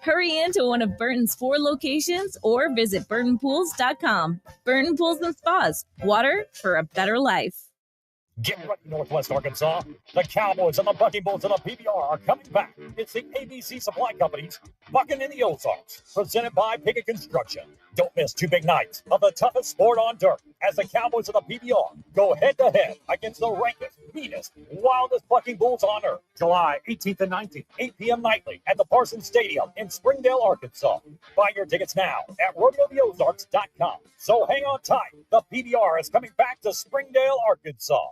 Hurry into one of Burton's 4 locations or visit burtonpools.com. Burton Pools and Spas, water for a better life. Get ready, Northwest Arkansas. The Cowboys and the Bucking Bulls and the PBR are coming back. It's the ABC Supply Company's Bucking in the Ozarks, presented by Pickett Construction. Don't miss 2 big nights of the toughest sport on dirt as the Cowboys and the PBR go head-to-head against the rankest, meanest, wildest Bucking Bulls on earth. July 18th and 19th, 8 p.m. nightly at the Parsons Stadium in Springdale, Arkansas. Buy your tickets now at rodeotheozarks.com. So hang on tight. The PBR is coming back to Springdale, Arkansas.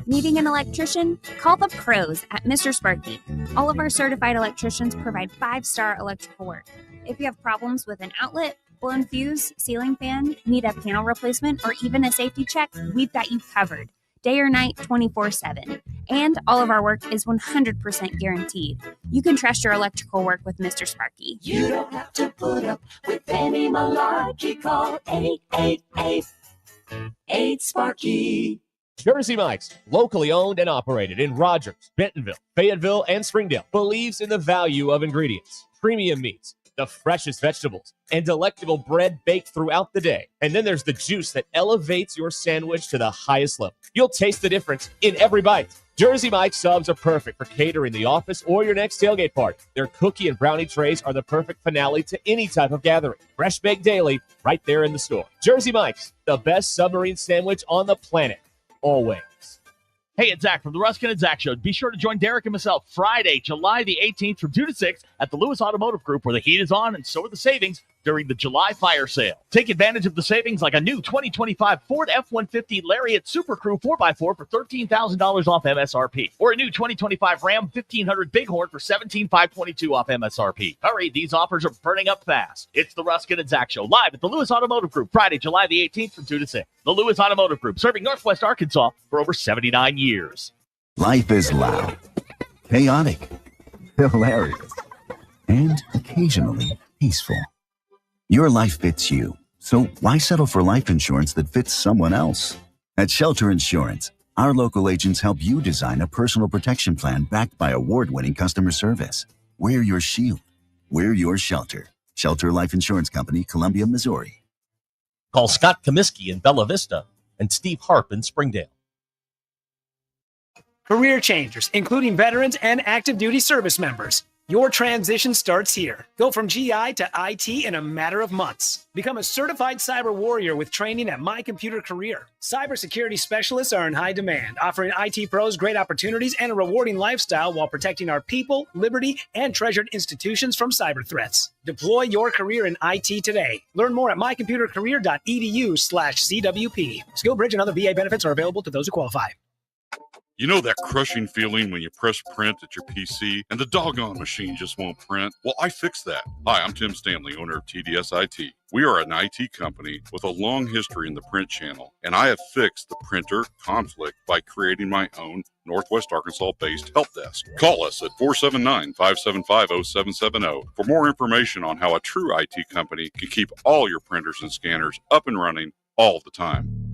Needing an electrician? Call the pros at Mr. Sparky. All of our certified electricians provide 5-star electrical work. If you have problems with an outlet, blown fuse, ceiling fan, need a panel replacement, or even a safety check, we've got you covered. Day or night, 24/7. And all of our work is 100% guaranteed. You can trust your electrical work with Mr. Sparky. You don't have to put up with any malarkey. Call 888-8-SPARKY. Jersey Mike's, locally owned and operated in Rogers, Bentonville, Fayetteville, and Springdale, believes in the value of ingredients, premium meats, the freshest vegetables, and delectable bread baked throughout the day. And then there's the juice that elevates your sandwich to the highest level. You'll taste the difference in every bite. Jersey Mike's subs are perfect for catering the office or your next tailgate party. Their cookie and brownie trays are the perfect finale to any type of gathering. Fresh baked daily, right there in the store. Jersey Mike's, the best submarine sandwich on the planet. Always. Hey, it's Zach from the Ruscin and Zach Show. Be sure to join Derek and myself Friday, July the 18th from 2 to 6 at the Lewis Automotive Group, where the heat is on and so are the savings during the July fire sale. Take advantage of the savings like a new 2025 Ford F-150 Lariat Super Crew 4x4 for $13,000 off MSRP, or a new 2025 Ram 1500 Bighorn for $17,522 off MSRP. Hurry, these offers are burning up fast. It's the Ruscin and Zach Show live at the Lewis Automotive Group Friday, July the 18th from 2 to 6. The Lewis Automotive Group, serving Northwest Arkansas for over 79 years. Life is loud, chaotic, hilarious, and occasionally peaceful. Your life fits you, so why settle for life insurance that fits someone else? At Shelter Insurance, our local agents help you design a personal protection plan backed by award-winning customer service. We're your shield. We're your shelter. Shelter Life Insurance Company, Columbia, Missouri. Call Scott Comiskey in Bella Vista and Steve Harp in Springdale. Career changers, including veterans and active duty service members. Your transition starts here. Go from GI to IT in a matter of months. Become a certified cyber warrior with training at My Computer Career. Cybersecurity specialists are in high demand, offering IT pros great opportunities and a rewarding lifestyle while protecting our people, liberty, and treasured institutions from cyber threats. Deploy your career in IT today. Learn more at mycomputercareer.edu/CWP. SkillBridge and other VA benefits are available to those who qualify. You know that crushing feeling when you press print at your PC and the doggone machine just won't print? Well, I fixed that. Hi, I'm Tim Stanley, owner of TDS IT. We are an IT company with a long history in the print channel, and I have fixed the printer conflict by creating my own Northwest Arkansas-based help desk. Call us at 479-575-0770 for more information on how a true IT company can keep all your printers and scanners up and running all the time.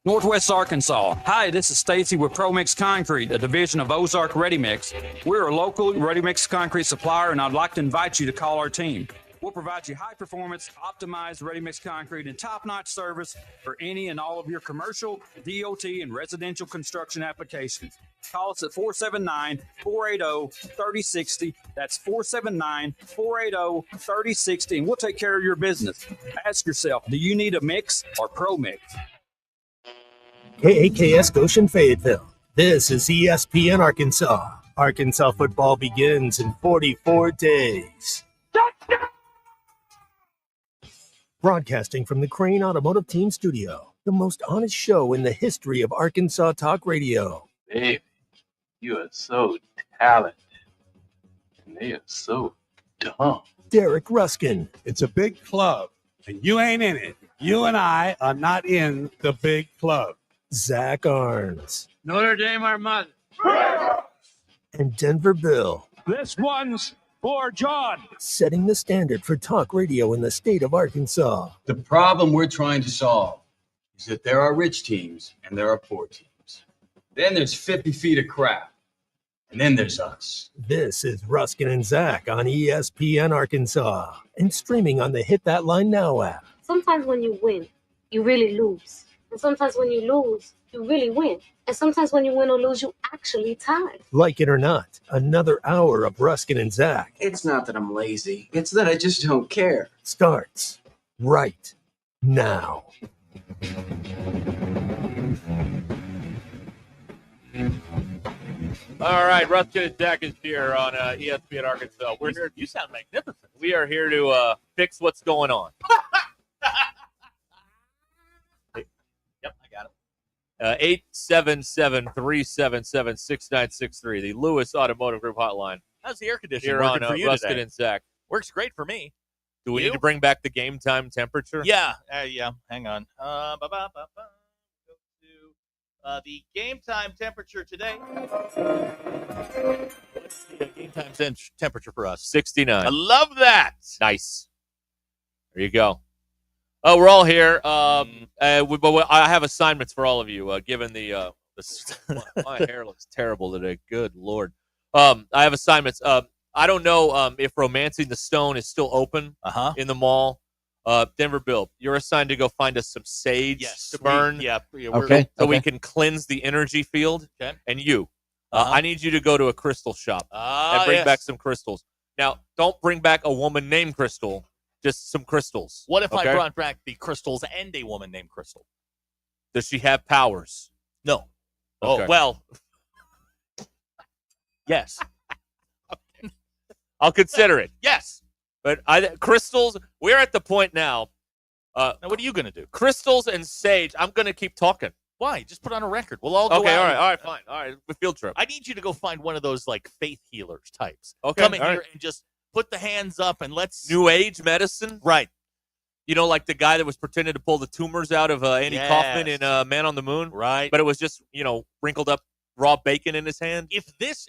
Northwest Arkansas. Hi, this is Stacy with ProMix Concrete, a division of Ozark Ready Mix. We're a local ready mix concrete supplier, and I'd like to invite you to call our team. We'll provide you high-performance, optimized ready mix concrete and top-notch service for any and all of your commercial, DOT, and residential construction applications. Call us at 479-480-3060. That's 479-480-3060, and we'll take care of your business. Ask yourself, do you need a mix or ProMix? KAKS Goshen Fayetteville. This is ESPN Arkansas. Arkansas football begins in 44 days. Broadcasting from the Crane Automotive Team Studio, the most honest show in the history of Arkansas Talk Radio. Baby, you are so talented, and they are so dumb. Derek Ruscin. It's a big club, and you ain't in it. You and I are not in the big club. Zach Arns. Notre Dame, our mother. And Denver Bill. This one's for John. Setting the standard for talk radio in the state of Arkansas. The problem we're trying to solve is that there are rich teams and there are poor teams. Then there's 50 feet of crap. And then there's us. This is Ruskin and Zach on ESPN Arkansas and streaming on the Hit That Line Now app. Sometimes when you win, you really lose. And sometimes when you lose, you really win. And sometimes when you win or lose, you actually tie. Like it or not, another hour of Ruskin and Zach It's not that I'm lazy. It's that I just don't care. starts right now. All right, Ruscin and Zach is here on ESPN Arkansas. We're here. You sound magnificent. We are here to fix what's going on. Yep, I got it. 877-377-6963, the Lewis Automotive Group hotline. How's the air conditioning Here on working for you Ruscin today? and Zach. Works great for me. Do we You? need to bring back the game time temperature? Yeah. Hang on. Go to the game time temperature today. What's the game time temperature for us? 69. I love that. Nice. There you go. Oh, we're all here. But I have assignments for all of you. Given the my hair looks terrible today. Good Lord. I have assignments. I don't know if Romancing the Stone is still open in the mall. Denver Bill, you're assigned to go find us some sage to burn. So we can cleanse the energy field. Okay. And you, I need you to go to a crystal shop and bring back some crystals. Now, don't bring back a woman named Crystal, just some crystals. What if I brought back the crystals and a woman named Crystal? Does she have powers? No. Okay. Oh, well. Yes. I'll consider it. Yes. But crystals, we're at the point now. Now, what are you going to do? Crystals and sage, I'm going to keep talking. Why? Just put on a record. We'll all go Okay, out. all right, fine. All right, field trip. I need you to go find one of those, like, faith healers types. Okay, Come in all here right. and just put the hands up and let's... New Age medicine? Right. You know, like the guy that was pretending to pull the tumors out of Andy Kaufman in Man on the Moon? Right. But it was just, wrinkled up raw bacon in his hand? If this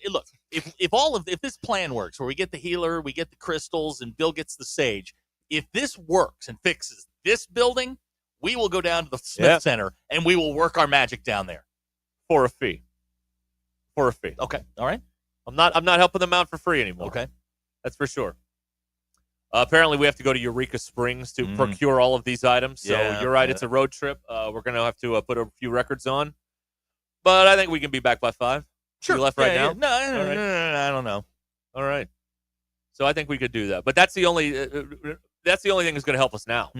plan works, where we get the healer, we get the crystals, and Bill gets the sage, if this works and fixes this building, we will go down to the Smith Center and we will work our magic down there For a fee. Okay. All right. I'm not helping them out for free anymore. Okay. That's for sure. Apparently, we have to go to Eureka Springs to procure all of these items. So you're right. It's a road trip. We're going to have to put a few records on. But I think we can be back by 5. Sure. You left right now? No, All right. I don't know. All right. So I think we could do that. But that's the only thing that's going to help us now.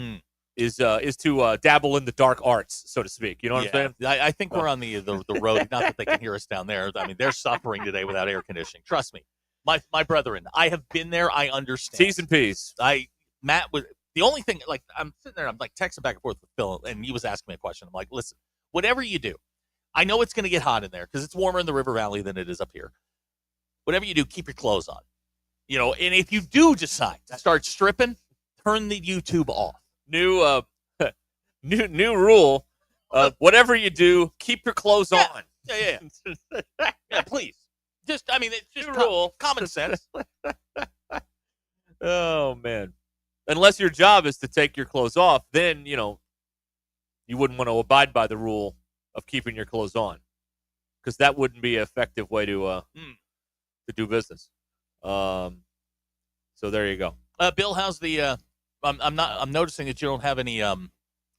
Is to dabble in the dark arts, so to speak. You know what I'm saying? I think we're on the road. Not that they can hear us down there. I mean, they're suffering today without air conditioning. Trust me. My brethren, I have been there. I understand. T's and P's. Matt was the only thing. Like, I'm sitting there, I'm like texting back and forth with Phil, and he was asking me a question. I'm like, listen, whatever you do, I know it's going to get hot in there because it's warmer in the River Valley than it is up here. Whatever you do, keep your clothes on. And if you do decide to start stripping, turn the YouTube off. New rule. Whatever you do, keep your clothes on. Yeah. Yeah, please. It's just rule. Common sense. Oh, man. Unless your job is to take your clothes off, then, you wouldn't want to abide by the rule of keeping your clothes on, because that wouldn't be an effective way to do business. So there you go. Bill, how's the I'm noticing that you don't have any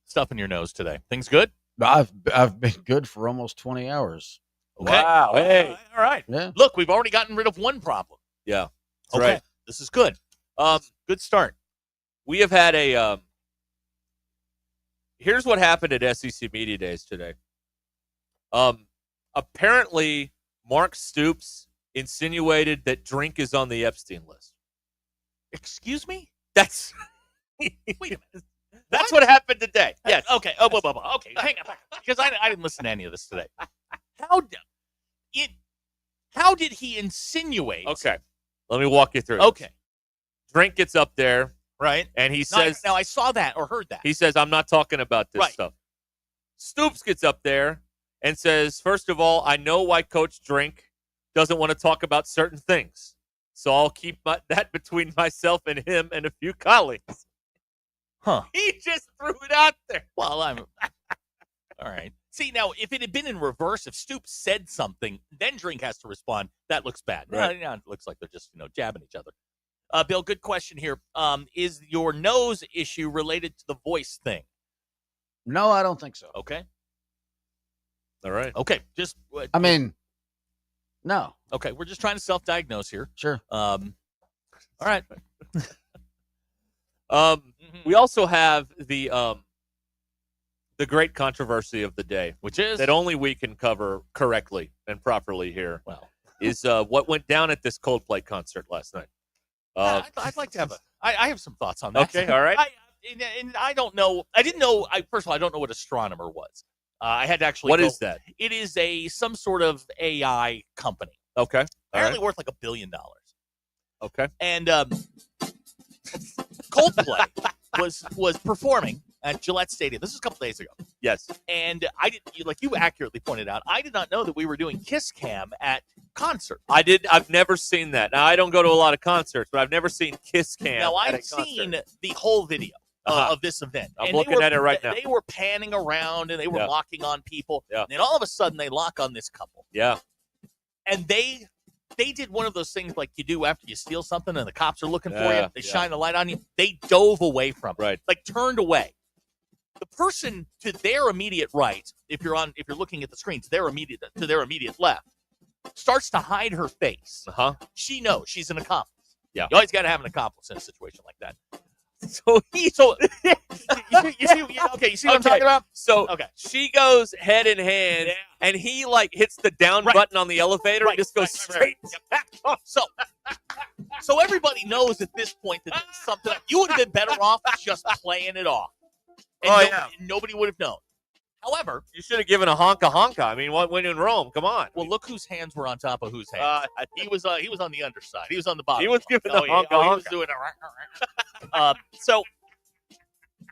stuff in your nose today. Things good? I've been good for almost 20 hours. Okay. Wow. Hey. All right. Yeah. Look, we've already gotten rid of one problem. Yeah. Okay. Right. This is good. Good start. We have had a here's what happened at SEC Media Days today. Apparently, Mark Stoops insinuated that drink is on the Epstein list. Excuse me? That's wait a minute. That's what happened today. Yes. Okay. Oh, okay. Hang on. Because I didn't listen to any of this today. How did he insinuate? Okay. Let me walk you through. Okay. Drink gets up there, right? And he says, now I saw that or heard that. He says, I'm not talking about this stuff. Stoops gets up there and says, first of all, I know why Coach Drink doesn't want to talk about certain things. So I'll keep that between myself and him and a few colleagues. Huh. He just threw it out there. Well, all right. See, now, if it had been in reverse, if Stoops said something, then Drink has to respond. That looks bad. Right. It looks like they're just, jabbing each other. Bill, good question here. Is your nose issue related to the voice thing? No, I don't think so. Okay. All right. Okay. Just. No. Okay. We're just trying to self-diagnose here. Sure. All right. We also have the great controversy of the day, which is that only we can cover correctly and properly here. Well, is what went down at this Coldplay concert last night. I'd like to have I have some thoughts on that. Okay, all right. And I don't know. I didn't know. First of all, I don't know what astronomer was. I had to actually. What is that? It is some sort of AI company. Okay. Apparently worth like $1 billion. Okay. And Coldplay was performing at Gillette Stadium. This is a couple days ago. Yes. And you accurately pointed out, I did not know that we were doing Kiss Cam at concert. I've never seen that. Now, I don't go to a lot of concerts, but I've never seen Kiss Cam. Now, at I've a concert. seen the whole video of this event. I'm looking at it right now. They were panning around and they were Yeah. locking on people. Yeah. And then all of a sudden they lock on this couple. Yeah. And they did one of those things like you do after you steal something and the cops are looking for Yeah, you. They yeah. shine the light on you. They dove away from it. Right. Like turned away. The person to their immediate right, if you're looking at the screen, to their immediate left, starts to hide her face. She knows she's an accomplice. Yeah. You always got to have an accomplice in a situation like that. So you see what I'm talking about? So Okay. she goes head in hand, and he hits the down button on the elevator and just goes straight. So everybody knows at this point that there's something. You would have been better off just playing it off. And nobody would have known. However, You should have given a honka. I mean, when in Rome? Come on. well, look whose hands were on top of whose hands. He was on the underside. He was on the bottom. He was giving the He was honka. doing a so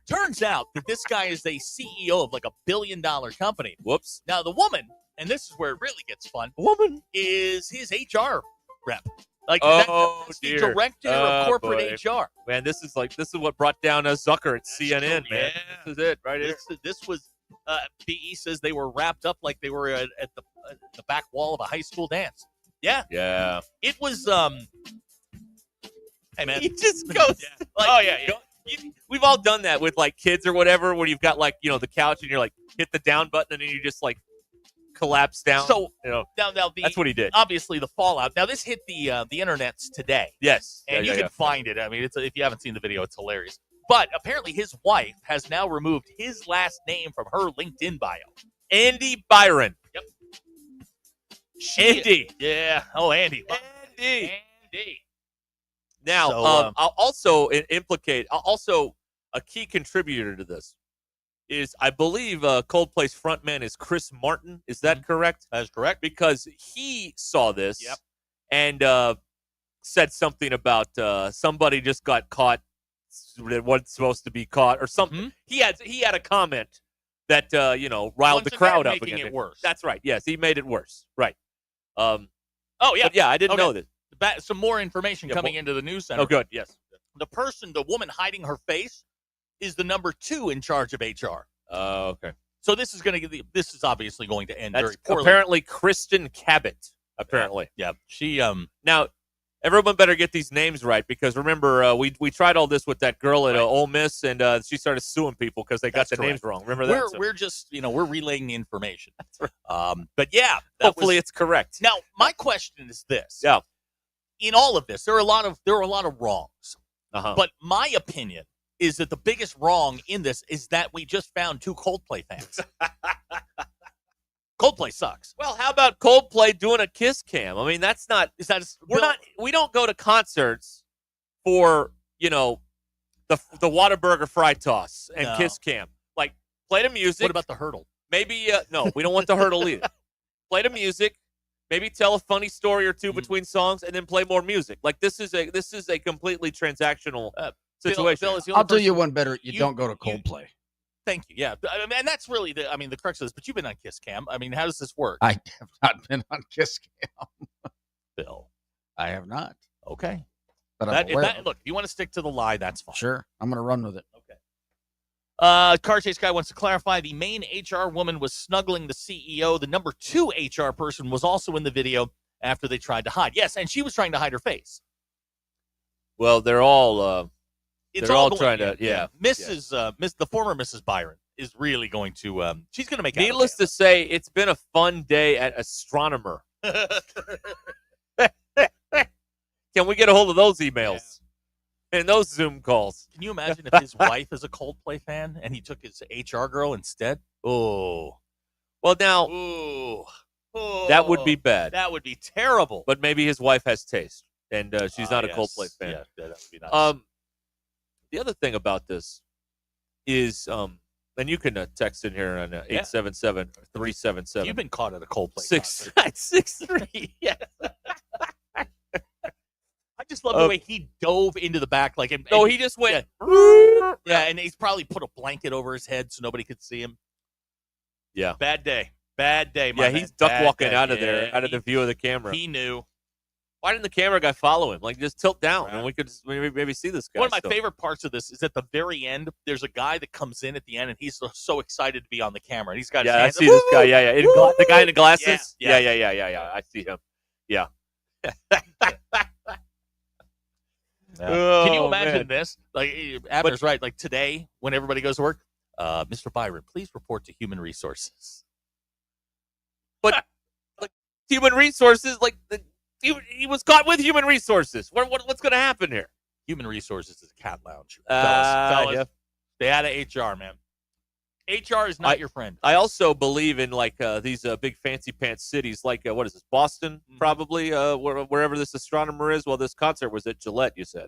turns out that this guy is a CEO of like $1 billion company. Whoops. Now the woman, and this is where it really gets fun, Woman. is his HR rep. Like that's the dear. director Oh, of corporate boy. HR. Man, this is what brought down Zucker at CNN, man. Yeah. This is it right here. This was BE says they were wrapped up like they were at the back wall of a high school dance. Yeah. Yeah. It was hey man. He just goes. We've all done that with kids or whatever, where you've got the couch and you're hit the down button and then you just collapse down. So now that's what he did. Obviously the fallout. Now this hit the internets today. Yes. And you can find it. I mean, if you haven't seen the video, it's hilarious. But apparently his wife has now removed his last name from her LinkedIn bio. Andy Byron. Yep. Andy. Yeah. Oh, Andy. Andy. Andy. Now, So, I'll also also a key contributor to this is I believe Coldplay's frontman is Chris Martin. Is that correct? That is correct. Because he saw this Yep. and said something about somebody just got caught that wasn't supposed to be caught or something. He had a comment that riled Once the crowd again, up making again. it worse. That's right. Yes, he made it worse. Right. Oh yeah. But yeah, I didn't Okay. know this. Some more information Yeah, coming well- into the news center. Oh, good. Yes. The woman hiding her face, is the number 2 in charge of HR. Okay. So this is obviously going to end That's very poorly. apparently Kristen Cabot. Apparently. Yeah. She Now, everyone better get these names right because remember we tried all this with that girl at Ole Miss and she started suing people because they got That's the names correct. wrong. Remember that? So We're just we're relaying the information. But yeah, hopefully it's correct. Now my question is this: Yeah. in all of this, there are a lot of wrongs. Uh-huh. But my opinion is that the biggest wrong in this is that we just found 2 Coldplay fans. Coldplay sucks. Well, how about Coldplay doing a Kiss Cam? I mean, that's not. We don't go to concerts for the Whataburger fry toss and No. Kiss Cam. Play the music. What about the hurdle? Maybe no, we don't want the hurdle either. Play the music. Maybe tell a funny story or two between songs, and then play more music. This is a completely transactional situation. Bill is the I'll only tell you person- one better. You don't go to Coldplay. Thank you. Yeah, and that's really the crux of this. But you've been on Kiss Cam. I mean, how does this work? I have not been on Kiss Cam. Bill. I have not. Okay. But I'm aware of it. Look, if you want to stick to the lie, that's fine. Sure. I'm going to run with it. Okay. Car chase guy wants to clarify the main HR woman was snuggling the CEO. The number 2 HR person was also in the video after they tried to hide. Yes, and she was trying to hide her face. Well, they're all It's they're all going, trying to the former Mrs. Byron is really going to she's going to make it. Needless to say, it's been a fun day at Astronomer. Can we get a hold of those emails and those Zoom calls? Can you imagine if his wife is a Coldplay fan and he took his HR girl instead? Oh. Well, now, that would be bad. That would be terrible. But maybe his wife has taste, and she's not a Coldplay fan. Yeah, that would be nice. The other thing about this is, and you can text in here on 877-377. You've been caught at a Coldplay 663. Yes. I just love the way he dove into the back. He just went. Yeah, and he's probably put a blanket over his head so nobody could see him. Yeah. Bad day. Bad day, my Yeah, man. he's duck Bad walking day. out of there, Yeah, out of the view of the camera. He knew. Why didn't the camera guy follow him? Like, just tilt down, and we could maybe see this guy. One of my favorite parts of this is at the very end, there's a guy that comes in at the end, and he's so excited to be on the camera. And he's got his I hands see up. this guy. Yeah. The guy in the glasses? Yeah. Yeah. I see him. Yeah. Can you imagine man. this? Like, Abner's right. Like, today, when everybody goes to work, Mr. Byron, please report to Human Resources. But Human Resources, he was caught with Human Resources. What's going to happen here? Human Resources is a cat lounge. Fellas, yeah. Stay out of HR, man. HR is not your friend. I also believe in these big fancy pants cities, what is this, Boston, probably, wherever this astronomer is. Well, this concert was at Gillette, you said,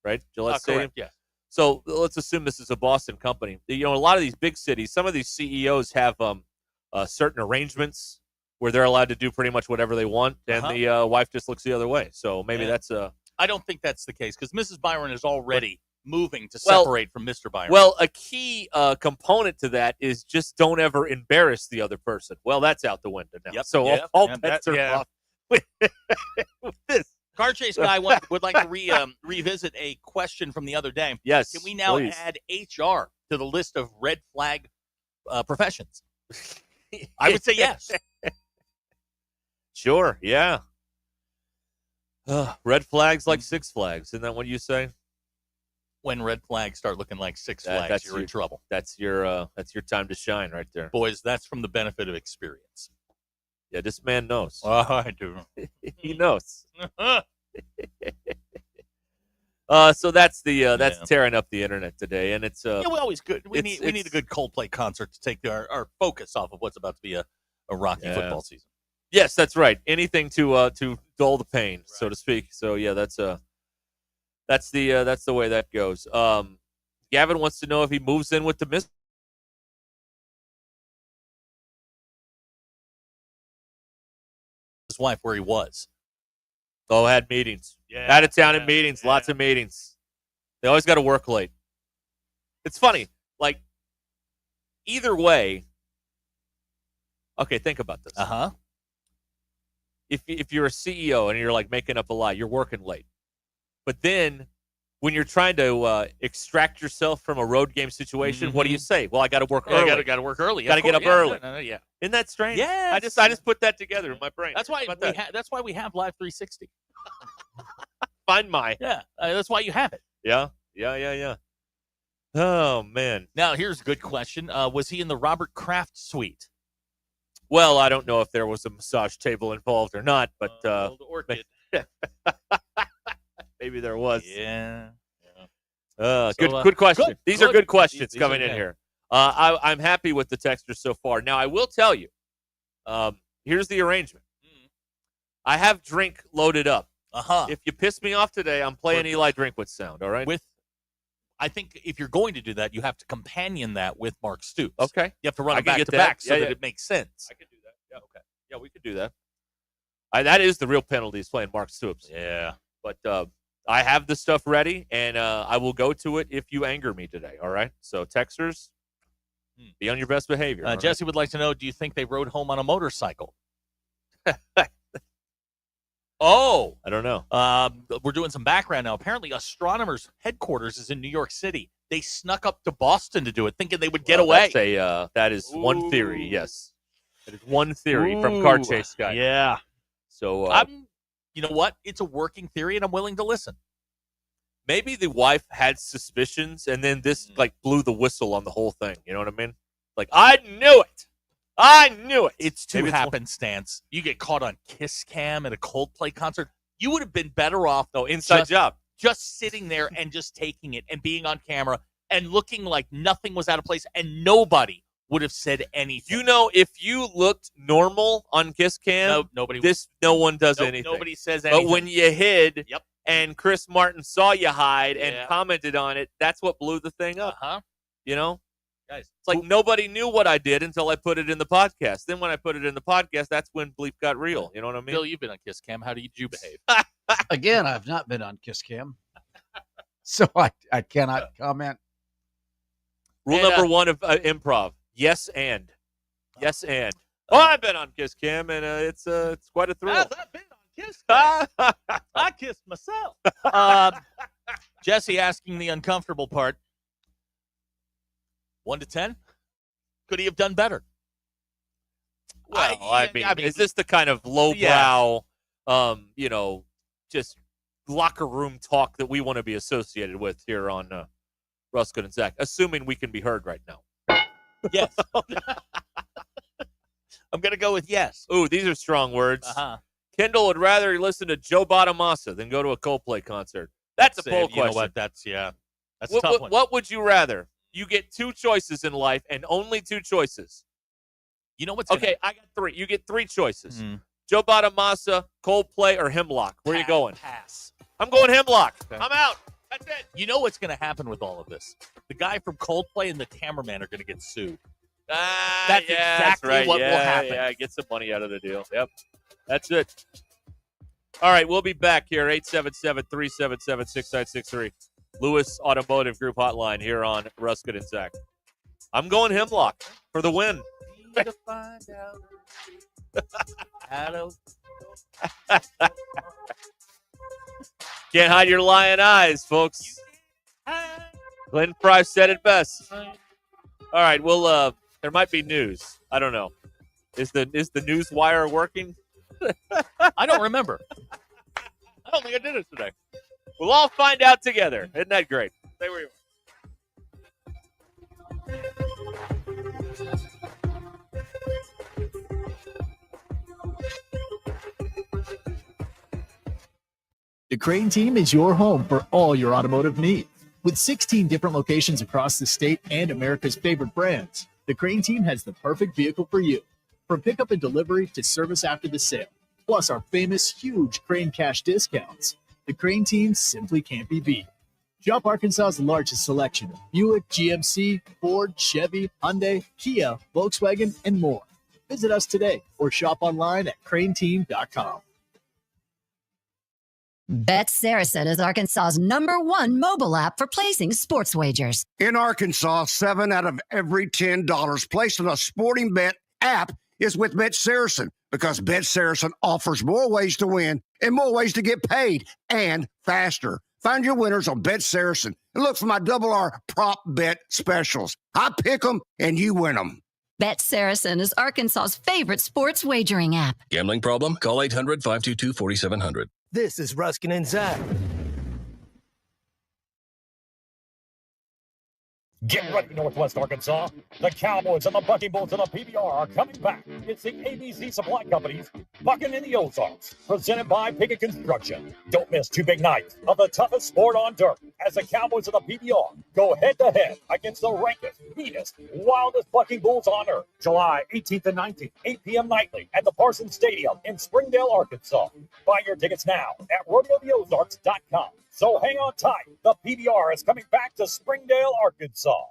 right? Gillette Stadium? Correct, yeah. So let's assume this is a Boston company. A lot of these big cities, some of these CEOs have certain arrangements where they're allowed to do pretty much whatever they want, and the wife just looks the other way. So maybe that's I don't think that's the case, because Mrs. Byron is already moving to separate from Mr. Byron. Well, a key component to that is just don't ever embarrass the other person. Well, that's out the window now. Yep. So all bets are off with this. Car chase guy would like to revisit a question from the other day. Yes, Can we now please. add HR to the list of red flag professions? I would say yes. Sure, yeah. Red flags like Six Flags. Isn't that what you say? When red flags start looking like Six Flags, you're in trouble. That's your time to shine right there. Boys, that's from the benefit of experience. Yeah, this man knows. I do. He knows. So that's tearing up the internet today, and it's we always good. We need a good Coldplay concert to take our focus off of what's about to be a rocky football season. Yes, that's right. Anything to dull the pain, so to speak. So yeah, that's the way that goes. Gavin wants to know if he moves in with the Miss. His wife, where he was. Oh, had meetings. Yeah, out of town in meetings, lots of meetings. They always got to work late. It's funny, either way. Okay, think about this. If you're a CEO and you're making up a lie, you're working late. But then when you're trying to extract yourself from a road game situation, what do you say? Well, I got to work early. I got to work early. Got to get up early. Yeah. Isn't that strange? Yeah. I just put that together in my brain. That's why that's why we have Live 360. Find my. Yeah. That's why you have it. Yeah. Oh man. Now here's a good question. Was he in the Robert Kraft suite? Well, I don't know if there was a massage table involved or not, but maybe there was. Yeah. Good question. These are good questions coming in good. here. I'm happy with the texters so far. Now, I will tell you, here's the arrangement. I have drink loaded up. If you piss me off today, I'm playing Eli Drinkwitz sound, all right? I think if you're going to do that, you have to companion that with Mark Stoops. Okay. You have to run I it can back get to that. back so Yeah, that yeah. it makes sense. I can do that. Yeah, okay. Yeah, we could do that. That is the real penalty, is playing Mark Stoops. Yeah. But I have the stuff ready, and I will go to it if you anger me today, all right? So, texters, be on your best behavior. all Jesse would like to know, do you think they rode home on a motorcycle? I don't know. We're doing some background now. Apparently, Astronomers headquarters is in New York City. they snuck up to Boston to do it, thinking they would get away. That is one theory, yes. That is one theory from Car Chase Guy. Yeah. So, you know what? It's a working theory, and I'm willing to listen. maybe the wife had suspicions, and then this, blew the whistle on the whole thing. You know what I mean? Like, I knew it. It's too happenstance. You get caught on Kiss Cam at a Coldplay concert. You would have been better off, though, inside job. Just sitting there and just taking it and being on camera and looking like nothing was out of place, and nobody would have said anything. You know, if you looked normal on Kiss Cam, no one does anything. Nobody says anything. But when you hid and Chris Martin saw you hide and commented on it, that's what blew the thing up. You know? Guys, it's like nobody knew what I did until I put it in the podcast. Then when I put it in the podcast, that's when Bleep got real. You know what I mean? Bill, you've been on Kiss Cam. How did you behave? Again, I've not been on Kiss Cam, so I cannot comment. Rule number one of improv: yes and. Oh, I've been on Kiss Cam, and it's quite a thrill. I've been on Kiss Cam. I kissed myself. Jesse asking the uncomfortable part. 1 to 10? Could he have done better? Well, I mean, is this the kind of lowbrow, just locker room talk that we want to be associated with here on Ruscin and Zach, assuming we can be heard right now? Yes. I'm going to go with yes. Ooh, these are strong words. Kendall would rather listen to Joe Bonamassa than go to a Coldplay concert. That's a poll question. You know what? That's a tough one. What would you rather? You get two choices in life and only two choices. You know what's okay? I got three. You get three choices: Joe Bonamassa, Coldplay, or Hemlock. Where are you going? Pass. I'm going Hemlock. Okay. I'm out. That's it. You know what's going to happen with all of this? The guy from Coldplay and the cameraman are going to get sued. That's exactly what will happen. Yeah, get some money out of the deal. Yep, that's it. All right, we'll be back here, 877-377-6963. Lewis Automotive Group Hotline here on Ruscin and Zach. I'm going Hemlock for the win. Can't hide your lion eyes, folks. Glenn Fry said it best. All right, well, there might be news. I don't know. Is the news wire working? I don't remember. I don't think I did it today. We'll all find out together. Isn't that great? Stay where you are. The Crane Team is your home for all your automotive needs. With 16 different locations across the state and America's favorite brands, the Crane Team has the perfect vehicle for you. From pickup and delivery to service after the sale, plus our famous huge Crane Cash discounts. The Crane Team simply can't be beat. Shop Arkansas's largest selection of Buick, GMC, Ford, Chevy, Hyundai, Kia, Volkswagen, and more. Visit us today or shop online at craneteam.com. Bet Saracen is Arkansas's #1 mobile app for placing sports wagers. In Arkansas, 7 out of every $10 placed on a sporting bet app is with Bet Saracen, because Bet Saracen offers more ways to win and more ways to get paid, and faster. Find your winners on Bet Saracen and look for my R prop bet specials. I pick them and you win them. Bet Saracen is Arkansas's favorite sports wagering app. Gambling problem? Call 800-522-4700. This is Ruscin and Zach. Get ready, Northwest Arkansas. The Cowboys and the Bucking Bulls and the PBR are coming back. It's the ABC Supply Company's Bucking in the Ozarks, presented by Pickett Construction. Don't miss two big nights of the toughest sport on dirt as the Cowboys and the PBR go head-to-head against the rankest, meanest, wildest Bucking Bulls on earth. July 18th and 19th, 8 p.m. nightly at the Parsons Stadium in Springdale, Arkansas. Buy your tickets now at RodeoTheOzarks.com. So hang on tight. The PBR is coming back to Springdale, Arkansas.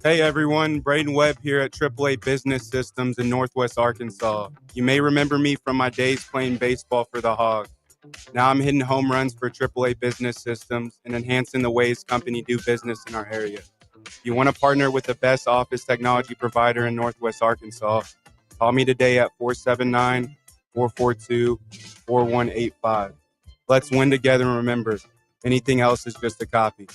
Hey everyone, Braden Webb here at AAA Business Systems in Northwest Arkansas. You may remember me from my days playing baseball for the Hogs. Now I'm hitting home runs for AAA Business Systems and enhancing the ways company do business in our area. If you want to partner with the best office technology provider in Northwest Arkansas, call me today at 479-442-4185. Let's win together, and remember, anything else is just a copy.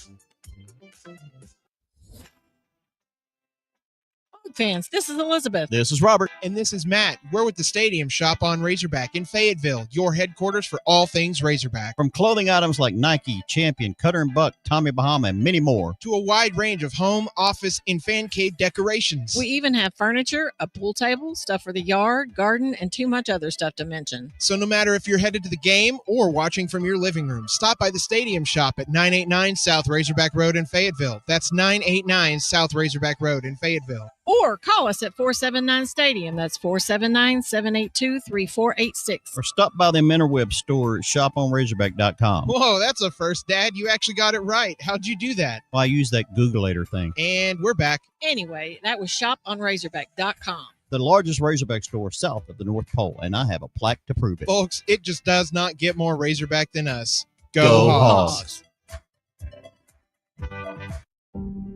fans. This is Elizabeth. This is Robert. And this is Matt. We're with the Stadium Shop on Razorback in Fayetteville, your headquarters for all things Razorback. From clothing items like Nike, Champion, Cutter & Buck, Tommy Bahama, and many more, to a wide range of home, office, and fan cave decorations. We even have furniture, a pool table, stuff for the yard, garden, and too much other stuff to mention. So no matter if you're headed to the game or watching from your living room, stop by the Stadium Shop at 989 South Razorback Road in Fayetteville. That's 989 South Razorback Road in Fayetteville. Or call us at 479 Stadium. That's 479-782-3486. Or stop by the Interweb store at shoponrazorback.com. Whoa, that's a first, Dad. You actually got it right. How'd you do that? Well, I use that Googleator thing. And we're back. Anyway, that was shoponrazorback.com. The largest Razorback store south of the North Pole, and I have a plaque to prove it. Folks, it just does not get more Razorback than us. Go Hogs.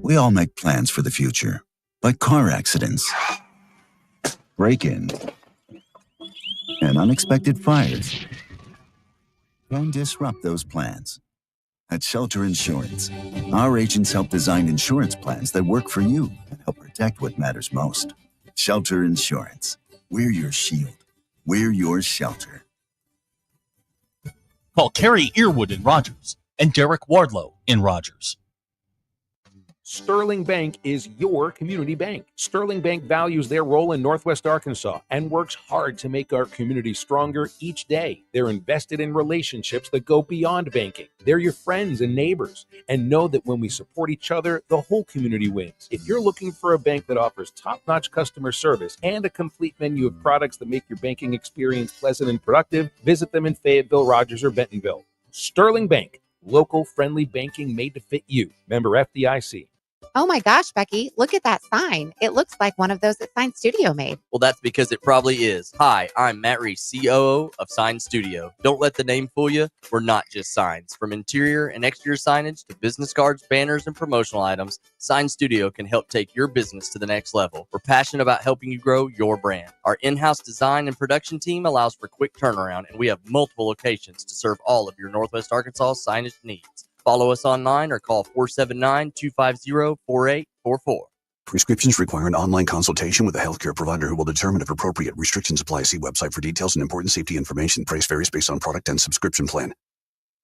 We all make plans for the future, like car accidents, break-in, and unexpected fires. Don't disrupt those plans. At Shelter Insurance, our agents help design insurance plans that work for you and help protect what matters most. Shelter Insurance. We're your shield. We're your shelter. Call Kerry Earwood in Rogers and Derek Wardlow in Rogers. Sterling Bank is your community bank. Sterling Bank values their role in Northwest Arkansas and works hard to make our community stronger each day. They're invested in relationships that go beyond banking. They're your friends and neighbors, and know that when we support each other, the whole community wins. If you're looking for a bank that offers top-notch customer service and a complete menu of products that make your banking experience pleasant and productive, visit them in Fayetteville, Rogers, or Bentonville. Sterling Bank, local friendly banking made to fit you. Member FDIC. Oh my gosh, Becky, look at that sign. It looks like one of those that Sign Studio made. Well, that's because it probably is. Hi, I'm Matt Reese, COO of Sign Studio. Don't let the name fool you. We're not just signs. From interior and exterior signage to business cards, banners, and promotional items, Sign Studio can help take your business to the next level. We're passionate about helping you grow your brand. Our in-house design and production team allows for quick turnaround, and we have multiple locations to serve all of your Northwest Arkansas signage needs. Follow us online or call 479-250-4844. Prescriptions require an online consultation with a healthcare provider who will determine if appropriate. Restrictions apply. See website for details and important safety information. Price varies based on product and subscription plan.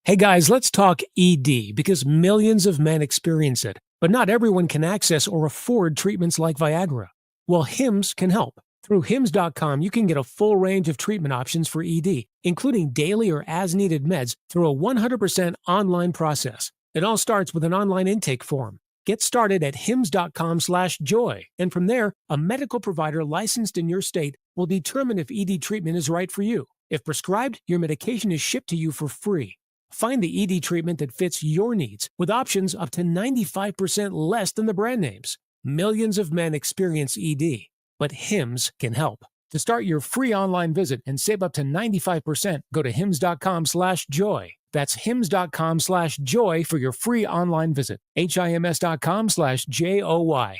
Hey guys, let's talk ED because millions of men experience it, but not everyone can access or afford treatments like Viagra. Well, Hims can help. Through Hims.com, you can get a full range of treatment options for ED, including daily or as-needed meds through a 100% online process. It all starts with an online intake form. Get started at hims.com/joy, and from there, a medical provider licensed in your state will determine if ED treatment is right for you. If prescribed, your medication is shipped to you for free. Find the ED treatment that fits your needs with options up to 95% less than the brand names. Millions of men experience ED. But Hims can help. To start your free online visit and save up to 95%, go to hims.com/joy. That's hims.com/joy for your free online visit. HIMS.com/JOY.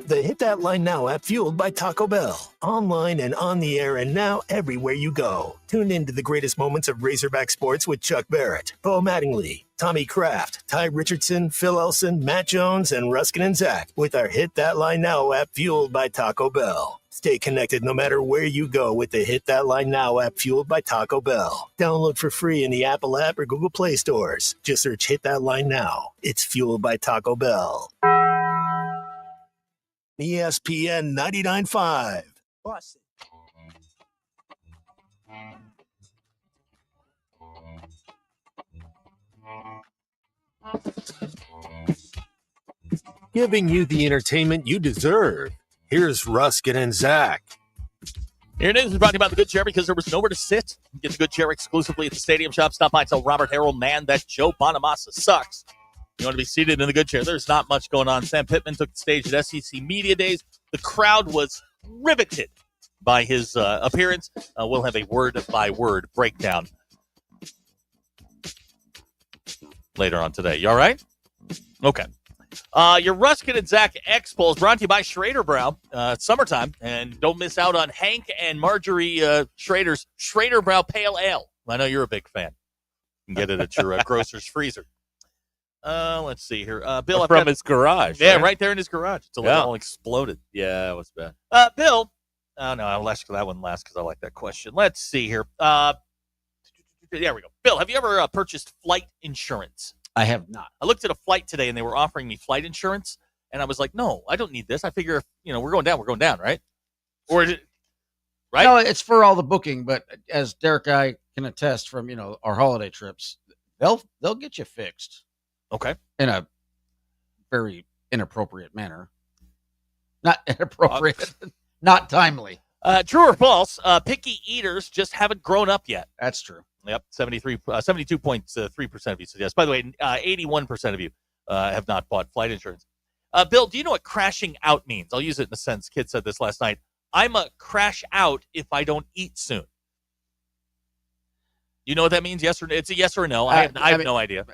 The Hit That Line Now app fueled by Taco Bell. Online and on the air and now everywhere you go. Tune in to the greatest moments of Razorback sports with Chuck Barrett, Bo Mattingly, Tommy Kraft, Ty Richardson, Phil Elson, Matt Jones, and Ruscin and Zach with our Hit That Line Now app fueled by Taco Bell. Stay connected no matter where you go with the Hit That Line Now app fueled by Taco Bell. Download for free in the Apple app or Google Play stores. Just search Hit That Line Now. It's fueled by Taco Bell. ESPN 99.5. Bust Giving you the entertainment you deserve. Here's Ruscin and Zach. Here it is, brought to you by the Good Chair because there was nowhere to sit. Get the Good Chair exclusively at the Stadium Shop. Stop by and tell Robert Harrell, man, that Joe Bonamassa sucks. You want to be seated in the Good Chair. There's not much going on. Sam Pittman took the stage at SEC Media Days. The crowd was riveted by his appearance. We'll have a word-by-word breakdown later on today. You all right? Okay. Your Ruscin and Zach X Poll is brought to you by Schrader Brow. It's summertime, and don't miss out on Hank and Marjorie Schrader's Schrader Brow Pale Ale. I know you're a big fan. You can get it at your grocer's freezer. Let's see here. Bill, Or from his garage. Yeah, right there in his garage. It's all exploded. Yeah, that was bad. Bill. Oh, no, I'll ask that one last because I like that question. Let's see here. There we go. Bill, have you ever purchased flight insurance? I have not. I looked at a flight today, and they were offering me flight insurance, and I was like, no, I don't need this. I figure if, we're going down, right? Or is it, right? No, it's for all the booking, but as Derek and I can attest from, our holiday trips, they'll get you fixed. Okay. In a very inappropriate manner. Not inappropriate, not timely. True or false, picky eaters just haven't grown up yet. That's true. Yep, 72.3% of you said yes. By the way, 81% of you have not bought flight insurance. Bill, do you know what crashing out means? I'll use it in a sense. Kid said this last night. I'm a crash out if I don't eat soon. You know what that means? Yes or no? It's a yes or no. I have no idea.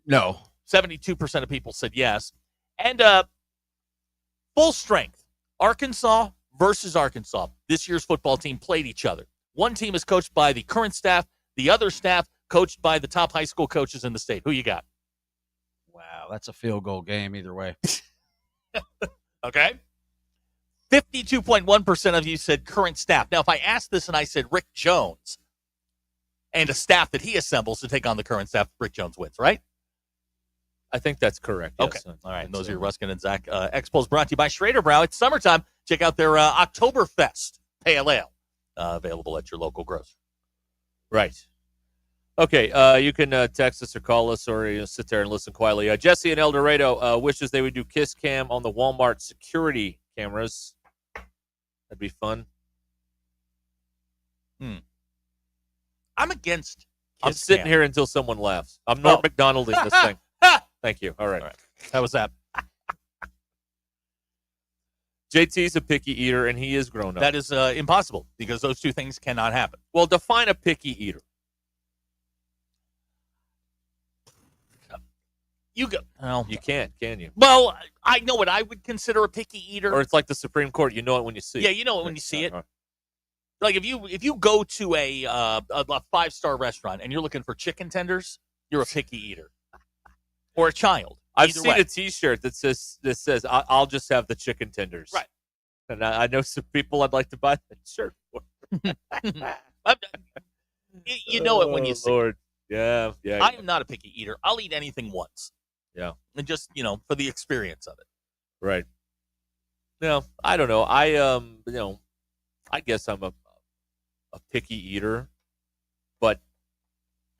No. 72% of people said yes. And full strength, Arkansas versus Arkansas. This year's football team played each other. One team is coached by the current staff. The other staff coached by the top high school coaches in the state. Who you got? Wow, that's a field goal game either way. Okay. 52.1% of you said current staff. Now, if I asked this and I said Rick Jones and a staff that he assembles to take on the current staff, Rick Jones wins, right? I think that's correct. Okay. Yes. All right. And those are your Ruskin and Zach expos brought to you by Schrader Brow. It's summertime. Check out their Oktoberfest Pale Ale available at your local grocery. Right. Okay. You can text us or call us or sit there and listen quietly. Jesse in El Dorado wishes they would do Kiss Cam on the Walmart security cameras. That'd be fun. I'm against I'm Kiss sitting Cam. here until someone laughs. I'm Norm McDonald in this thing. Thank you. All right. How was that? JT's a picky eater, and he is grown up. That is impossible because those two things cannot happen. Well, define a picky eater. You go. Well, you can't, can you? Well, I know what I would consider a picky eater. Or it's like the Supreme Court. You know it when you see it. Yeah, you know it when you see it. Like if you go to a 5-star restaurant and you're looking for chicken tenders, you're a picky eater. Or a child. I've Either seen way. a T-shirt that says I'll just have the chicken tenders. Right. And I know some people I'd like to buy that shirt for. You know it when you see Lord. it. Yeah. I am not a picky eater. I'll eat anything once. Yeah. And just, for the experience of it. Right. No, I don't know. I guess I'm a picky eater, but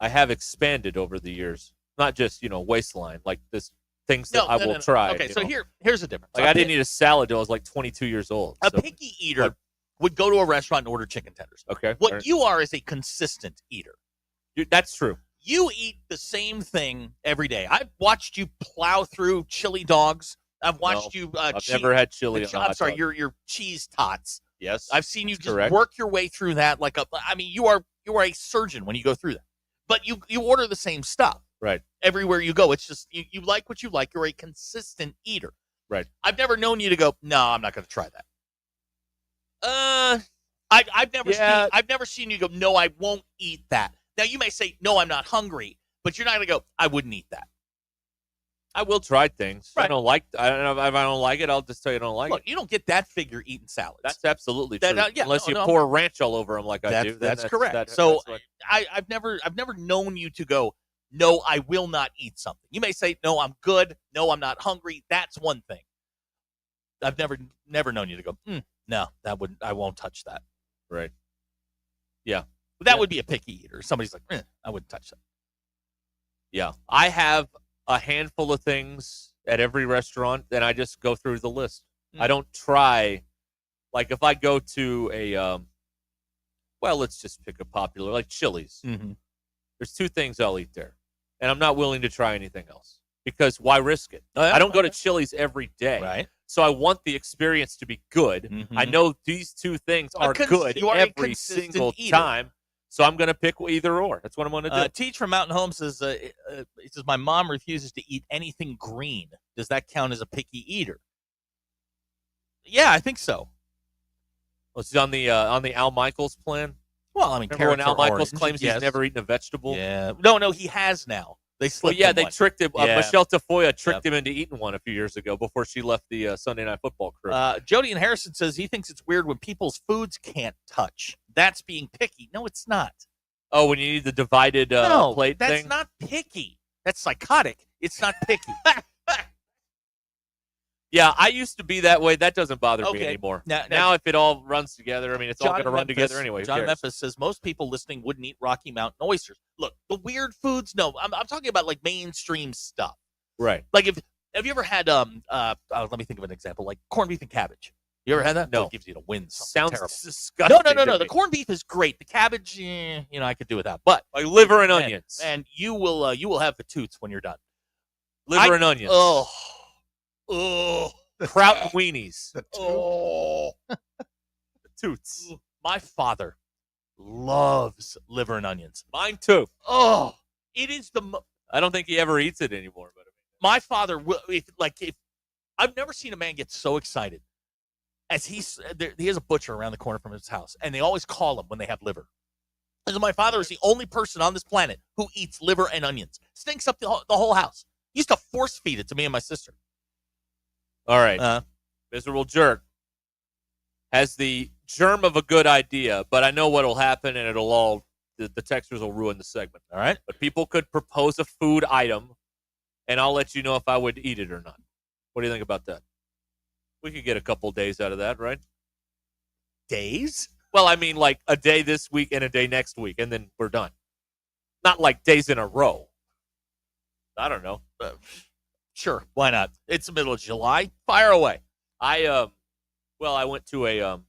I have expanded over the years. Not just, waistline, like this things that I will try. Okay, so here's the difference. Like I didn't eat a salad until I was like 22 years old. A picky eater would go to a restaurant and order chicken tenders. Okay. What you are is a consistent eater. That's true. You eat the same thing every day. I've watched you plow through chili dogs. I've watched you. I've never had chili. I'm sorry, your cheese tots. Yes, I've seen you just correct. work your way through that like a. I mean, you are a surgeon when you go through that. But you order the same stuff. Right. Everywhere you go, it's just you like what you like. You're a consistent eater. Right. I've never known you to go, no, I'm not going to try that. I've never seen you go, no, I won't eat that. Now you may say, no, I'm not hungry, but you're not going to go, I wouldn't eat that. I will try things. Right. I don't like it. If I don't like it, I'll just tell you I don't like Look, it. you don't get that figure eating salads. That's absolutely That- true. yeah, Unless you no. pour ranch all over them like I do. then That's correct. I've never known you to go, no, I will not eat something. You may say, no, I'm good. No, I'm not hungry. That's one thing. I've never known you to go, no, I won't touch that. Right. Yeah. But that would be a picky eater. Somebody's like, I wouldn't touch that. Yeah. I have a handful of things at every restaurant, and I just go through the list. I don't try, like if I go to a, let's just pick a popular, like Chili's. Mm-hmm. There's two things I'll eat there, and I'm not willing to try anything else because why risk it? Oh, yeah? I don't go to Chili's every day. Right. So I want the experience to be good. Mm-hmm. I know these two things are good you are a every consistent single eater. time. So I'm going to pick either or. That's what I'm going to do. Teach from Mountain Home says, he says, my mom refuses to eat anything green. Does that count as a picky eater? Yeah, I think so. Was he on the Al Michaels plan? Well, I mean, Remember when carrots Al are Michaels orange, claims yes. he's never eaten a vegetable? Yeah. No, he has now. They Well, slipped yeah, him they one. tricked him. Yeah. Michelle Tafoya tricked him into eating one a few years ago before she left the Sunday Night Football crew. Jody and Harrison says he thinks it's weird when people's foods can't touch. That's being picky. No, it's not. Oh, when you need the divided plate that's thing? not picky. That's psychotic. It's not picky. Yeah, I used to be that way. That doesn't bother me Okay. anymore. Now- Now, if it all runs together, I mean, it's all John going to run Memphis- together anyway. Who John cares? Memphis says most people listening wouldn't eat Rocky Mountain oysters. Look, the weird foods, no. I'm talking about like mainstream stuff. Right. Like have you ever had let me think of an example, like corned beef and cabbage. You ever had that? No. Oh, it gives you the winds. Sounds terrible. disgusting. No. to The me. corned beef is great. The cabbage, I could do without. But Like liver and onions. and you will have the toots when you're done. Liver and onions. Oh. Kraut and weenies. Oh. The toots. My father loves liver and onions. Mine too. Oh, it is I don't think he ever eats it anymore. But my father will. If I've never seen a man get so excited as he has a butcher around the corner from his house, and they always call him when they have liver. And my father is the only person on this planet who eats liver and onions. Stinks up the whole house. He used to force feed it to me and my sister. all right. Miserable jerk has the germ of a good idea, but I know what will happen, and it'll all the texters will ruin the segment. All right. But people could propose a food item, and I'll let you know if I would eat it or not. What do you think about that? We could get a couple days out of that, right? Days? Well, I mean, like a day this week and a day next week, and then we're done. Not like days in a row. I don't know. Sure, why not? It's the middle of July. Fire away. I went to a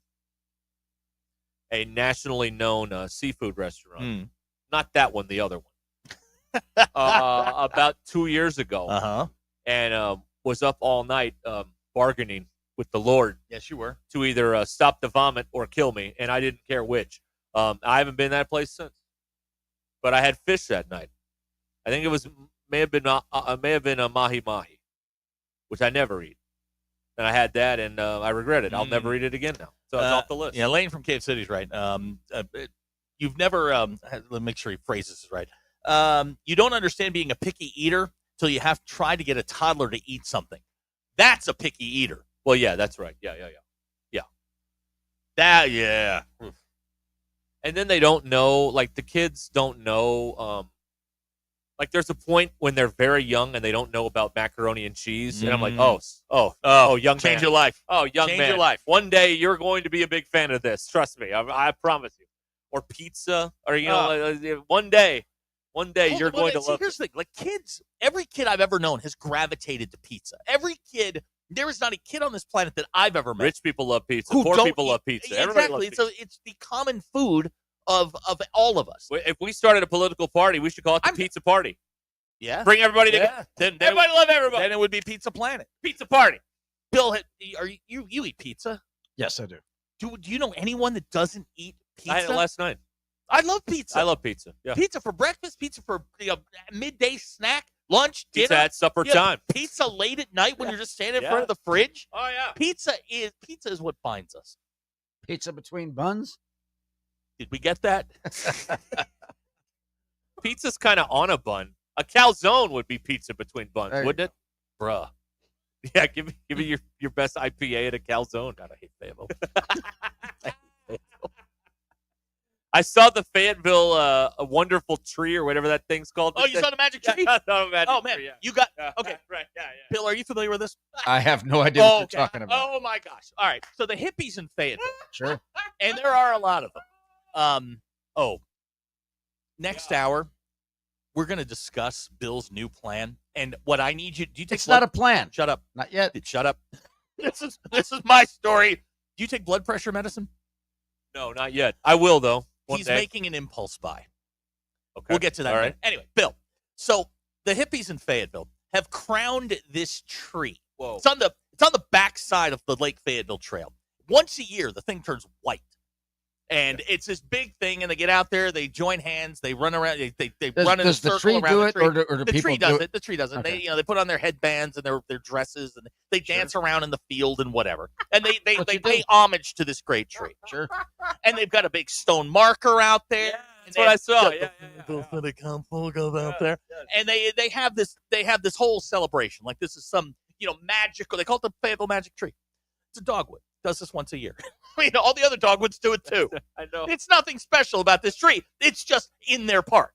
nationally known seafood restaurant. Not that one, the other one. About 2 years ago. Uh-huh. And was up all night bargaining with the Lord. Yes, you were. To either stop the vomit or kill me, and I didn't care which. I haven't been that place since. But I had fish that night. I think it may have been a mahi mahi, which I never eat. And I had that, and I regret it. I'll never eat it again now. So it's off the list. Yeah, Lane from Cave City's right. You've never. Let me make sure he phrases this right. You don't understand being a picky eater till you have tried to get a toddler to eat something. That's a picky eater. Well, yeah, that's right. Yeah. Yeah. And then they don't know, like the kids don't know. Like there's a point when they're very young and they don't know about macaroni and cheese, and I'm like, young change man. your life. Oh, young Change man. your life. One day you're going to be a big fan of this. Trust me. I promise you. Or pizza, or one day you're going to love. Here's the thing: like kids, every kid I've ever known has gravitated to pizza. Every kid. There is not a kid on this planet that I've ever met. Rich people love pizza. Who Poor don't people eat- love pizza. Everybody loves Exactly. pizza. So it's the common food of all of us. If we started a political party, we should call it the Pizza Party. Yeah. Bring everybody together. Yeah. Then Everybody love everybody. Then it would be Pizza Planet. Pizza Party. Bill, are you eat pizza? Yes, I do. Do you know anyone that doesn't eat pizza? I had it last night. I love pizza. I love pizza. Yeah. Pizza for breakfast, pizza for midday snack, lunch, dinner. Pizza at supper time. Pizza late at night when you're just standing in front of the fridge. Oh yeah. Pizza is what binds us. Pizza between buns? Did we get that? Pizza's kind of on a bun. A calzone would be pizza between buns, There you wouldn't it? Bruh. Yeah, give me your best IPA at a calzone. God, I hate Fayetteville. I saw the Fayetteville a wonderful tree or whatever that thing's called. Oh, you saw the magic tree? Yeah, I saw the magic Oh man, tree, yeah. you got Okay, right. Yeah. Bill, are you familiar with this? I have no idea what you're talking about. Oh my gosh! All right, so the hippies in Fayetteville, Sure. and there are a lot of them. Next hour, we're going to discuss Bill's new plan, and what I need you. Do you take? It's not a plan. Shut up. Not yet. Shut up. This is my story. Do you take blood pressure medicine? No, not yet. I will though. He's making an impulse buy. Okay. We'll get to that. All in a right. minute. Anyway, Bill. So the hippies in Fayetteville have crowned this tree. Whoa. It's on the backside of the Lake Fayetteville Trail. Once a year, the thing turns white. And it's this big thing, and they get out there, they join hands, they run around, they run in a Does the circle tree around do the it, tree. or do The people tree do does it? it. The tree does it. Okay. They put on their headbands and their dresses, and they dance around in the field and whatever. And they pay homage to this great tree. Sure. And they've got a big stone marker out there. That's what I saw. Yeah. The couple goes out there, and they have this whole celebration. Like this is some magical. They call it the Fayetteville Magic Tree. It's a dogwood. Does this once a year. All the other dogwoods do it too. I know. It's nothing special about this tree. It's just in their park.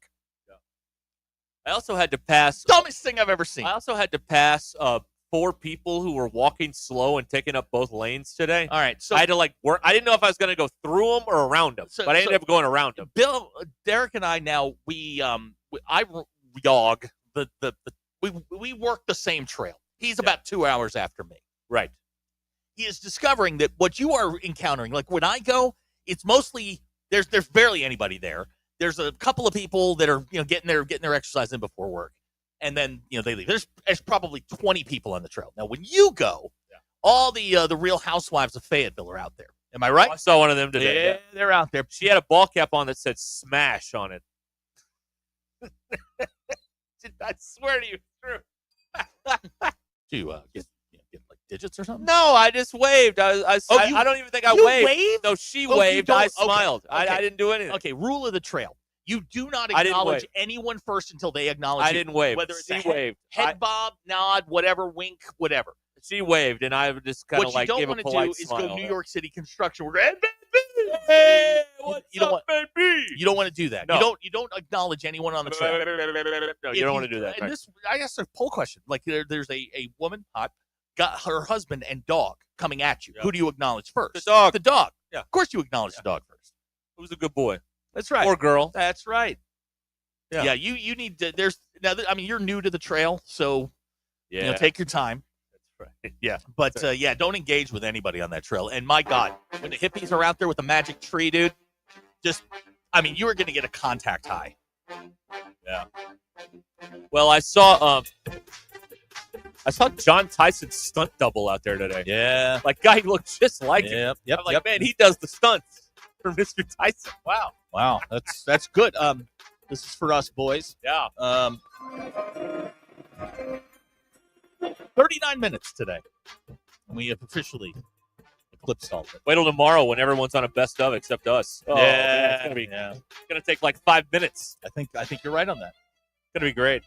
I also had to pass. Dumbest thing I've ever seen. I also had to pass 4 people who were walking slow and taking up both lanes today. All right, so I had to work. I didn't know if I was going to go through them or around them, but I ended up going around them. Derek and I now I jog we work the same trail. He's about 2 hours after me. Right. He is discovering that what you are encountering, like when I go, it's mostly there's barely anybody there. There's a couple of people that are getting their exercise in before work, and then they leave. There's probably 20 people on the trail. Now when you go, all the Real Housewives of Fayetteville are out there. Am I right? Oh, I saw one of them today. Yeah, they're out there. She had a ball cap on that said "Smash" on it. I swear to you, it's true. Do you get like digits or something? No, I just waved. I don't even think I waved. No, she waved. I smiled. Okay. I didn't do anything. Okay, rule of the trail. You do not I didn't acknowledge wave. anyone first until they acknowledge I you. didn't wave. Whether it's She a waved. head bob, nod, whatever, wink, whatever. She waved, and I just kind of What you don't gave a want to do polite is smile. go New York City construction. We're hey, Hey, what's you don't up, baby? You don't want to do that. No. You don't acknowledge anyone on the trail. No, you don't want to do that. And this, I asked a poll question. Like there's a woman, hot, got her husband and dog coming at you. Yeah. Who do you acknowledge first? The dog. The dog. Yeah. Of course you acknowledge the dog first. Who's a good boy? That's right. Or girl. That's right. Yeah. Yeah. You need to. There's now. You're new to the trail, so Yeah. take your time. That's right. Yeah, but don't engage with anybody on that trail. And my God, when the hippies are out there with the magic tree, dude, you are going to get a contact high. Yeah. Well, I saw John Tyson's stunt double out there today. Yeah. Like, guy looked just like him. Yep. I'm like, man, he does the stunts for Mr. Tyson. Wow. That's good. This is for us boys. Yeah. 39 minutes today. We have officially eclipsed all of it. Wait till tomorrow when everyone's on a best of except us. Oh, man, it's gonna take like 5 minutes. I think you're right on that. It's gonna be great.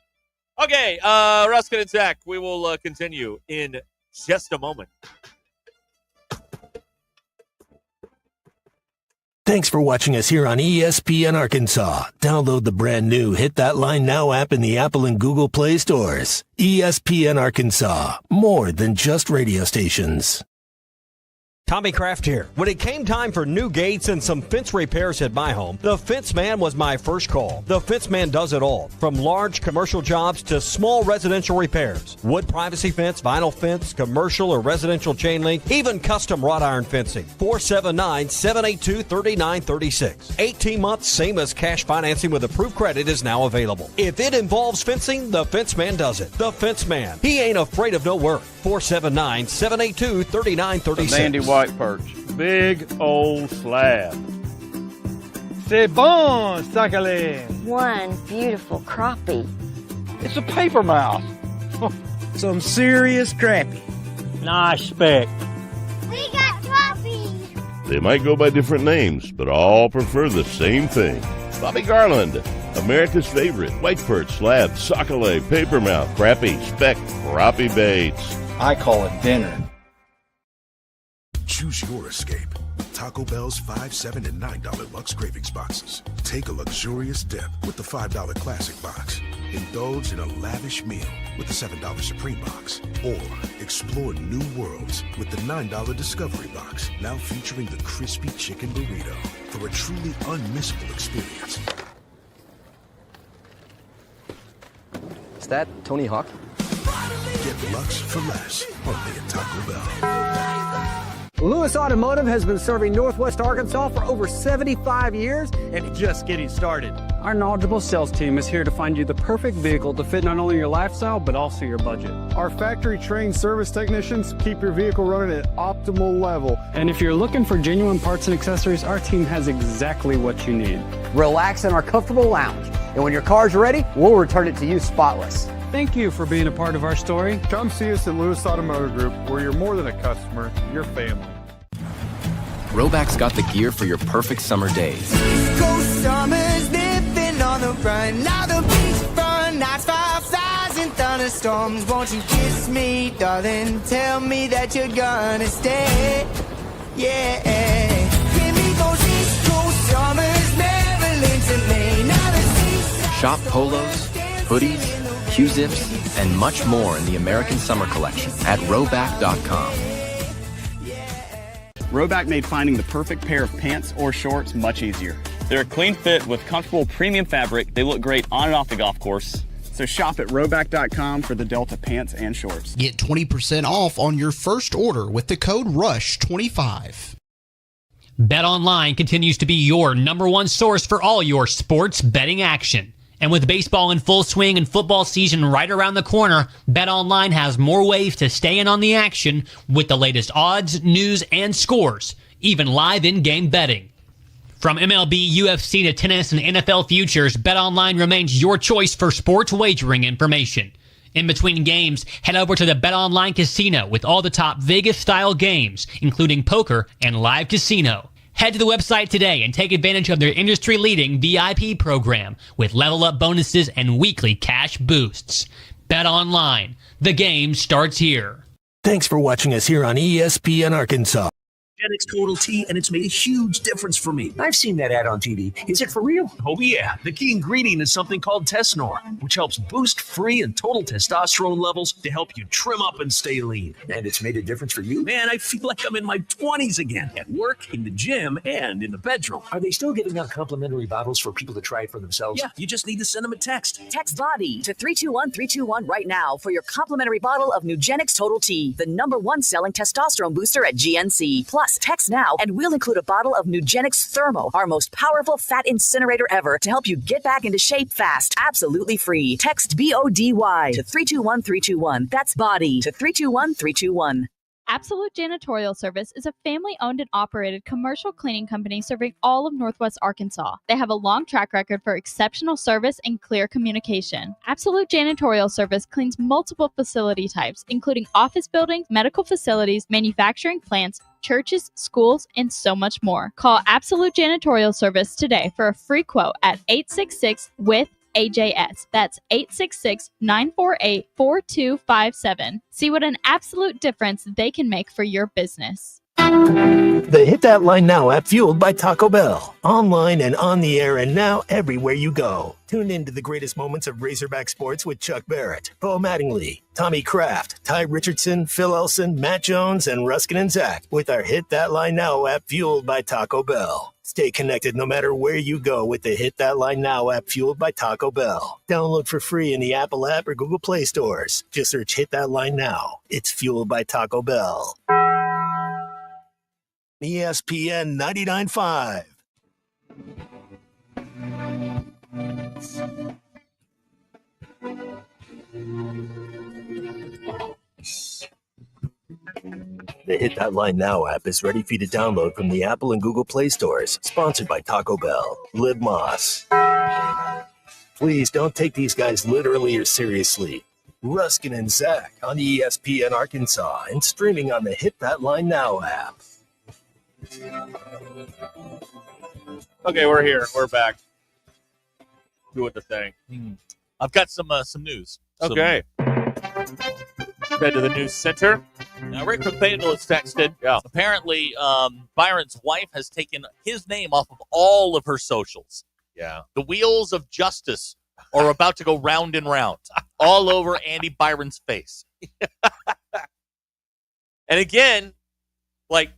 Okay, Ruscin and Zach, we will continue in just a moment. Thanks for watching us here on ESPN Arkansas. Download the brand new Hit That Line Now app in the Apple and Google Play stores. ESPN Arkansas, more than just radio stations. Tommy Kraft here. When it came time for new gates and some fence repairs at my home, the Fence Man was my first call. The Fence Man does it all, from large commercial jobs to small residential repairs. Wood privacy fence, vinyl fence, commercial or residential chain link, even custom wrought iron fencing. 479-782-3936. 18 months, same as cash financing with approved credit is now available. If it involves fencing, the Fence Man does it. The Fence Man. He ain't afraid of no work. 479-782-3936. Sandy White perch. Big old slab. C'est bon, sacalé. One beautiful crappie. It's a paper mouse. Some serious crappie. Nice speck. We got crappie. They might go by different names, but all prefer the same thing. Bobby Garland, America's favorite white perch, slab, sockeye, papermouth, crappie, speck, crappie baits. I call it dinner. Choose your escape. Taco Bell's $5, $7, and $9 Lux Cravings boxes. Take a luxurious dip with the $5 Classic box. Indulge in a lavish meal with the $7 Supreme box. Or explore new worlds with the $9 Discovery box. Now featuring the crispy chicken burrito for a truly unmissable experience. Is that Tony Hawk? Get Lux for less, only at Taco Bell. Lewis Automotive has been serving Northwest Arkansas for over 75 years and just getting started. Our knowledgeable sales team is here to find you the perfect vehicle to fit not only your lifestyle, but also your budget. Our factory-trained service technicians keep your vehicle running at optimal level. And if you're looking for genuine parts and accessories, our team has exactly what you need. Relax in our comfortable lounge. And when your car's ready, we'll return it to you spotless. Thank you for being a part of our story. Come see us at Lewis Automotive Group, where you're more than a customer, you're family. Roback's got the gear for your perfect summer days. Go Summers now. run. Now the beachfront nights, 5,000 thunderstorms. Won't you kiss me, darling? Tell me that you're gonna stay. Yeah. Give me those East Coast summers, Maryland to Maine. Now the seaside. Shop polos, hoodies, Q-zips, and much more in the American Summer Collection at Rowback.com. Rowback made finding the perfect pair of pants or shorts much easier. They're a clean fit with comfortable premium fabric. They look great on and off the golf course. So shop at Rowback.com for the Delta pants and shorts. Get 20% off on your first order with the code RUSH25. BetOnline continues to be your number one source for all your sports betting action. And with baseball in full swing and football season right around the corner, BetOnline has more ways to stay in on the action with the latest odds, news, and scores, even live in-game betting. From MLB, UFC to tennis and NFL futures, BetOnline remains your choice for sports wagering information. In between games, head over to the BetOnline Casino with all the top Vegas-style games, including poker and live casino. Head to the website today and take advantage of their industry-leading VIP program with level-up bonuses and weekly cash boosts. BetOnline. The game starts here. Thanks for watching us here on ESPN Arkansas. Genix Total T, and it's made a huge difference for me. I've seen that ad on TV. Is it for real? Oh, yeah. The key ingredient is something called Tesnor, which helps boost free and total testosterone levels to help you trim up and stay lean. And it's made a difference for you? Man, I feel like I'm in my 20s again. At work, in the gym, and in the bedroom. Are they still giving out complimentary bottles for people to try it for themselves? Yeah, you just need to send them a text. Text BODY to 321-321 right now for your complimentary bottle of Nugenix Total T, the #1 selling testosterone booster at GNC. Plus, text now and we'll include a bottle of Nugenix Thermo, our most powerful fat incinerator ever, to help you get back into shape fast. Absolutely free. Text BODY to 321-321. That's BODY to 321-321. Absolute Janitorial Service is a family-owned and operated commercial cleaning company serving all of Northwest Arkansas. They have a long track record for exceptional service and clear communication. Absolute Janitorial Service cleans multiple facility types, including office buildings, medical facilities, manufacturing plants, churches, schools, and so much more. Call Absolute Janitorial Service today for a free quote at 866-WITH-AJS. That's 866-948-4257. See what an absolute difference they can make for your business. The Hit That Line Now app, fueled by Taco Bell. Online and on the air and now everywhere you go. Tune in to the greatest moments of Razorback sports with Chuck Barrett, Bo Mattingly, Tommy Kraft, Ty Richardson, Phil Elson, Matt Jones, and Ruscin and Zach with our Hit That Line Now app, fueled by Taco Bell. Stay connected no matter where you go with the Hit That Line Now app, fueled by Taco Bell. Download for free in the Apple app or Google Play stores. Just search Hit That Line Now. It's fueled by Taco Bell. ESPN 99.5. The Hit That Line Now app is ready for you to download from the Apple and Google Play stores. Sponsored by Taco Bell. Liv Moss. Please don't take these guys literally or seriously. Ruskin and Zach on ESPN Arkansas and streaming on the Hit That Line Now app. Okay, we're here. We're back. Doing the thing. I've got some news. Okay. Head to the news center. Now, Rick McBandle has texted. Yeah. Apparently, Byron's wife has taken his name off of all of her socials. Yeah. The wheels of justice are about to go round and round all over Andy Byron's face. And again, like,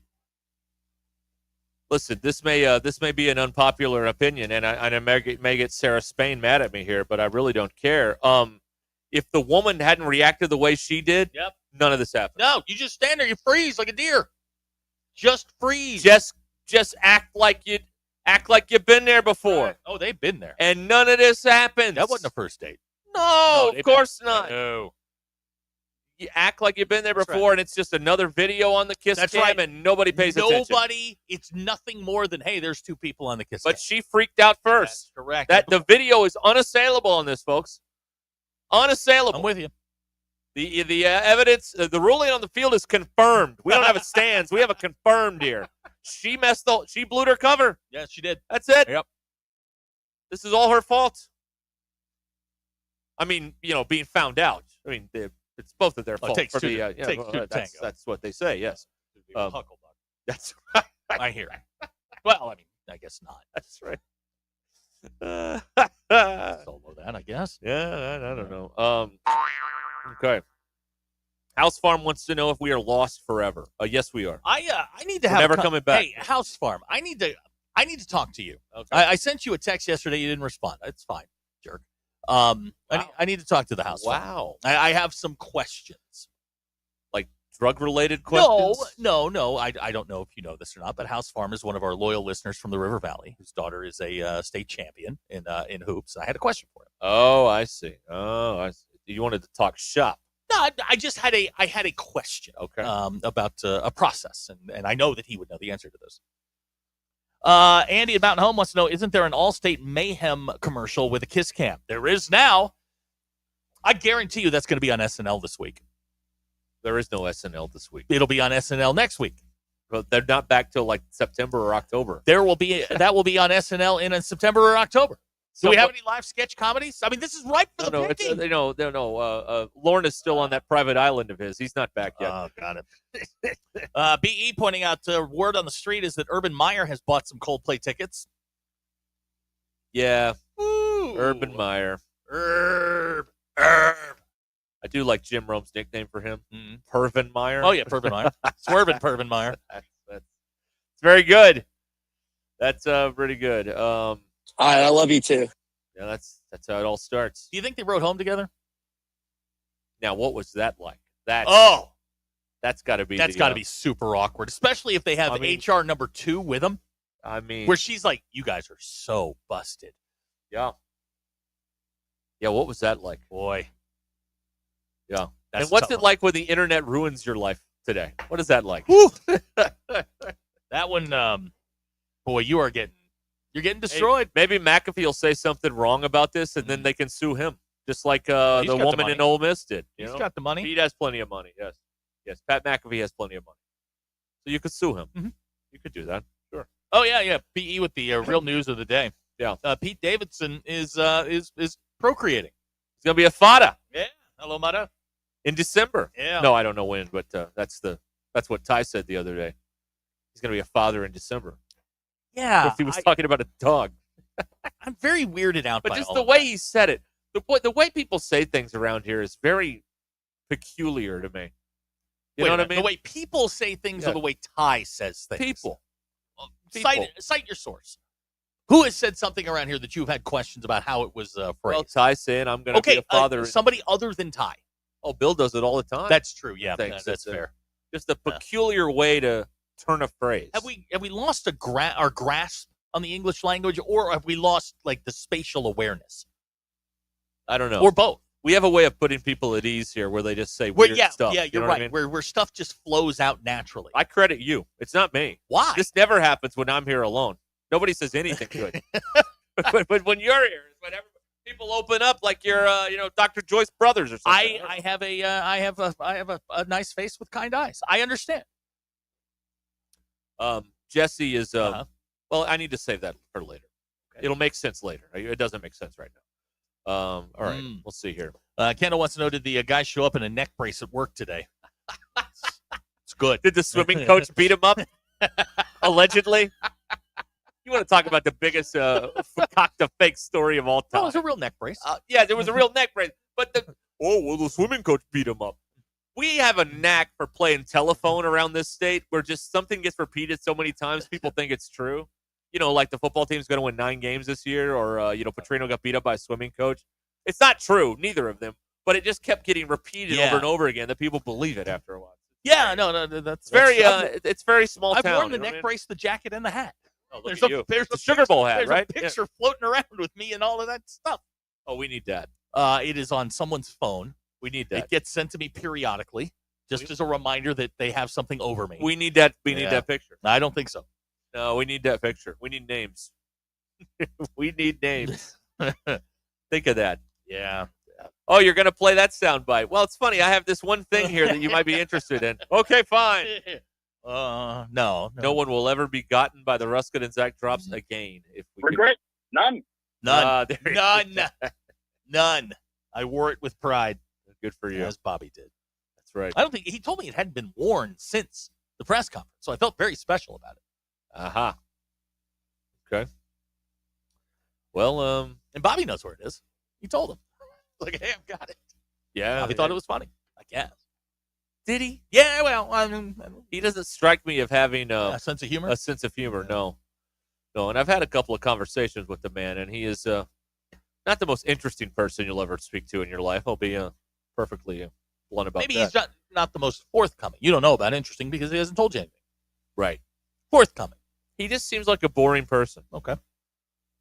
listen, this may be an unpopular opinion, and I may get Sarah Spain mad at me here, but I really don't care. If the woman hadn't reacted the way she did, none of this happened. No, you just stand there, you freeze like a deer. Just freeze. Just act like you've been there before. Right. Oh, they've been there, and none of this happens. That wasn't a first date. No, of course not. No. You act like you've been there before, and it's just another video on the kiss cam, and nobody pays attention. It's nothing more than, hey, there's two people on the kiss cam. But she freaked out first. That's correct. The video is unassailable on this, folks. Unassailable. I'm with you. The evidence, the ruling on the field is confirmed. We don't have a stands. We have a confirmed here. She blew her cover. Yes, she did. That's it. Yep. This is all her fault. I mean, being found out. I mean, it's both of their fault. Takes for two the, to tango. That's what they say. Yes. Hucklebuck. That's right. I hear it. Well, I mean, I guess not. That's right. Solo that, I guess. Yeah, I don't know. Okay. House Farm wants to know if we are lost forever. Yes, we are. I need to We're have never coming back. Hey, House Farm, I need to talk to you. Okay. I sent you a text yesterday. You didn't respond. It's fine, jerk. I need to talk to the House Farm. Wow. I have some questions. Like drug-related questions? No. I don't know if you know this or not, but House Farm is one of our loyal listeners from the River Valley, whose daughter is a state champion in hoops. I had a question for him. Oh, I see. You wanted to talk shop. No, I just had a question. Okay. About a process, and I know that he would know the answer to this. Andy at Mountain Home wants to know, isn't there an Allstate Mayhem commercial with a kiss cam? There is now. I guarantee you that's going to be on SNL this week. There is no SNL this week. It'll be on SNL next week. But they're not back till like September or October. That will be on SNL in September or October. So do we have any live sketch comedies? I mean, this is ripe for the picking. Lorna's still on that private island of his. He's not back yet. Oh, got it. BE pointing out word on the street is that Urban Meyer has bought some Coldplay tickets. Yeah. Ooh. Urban Meyer. Herb. I do like Jim Rome's nickname for him. Pervin Meyer. Oh, yeah, Pervin Meyer. Swervin' Pervin Meyer. That's very good. That's pretty good. All right, I love you too. Yeah, that's how it all starts. Do you think they rode home together? Now, what was that like? That's got to be. That's got to be super awkward, especially if they have HR number 2 with them. I mean, where she's like, "You guys are so busted." Yeah. Yeah. What was that like, boy? Yeah. That's and what's tough. it like when the internet ruins your life today? What is that like? That one, boy, you're getting destroyed. Hey, maybe McAfee will say something wrong about this, and then they can sue him, just like the woman in Ole Miss did. He's got the money. He has plenty of money. Yes. Pat McAfee has plenty of money, so you could sue him. Mm-hmm. You could do that. Sure. Oh yeah. PE with the real news of the day. Yeah. Pete Davidson is procreating. He's gonna be a fada. Yeah. Hello, Mata. In December. Yeah. No, I don't know when, but that's what Ty said the other day. He's gonna be a father in December. Yeah. He was talking about a dog. I'm very weirded out but by just all the of way that. he said it. The way people say things around here is very peculiar to me. You know what I mean? The way people say things or the way Ty says things? People. Cite your source. Who has said something around here that you've had questions about how it was phrased? Well, Ty saying I'm going to be a father. Somebody other than Ty. Oh, Bill does it all the time. That's true. Yeah, that's fair. Just a peculiar way to turn a phrase. Have we lost our grasp on the English language, or have we lost like the spatial awareness? I don't know. Or both. We have a way of putting people at ease here where they just say weird stuff. Yeah, you you're know right. What I mean? Where stuff just flows out naturally. I credit you. It's not me. Why? This never happens when I'm here alone. Nobody says anything good. but when you're here, whenever people open up like you're, Dr. Joyce Brothers or something. I have a nice face with kind eyes. I understand. Jesse is. Well, I need to save that for later. Okay. It'll make sense later. It doesn't make sense right now. All right, we'll see here. Kendall wants to know, did the guy show up in a neck brace at work today? It's good. Did the swimming coach beat him up? Allegedly? You want to talk about the biggest cock-to-fake story of all time? No, it was a real neck brace. Yeah, there was a real neck brace. But the swimming coach beat him up. We have a knack for playing telephone around this state where just something gets repeated so many times, people think it's true. You know, like the football team's going to win 9 games this year, or, Petrino got beat up by a swimming coach. It's not true, neither of them, but it just kept getting repeated over and over again that people believe it after a while. Yeah, no, that's very, it's very small town. I've worn the neck brace, the jacket, and the hat. Oh, there's the Sugar Bowl hat, right? There's a picture floating around with me and all of that stuff. Oh, we need that. It is on someone's phone. We need that. It gets sent to me periodically, just as a reminder that they have something over me. We need that. We need that picture. I don't think so. No, we need that picture. We need names. We need names. Think of that. Yeah. Oh, you're going to play that soundbite. Well, it's funny. I have this one thing here that you might be interested in. Okay, fine. No. No one will ever be gotten by the Ruscin and Zach drops again. If we regret, none. None. I wore it with pride. Good for you. As Bobby did. That's right. I don't think he told me it hadn't been worn since the press conference, so I felt very special about it. Aha. Okay. Well, and Bobby knows where it is. He told him, like, hey, I've got it. Yeah. Bobby thought it was funny, I guess. Did he? Yeah, well, he doesn't strike me of having a sense of humor. A sense of humor, no. And I've had a couple of conversations with the man, and he is not the most interesting person you'll ever speak to in your life. I'll be perfectly blunt about Maybe that. he's not the most forthcoming. You don't know about interesting because he hasn't told you anything. Right. Forthcoming. He just seems like a boring person. Okay.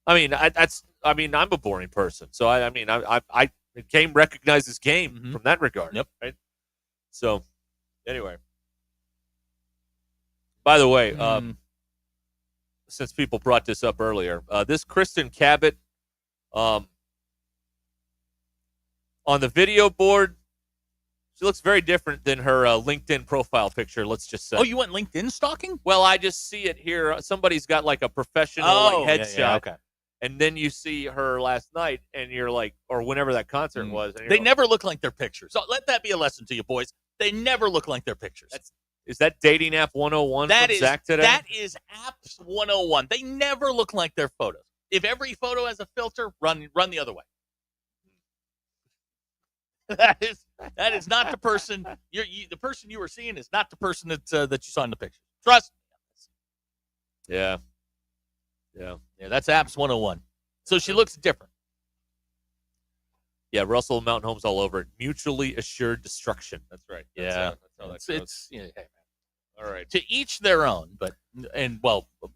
I mean, I'm a boring person, so I game recognizes game from that regard. Yep. Right. So, anyway. By the way, since people brought this up earlier, this Kristen Cabot, on the video board, she looks very different than her LinkedIn profile picture, let's just say. Oh, you went LinkedIn stalking? Well, I just see it here. Somebody's got like a professional headshot. Yeah, okay. And then you see her last night, and you're like, or whenever that concert was. And They never look like their pictures. So let that be a lesson to you, boys. They never look like their pictures. Is that dating app 101 That from is Zach today? That is apps 101. They never look like their photos. If every photo has a filter, run the other way. That is not the person. The person you were seeing is not the person that you saw in the picture. Trust me. Yeah. That's apps 101. So she looks different. Yeah, Russell Mountain Homes all over it. Mutually assured destruction. That's right. Yeah. That's how that goes. Hey, man. All right. To each their own, but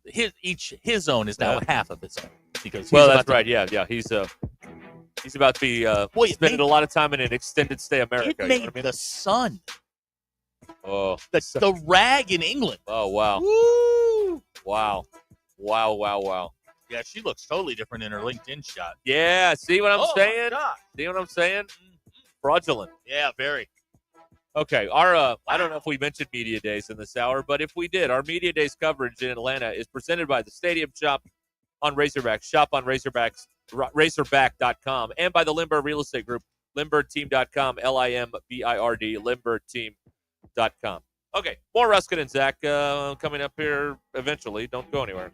his own is now half of his own because that's right. Yeah. He's about to be spending a lot of time in an extended stay America. It made the Sun. Oh, the rag in England. Oh wow. Woo! Wow. Yeah, she looks totally different in her LinkedIn shot. Yeah, see what I'm saying? My God. See what I'm saying? Fraudulent. Yeah, very. Okay, our I don't know if we mentioned Media Days in this hour, but if we did, our Media Days coverage in Atlanta is presented by the Stadium Shop on Razorbacks. Shop on Razorback.com, and by the Lindbergh Real Estate Group, LindberghTeam.com, LIMBIRD, LindberghTeam.com. Okay, more Ruscin and Zach coming up here eventually. Don't go anywhere.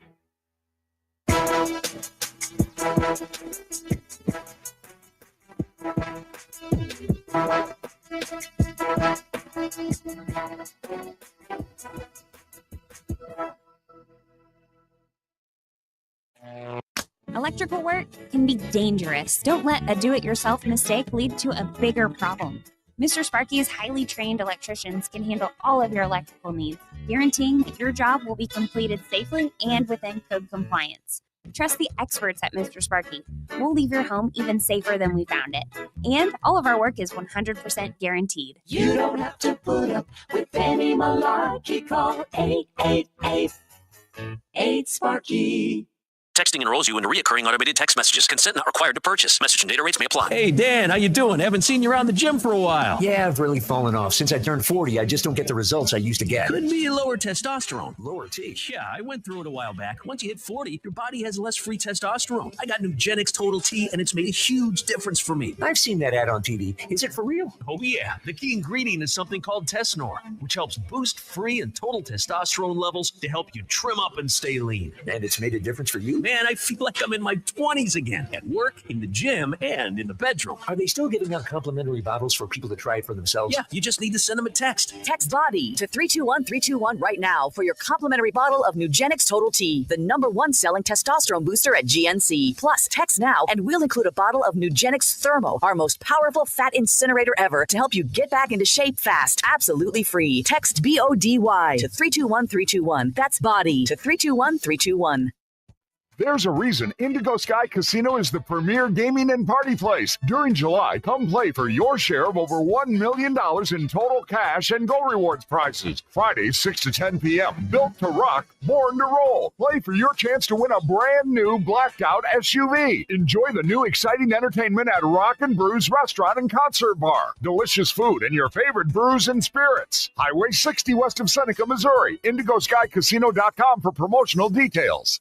Electrical work can be dangerous. Don't let a do-it-yourself mistake lead to a bigger problem. Mr. Sparky's highly trained electricians can handle all of your electrical needs, guaranteeing that your job will be completed safely and within code compliance. Trust the experts at Mr. Sparky. We'll leave your home even safer than we found it. And all of our work is 100% guaranteed. You don't have to put up with any malarkey. Call 888-8-SPARKY. Texting enrolls you in recurring automated text messages. Consent not required to purchase. Message and data rates may apply. Hey, Dan, how you doing? Haven't seen you around the gym for a while. Yeah, I've really fallen off. Since I turned 40, I just don't get the results I used to get. Could be lower testosterone. Lower T? Yeah, I went through it a while back. Once you hit 40, your body has less free testosterone. I got Nugenix Total T, and it's made a huge difference for me. I've seen that ad on TV. Is it for real? Oh, yeah. The key ingredient is something called Tesnor, which helps boost free and total testosterone levels to help you trim up and stay lean. And it's made a difference for you? Man, I feel like I'm in my 20s again, at work, in the gym, and in the bedroom. Are they still giving out complimentary bottles for people to try it for themselves? Yeah, you just need to send them a text. Text BODY to 321-321 right now for your complimentary bottle of Nugenix Total T, the #1 selling testosterone booster at GNC. Plus, text now and we'll include a bottle of Nugenix Thermo, our most powerful fat incinerator ever, to help you get back into shape fast. Absolutely free. Text BODY to 321-321. That's BODY to 321-321. There's a reason Indigo Sky Casino is the premier gaming and party place. During July, come play for your share of over $1 million in total cash and Go Rewards prizes. Fridays, 6 to 10 p.m. Built to rock, born to roll. Play for your chance to win a brand new blacked out SUV. Enjoy the new exciting entertainment at Rock and Brews Restaurant and Concert Bar. Delicious food and your favorite brews and spirits. Highway 60 west of Seneca, Missouri. IndigoSkyCasino.com for promotional details.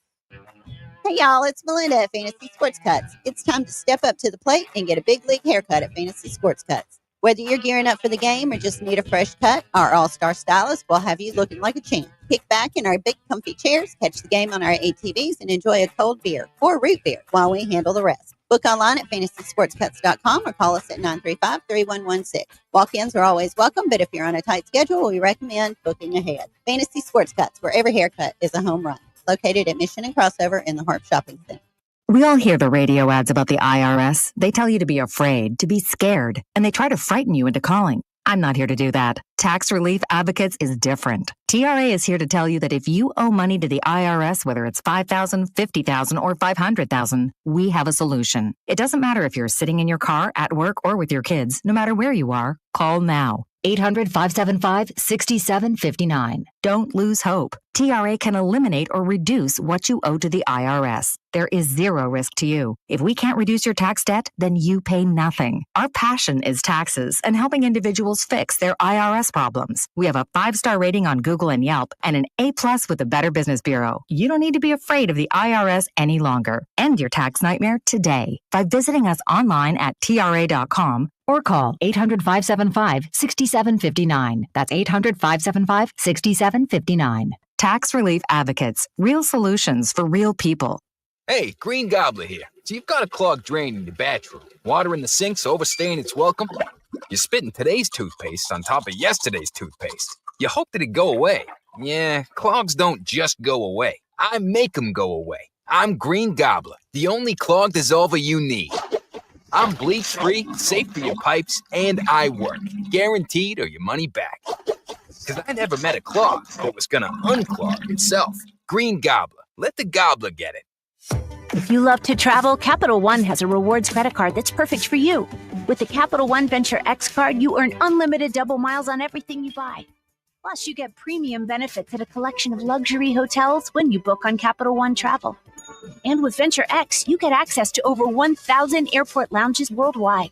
Hey y'all, it's Melinda at Fantasy Sports Cuts. It's time to step up to the plate and get a big league haircut at Fantasy Sports Cuts. Whether you're gearing up for the game or just need a fresh cut, our all-star stylist will have you looking like a champ. Kick back in our big comfy chairs, catch the game on our ATVs, and enjoy a cold beer or root beer while we handle the rest. Book online at fantasysportscuts.com or call us at 935-3116. Walk-ins are always welcome, but if you're on a tight schedule, we recommend booking ahead. Fantasy Sports Cuts, where every haircut is a home run. Located at Mission and Crossover in the Harp Shopping Center. We all hear the radio ads about the IRS. They tell you to be afraid, to be scared, and they try to frighten you into calling. I'm not here to do that. Tax Relief Advocates is different. TRA is here to tell you that if you owe money to the IRS, whether it's $5,000, $50,000, or $500,000, we have a solution. It doesn't matter if you're sitting in your car, at work, or with your kids. No matter where you are, call now. 800-575-6759. Don't lose hope. TRA can eliminate or reduce what you owe to the IRS. There is zero risk to you. If we can't reduce your tax debt, then you pay nothing. Our passion is taxes and helping individuals fix their IRS problems. We have a 5-star rating on Google and Yelp and an A+ with the Better Business Bureau. You don't need to be afraid of the IRS any longer. End your tax nightmare today by visiting us online at TRA.com or call 800-575-6759. That's 800-575-6759. Tax Relief Advocates. Real solutions for real people. Hey, Green Gobbler here. So you've got a clogged drain in your bathroom. Water in the sink's overstaying its welcome. You're spitting today's toothpaste on top of yesterday's toothpaste. You hope that it go away. Yeah, clogs don't just go away. I make them go away. I'm Green Gobbler, the only clog dissolver you need. I'm bleach-free, safe for your pipes, and I work. Guaranteed or your money back. Because I never met a clog that was going to unclog itself. Green Gobbler. Let the gobbler get it. If you love to travel, Capital One has a rewards credit card that's perfect for you. With the Capital One Venture X card, you earn unlimited double miles on everything you buy. Plus, you get premium benefits at a collection of luxury hotels when you book on Capital One Travel. And with Venture X, you get access to over 1,000 airport lounges worldwide.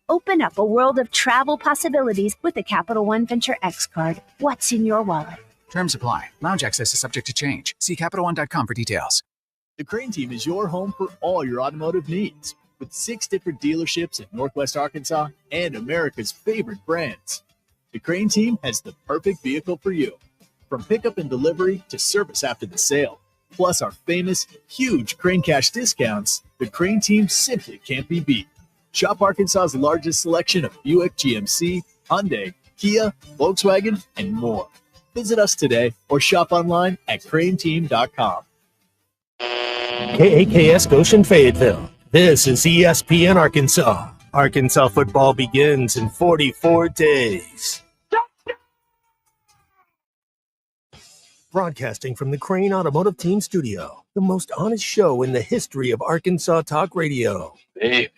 Open up a world of travel possibilities with the Capital One Venture X card. What's in your wallet? Terms apply. Lounge access is subject to change. See CapitalOne.com for details. The Crane Team is your home for all your automotive needs, with 6 different dealerships in Northwest Arkansas and America's favorite brands. The Crane Team has the perfect vehicle for you, from pickup and delivery to service after the sale. Plus our famous, huge Crane Cash discounts, the Crane Team simply can't be beat. Shop Arkansas's largest selection of Buick, GMC, Hyundai, Kia, Volkswagen, and more. Visit us today or shop online at craneteam.com. KAKS Goshen Fayetteville. This is ESPN Arkansas. Arkansas football begins in 44 days. Broadcasting from the Crane Automotive Team Studio, the most honest show in the history of Arkansas Talk Radio. Baby,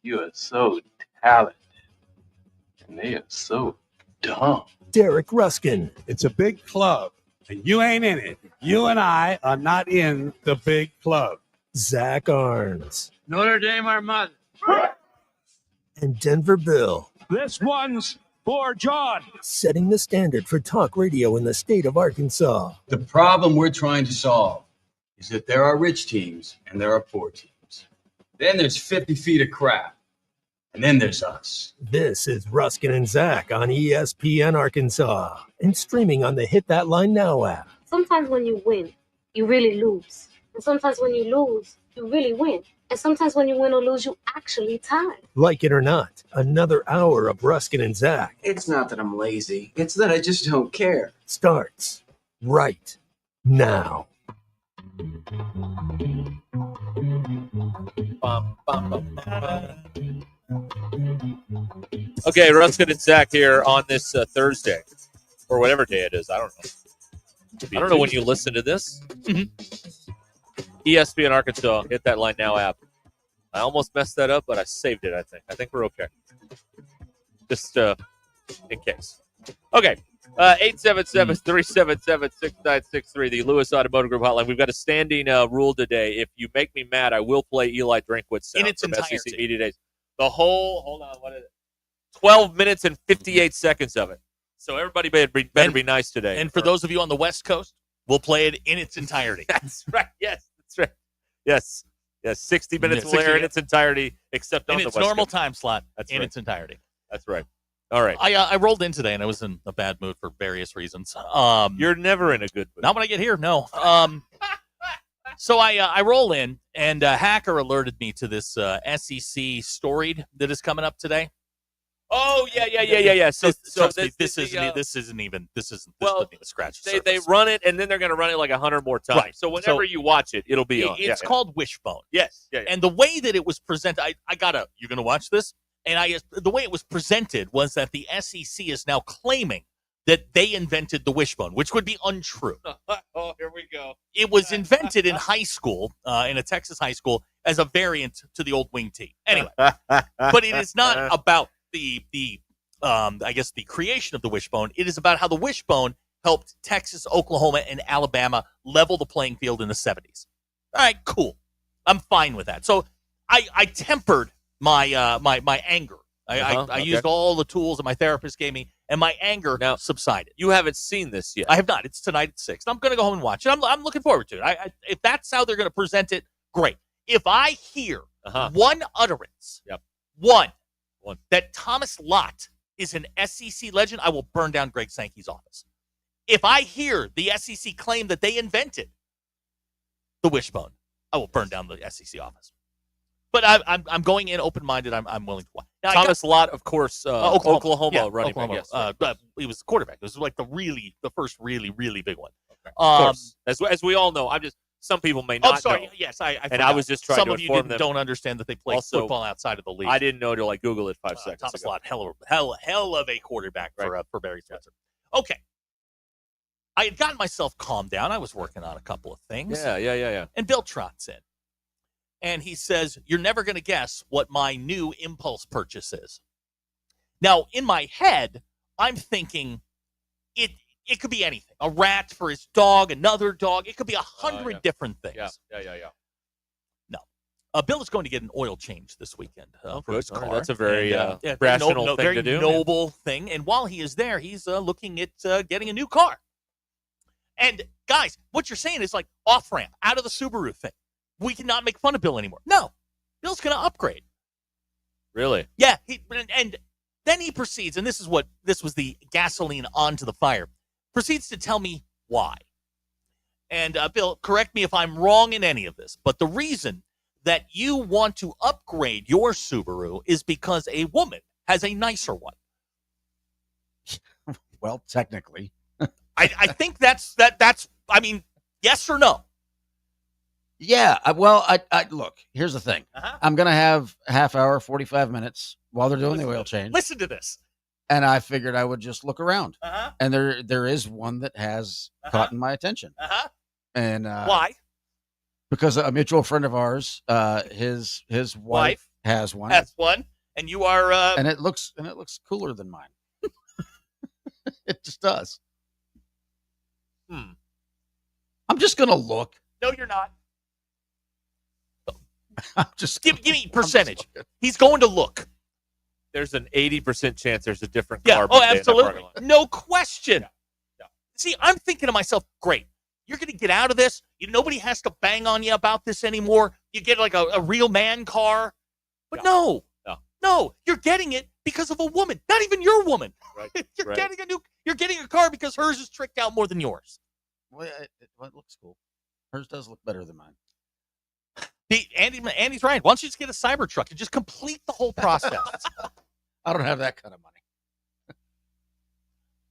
you are so talented, and they are so dumb. Derek Ruskin. It's a big club, and you ain't in it. You and I are not in the big club. Zach Arns. Notre Dame, our mother. And Denver Bill. This one's for John. Setting the standard for talk radio in the state of Arkansas. The problem we're trying to solve is that there are rich teams and there are poor teams. Then there's 50 feet of crap. And then there's us. This is Ruskin and Zach on ESPN Arkansas and streaming on the Hit That Line Now app. Sometimes when you win, you really lose. And sometimes when you lose, you really win. And sometimes when you win or lose, you actually tie. Like it or not, another hour of Ruskin and Zach. It's not that I'm lazy. It's that I just don't care. Starts right now. Okay, Ruscin and Zach here on this Thursday, or whatever day it is. I don't know. I don't know when you listen to this. ESPN Arkansas, Hit That Line Now app. I almost messed that up, but I saved it, I think. I think we're okay. Just in case. Okay. 877-377-6963, the Lewis Automotive Group hotline. We've got a standing rule today. If you make me mad, I will play Eli Drinkwitz sound in its from entirety. SEC Media Days. The whole, hold on, what is it? 12 minutes and 58 seconds of it. So everybody better be nice today. And for those of you on the West Coast, we'll play it in its entirety. That's right. Yes, that's right. Yes. 60 minutes will air in its entirety, except on in the its West normal Coast. time slot. That's in right. its entirety. That's right. All right. I rolled in today, and I was in a bad mood for various reasons. You're never in a good mood. Not when I get here, no. So I roll in, and a hacker alerted me to this SEC storied that is coming up today. Oh, yeah. So this isn't even scratch. They run it, and then they're going to run it like 100 more times. Right. So whenever you watch it, it'll be on. It's called Wishbone. Yes. Yeah. And the way that it was presented, you're going to watch this? And the way it was presented was that the SEC is now claiming that they invented the wishbone, which would be untrue. Oh, here we go. It was invented in high school, in a Texas high school, as a variant to the old wing tee. Anyway, but it is not about the creation of the wishbone. It is about how the wishbone helped Texas, Oklahoma, and Alabama level the playing field in the 70s. All right, cool. I'm fine with that. So I tempered my my anger. I used all the tools that my therapist gave me, and my anger subsided. You haven't seen this yet. I have not. It's tonight at 6. I'm going to go home and watch it. I'm looking forward to it. If that's how they're going to present it, great. If I hear one utterance, one, that Thomas Lott is an SEC legend, I will burn down Greg Sankey's office. If I hear the SEC claim that they invented the wishbone, I will burn down the SEC office. But I'm going in open-minded. I'm willing to watch. Now, Thomas Lott, of course, Oklahoma running Oklahoma. back. Yes, he was the quarterback. This was like the first really, really big one. Okay. Of course. As we all know, some people may not know. Yes, I was just trying some to of you inform them. don't understand that they play football outside of the league. I didn't know till I Googled it 5 seconds Thomas ago. Lott, hell of a quarterback for Barry Switzer. Okay. I had gotten myself calmed down. I was working on a couple of things. Yeah. And Bill trots in. And he says, "You're never going to guess what my new impulse purchase is." Now, in my head, I'm thinking it could be anything. A rat for his dog, another dog. It could be 100 different things. Yeah. No. Bill is going to get an oil change this weekend for his car. That's a very rational thing to do. Very noble thing. And while he is there, he's looking at getting a new car. And, guys, what you're saying is like off-ramp, out of the Subaru thing. We cannot make fun of Bill anymore. No. Bill's going to upgrade. Really? Yeah. And then he proceeds, and this was the gasoline onto the fire, proceeds to tell me why. And, Bill, correct me if I'm wrong in any of this, but the reason that you want to upgrade your Subaru is because a woman has a nicer one. Well, technically. I think that's I mean, yes or no? Yeah. Well, I look, here's the thing. I'm going to have half hour, 45 minutes while they're doing the oil change. Listen to this. And I figured I would just look around. And there is one that has caught my attention. And why? Because a mutual friend of ours, his wife has one. Has one. And you are and it looks cooler than mine. It just does. I'm just going to look. No, you're not. I'm just give me percentage. He's going to look. There's an 80% chance there's a different car. Oh, absolutely. No question. Yeah. See, I'm thinking to myself, great. You're going to get out of this. Nobody has to bang on you about this anymore. You get like a real man car. But no, you're getting it because of a woman. Not even your woman. Right. You're getting a car because hers is tricked out more than yours. Well, it looks cool. Hers does look better than mine. Andy's right. Why don't you just get a Cybertruck and just complete the whole process? I don't have that kind of money.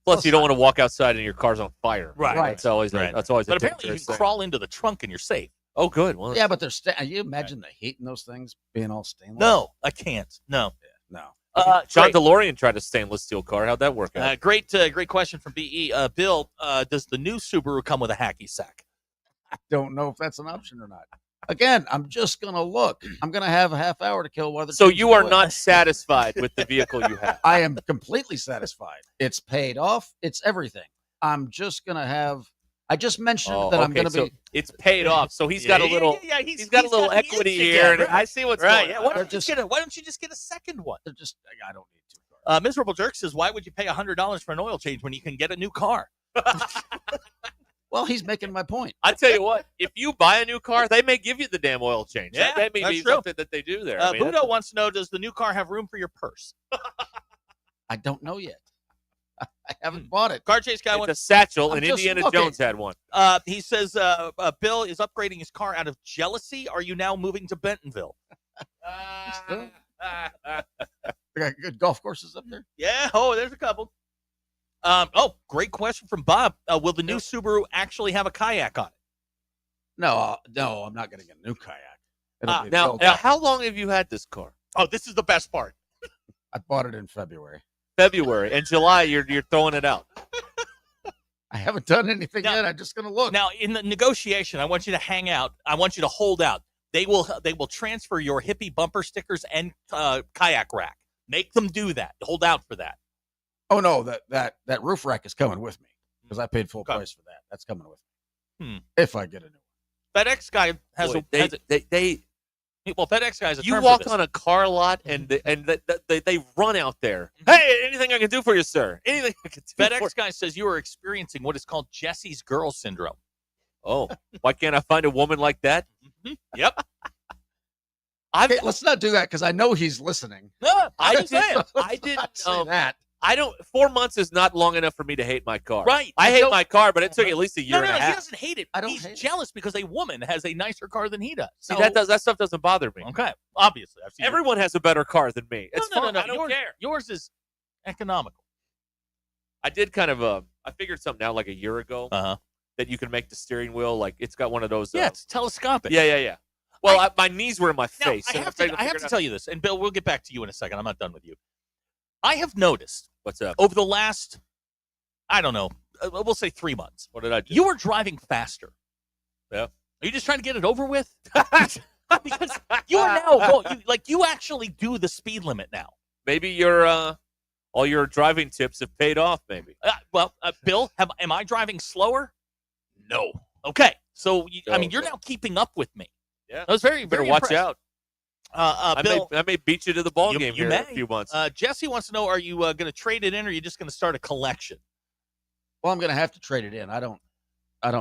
Plus, you don't want to walk outside and your car's on fire. Right. That's always right. That's always. But apparently, you can crawl into the trunk and you're safe. Oh, good. Well, yeah, but they're. You imagine the heat in those things being all stainless? No, I can't. No. No. John DeLorean tried a stainless steel car. How'd that work out? Great question from BE. Bill, does the new Subaru come with a hacky sack? I don't know if that's an option or not. Again, I'm just going to look. I'm going to have a half hour to kill weather. So you are not satisfied with the vehicle you have? I am completely satisfied. It's paid off. It's everything. I'm just going to have. I just mentioned that I'm going to be. It's paid off. So he's got a little. Yeah, he's got a little equity here. And I see what's going on. Why don't you just get a second one? They're just. I don't need two cars. Miserable Jerk says, "Why would you pay $100 for an oil change when you can get a new car?" Well, he's making my point. I tell you what, if you buy a new car, they may give you the damn oil change. Yeah, that may that's be true. something that they do there. Budo wants to know, does the new car have room for your purse? I don't know yet. I haven't bought it. Car Chase guy it's wants a satchel, I'm and just Indiana looking. Jones had one. He says Bill is upgrading his car out of jealousy. Are you now moving to Bentonville? They got good golf courses up there. Yeah. Oh, there's a couple. Great question from Bob. Will the new Subaru actually have a kayak on it? No, I'm not going to get a new kayak. It'll be Now, built up. how long have you had this car? Oh, this is the best part. I bought it in February. And July, you're throwing it out. I haven't done anything yet. I'm just going to look. Now, in the negotiation, I want you to hang out. I want you to hold out. They will transfer your hippie bumper stickers and kayak rack. Make them do that. Hold out for that. Oh no, that roof rack is coming with me because I paid full price for that. That's coming with me if I get a new one. FedEx guy has FedEx guy has a You term walk for this. on a car lot and they run out there. Hey, anything I can do for you, sir? Anything I can do FedEx guy says you are experiencing what is called Jesse's girl syndrome. Oh, why can't I find a woman like that? Yep. Okay, let's not do that because I know he's listening. No, I just saying. didn't say that. I don't. 4 months is not long enough for me to hate my car. Right. I hate my car, but it took at least a year No, and a he half. doesn't hate it. I don't He's hate it. jealous because a woman has a nicer car than he does. See, that stuff doesn't bother me. Okay. Obviously. I've seen Everyone has a better car than me. It's no, fine. no. I don't yours, care. Yours is economical. I did kind of I figured something out like a year ago that you can make the steering wheel like it's got one of those. Yeah, it's telescopic. Yeah. Well, my knees were in my Now, face. I and have tried to figure tell it out. you this, and Bill, we'll get back to you in a second. I'm not done with you. I have noticed What's up? over the last, I don't know, we'll say 3 months. What did I do? You are driving faster. Yeah. Are you just trying to get it over with? Because you are now you actually do the speed limit now. Maybe your all your driving tips have paid off. Maybe. Bill, am I driving slower? No. Okay. So you're now keeping up with me. Yeah. I was very, Better very watch impressed. out. Bill, I may beat you to the ball game you here may. in a few months. Jesse wants to know: are you going to trade it in, or are you just going to start a collection? Well, I'm going to have to trade it in. I don't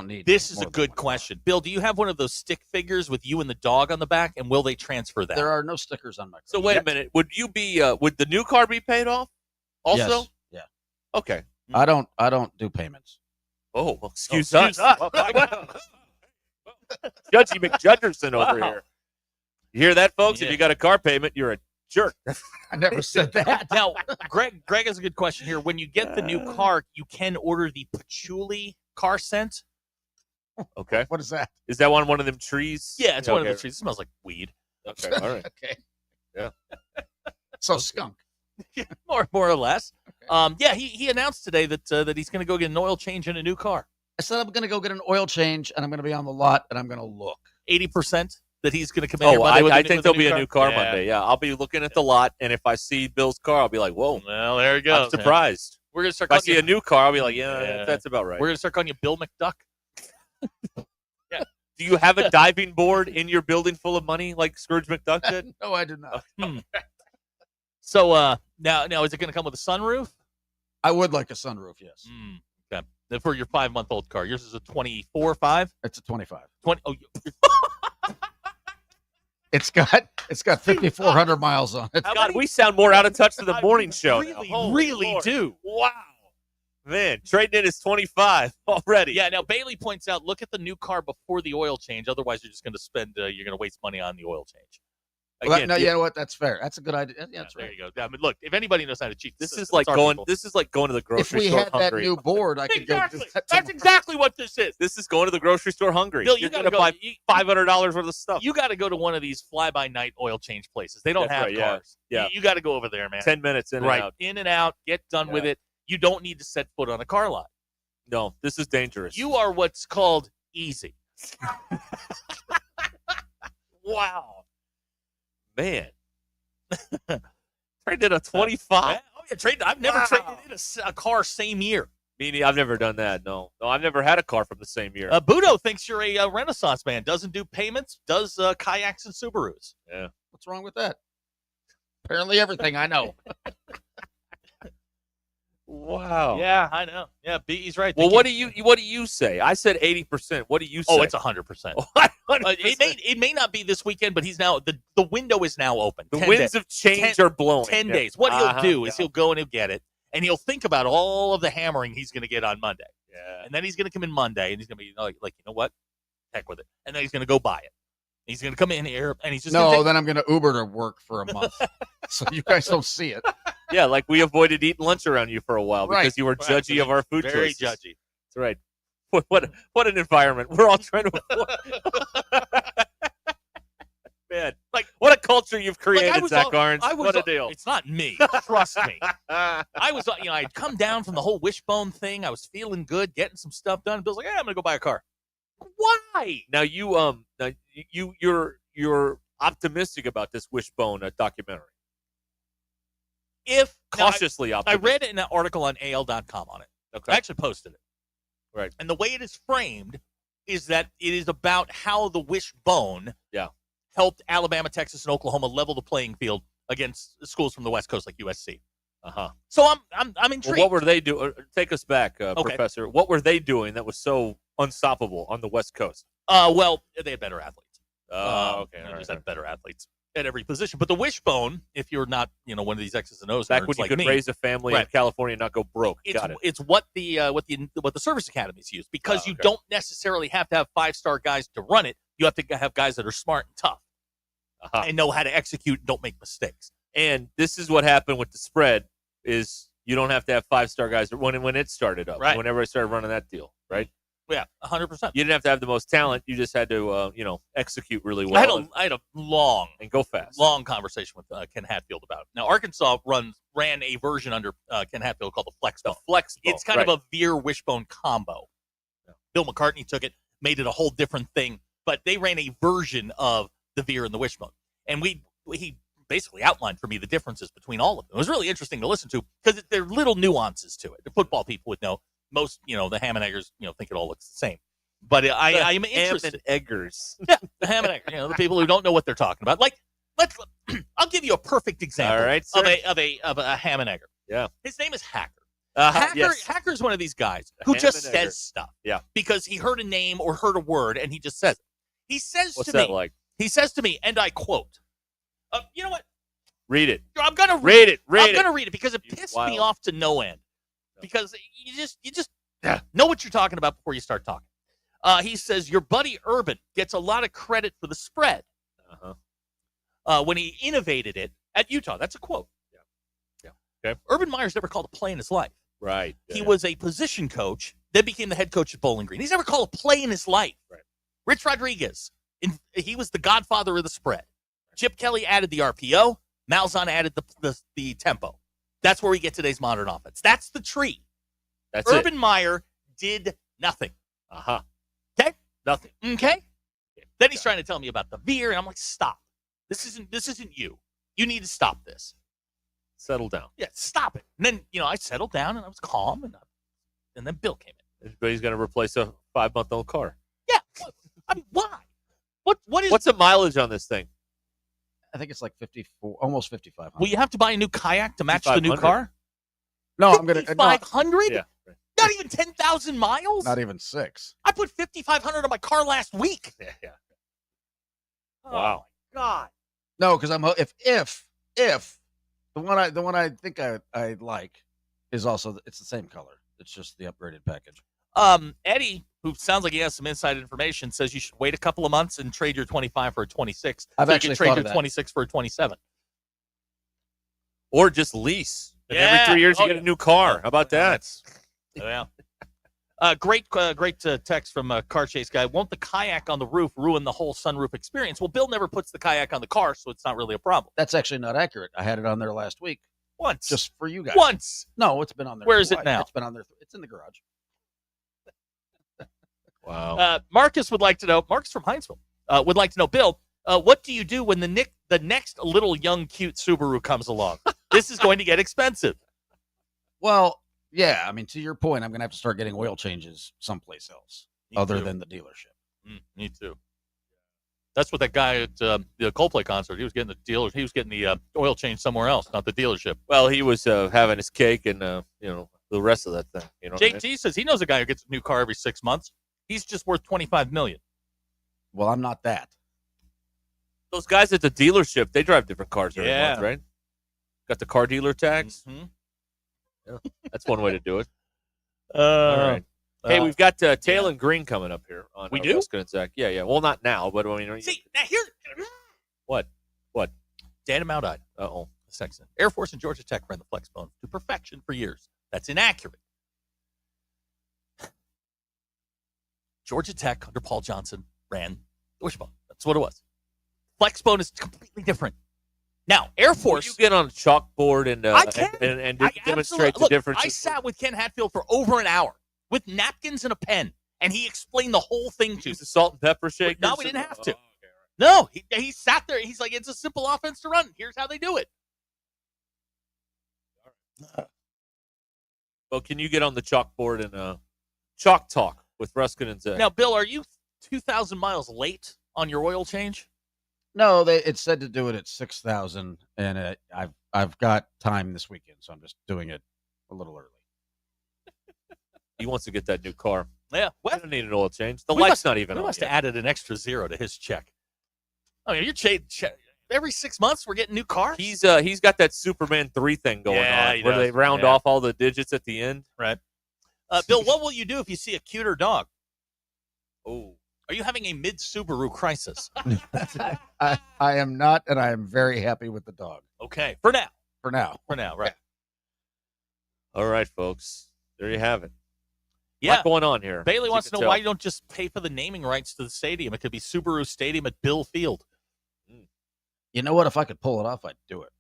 need. This is a good question, Bill. Do you have one of those stick figures with you and the dog on the back, and will they transfer that? There are no stickers on my car. So wait a minute. Would you be? Would the new car be paid off? Also. Yes. Yeah. Okay. I don't do payments. Oh, well, excuse us. Judgy McJudgerson over here. You hear that, folks? Yeah. If you got a car payment, you're a jerk. I never said that. Now, Greg has a good question here. When you get the new car, you can order the patchouli car scent. Okay. What is that? Is that one of them trees? Yeah, it's one of those trees. It smells like weed. Okay. All right. Okay. Yeah. So skunk. more or less. Yeah, he announced today that he's going to go get an oil change in a new car. I said I'm going to go get an oil change, and I'm going to be on the lot, and I'm going to look. 80% that he's going to come in here Monday with I think there'll be a new car Yeah. Monday. Yeah, I'll be looking at the lot, and if I see Bill's car, I'll be like, "Whoa!" Well, there you go. I'm surprised. We're going to start. If I calling see you, a new car, I'll be like, "Yeah, that's about right." We're going to start calling you Bill McDuck. Yeah. Do you have a diving board in your building full of money like Scrooge McDuck did? No, I do not. So now is it going to come with a sunroof? I would like a sunroof, yes. Okay. For your 5-month-old car. Yours is a 24 5? It's a 25. 20. Oh, It's got 5,400 miles on it. God, we sound more out of touch than the morning show. Really do. Wow. Man, trading in is 25 already. Yeah, now Bailey points out, look at the new car before the oil change. Otherwise, you're just going to you're going to waste money on the oil change. Well, no, you know what? That's fair. That's a good idea. Yeah, that's There right. you go. I mean, look, if anybody knows how to cheat, This is like going to the grocery If we store had that hungry. new board, I could Exactly. go do that. That's exactly what this is. This is going to the grocery store hungry. Bill, you You're gotta going to go- buy $500 worth of stuff. You got to go to one of these fly-by-night oil change places. They don't That's have right, yeah. cars. Yeah. You got to go over there, man. 10 minutes in right. and out. In and out. Get done with it. You don't need to set foot on a car lot. No, this is dangerous. You are what's called easy. Wow. Man. Traded a 25. Oh, yeah, I've never traded in a car same year. Meaning I've never done that. No, I've never had a car from the same year. Budo thinks you're a Renaissance man. Doesn't do payments. Does kayaks and Subarus. Yeah. What's wrong with that? Apparently everything I know. Wow. Yeah, I know. Yeah, he's right. Well, what do you say? I said 80%. What do you say? Oh, it's 100%. It may not be this weekend, but he's now the window is now open. The winds of change are blowing. 10 days. What he'll do is he'll go and he'll get it, and he'll think about all of the hammering he's going to get on Monday. Yeah. And then he's going to come in Monday, and he's going to be like, you know what? Heck with it. And then he's going to go buy it. He's going to come in here, and he's just then I'm going to Uber to work for a month, so you guys don't see it. Yeah, like we avoided eating lunch around you for a while because you were judgy of our food very choices. Judgy. That's right. What an environment. We're all trying to avoid. Man, like what a culture you've created, Zach Arns. What a deal. It's not me. Trust me. I was, I'd come down from the whole wishbone thing. I was feeling good, getting some stuff done. Bill's like, I'm going to go buy a car. Why? Now you're optimistic about this wishbone documentary. Cautiously optimistic. I read an article on AL.com on it. Okay. I actually posted it. Right. And the way it is framed is that it is about how the wishbone helped Alabama, Texas, and Oklahoma level the playing field against schools from the West Coast like USC. So I'm intrigued. Well, what were they doing? Take us back, Professor. What were they doing that was so unstoppable on the West Coast? Well, they had better athletes. Okay. They just had better athletes at every position. But the wishbone, if you're not, one of these X's and O's, back when you could raise a family in California and not go broke. Got it. It's what the service academies use because you don't necessarily have to have 5-star guys to run it. You have to have guys that are smart and tough and know how to execute and don't make mistakes. And this is what happened with the spread: is you don't have to have 5-star guys when it started up. Right. Whenever I started running that deal, right? Yeah, 100%. You didn't have to have the most talent. You just had to, execute really well. I had a long and go fast, long conversation with Ken Hatfield about it. Now, Arkansas ran a version under Ken Hatfield called the Flexbone. It's kind of a veer wishbone combo. Yeah. Bill McCartney took it, made it a whole different thing, but they ran a version of the veer and the wishbone, and he basically outlined for me the differences between all of them. It was really interesting to listen to because there are little nuances to it. The football people would know. Most, the ham and eggers, think it all looks the same. But I'm interested. Ham and eggers. Yeah, the ham and egger. The people who don't know what they're talking about. Like, I'll give you a perfect example of a ham and egger. Yeah. His name is Hacker. Yes. Hacker's one of these guys who just says stuff. Yeah. Because he heard a name or heard a word and he just says it. He says What's to me. that like? He says to me, and I quote, you know what? Read it. I'm going to read it. I'm going to read it because it pissed me off to no end. Because you just know what you're talking about before you start talking. He says, your buddy Urban gets a lot of credit for the spread when he innovated it at Utah. That's a quote. Yeah. Okay. Urban Meyer's never called a play in his life. Right. He was a position coach, then became the head coach at Bowling Green. He's never called a play in his life. Right. Rich Rodriguez, he was the godfather of the spread. Chip Kelly added the RPO. Malzahn added the tempo. That's where we get today's modern offense. That's the tree. That's Urban Meyer did nothing. Okay? Nothing. Okay? Then he's trying to tell me about the veer, and I'm like, stop. This isn't you. You need to stop this. Settle down. Yeah, stop it. And then, I settled down, and I was calm, and then Bill came in. Everybody's going to replace a 5-month-old car. Yeah. I mean, why? What's the mileage on this thing? I think it's like 54, almost 5,500. Will you have to buy a new kayak to match the new car? No, I'm going to. 5,500? Yeah. Not even 10,000 miles? Not even 6. I put 5,500 on my car last week. Yeah. Wow. Oh, God. No, because I'm if the one I think I like is also it's the same color. It's just the upgraded package. Eddie, who sounds like he has some inside information, says you should wait a couple of months and trade your 25 for a 26. I've so actually you can trade thought your of that. 26 for a 27. Or just lease. And every 3 years you get a new car. How about that? Yeah. Great text from a car chase guy. Won't the kayak on the roof ruin the whole sunroof experience? Well, Bill never puts the kayak on the car, so it's not really a problem. That's actually not accurate. I had it on there last week. Once. Just for you guys. Once. No, it's been on there. Where is it now? It's been on there. It's in the garage. Wow. Marcus would like to know, Marcus from Hinesville, would like to know, Bill, what do you do when the next little young cute Subaru comes along? This is going to get expensive. Well, yeah. I mean, to your point, I'm going to have to start getting oil changes someplace else other than the dealership. Me too. That's what that guy at the Coldplay concert, he was getting the oil change somewhere else, not the dealership. Well, he was having his cake and, the rest of that thing. You know, JT says he knows a guy who gets a new car every 6 months. He's just worth $25 million. Well, I'm not that. Those guys at the dealership, they drive different cars every Yeah. month, right? Got the car dealer tags. Mm-hmm. Yeah, that's one way to do it. All right. Hey, we've got Tail and Green coming up here on We do? Ruscin and Zach. Yeah. Well, not now, but when you See, now here. what? Dan Mount Ida. Uh-oh. Sexton. Air Force and Georgia Tech ran the Flexbone to perfection for years. That's inaccurate. Georgia Tech under Paul Johnson ran the Wishbone. That's what it was. Flexbone is completely different. Now, Air Force. You get on a chalkboard and I can. and I demonstrate the Look, difference. I sat with Ken Hatfield for over an hour with napkins and a pen, and he explained the whole thing to me. The salt and pepper shake. No, we didn't have to. No, he sat there. He's like, it's a simple offense to run. Here's how they do it. Well, can you get on the chalkboard and chalk talk with Ruscin and Zach? Now, Bill, are you 2,000 miles late on your oil change? No, it said to do it at 6,000, and I've got time this weekend, so I'm just doing it a little early. He wants to get that new car. Yeah, I don't need an oil change. The light's not even we on. must yet. have added an extra zero to his check. I mean, every 6 months we're getting new cars. He's got that Superman 3 thing going on where they round off all the digits at the end. Right. Bill, what will you do if you see a cuter dog? Oh. Are you having a mid-Subaru crisis? I am not, and I am very happy with the dog. Okay, for now. For now, right. All right, folks. There you have it. Yeah. What's going on here? Bailey You wants to can know tell. why you don't just pay for the naming rights to the stadium. It could be Subaru Stadium at Bill Field. You know what? If I could pull it off, I'd do it.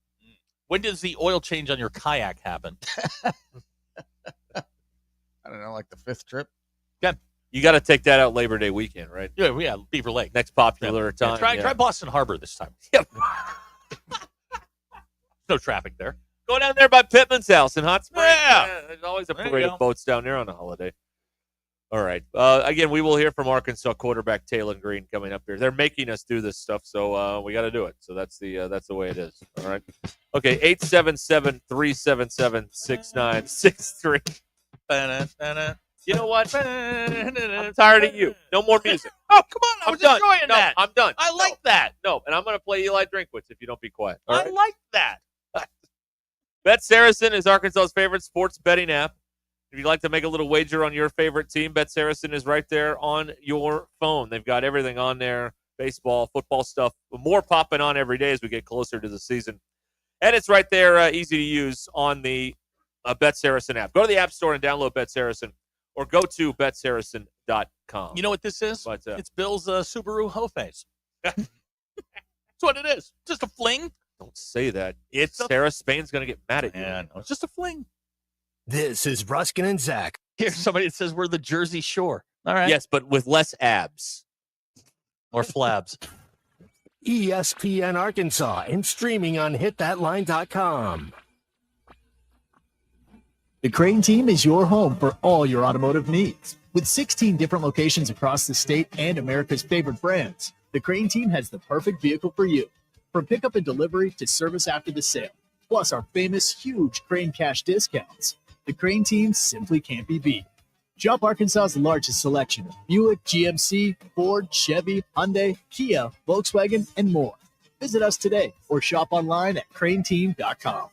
When does the oil change on your kayak happen? I don't know, like the 5th trip. Okay. You got to take that out Labor Day weekend, right? Yeah, Beaver Lake. Next popular time. Try Boston Harbor this time. Yep. No traffic there. Go down there by Pittman's house in Hot Springs. Yeah. There's always a There you parade go. of boats down there on a holiday. All right. Again, we will hear from Arkansas quarterback Taylor Green coming up here. They're making us do this stuff, so we got to do it. So that's the way it is. All right. Okay. 877-377-6963. You know what? I'm tired of you. No more music. Oh, come on. I was done. enjoying No, that. I'm done. I like that. No, and I'm going to play Eli Drinkwitz if you don't be quiet. All I right? like that. Bet Saracen is Arkansas's favorite sports betting app. If you'd like to make a little wager on your favorite team, Bet Saracen is right there on your phone. They've got everything on there, baseball, football stuff, more popping on every day as we get closer to the season. And it's right there, easy to use on the Bet Saracen app. Go to the App Store and download Bet Saracen, or go to betsaracen.com. You know what this is? What's that? It's Bill's Subaru hoe face. That's what it is. Just a fling. Don't say that. It's Sarah Spain's going to get mad at you. Yeah, no, it's just a fling. This is Ruskin and Zach. Here's somebody that says we're the Jersey Shore. All right. Yes, but with less abs. Or flabs. ESPN Arkansas and streaming on hitthatline.com. The Crane team is your home for all your automotive needs. With 16 different locations across the state and America's favorite brands, the Crane team has the perfect vehicle for you. From pickup and delivery to service after the sale, plus our famous huge Crane cash discounts. The Crane team simply can't be beat. Shop Arkansas's largest selection of Buick, GMC, Ford, Chevy, Hyundai, Kia, Volkswagen, and more. Visit us today or shop online at craneteam.com.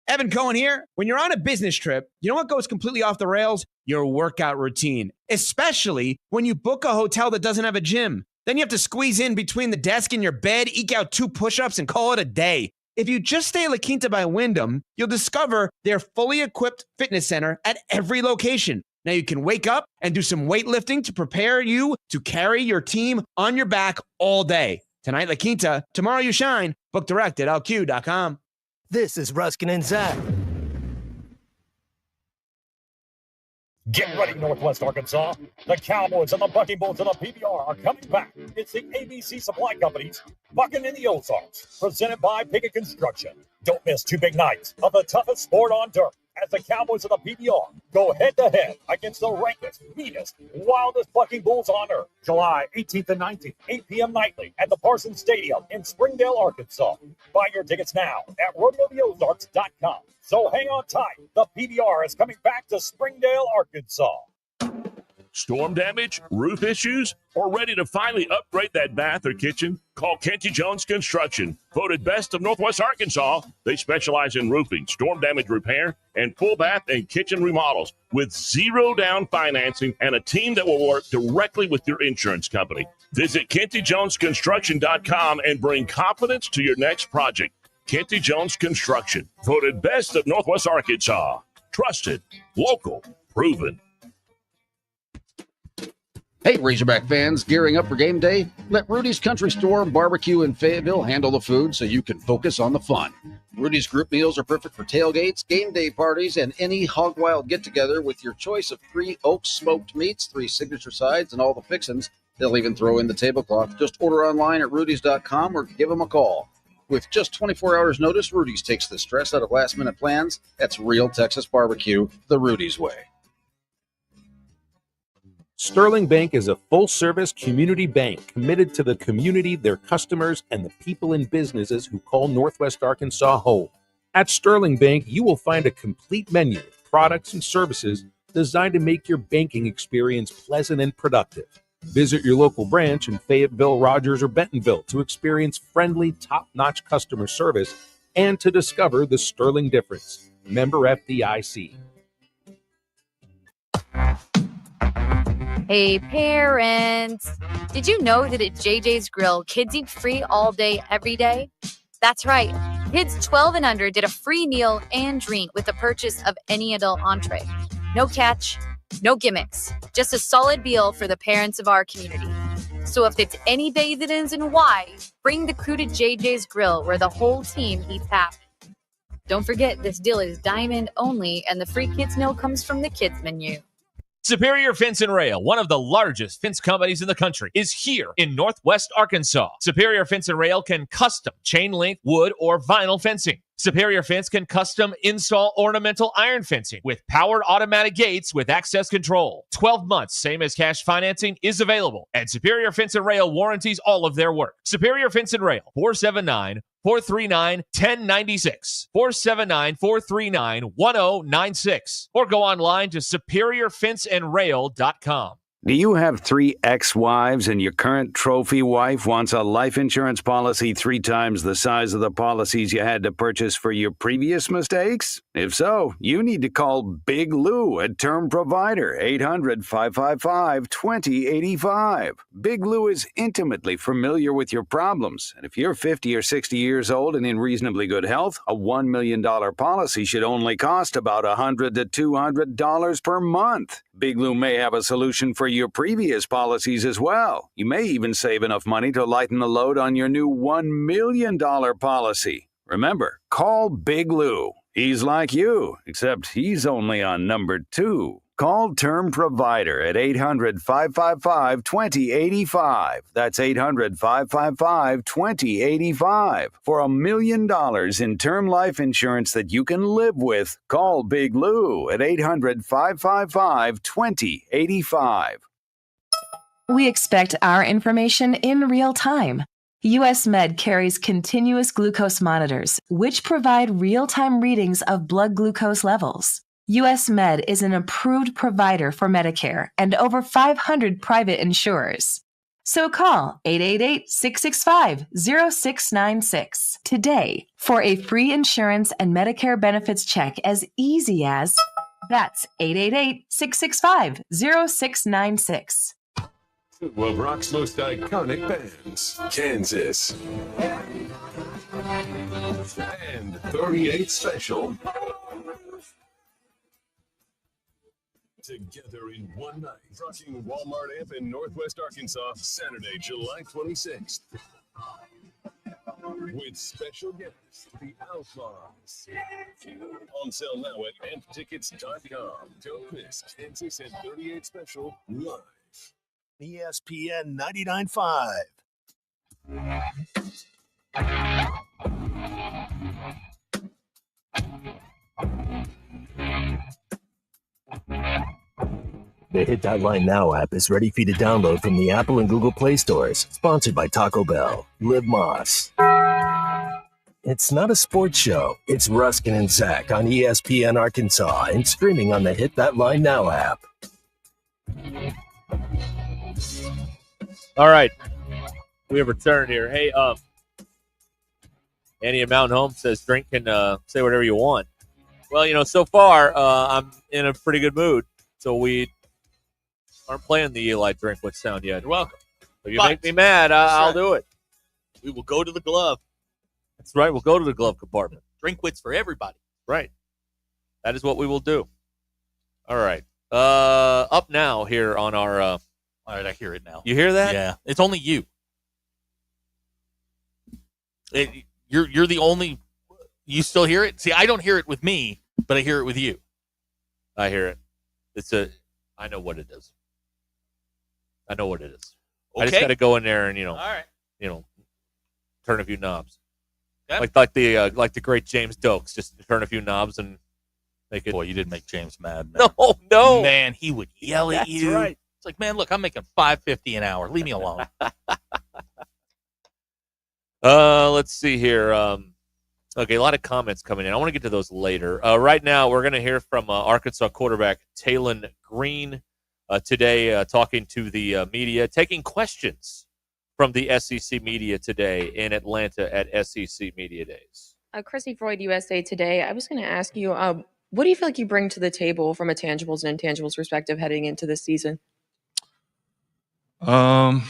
Evan Cohen here. When you're on a business trip, you know what goes completely off the rails? Your workout routine, especially when you book a hotel that doesn't have a gym. Then you have to squeeze in between the desk and your bed, eke out 2 push-ups, and call it a day. If you just stay at La Quinta by Wyndham, you'll discover their fully equipped fitness center at every location. Now you can wake up and do some weightlifting to prepare you to carry your team on your back all day. Tonight, La Quinta. Tomorrow, you shine. Book direct at lq.com. This is Ruskin and Zach. Get ready, Northwest Arkansas. The Cowboys and the Bucking Bulls and the PBR are coming back. It's the ABC Supply Company's Bucking in the Ozarks, presented by Pickett Construction. Don't miss 2 big nights of the toughest sport on dirt as the Cowboys of the PBR go head-to-head against the rankest, meanest, wildest bucking bulls on earth. July 18th and 19th, 8 p.m. nightly at the Parsons Stadium in Springdale, Arkansas. Buy your tickets now at RodeoTheOzarks.com. So hang on tight. The PBR is coming back to Springdale, Arkansas. Storm damage, roof issues, or ready to finally upgrade that bath or kitchen? Call Kenty Jones Construction. Voted best of Northwest Arkansas. They specialize in roofing, storm damage repair, and full bath and kitchen remodels with zero down financing and a team that will work directly with your insurance company. Visit KentyJonesConstruction.com and bring confidence to your next project. Kenty Jones Construction. Voted best of Northwest Arkansas. Trusted, local, proven. Hey, Razorback fans, gearing up for game day? Let Rudy's Country Store Barbecue in Fayetteville handle the food so you can focus on the fun. Rudy's group meals are perfect for tailgates, game day parties, and any hog wild get-together with your choice of 3 oak smoked meats, 3 signature sides, and all the fixins. They'll even throw in the tablecloth. Just order online at rudys.com or give them a call. With just 24 hours notice, Rudy's takes the stress out of last-minute plans. That's real Texas barbecue, the Rudy's way. Sterling Bank is a full-service community bank committed to the community, their customers, and the people and businesses who call Northwest Arkansas home. At Sterling Bank, you will find a complete menu of products and services designed to make your banking experience pleasant and productive. Visit your local branch in Fayetteville, Rogers, or Bentonville to experience friendly, top-notch customer service and to discover the Sterling difference. Member FDIC. Hey parents, did you know that at JJ's Grill, kids eat free all day, every day? That's right. Kids 12 and under get a free meal and drink with the purchase of any adult entree. No catch, no gimmicks, just a solid meal for the parents of our community. So if it's any day that ends in Y, bring the crew to JJ's Grill where the whole team eats happy. Don't forget, this deal is diamond only and the free kids meal comes from the kids menu. Superior Fence and Rail, one of the largest fence companies in the country, is here in Northwest Arkansas. Superior Fence and Rail can custom chain link, wood, or vinyl fencing. Superior Fence can custom install ornamental iron fencing with powered automatic gates with access control. 12 months, same as cash financing, is available. And Superior Fence and Rail warranties all of their work. Superior Fence and Rail, 479-439-1096. 479-439-1096. Or go online to superiorfenceandrail.com. Do you have 3 ex-wives and your current trophy wife wants a life insurance policy 3 times the size of the policies you had to purchase for your previous mistakes? If so, you need to call Big Lou at Term Provider, 800-555-2085. Big Lou is intimately familiar with your problems, and if you're 50 or 60 years old and in reasonably good health, a $1 million policy should only cost about $100 to $200 per month. Big Lou may have a solution for your previous policies as well. You may even save enough money to lighten the load on your new $1 million policy. Remember, call Big Lou. He's like you, except he's only on number 2. Call Term Provider at 800-555-2085. That's 800-555-2085. For $1 million in term life insurance that you can live with, call Big Lou at 800-555-2085. We expect our information in real time. US Med carries continuous glucose monitors, which provide real-time readings of blood glucose levels. US Med is an approved provider for Medicare and over 500 private insurers. So call 888-665-0696 today for a free insurance and Medicare benefits check as easy as, that's 888-665-0696. Two of rock's most iconic bands, Kansas and 38 Special. Together in one night, Ruscin Walmart Amp in Northwest Arkansas, Saturday, July 26th. With special guests, the Outlaws. On sale now at amptickets.com. Don't miss Kansas and 38 Special live. ESPN 99.5. The Hit That Line Now app is ready for you to download from the Apple and Google Play stores. Sponsored by Taco Bell. Live Moss. It's not a sports show. It's Ruskin and Zach on ESPN Arkansas and streaming on the Hit That Line Now app. All right. We have returned here. Hey, Annie at Mountain Home says drink can say whatever you want. Well, so far I'm in a pretty good mood. So we aren't playing the Eli Drinkwitz sound yet. You're welcome. If you make me mad, I'll do it. We will go to the glove. That's right. We'll go to the glove compartment. Drinkwitz for everybody. Right. That is what we will do. All right. Up now here on our... all right, I hear it now. You hear that? Yeah. It's only you. You're the only... You still hear it? See, I don't hear it with me, but I hear it with you. I hear it. I know what it is. I know what it is. Okay. I just got to go in there and, all right. Turn a few knobs. Okay. Like the great James Dokes, just turn a few knobs and make it. Boy, you did make James mad. Man. No. Man, he would yell at you. That's right. It's like, man, look, I'm making $5.50 an hour. Leave me alone. Let's see here. Okay, a lot of comments coming in. I want to get to those later. Right now, we're going to hear from Arkansas quarterback Talon Green today, talking to the media, taking questions from the SEC media today in Atlanta at SEC Media Days. Chrissy Freud, USA Today. I was going to ask you, what do you feel like you bring to the table from a tangibles and intangibles perspective heading into this season? I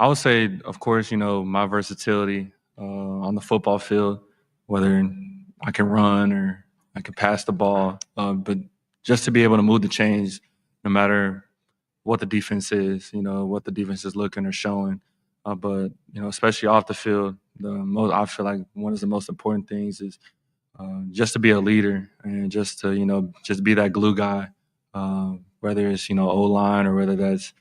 would say, of course, my versatility on the football field, whether I can run or I can pass the ball, but just to be able to move the chains no matter what the defense is, what the defense is looking or showing. But, especially off the field, I feel like one of the most important things is just to be a leader and just to, just be that glue guy, whether it's, O-line or whether that's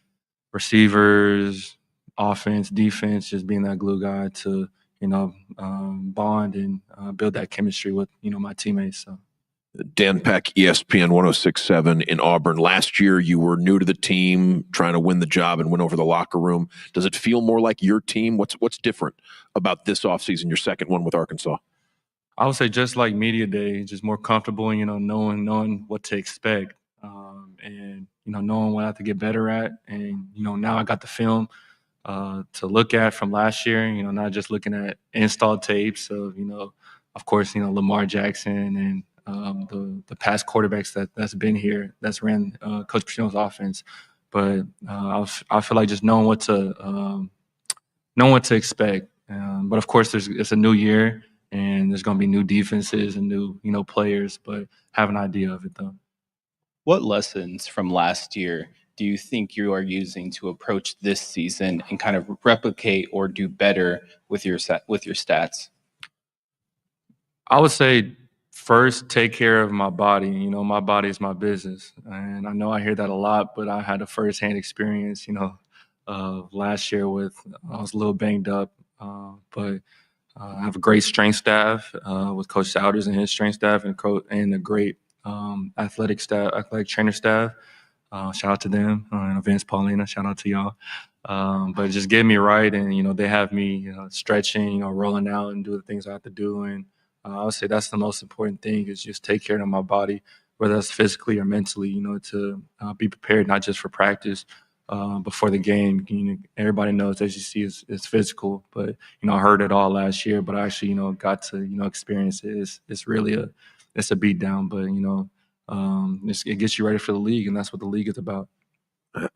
receivers, offense, defense, just being that glue guy to, bond and build that chemistry with, my teammates. So. Dan Peck, ESPN 106.7 in Auburn. Last year, you were new to the team, trying to win the job and win over the locker room. Does it feel more like your team? What's different about this offseason, your second one with Arkansas? I would say just like media day, just more comfortable, knowing what to expect, and knowing what I have to get better at. And now I got the film to look at from last year. Not just looking at installed tapes of of course Lamar Jackson and the past quarterbacks that's been here, that's ran Coach Petrino's offense. But I feel like just knowing what to expect. But of course, it's a new year and there's going to be new defenses and new players. But have an idea of it though. What lessons from last year do you think you are using to approach this season and kind of replicate or do better with your stats? I would say, first, take care of my body. My body is my business. And I know I hear that a lot, but I had a firsthand experience, last year I was a little banged up, but I have a great strength staff with Coach Souders and his strength staff and a great athletic trainer staff. Shout out to them, and Vince, Paulina, shout out to y'all. But just get me right, and they have me stretching, rolling out and do the things I have to do. And I would say that's the most important thing, is just take care of my body, whether that's physically or mentally, to be prepared, not just for practice, but for the game. Everybody knows SEC is physical, but, I heard it all last year, but I actually, got to, experience it. It's really it's a beat down, but, it gets you ready for the league, and that's what the league is about.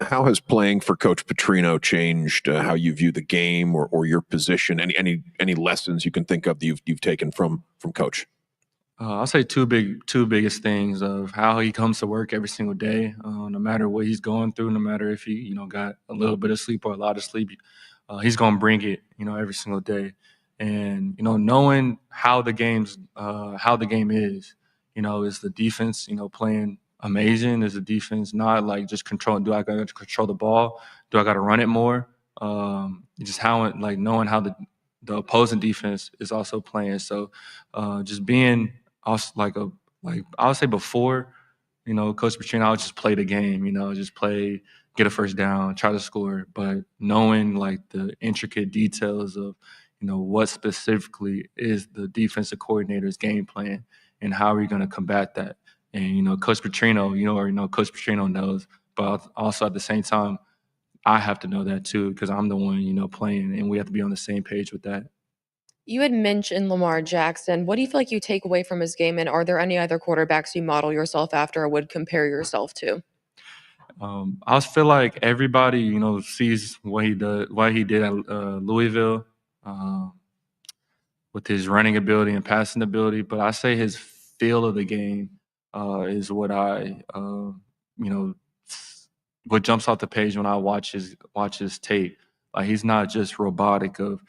How has playing for Coach Petrino changed how you view the game or your position? Any lessons you can think of that you've taken from Coach? I'll say two biggest things of how he comes to work every single day, no matter what he's going through, no matter if he got a little bit of sleep or a lot of sleep, he's gonna bring it every single day, and knowing how the game is, is the defense playing amazing? Is the defense not like just controlling? Do I got to control the ball? Do I got to run it more? Just how knowing how the opposing defense is also playing. So just being also I would say before, Coach Petrino, I'll just play the game, just play, get a first down, try to score. But knowing like the intricate details of, what specifically is the defensive coordinator's game plan and how are you going to combat that. And, Coach Petrino, Coach Petrino knows, but also at the same time, I have to know that too because I'm the one, playing, and we have to be on the same page with that. You had mentioned Lamar Jackson. What do you feel like you take away from his game, and are there any other quarterbacks you model yourself after or would compare yourself to? I feel like everybody, sees what he did at Louisville with his running ability and passing ability. But I say his feel of the game is what what jumps off the page when I watch his tape. Like he's not just robotic of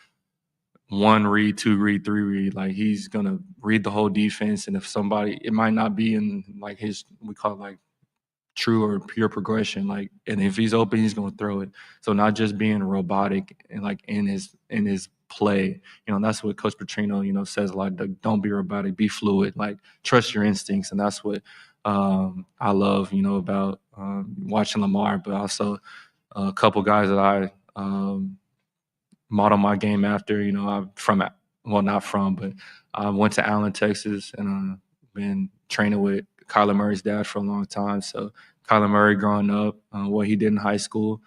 one read, two read, three read. Like he's gonna read the whole defense, and if somebody, it might not be in like we call it like true or pure progression. Like, and if he's open, he's gonna throw it. So not just being robotic and like in his play. That's what Coach Petrino, says a lot. Like, don't be robotic, be fluid. Like trust your instincts, and that's what I love, about watching Lamar, but also a couple guys that I model my game after. I went to Allen, Texas, and been training with Kyler Murray's dad for a long time. So Kyler Murray growing up, what he did in high school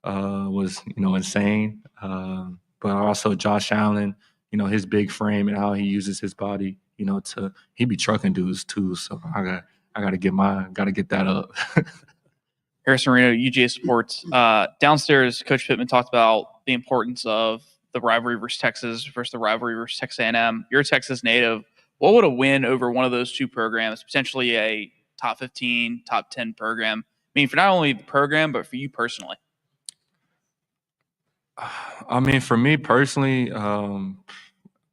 was, insane. But also Josh Allen, his big frame and how he uses his body, he be trucking dudes too. So I got to get that up. Harrison Reno, UGA Sports. Downstairs, Coach Pittman talked about the importance of the rivalry versus Texas versus the rivalry versus Texas A&M. You're a Texas native. What would a win over one of those two programs, potentially a top 15, top 10 program, mean for not only the program, but for you personally? I mean, for me personally,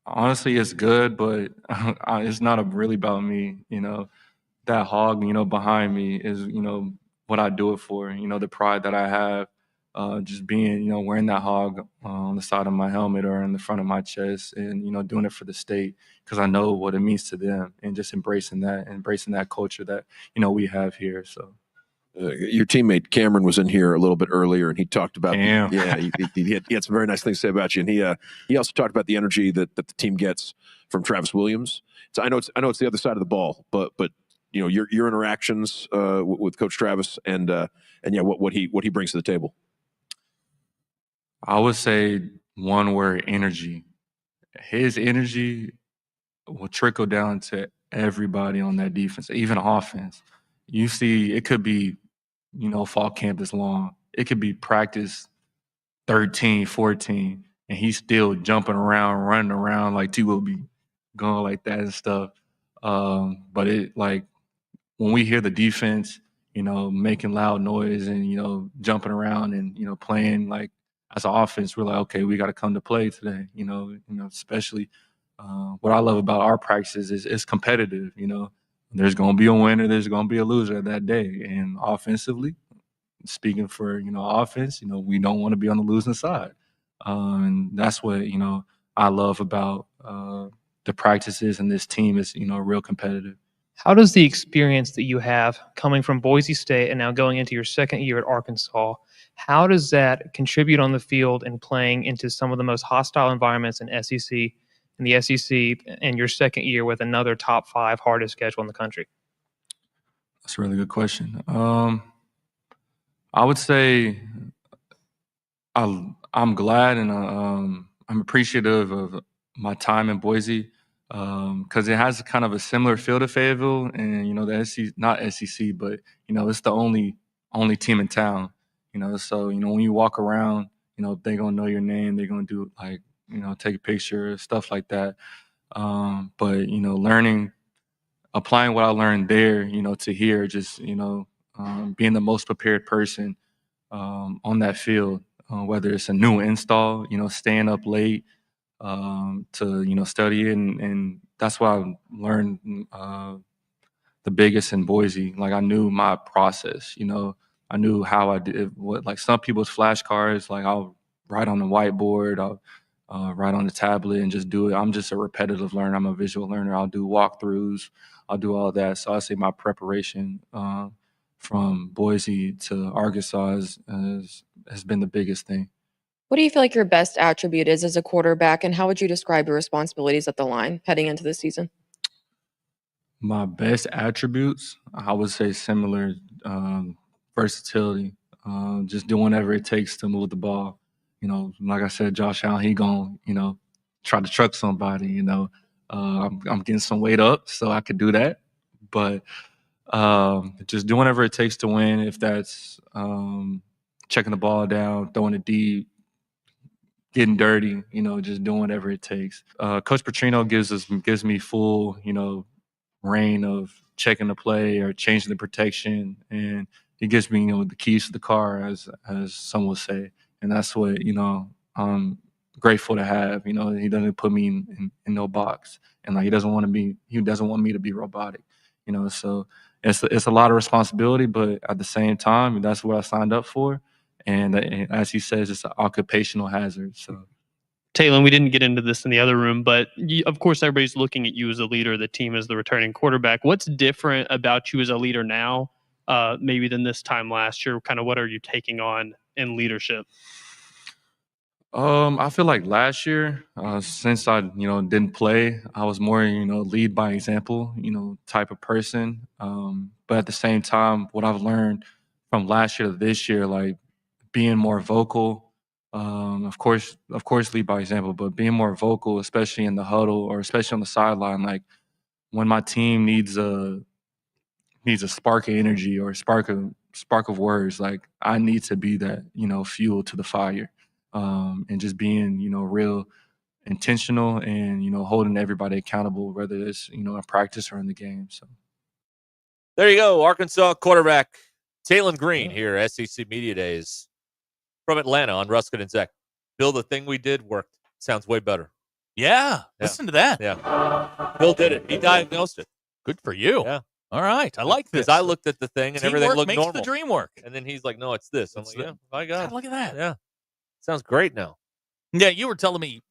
honestly, it's good, but it's not really about me. That hog, behind me is, what I do it for. The pride that I have, just being, wearing that hog on the side of my helmet or in the front of my chest, and doing it for the state because I know what it means to them, and just embracing that culture that we have here. So. Your teammate Cameron was in here a little bit earlier, and he talked about he had some very nice things to say about you, and he also talked about the energy that the team gets from Travis Williams. So I know it's the other side of the ball, but your interactions with Coach Travis and what he brings to the table. I would say one word: energy. His energy will trickle down to everybody on that defense, even offense. You see, it could be, fall camp is long. It could be practice 13, 14, and he's still jumping around, running around like T will be going like that and stuff. But it like when we hear the defense, making loud noise and, jumping around and, playing like as an offense, we're like, okay, we got to come to play today, especially what I love about our practices is it's competitive, There's going to be a winner, there's going to be a loser that day. And offensively, speaking for, offense, we don't want to be on the losing side. And that's what, I love about the practices, and this team is, real competitive. How does the experience that you have coming from Boise State and now going into your second year at Arkansas, how does that contribute on the field and playing into some of the most hostile environments in the SEC in your second year with another top 5 hardest schedule in the country? That's a really good question. I would say I'm glad and I'm appreciative of my time in Boise because it has kind of a similar feel to Fayetteville, and the SEC, not SEC, but it's the only team in town. So when you walk around, they're gonna know your name. They're gonna do like take a picture, stuff like that. But applying what I learned there, to here, just being the most prepared person on that field, whether it's a new install, staying up late to study it, and that's what I learned the biggest in Boise. Like I knew my process, I knew how I did what, like some people's flashcards, like I'll write on the whiteboard, I'll right on the tablet and just do it. I'm just a repetitive learner. I'm a visual learner. I'll do walkthroughs. I'll do all that. So I say my preparation from Boise to Arkansas has been the biggest thing. What do you feel like your best attribute is as a quarterback, and how would you describe your responsibilities at the line heading into the season? My best attributes, I would say similar versatility, just doing whatever it takes to move the ball. Like I said, Josh Allen, he gon' try to truck somebody. I'm getting some weight up, so I could do that. But just doing whatever it takes to win. If that's checking the ball down, throwing it deep, getting dirty, just doing whatever it takes. Coach Petrino gives me full, reign of checking the play or changing the protection, and he gives me, the keys to the car, as some will say, and that's what I'm grateful to have. He doesn't put me in no box, and he doesn't want me to be robotic. So it's a lot of responsibility, but at the same time, that's what I signed up for, and as he says, it's an occupational hazard. So. Taylor, we didn't get into this in the other room, but of course, everybody's looking at you as a leader of the team, as the returning quarterback. What's different about you as a leader now, maybe than this time last year? Kind of what are you taking on in leadership? I feel like last year, since I, didn't play, I was more, lead by example, type of person. But at the same time, what I've learned from last year to this year, like being more vocal, of course, lead by example, but being more vocal, especially in the huddle or especially on the sideline, like when my team needs a spark of energy or a spark of words, like I need to be that, fuel to the fire, and just being, real intentional and, holding everybody accountable, whether it's, in practice or in the game. So there you go. Arkansas quarterback Taylon Green here, SEC Media Days. From Atlanta on Ruscin and Zach. Bill, the thing we did worked. Sounds way better. Yeah. Listen to that. Yeah. Bill did it. He diagnosed it. Good for you. Yeah. All right. I like this. Because I looked at the thing and everything looked makes normal. the dream work. And then he's like, no, it's this. I'm like, yeah, my God. Look at that. Yeah. Sounds great now. Yeah, you were telling me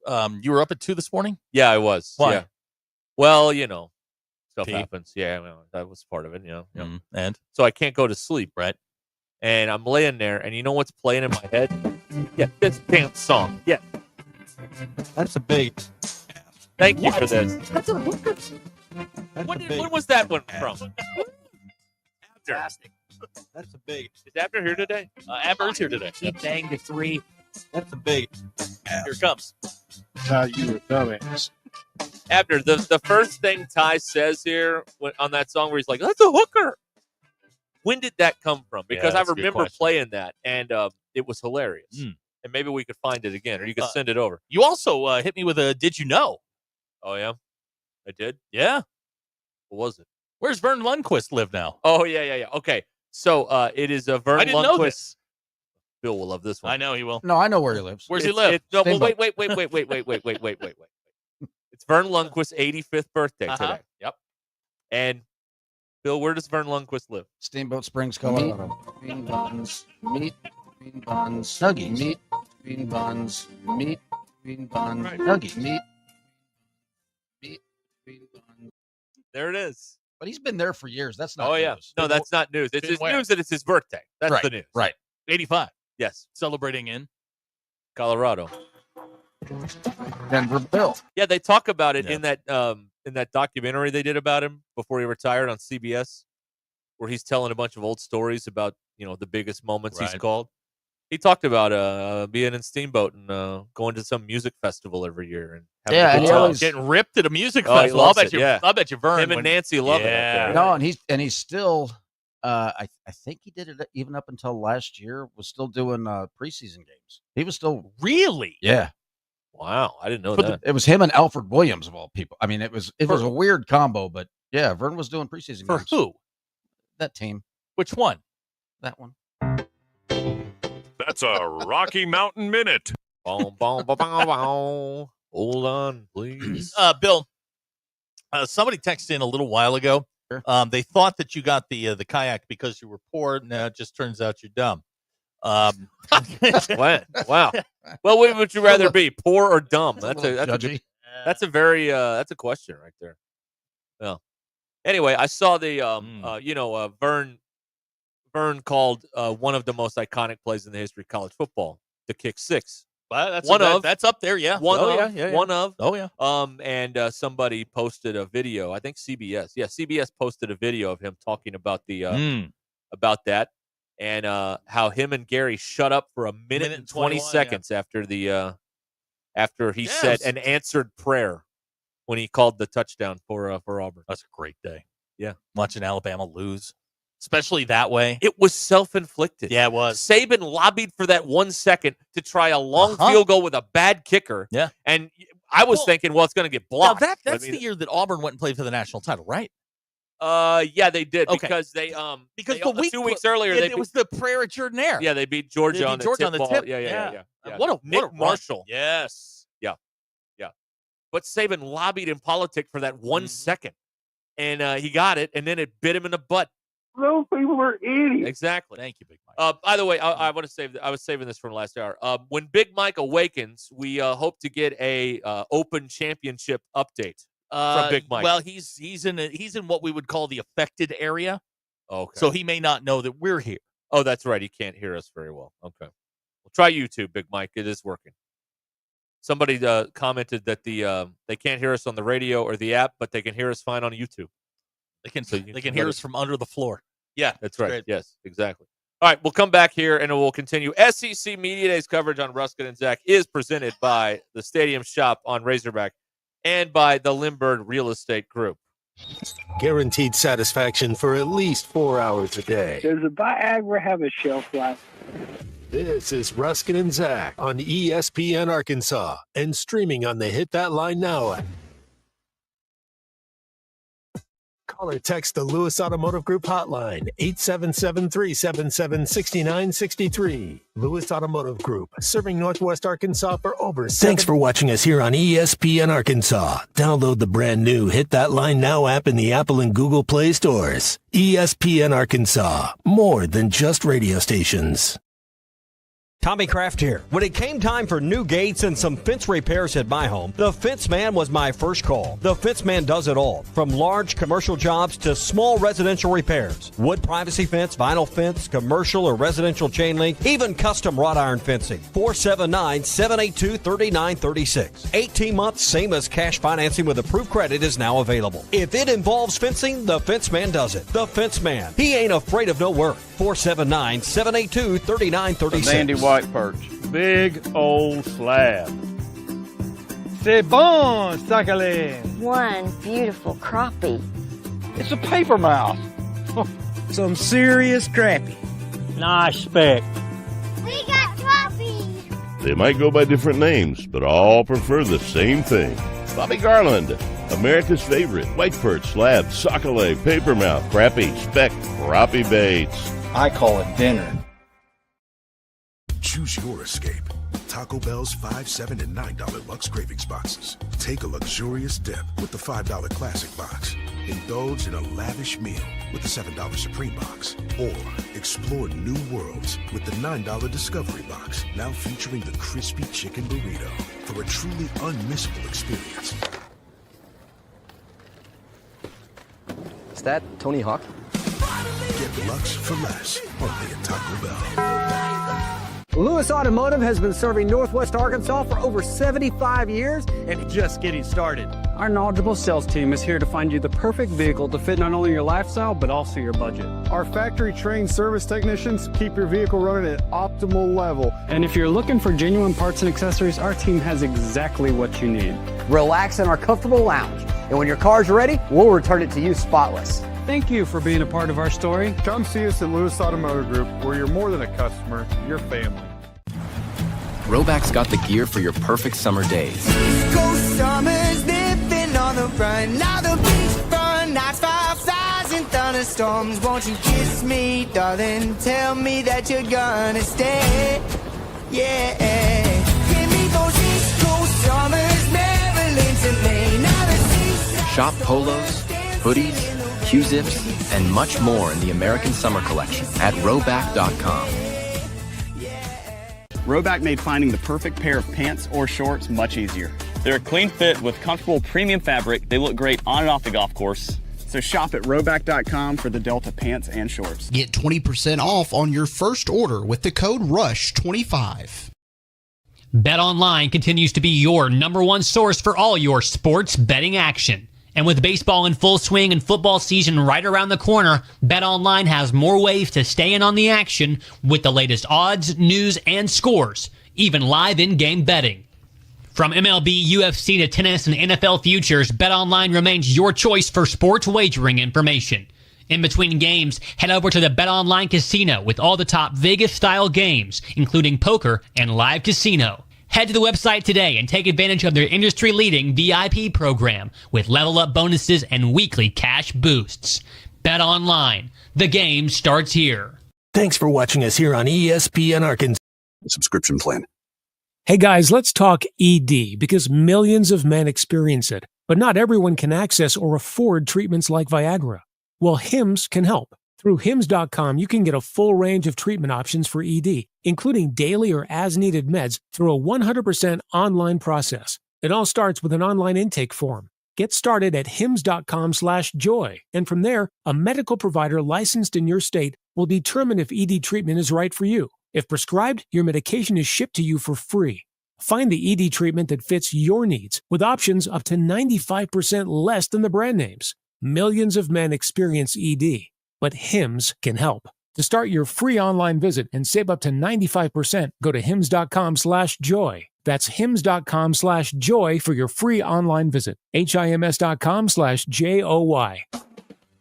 you were up at 2 this morning? Yeah, I was. Why? Yeah. Well, stuff Pee. happens. Yeah, that was part of it, And? So I can't go to sleep. Right. And I'm laying there, and you know what's playing in my head? Yeah, this dance song. Yeah. That's a big. Thank you for this. That's a When was that one from? Fantastic. That's a big. Is Abner here today? Abner is here today. He banged a 3. That's a big. Here it comes. How you were dumbass. Abner, the first thing Ty says here on that song where he's like, that's a hooker. When did that come from? Because I remember playing that, and it was hilarious. And maybe we could find it again, or you could send it over. You also hit me with a did you know? Oh, yeah? I did? Yeah. What was it? Where's Vern Lundquist live now? Oh, yeah. Okay. So it is a Vern I didn't know this. Bill will love this one. I know he will. No, I know where he lives. Where's he live? No, well, wait. It's Vern Lundquist's 85th birthday today. Yep. And Bill, where does Vern Lundquist live? Steamboat Springs, Colorado. Bean buns, meat, bean buns, nuggies, meat, bean buns, meat, bean buns, nuggies, meat, bean buns. There it is. But he's been there for years. That's not news. No, that's not news. It's his news that it's his birthday. That's right, the news. Right. 85. Yes. Celebrating in Colorado. Denver Bill. Yeah, they talk about it in that documentary they did about him before he retired on CBS, where he's telling a bunch of old stories about, the biggest moments he's called. He talked about being in Steamboat and going to some music festival every year and having a good time. Getting ripped at a music festival. I'll bet you Vern. Him and Nancy love it. No, and he's still I think he did it even up until last year, was still doing preseason games. He was still really? Yeah. Wow, I didn't know that. It was him and Alfred Williams of all people. I mean, it was a weird combo, but yeah, Vern was doing preseason for games. Who? That team. Which one? That one. That's a Rocky Mountain Minute. Boom, boom, boom, boom, boom. Hold on, please. Bill, somebody texted in a little while ago. They thought that you got the kayak because you were poor. Now it just turns out you're dumb. Wow. Well, what would you rather be, poor or dumb? That's a very that's a question right there. Well, anyway, I saw the Vern called one of the most iconic plays in the history of college football, the kick six. Well, that's up there, yeah. One of. Oh, yeah. And somebody posted a video. I think CBS. Yeah, CBS posted a video of him talking about the about that and how him and Gary shut up for a minute and 20 seconds after the after he said an answered prayer when he called the touchdown for Auburn. That's a great day. Yeah, watching Alabama lose. Especially that way. It was self-inflicted. Yeah, it was. Saban lobbied for that 1 second to try a long field goal with a bad kicker. Yeah. And I was thinking, well, it's going to get blocked. Now that's the year that Auburn went and played for the national title, right? Yeah, they did Okay. because they the week 2 weeks earlier it was the prayer at Jordan-Air. Yeah, they beat Georgia on the tip. Yeah. What a Nick run. Marshall. Yes. Yeah. But Saban lobbied in politics for that 1 second, and he got it, and then it bit him in the butt. Those people are idiots. Exactly. Thank you, Big Mike. By the way, I want to save. I was saving this from last hour. When Big Mike awakens, we hope to get a Open Championship update from Big Mike. Well, he's in what we would call the affected area. Okay. So he may not know that we're here. Oh, that's right. He can't hear us very well. Okay. Well, try YouTube, Big Mike. It is working. Somebody commented that they can't hear us on the radio or the app, but they can hear us fine on YouTube. They can hear us from under the floor. Yeah, that's right. Great. Yes, exactly. All right, we'll come back here and we'll continue. SEC Media Days coverage on Ruscin and Zach is presented by the Stadium Shop on Razorback and by the Lindbergh Real Estate Group. Guaranteed satisfaction for at least 4 hours a day. Does the Viagra have a shelf life? This is Ruscin and Zach on ESPN Arkansas and streaming on the Hit That Line Now app. Call or text the Lewis Automotive Group hotline, 877-377-6963. Lewis Automotive Group, serving Northwest Arkansas for over 7. Thanks for watching us here on ESPN Arkansas. Download the brand new Hit That Line Now app in the Apple and Google Play stores. ESPN Arkansas, more than just radio stations. Tommy Kraft here. When it came time for new gates and some fence repairs at my home, the Fence Man was my first call. The Fence Man does it all, from large commercial jobs to small residential repairs. Wood privacy fence, vinyl fence, commercial or residential chain link, even custom wrought iron fencing. 479-782-3936. 18 months, same as cash financing with approved credit is now available. If it involves fencing, the Fence Man does it. The Fence Man. He ain't afraid of no work. 479-782-3936. Sandy White Perch. Big old slab. C'est bon, sacalé. One beautiful crappie. It's a paper mouth. Some serious crappie. Nice speck. We got crappie. They might go by different names, but all prefer the same thing. Bobby Garland, America's favorite. White perch, slab, sockeye, papermouth, crappie, speck, crappie baits. I call it dinner. Choose your escape. Taco Bell's $5, $7, and $9 Lux Cravings boxes. Take a luxurious dip with the $5 Classic box. Indulge in a lavish meal with the $7 Supreme box. Or explore new worlds with the $9 Discovery box, now featuring the crispy chicken burrito for a truly unmissable experience. Is that Tony Hawk? Get Lux for less, only at Taco Bell. Lewis Automotive has been serving Northwest Arkansas for over 75 years and just getting started. Our knowledgeable sales team is here to find you the perfect vehicle to fit not only your lifestyle, but also your budget. Our factory-trained service technicians keep your vehicle running at optimal level. And if you're looking for genuine parts and accessories, our team has exactly what you need. Relax in our comfortable lounge. And when your car's ready, we'll return it to you spotless. Thank you for being a part of our story. Come see us at Lewis Automotive Group, where you're more than a customer, you're family. Roback's got the gear for your perfect summer days. Coast summers living on the run. Now the beachfront nights, 5,000 thunderstorms. Won't you kiss me, darling? Tell me that you're gonna stay. Yeah. Give me those East Coast summers, Maryland to Maine. Now the seaside. Shop polos, hoodies, Q-zips, and much more in the American Summer Collection at Roback.com. Roback made finding the perfect pair of pants or shorts much easier. They're a clean fit with comfortable premium fabric. They look great on and off the golf course. So shop at Roback.com for the Delta pants and shorts. Get 20% off on your first order with the code RUSH25. BetOnline continues to be your number one source for all your sports betting action. And with baseball in full swing and football season right around the corner, BetOnline has more ways to stay in on the action with the latest odds, news, and scores, even live in-game betting. From MLB, UFC to tennis and NFL futures, BetOnline remains your choice for sports wagering information. In between games, head over to the BetOnline Casino with all the top Vegas-style games, including poker and live casino. Head to the website today and take advantage of their industry-leading VIP program with level-up bonuses and weekly cash boosts. BetOnline. The game starts here. Thanks for watching us here on ESPN Arkansas. Subscription plan. Hey guys, let's talk ED because millions of men experience it, but not everyone can access or afford treatments like Viagra. Well, Hims can help. Through Hims.com, you can get a full range of treatment options for ED, including daily or as-needed meds through a 100% online process. It all starts with an online intake form. Get started at Hims.com/joy, and from there, a medical provider licensed in your state will determine if ED treatment is right for you. If prescribed, your medication is shipped to you for free. Find the ED treatment that fits your needs with options up to 95% less than the brand names. Millions of men experience ED, but Hims can help. To start your free online visit and save up to 95%, go to Hims.com/joy. That's Hims.com/joy for your free online visit. HIMS.com/JOY.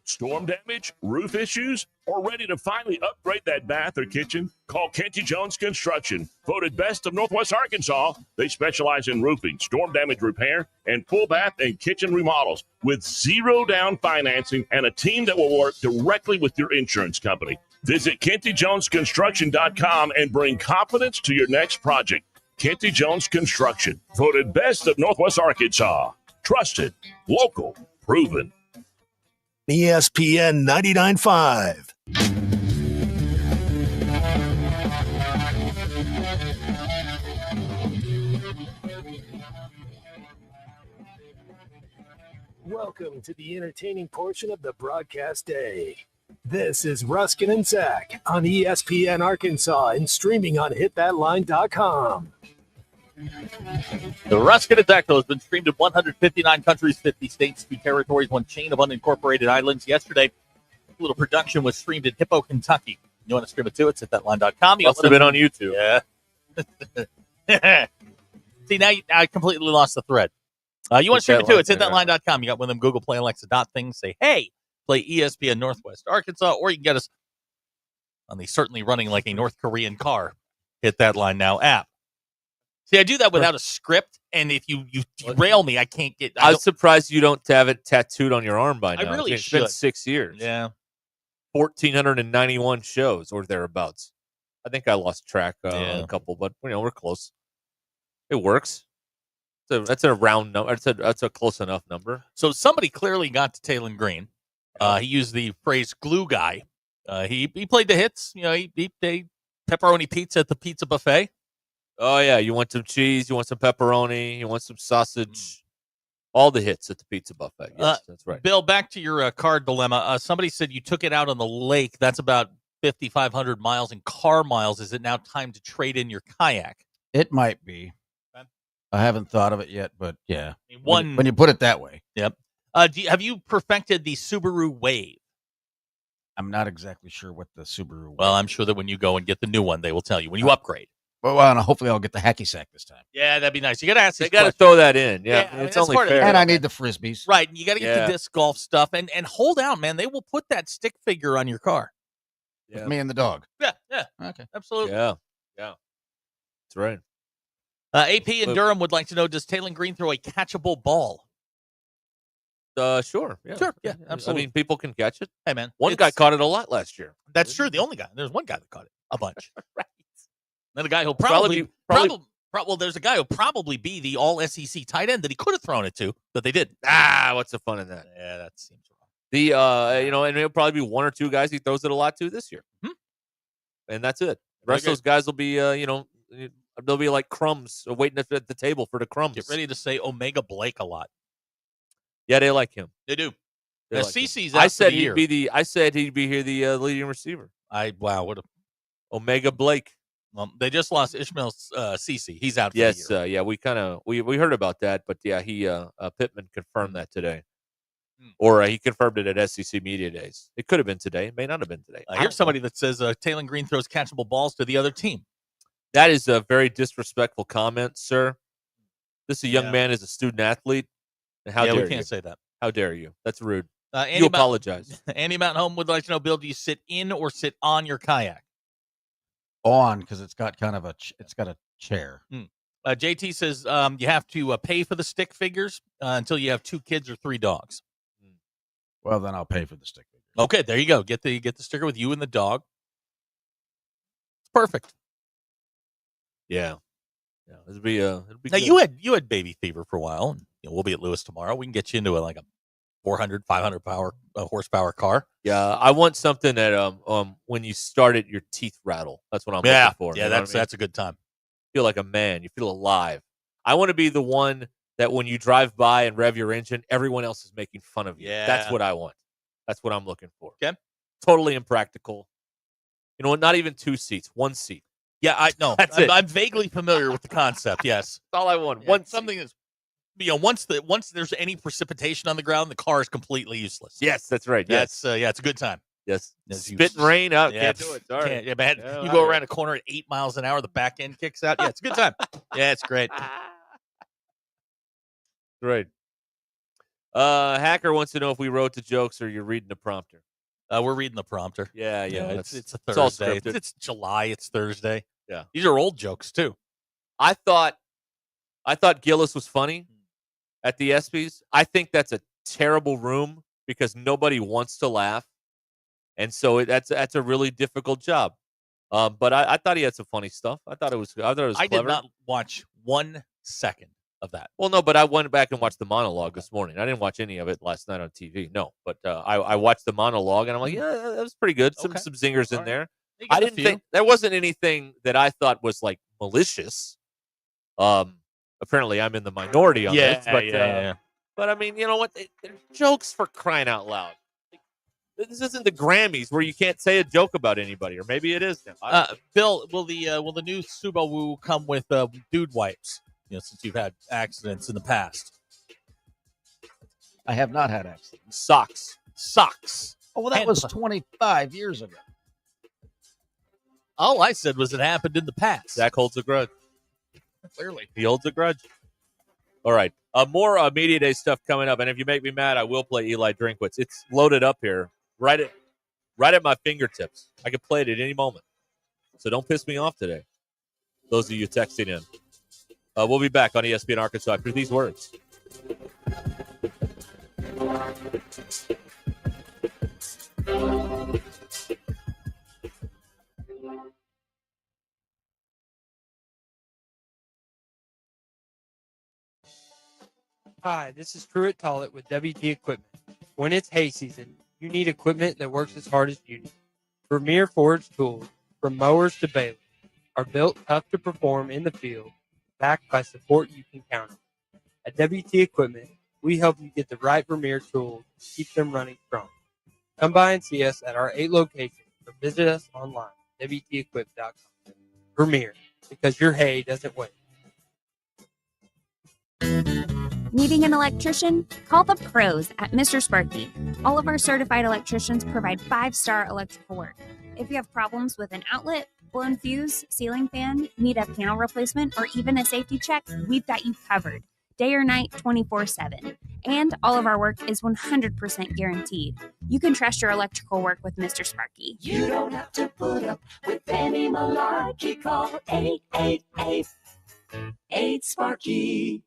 Storm damage, roof issues, or ready to finally upgrade that bath or kitchen? Call Kenty Jones Construction. Voted best of Northwest Arkansas. They specialize in roofing, storm damage repair, and full bath and kitchen remodels with zero down financing and a team that will work directly with your insurance company. Visit KentyJonesConstruction.com and bring confidence to your next project. Kenty Jones Construction. Voted best of Northwest Arkansas. Trusted, local, proven. ESPN 99.5. Welcome to the entertaining portion of the broadcast day. This is Ruscin and Zach on ESPN Arkansas and streaming on hitthatline.com. The Ruscin and Zach has been streamed in 159 countries, 50 states, 2 territories, 1 chain of unincorporated islands. Yesterday, a little production was streamed in Hippo, Kentucky. You want to stream it too? It's hitthatline.com. Must have been on YouTube. Yeah. See, now I completely lost the thread. You want to stream it too? It's hitthatline.com. You got one of them Google Play Alexa dot things. Say, hey, play ESPN Northwest Arkansas, or you can get us on the certainly running like a North Korean car Hit That Line Now app. See, I do that without a script, and if you derail me, I can't get... I'm surprised you don't have it tattooed on your arm by now. I really It's should. been 6 years. Yeah. 1,491 shows or thereabouts. I think I lost track a couple, but we're close. It works. That's a round number. That's a close enough number. So somebody clearly got to Taylor Green. He used the phrase glue guy. He played the hits. He ate pepperoni pizza at the pizza buffet. Oh, yeah. You want some cheese. You want some pepperoni. You want some sausage. All the hits at the pizza buffet. Yes, that's right. Bill, back to your card dilemma. Somebody said you took it out on the lake. That's about 5,500 miles in car miles. Is it now time to trade in your kayak? It might be. I haven't thought of it yet, but yeah. When you put it that way. Yep. Have you perfected the Subaru Wave? I'm not exactly sure what the Subaru Wave. Well, I'm sure that when you go and get the new one, they will tell you when you upgrade. Well, hopefully I'll get the hacky sack this time. Yeah, that'd be nice. You got to ask. They got to throw that in. Yeah, it's only fair. And I need the frisbees. Right, and you got to get the disc golf stuff and hold out, man. They will put that stick figure on your car. With me and the dog. Yeah. Okay. Absolutely. Yeah. That's right. AP in Durham would like to know: does Taylor Green throw a catchable ball? Sure. Yeah. Sure. Yeah, absolutely. I mean, people can catch it. Hey, man. One guy caught it a lot last year. That's true. The only guy. There's one guy that caught it a bunch. Right. Then a guy who'll well, there's a guy who'll probably be the all SEC tight end that he could have thrown it to, but they didn't. What's the fun in that? Yeah, that seems wrong. And it'll probably be 1 or 2 guys he throws it a lot to this year. And that's it. The rest of those guys will be, They'll be like crumbs waiting at the table for the crumbs. Get ready to say Omega Blake a lot. Yeah, they like him. They do. They like CeCe's him. out I said for the year. I said he'd be here, the leading receiver. What a Omega Blake. They just lost Ishmael CeCe. He's out for the year. Yeah, we heard about that, but yeah, he Pittman confirmed that today. Or he confirmed it at SEC Media Days. It could have been today. It may not have been today. Here's somebody that says Taylon Green throws catchable balls to the other team. That is a very disrespectful comment, sir. This young man is a student athlete. And how dare we can't you? say that. How dare you? That's rude. Andy you apologize. Andy Mountain Home would like to know, Bill, do you sit in or sit on your kayak? On, because it's got kind of it's got a chair. JT says you have to pay for the stick figures until you have 2 kids or 3 dogs. Well, then I'll pay for the stick figure. Okay, there you go. Get the sticker with you and the dog. It's perfect. Yeah. It'll be now good. you had baby fever for a while. And, we'll be at Lewis tomorrow. We can get you into a 400, 500 horsepower car. Yeah, I want something that when you start it, your teeth rattle. That's what I'm looking for. Yeah, that's a good time. You feel like a man. You feel alive. I want to be the one that when you drive by and rev your engine, everyone else is making fun of you. Yeah. That's what I want. That's what I'm looking for. Okay. Totally impractical. You know what? Not even 2 seats, 1 seat. Yeah, I know. I'm vaguely familiar with the concept. Yes, that's all I want. Yeah, something is, once there's any precipitation on the ground, the car is completely useless. Yes, that's right. Yes. It's a good time. Yes. Spit and rain out. Can't do it. Sorry. You go around a corner at 8 miles an hour, the back end kicks out. Yeah, it's a good time. Yeah, it's great. Great. Hacker wants to know if we wrote the jokes or you're reading the prompter. We're reading the prompter. Yeah. It's a It's all Thursday. scripted. It's July. It's Thursday. Yeah. These are old jokes too. I thought Gillis was funny at the ESPYs. I think that's a terrible room because nobody wants to laugh, and so that's a really difficult job. But I thought he had some funny stuff. I thought it was clever. I did not watch 1 second of that. Well, no, but I went back and watched the monologue this morning. I didn't watch any of it last night on TV. No, but I watched the monologue and I'm like, yeah, that was pretty good. Some zingers in there. I didn't think there wasn't anything that I thought was like malicious. Apparently I'm in the minority on this, but but I mean, you know what? They're jokes for crying out loud. This isn't the Grammys where you can't say a joke about anybody, or maybe it is now. Bill, will the new Subaru come with dude wipes? Since you've had accidents in the past. I have not had accidents. Socks. Oh, well, that was 25 years ago. All I said was it happened in the past. Zach holds a grudge. Clearly. He holds a grudge. All right. More Media Day stuff coming up. And if you make me mad, I will play Eli Drinkwitz. It's loaded up here right at my fingertips. I can play it at any moment. So don't piss me off today. Those of you texting in. We'll be back on ESPN Arkansas after these words. Hi, this is Truett Tollett with WT Equipment. When it's hay season, you need equipment that works as hard as you do. Premier Forge tools, from mowers to balers, are built tough to perform in the field, backed by support you can count on. At WT Equipment, we help you get the right Premier tools to keep them running strong. Come by and see us at our 8 locations or visit us online, WTEquip.com. Premier, because your hay doesn't wait. Needing an electrician? Call the pros at Mr. Sparky. All of our certified electricians provide 5-star electrical work. If you have problems with an outlet, blown fuse, ceiling fan, need a panel replacement, or even a safety check, we've got you covered. Day or night, 24/7. And all of our work is 100% guaranteed. You can trust your electrical work with Mr. Sparky. You don't have to put up with any malarkey. Call 888-8-SPARKY.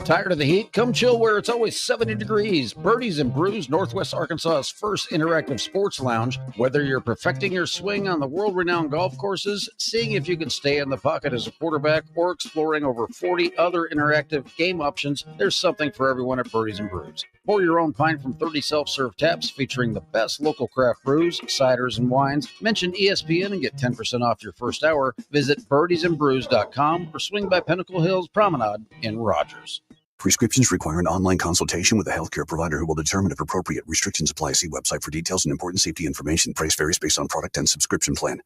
Tired of the heat? Come chill where it's always 70 degrees. Birdies and Brews, Northwest Arkansas's first interactive sports lounge. Whether you're perfecting your swing on the world-renowned golf courses, seeing if you can stay in the pocket as a quarterback, or exploring over 40 other interactive game options, there's something for everyone at Birdies and Brews. Pour your own pint from 30 self-serve taps featuring the best local craft brews, ciders, and wines. Mention ESPN and get 10% off your first hour. Visit birdiesandbrews.com or swing by Pinnacle Hills Promenade in Rogers. Prescriptions require an online consultation with a healthcare provider who will determine if appropriate. Restrictions apply. See website for details and important safety information. Price varies based on product and subscription plan.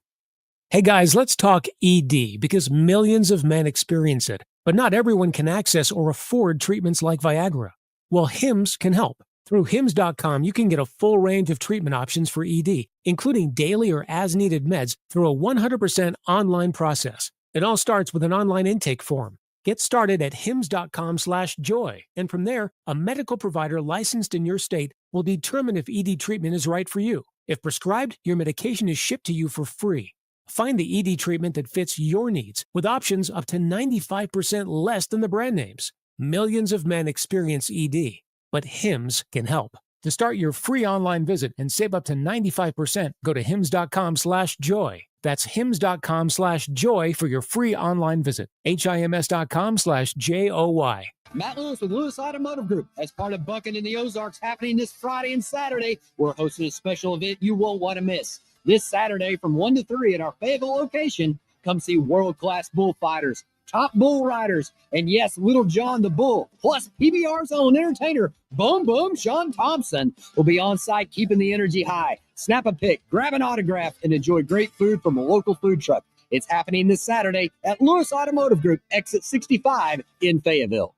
Hey guys, let's talk ED because millions of men experience it, but not everyone can access or afford treatments like Viagra. Well, Hims can help. Through Hims.com, you can get a full range of treatment options for ED, including daily or as-needed meds through a 100% online process. It all starts with an online intake form. Get started at hims.com/joy, and from there, a medical provider licensed in your state will determine if ED treatment is right for you. If prescribed, your medication is shipped to you for free. Find the ED treatment that fits your needs with options up to 95% less than the brand names. Millions of men experience ED, but Hims can help. To start your free online visit and save up to 95%, go to hims.com/joy. That's hims.com/joy for your free online visit. HIMS.com/JOY. Matt Lewis with Lewis Automotive Group. As part of Bucking in the Ozarks happening this Friday and Saturday, we're hosting a special event you won't want to miss. This Saturday from 1 to 3 at our Fayetteville location, come see world-class bullfighters, top bull riders, and yes, Little John the Bull, plus PBR's own entertainer, Boom Boom Sean Thompson, will be on site keeping the energy high. Snap a pic, grab an autograph, and enjoy great food from a local food truck. It's happening this Saturday at Lewis Automotive Group, exit 65 in Fayetteville.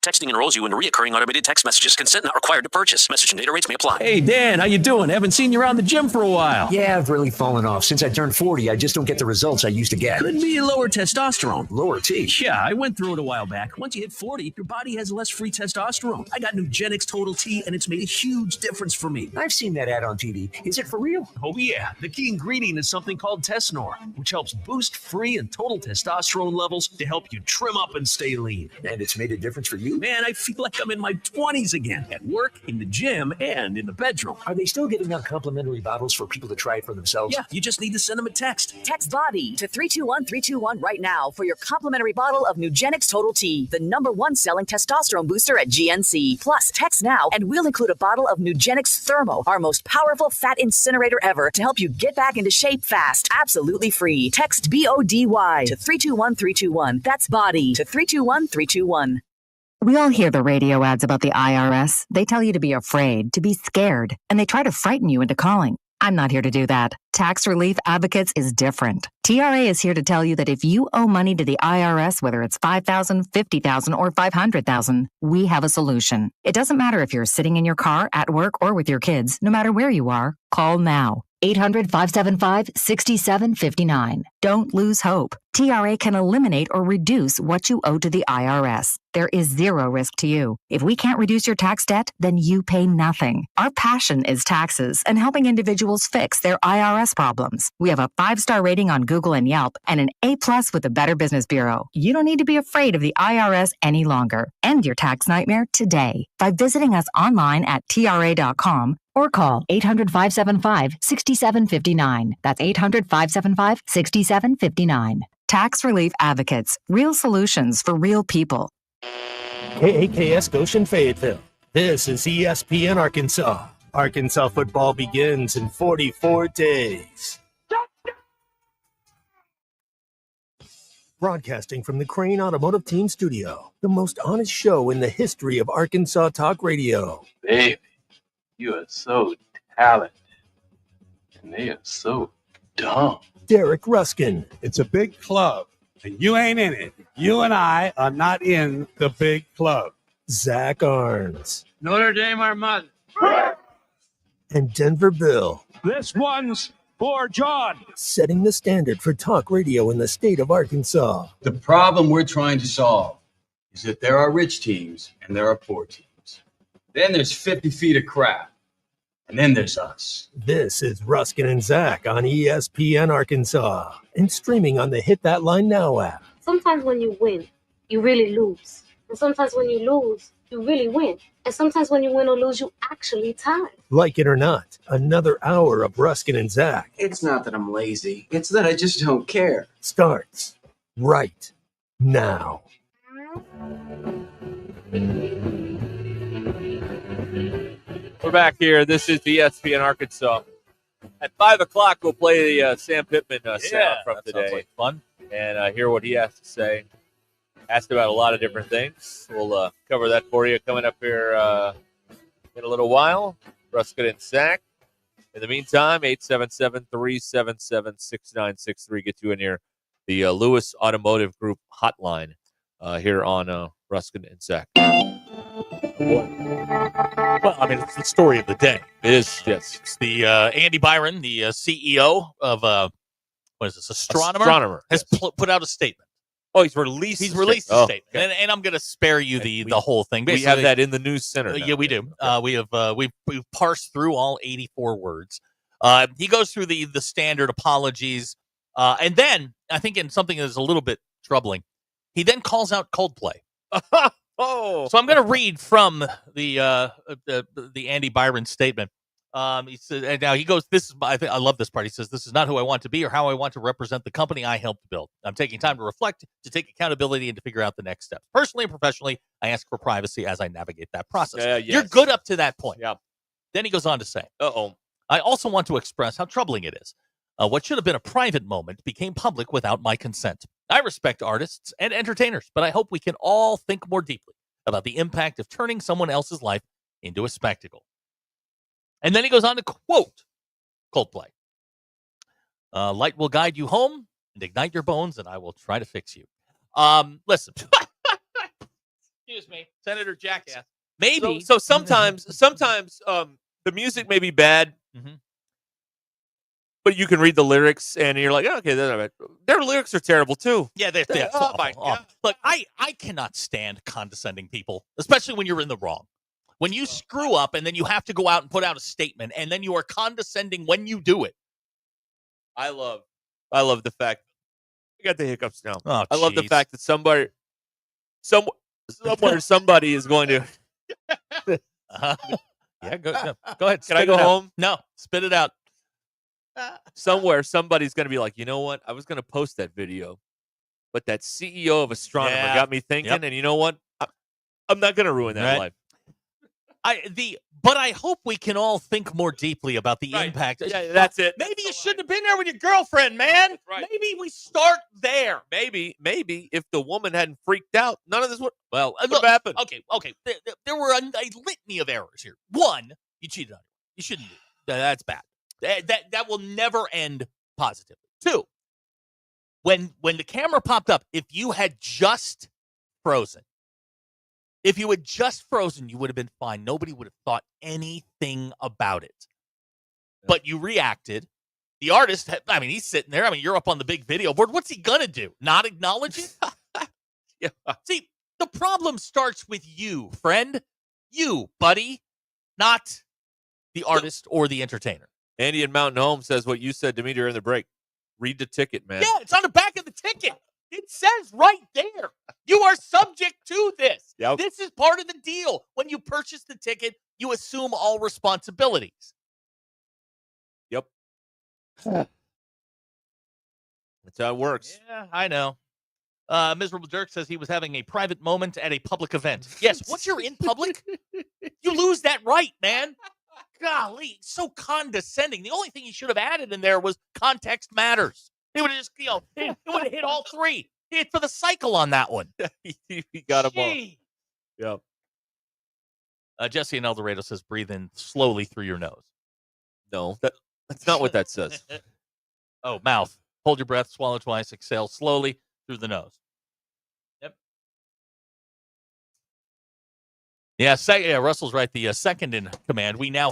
Texting enrolls you in recurring automated text messages. Consent not required to purchase. Message and data rates may apply. Hey, Dan, how you doing? Haven't seen you around the gym for a while. Yeah, I've really fallen off. Since I turned 40, I just don't get the results I used to get. Could be lower testosterone. Lower T? Yeah, I went through it a while back. Once you hit 40, your body has less free testosterone. I got Nugenix Total T, and it's made a huge difference for me. I've seen that ad on TV. Is it for real? Oh, yeah. The key ingredient is something called Tesnor, which helps boost free and total testosterone levels to help you trim up and stay lean. And it's made a difference for you? Man, I feel like I'm in my 20s again, at work, in the gym, and in the bedroom. Are they still giving out complimentary bottles for people to try it for themselves? Yeah, you just need to send them a text. Text BODY to 321-321 right now for your complimentary bottle of Nugenix Total T, the #1 selling testosterone booster at GNC. Plus, text now and we'll include a bottle of Nugenix Thermo, our most powerful fat incinerator ever, to help you get back into shape fast. Absolutely free. Text BODY to 321-321. That's BODY to 321-321. We all hear the radio ads about the IRS. They tell you to be afraid, to be scared, and they try to frighten you into calling. I'm not here to do that. Tax Relief Advocates is different. TRA is here to tell you that if you owe money to the IRS, whether it's $5,000, $50,000, or $500,000, we have a solution. It doesn't matter if you're sitting in your car, at work, or with your kids. No matter where you are, call now. 800-575-6759. Don't lose hope. TRA can eliminate or reduce what you owe to the IRS. There is zero risk to you. If we can't reduce your tax debt, then you pay nothing. Our passion is taxes and helping individuals fix their IRS problems. We have a 5-star rating on Google and Yelp and an A+ with the Better Business Bureau. You don't need to be afraid of the IRS any longer. End your tax nightmare today by visiting us online at TRA.com or call 800-575-6759. That's 800-575-6759. Tax Relief Advocates. Real solutions for real people. KAKS Goshen Fayetteville. This is ESPN Arkansas. Arkansas football begins in 44 days. Broadcasting from the Crane Automotive Team Studio, the most honest show in the history of Arkansas Talk Radio. Baby, you are so talented, and they are so dumb. Derek Ruscin. It's a big club, and you ain't in it. You and I are not in the big club. Zach Arns. Notre Dame, our mother. And Denver Bill. This one's for John. Setting the standard for talk radio in the state of Arkansas. The problem we're trying to solve is that there are rich teams and there are poor teams. Then there's 50 feet of crap. And then there's us. This is Ruskin and Zach on ESPN Arkansas and streaming on the Hit That Line Now app. Sometimes when you win, you really lose. And sometimes when you lose, you really win. And sometimes when you win or lose, you actually tie. Like it or not, another hour of Ruskin and Zach. It's not that I'm lazy. It's that I just don't care. Starts right now. We're back here. This is ESPN Arkansas. At 5 o'clock, we'll play the Sam Pittman sound from today. Sounds like fun. And hear what he has to say. Asked about a lot of different things. We'll cover that for you coming up here in a little while. Ruscin and Sack. In the meantime, 877-377-6963 gets you in here. The Lewis Automotive Group hotline here on Ruscin and Sack. Well, I mean, it's the story of the day. It is, yes. It's the Andy Byron, the CEO of, what is this, Astronomer has put out a statement. Oh, he's released a statement. statement. And I'm going to spare you the whole thing. Basically, we have that in the news center. Yeah, we do. Okay. We've parsed through all 84 words. He goes through the standard apologies. And then, I think in something that is a little bit troubling, he then calls out Coldplay. Oh, so I'm going to read from the Andy Byron statement. He says, and now he goes. I love this part. He says, "This is not who I want to be or how I want to represent the company I helped build. I'm taking time to reflect, to take accountability, and to figure out the next steps. Personally and professionally, I ask for privacy as I navigate that process." Yes. You're good up to that point. Yeah. Then he goes on to say, I also want to express how troubling it is. What should have been a private moment became public without my consent. I respect artists and entertainers, but I hope we can all think more deeply about the impact of turning someone else's life into a spectacle." And then he goes on to quote Coldplay. "Light will guide you home and ignite your bones, and I will try to fix you." Listen. Excuse me, Senator Jackass. Maybe. So sometimes the music may be bad, but you can read the lyrics and you're like, okay, their lyrics are terrible too. Yeah, they're oh my God. Look, I cannot stand condescending people, especially when you're in the wrong. When you screw up and then you have to go out and put out a statement and then you are condescending when you do it. I love the fact I got the hiccups now. Oh, I love the fact that somewhere somebody is going to Yeah, go ahead. Can I go home? No, spit it out. Somewhere somebody's going to be like, you know what? I was going to post that video, but that CEO of Astronomer got me thinking, and you know what? I'm not going to ruin that life. But I hope we can all think more deeply about the impact. Yeah, that's it. Maybe you shouldn't have been there with your girlfriend, man. Right. Maybe we start there. Maybe if the woman hadn't freaked out, none of this would have Look, happened. Okay. There were a litany of errors here. One, you cheated on her. You shouldn't do that. That's bad. That will never end positively. Two, when the camera popped up, if you had just frozen, you would have been fine. Nobody would have thought anything about it. But you reacted. The artist, he's sitting there. You're up on the big video board. What's he going to do? Not acknowledge it? Yeah. See, the problem starts with you, friend. You, buddy. Not the artist or the entertainer. Andy in Mountain Home says what you said to me during the break. Read the ticket, man. Yeah, it's on the back of the ticket. It says right there, you are subject to this. Yep. This is part of the deal. When you purchase the ticket, you assume all responsibilities. Yep. That's how it works. Yeah, I know. Miserable Jerk says he was having a private moment at a public event. Yes, once you're in public, you lose that right, man. Golly, so condescending. The only thing he should have added in there was context matters. He would have just, it would have hit all three. He hit for the cycle on that one. He got them all. Yep. Jesse in El Dorado says, breathe in slowly through your nose. No, that's not what that says. Oh, mouth. Hold your breath, swallow twice, exhale slowly through the nose. Yep. Yeah, Russell's right. The second in command. We now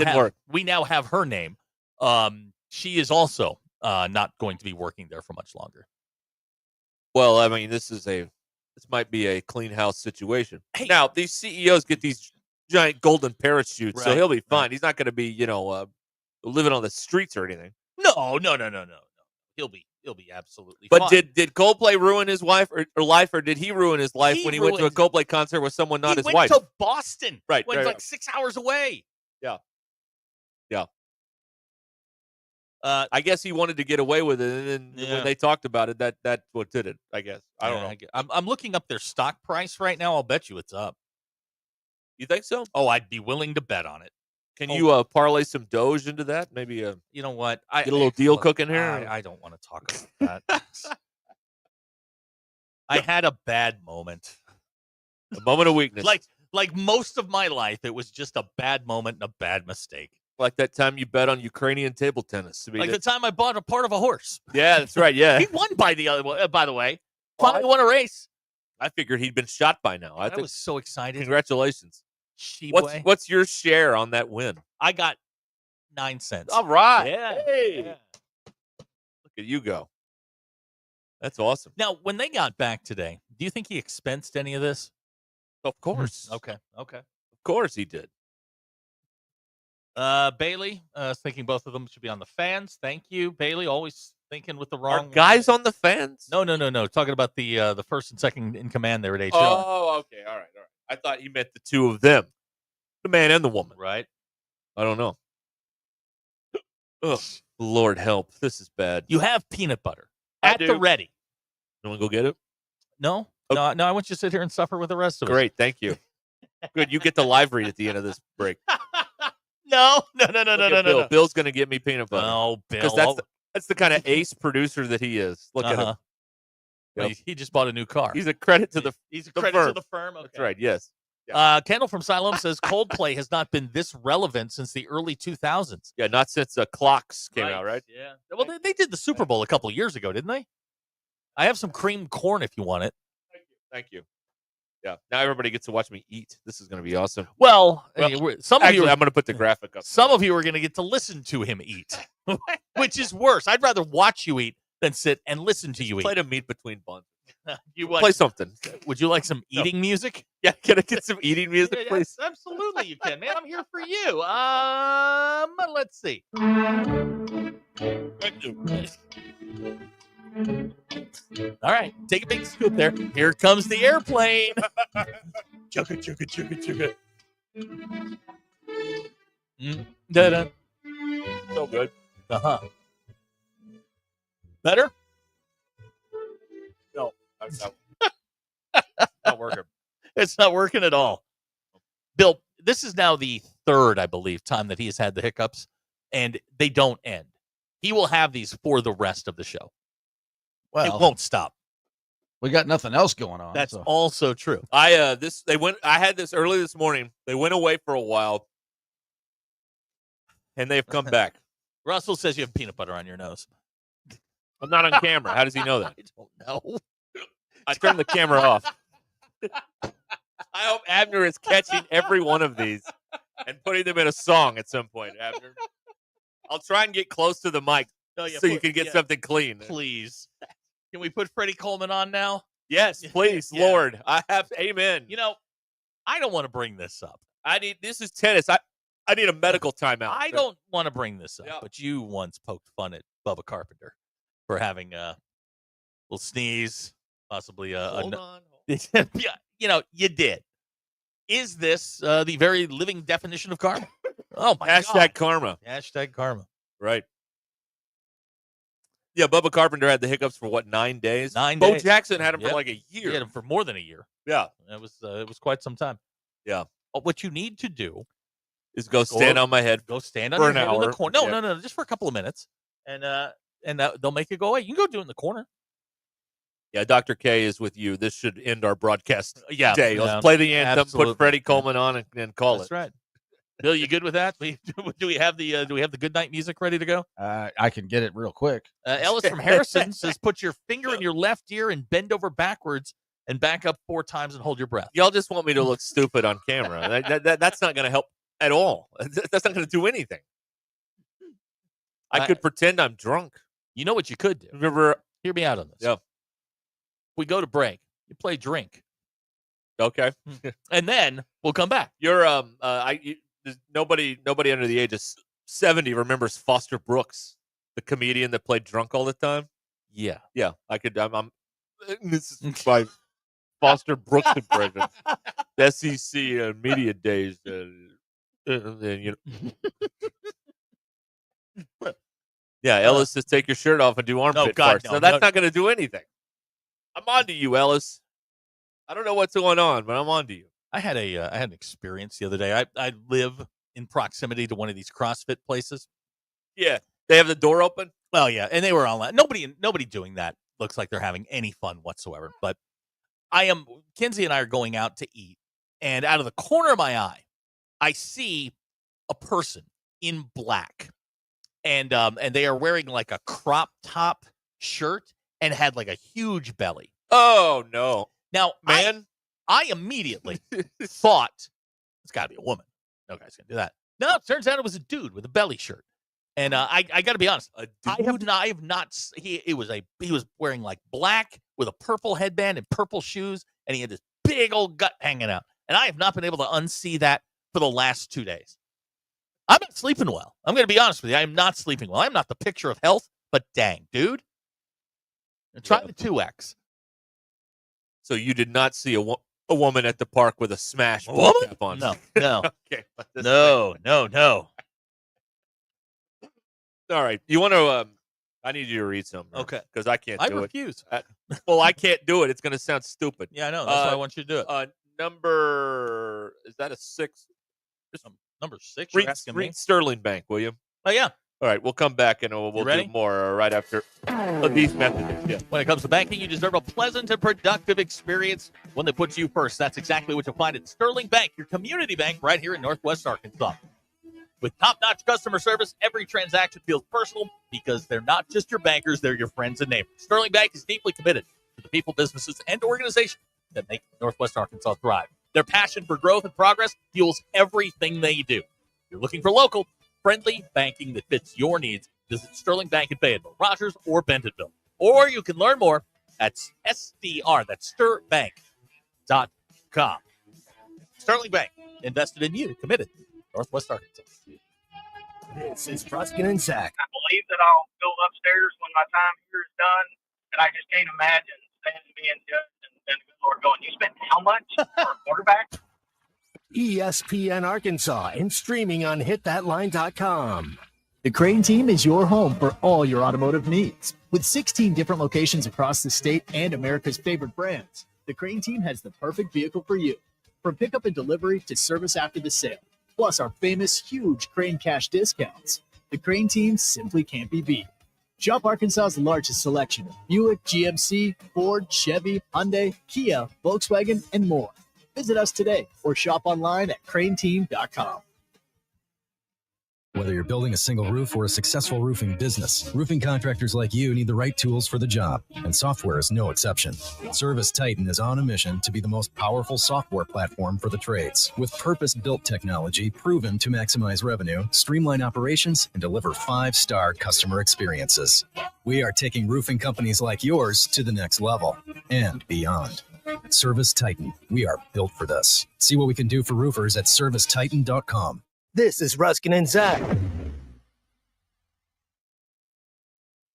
have her name. She is also not going to be working there for much longer. Well, this might be a clean house situation. Hey. Now, these CEOs get these giant golden parachutes, so he'll be fine. Right. He's not going to be, living on the streets or anything. No. He'll be absolutely fine. But did Coldplay ruin his wife or life, or did he ruin his life when he went to a Coldplay concert with someone not his wife? He went to Boston. Right. Went like 6 hours away. Yeah. I guess he wanted to get away with it, and when they talked about it, that's what did it, I guess. I don't know. I'm looking up their stock price right now. I'll bet you it's up. You think so? Oh, I'd be willing to bet on it. Can you parlay some Doge into that? Maybe you know what? Get a little deal cooking here. I don't want to talk about that. I had a bad moment. A moment of weakness. Like most of my life, it was just a bad moment and a bad mistake. Like that time you bet on Ukrainian table tennis. Like the time I bought a part of a horse. Yeah, that's right. Yeah. He won by the way. Finally won a race. I figured he'd been shot by now. I was so excited. Congratulations. What's your share on that win? I got 9 cents. All right. Yeah. Hey. Yeah. Look at you go. That's awesome. Now, when they got back today, do you think he expensed any of this? Of course. Okay. Of course he did. Bailey, thinking both of them should be on the fans. Thank you, Bailey. Always thinking with the wrong guys on the fans. No. Talking about the first and second in command there at HL. Oh, okay. All right. I thought you meant the two of them, the man and the woman. Right. I don't know. Ugh, Lord help. This is bad. You have peanut butter at the ready. You want to go get it? No. Okay. No. I want you to sit here and suffer with the rest of us. Great. Thank you. Good. You get the live read at the end of this break. No. Bill's going to give me peanut butter. Oh, Bill. Because that's the kind of ace producer that he is. Look at him. Well, he just bought a new car. He's a credit to the He's a the credit firm. to the firm. Okay. That's right. Yes. Kendall from Siloam says Coldplay has not been this relevant since the early 2000s. Yeah, not since Clocks came out, right? Yeah. Well, they did the Super Bowl a couple of years ago, didn't they? I have some cream corn if you want it. Thank you. Yeah. Now everybody gets to watch me eat. This is going to be awesome. Well, some of actually, you I'm going to put the graphic up. Some of you are going to get to listen to him eat, which is worse. I'd rather watch you eat than sit and listen to you eat. Play the meat between buns. You Play something. Would you like some eating music? Yeah, can I get some eating music, please? Yes, absolutely, you can, man. I'm here for you. Let's see. All right, take a big scoop there. Here comes the airplane. Chugga, chugga, chugga, chugga. Da-da. So good. Better? No, not working. It's not working at all. Bill, this is now the third, I believe, time that he has had the hiccups, and they don't end. He will have these for the rest of the show. Well, it won't stop. We got nothing else going on. That's also true. I had this early this morning. They went away for a while, and they've come back. Russell says you have peanut butter on your nose. I'm not on camera. How does he know that? I don't know. I turned the camera off. I hope Abner is catching every one of these and putting them in a song at some point, Abner. I'll try and get close to the mic so you can get something clean. Please. Can we put Freddie Coleman on now? Yes, please, Lord. I have amen. You know, I don't want to bring this up. This is tennis. I need a medical timeout. I don't want to bring this up, but you once poked fun at Bubba Carpenter for having a little sneeze, possibly Hold on. Yeah, you did. Is this the very living definition of karma? Oh my Hashtag God. karma. Hashtag karma. Right. Yeah, Bubba Carpenter had the hiccups for 9 days? 9 Bo days. Jackson had him for like a year. He had him for more than a year. Yeah. It was quite some time. Yeah. What you need to do is go stand on my head. Go stand on for your an head hour. in the corner. No, just for a couple of minutes, and they'll make it go away. You can go do it in the corner. Yeah, Dr. K is with you. This should end our broadcast Yeah, day. Let's play the anthem, absolutely. put Freddie Coleman on, and call That's it. right. Bill, you good with that? Do we have the good night music ready to go? I can get it real quick. Ellis from Harrison says, "Put your finger in your left ear and bend over backwards and back up 4 times and hold your breath." Y'all just want me to look stupid on camera. That's not going to help at all. That's not going to do anything. I could pretend I'm drunk. You know what you could do? Remember, hear me out on this. Yeah. We go to break. You play drink. Okay. And then we'll come back. You're there's nobody under the age of 70 remembers Foster Brooks, the comedian that played drunk all the time. Yeah. Yeah, I could. I'm this is my Foster Brooks impression. The SEC media days. Yeah, Ellis says take your shirt off and do armpit farts. no, So that's no. not going to do anything. I'm on to you, Ellis. I don't know what's going on, but I'm on to you. I had an experience the other day. I live in proximity to one of these CrossFit places. Yeah, they have the door open. Well, yeah, and they were online. Nobody doing that looks like they're having any fun whatsoever. But Kinsey and I are going out to eat, and out of the corner of my eye, I see a person in black, and they are wearing like a crop top shirt and had like a huge belly. Oh no! Now, man, I immediately thought it's got to be a woman. No guy's gonna do that. No, it turns out it was a dude with a belly shirt. And I got to be honest, I have not. He was wearing like black with a purple headband and purple shoes, and he had this big old gut hanging out. And I have not been able to unsee that for the last 2 days. I'm not sleeping well. I'm going to be honest with you. I am not sleeping well. I'm not the picture of health, but dang, dude. Try the 2X. So you did not see a woman at the park with a smash woman cap on? No. Okay. No. All right. You want to? I need you to read something. Okay. Because I can't do it. I refuse. Well, I can't do it. It's going to sound stupid. Yeah, I know. That's why I want you to do it. Is that a 6? Number 6? Read Sterling Bank, will you? Oh, yeah. All right. We'll come back and we'll do more right after these messages. Yeah. When it comes to banking, you deserve a pleasant and productive experience, one that puts you first. That's exactly what you'll find at Sterling Bank, your community bank right here in Northwest Arkansas. With top-notch customer service, every transaction feels personal because they're not just your bankers, they're your friends and neighbors. Sterling Bank is deeply committed to the people, businesses, and organizations that make Northwest Arkansas thrive. Their passion for growth and progress fuels everything they do. If you're looking for local, friendly banking that fits your needs, visit Sterling Bank in Fayetteville, Rogers, or Bentonville. Or you can learn more at SDR, that's STIRBank.com. Sterling Bank, invested in you, committed to Northwest Arkansas. This is Ruscin and Zach. I believe that I'll go upstairs when my time here is done, and I just can't imagine standing being judged and the Lord going, you spent how much for a quarterback? ESPN Arkansas and streaming on hitthatline.com. The Crane team is your home for all your automotive needs. With 16 different locations across the state and America's favorite brands, the Crane team has the perfect vehicle for you. From pickup and delivery to service after the sale, plus our famous huge Crane cash discounts. The Crane team simply can't be beat. Shop Arkansas's largest selection of Buick, GMC, Ford, Chevy, Hyundai, Kia, Volkswagen, and more. Visit us today or shop online at craneteam.com. Whether you're building a single roof or a successful roofing business, roofing contractors like you need the right tools for the job, and software is no exception. Service Titan is on a mission to be the most powerful software platform for the trades, with purpose-built technology proven to maximize revenue, streamline operations, and deliver 5-star customer experiences. We are taking roofing companies like yours to the next level and beyond. Service Titan, we are built for this. See what we can do for roofers at servicetitan.com. This is Ruscin and Zach.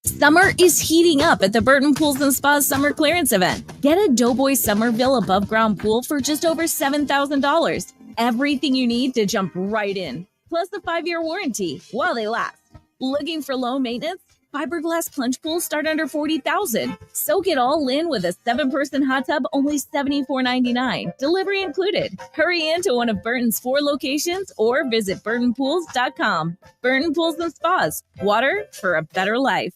Summer is heating up at the Burton Pools and Spas Summer Clearance Event. Get a Doughboy Somerville above-ground pool for just over $7,000. Everything you need to jump right in, plus a 5-year warranty while they last. Looking for low maintenance? Fiberglass plunge pools start under $40,000. Soak it all in with a 7-person hot tub, only $74.99. Delivery included. Hurry into one of Burton's 4 locations or visit burtonpools.com. Burton Pools and Spas. Water for a better life.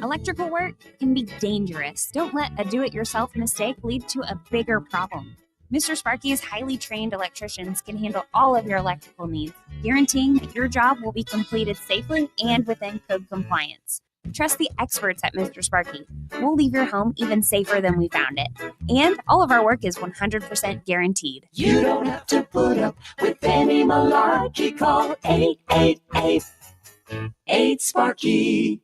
Electrical work can be dangerous. Don't let a do-it-yourself mistake lead to a bigger problem. Mr. Sparky's highly trained electricians can handle all of your electrical needs, guaranteeing that your job will be completed safely and within code compliance. Trust the experts at Mr. Sparky. We'll leave your home even safer than we found it. And all of our work is 100% guaranteed. You don't have to put up with any malarkey. Call 888-8-SPARKY.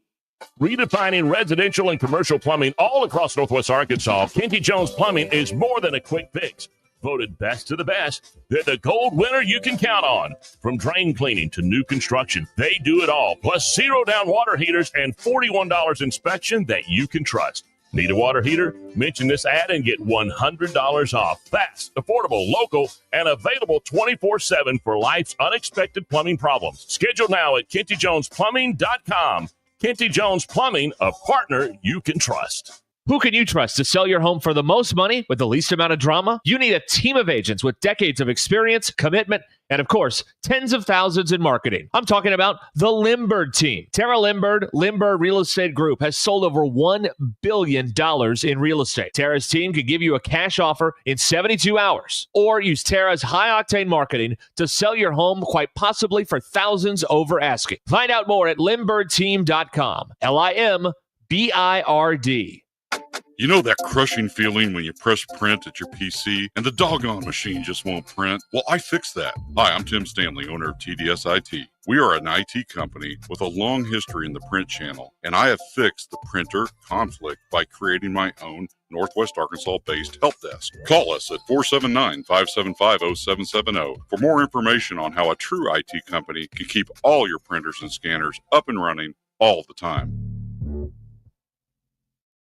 Redefining residential and commercial plumbing all across Northwest Arkansas, Kenty Jones Plumbing is more than a quick fix. Voted best of the best, they're the gold winner you can count on. From drain cleaning to new construction, they do it all. Plus zero-down water heaters and $41 inspection that you can trust. Need a water heater? Mention this ad and get $100 off. Fast, affordable, local, and available 24/7 for life's unexpected plumbing problems. Schedule now at KentyJonesPlumbing.com. Kenty Jones Plumbing, a partner you can trust. Who can you trust to sell your home for the most money with the least amount of drama? You need a team of agents with decades of experience, commitment, And of course, tens of thousands in marketing. I'm talking about the Limbird team. Tara Limbird, Limbird Real Estate Group, has sold over $1 billion in real estate. Tara's team could give you a cash offer in 72 hours, or use Tara's high-octane marketing to sell your home quite possibly for thousands over asking. Find out more at LimbIrdTeam.com. LIMBIRD. You know that crushing feeling when you press print at your PC and the doggone machine just won't print? Well, I fixed that. Hi, I'm Tim Stanley, owner of TDS IT. We are an IT company with a long history in the print channel, and I have fixed the printer conflict by creating my own Northwest Arkansas-based help desk. Call us at 479-575-0770 for more information on how a true IT company can keep all your printers and scanners up and running all the time.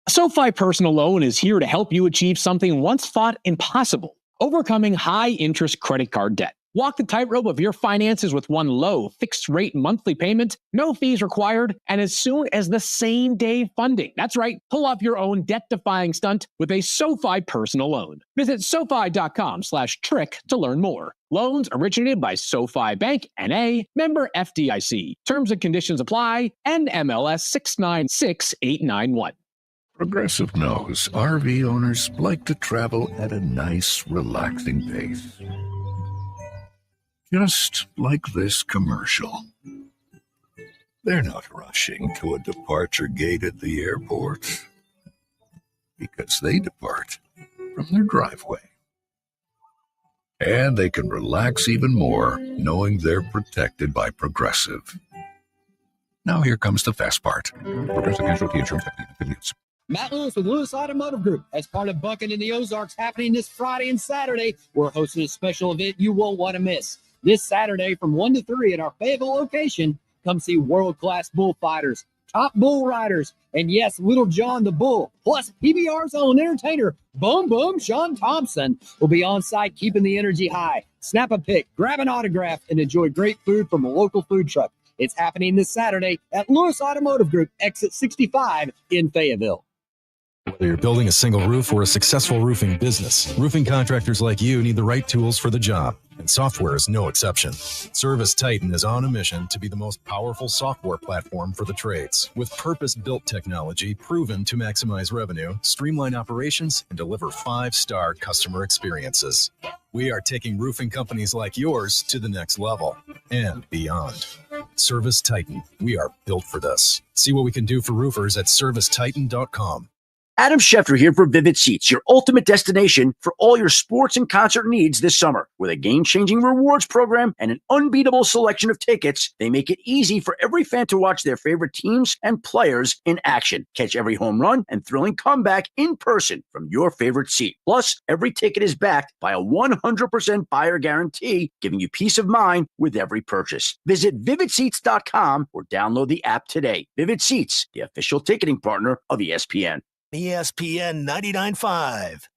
SoFi Personal Loan is here to help you achieve something once thought impossible: overcoming high-interest credit card debt. Walk the tightrope of your finances with one low, fixed-rate monthly payment, no fees required, and as soon as the same-day funding. That's right, pull off your own debt-defying stunt with a SoFi Personal Loan. Visit SoFi.com/trick to learn more. Loans originated by SoFi Bank, N.A., member FDIC. Terms and conditions apply, NMLS 696891. Progressive knows RV owners like to travel at a nice, relaxing pace. Just like this commercial. They're not rushing to a departure gate at the airport because they depart from their driveway. And they can relax even more knowing they're protected by Progressive. Now here comes the fast part. Progressive Casualty Insurance Company affiliates. Matt Lewis with Lewis Automotive Group. As part of Bucking in the Ozarks happening this Friday and Saturday, we're hosting a special event you won't want to miss. This Saturday from 1 to 3 at our Fayetteville location, come see world-class bullfighters, top bull riders, and yes, Little John the Bull, plus PBR's own entertainer, Boom Boom Sean Thompson, will be on site keeping the energy high. Snap a pic, grab an autograph, and enjoy great food from a local food truck. It's happening this Saturday at Lewis Automotive Group, exit 65 in Fayetteville. Whether you're building a single roof or a successful roofing business, roofing contractors like you need the right tools for the job, and software is no exception. Service Titan is on a mission to be the most powerful software platform for the trades, with purpose-built technology proven to maximize revenue, streamline operations, and deliver 5-star customer experiences. We are taking roofing companies like yours to the next level and beyond. Service Titan, we are built for this. See what we can do for roofers at servicetitan.com. Adam Schefter here for Vivid Seats, your ultimate destination for all your sports and concert needs this summer. With a game-changing rewards program and an unbeatable selection of tickets, they make it easy for every fan to watch their favorite teams and players in action. Catch every home run and thrilling comeback in person from your favorite seat. Plus, every ticket is backed by a 100% buyer guarantee, giving you peace of mind with every purchase. Visit VividSeats.com or download the app today. Vivid Seats, the official ticketing partner of ESPN. ESPN 99.5.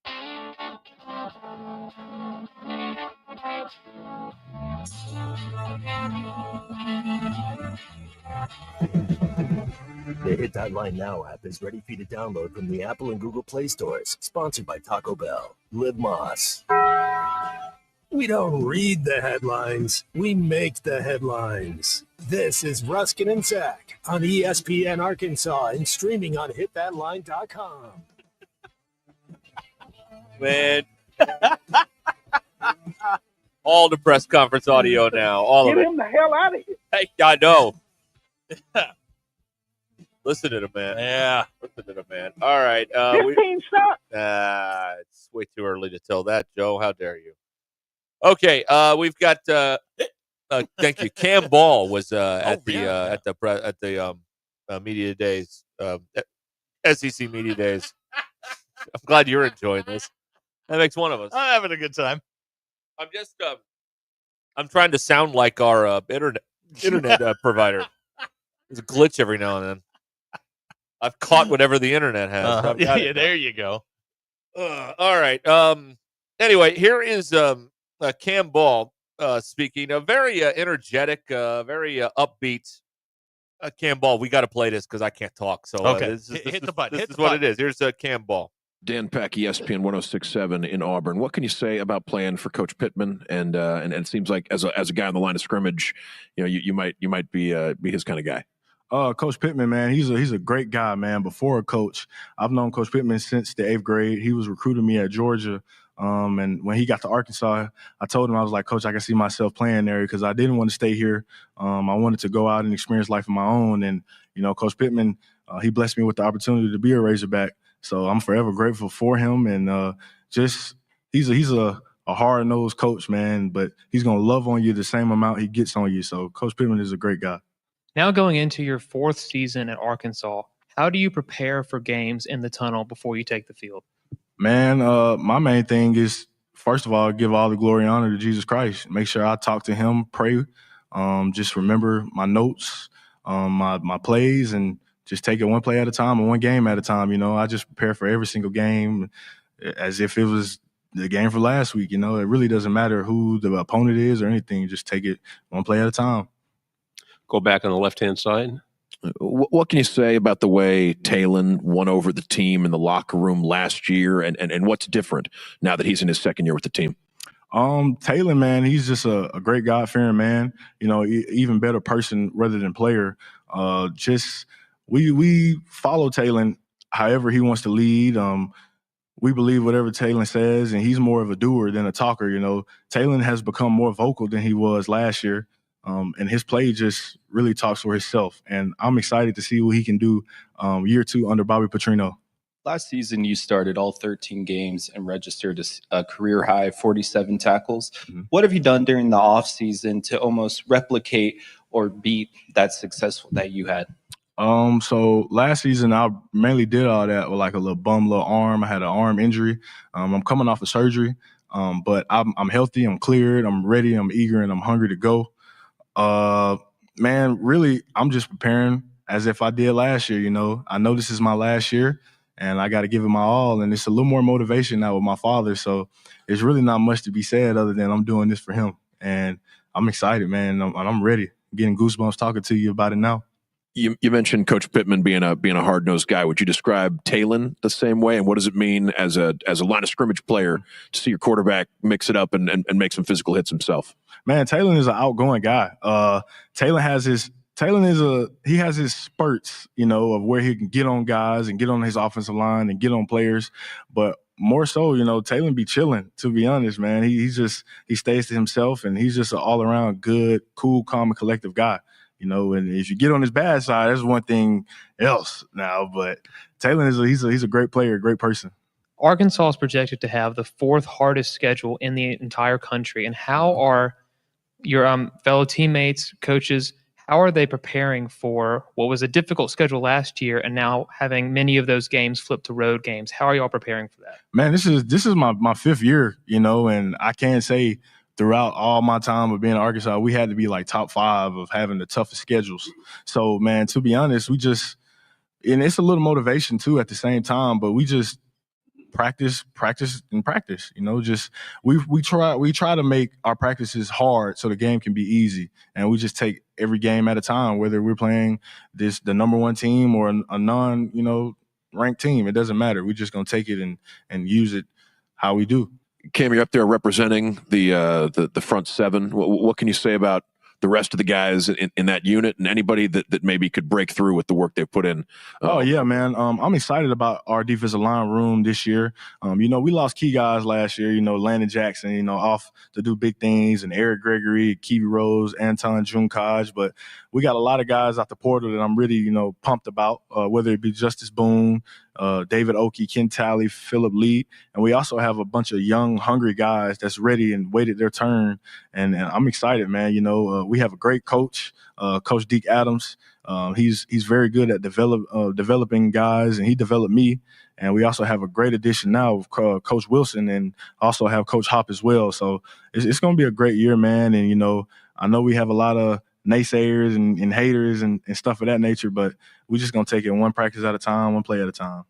The Hit That Line Now app is ready for you to download from the Apple and Google Play stores. Sponsored by Taco Bell. Live Moss. We don't read the headlines. We make the headlines. This is Ruscin and Zach on ESPN Arkansas and streaming on hitthatline.com. Man. All the press conference audio now. All Get of it. him the hell out of here. Hey, I know. Listen to the man. Yeah. Listen to the man. All right. 15 sucks. It's way too early to tell that, Joe. How dare you? Okay, we've got. Thank you. Cam Ball was at the media days, SEC media days. I'm glad you're enjoying this. That makes one of us. I'm having a good time. I'm just. I'm trying to sound like our internet provider. There's a glitch every now and then. I've caught whatever the internet has. Yeah, there you go. All right. Anyway, here is Cam Ball speaking. A very energetic, very upbeat Cam Ball. We got to play this because I can't talk. So okay, this hit the button. This is what it is. Here's Cam Ball. Dan Peck, ESPN 106.7 in Auburn. What can you say about playing for Coach Pittman? And it seems like as a guy on the line of scrimmage, you might be his kind of guy. Coach Pittman, man, he's a great guy, man. Before a coach, I've known Coach Pittman since the 8th grade. He was recruiting me at Georgia. And when he got to Arkansas, I told him, I was like, Coach, I can see myself playing there because I didn't want to stay here. I wanted to go out and experience life on my own. And, Coach Pittman, he blessed me with the opportunity to be a Razorback. So I'm forever grateful for him. And he's a hard-nosed coach, man, but he's going to love on you the same amount he gets on you. So Coach Pittman is a great guy. Now going into your 4th season at Arkansas, how do you prepare for games in the tunnel before you take the field? Man, my main thing is, first of all, give all the glory and honor to Jesus Christ. Make sure I talk to him, pray, just remember my notes, my plays, and just take it one play at a time and one game at a time. I just prepare for every single game as if it was the game for last week. It really doesn't matter who the opponent is or anything. Just take it one play at a time. Go back on the left-hand side. What can you say about the way Talon won over the team in the locker room last year, and what's different now that he's in his 2nd year with the team? Talon, man, he's just a great God-fearing man. Even better person rather than player. We follow Talon however he wants to lead. We believe whatever Talon says, and he's more of a doer than a talker. Talon has become more vocal than he was last year. And his play just really talks for himself. And I'm excited to see what he can do year 2 under Bobby Petrino. Last season, you started all 13 games and registered a career high 47 tackles. Mm-hmm. What have you done during the offseason to almost replicate or beat that success that you had? So last season, I mainly did all that with like a little arm. I had an arm injury. I'm coming off of surgery, but I'm healthy. I'm cleared. I'm ready. I'm eager, and I'm hungry to go. Man, really, I'm just preparing as if I did last year. I know this is my last year and I got to give it my all. And it's a little more motivation now with my father. So it's really not much to be said other than I'm doing this for him. And I'm excited, man. I'm ready. I'm getting goosebumps talking to you about it now. You mentioned Coach Pittman being a hard-nosed guy. Would you describe Talon the same way? And what does it mean as a line of scrimmage player to see your quarterback mix it up and make some physical hits himself? Man, Talon is an outgoing guy. Talon has his spurts, of where he can get on guys and get on his offensive line and get on players. But more so, Talon be chilling, to be honest, man. He stays to himself, and he's just an all-around good, cool, calm, and collective guy. And if you get on his bad side, that's one thing else now. But Talon he's a great player, a great person. Arkansas is projected to have the 4th hardest schedule in the entire country. And how are your fellow teammates, coaches, how are they preparing for what was a difficult schedule last year and now having many of those games flipped to road games? How are y'all preparing for that? Man, this is my 5th year, and I can't say throughout all my time of being in Arkansas, we had to be like top 5 of having the toughest schedules. So, man, to be honest, and it's a little motivation too at the same time, but we just practice. We try to make our practices hard so the game can be easy, and we just take every game at a time, whether we're playing the number 1 team or a non ranked team. It doesn't matter. We're just gonna take it and use it how we do. Cam, you're up there representing the front 7. What can you say about the rest of the guys in that unit and anybody that maybe could break through with the work they've put in? Oh, yeah, man. I'm excited about our defensive line room this year. We lost key guys last year, Landon Jackson, off to do big things, and Eric Gregory, Kiwi Rose, Anton Junkaj. But we got a lot of guys out the portal that I'm really, pumped about, whether it be Justice Boone, David Oki, Ken Talley, Philip Lee. And we also have a bunch of young, hungry guys that's ready and waited their turn. And I'm excited, man. We have a great coach, Coach Deke Adams. He's very good at developing guys, and he developed me. And we also have a great addition now with Coach Wilson, and also have Coach Hop as well. So it's going to be a great year, man. And, I know we have a lot of naysayers and haters and stuff of that nature, but we're just going to take it one practice at a time, one play at a time.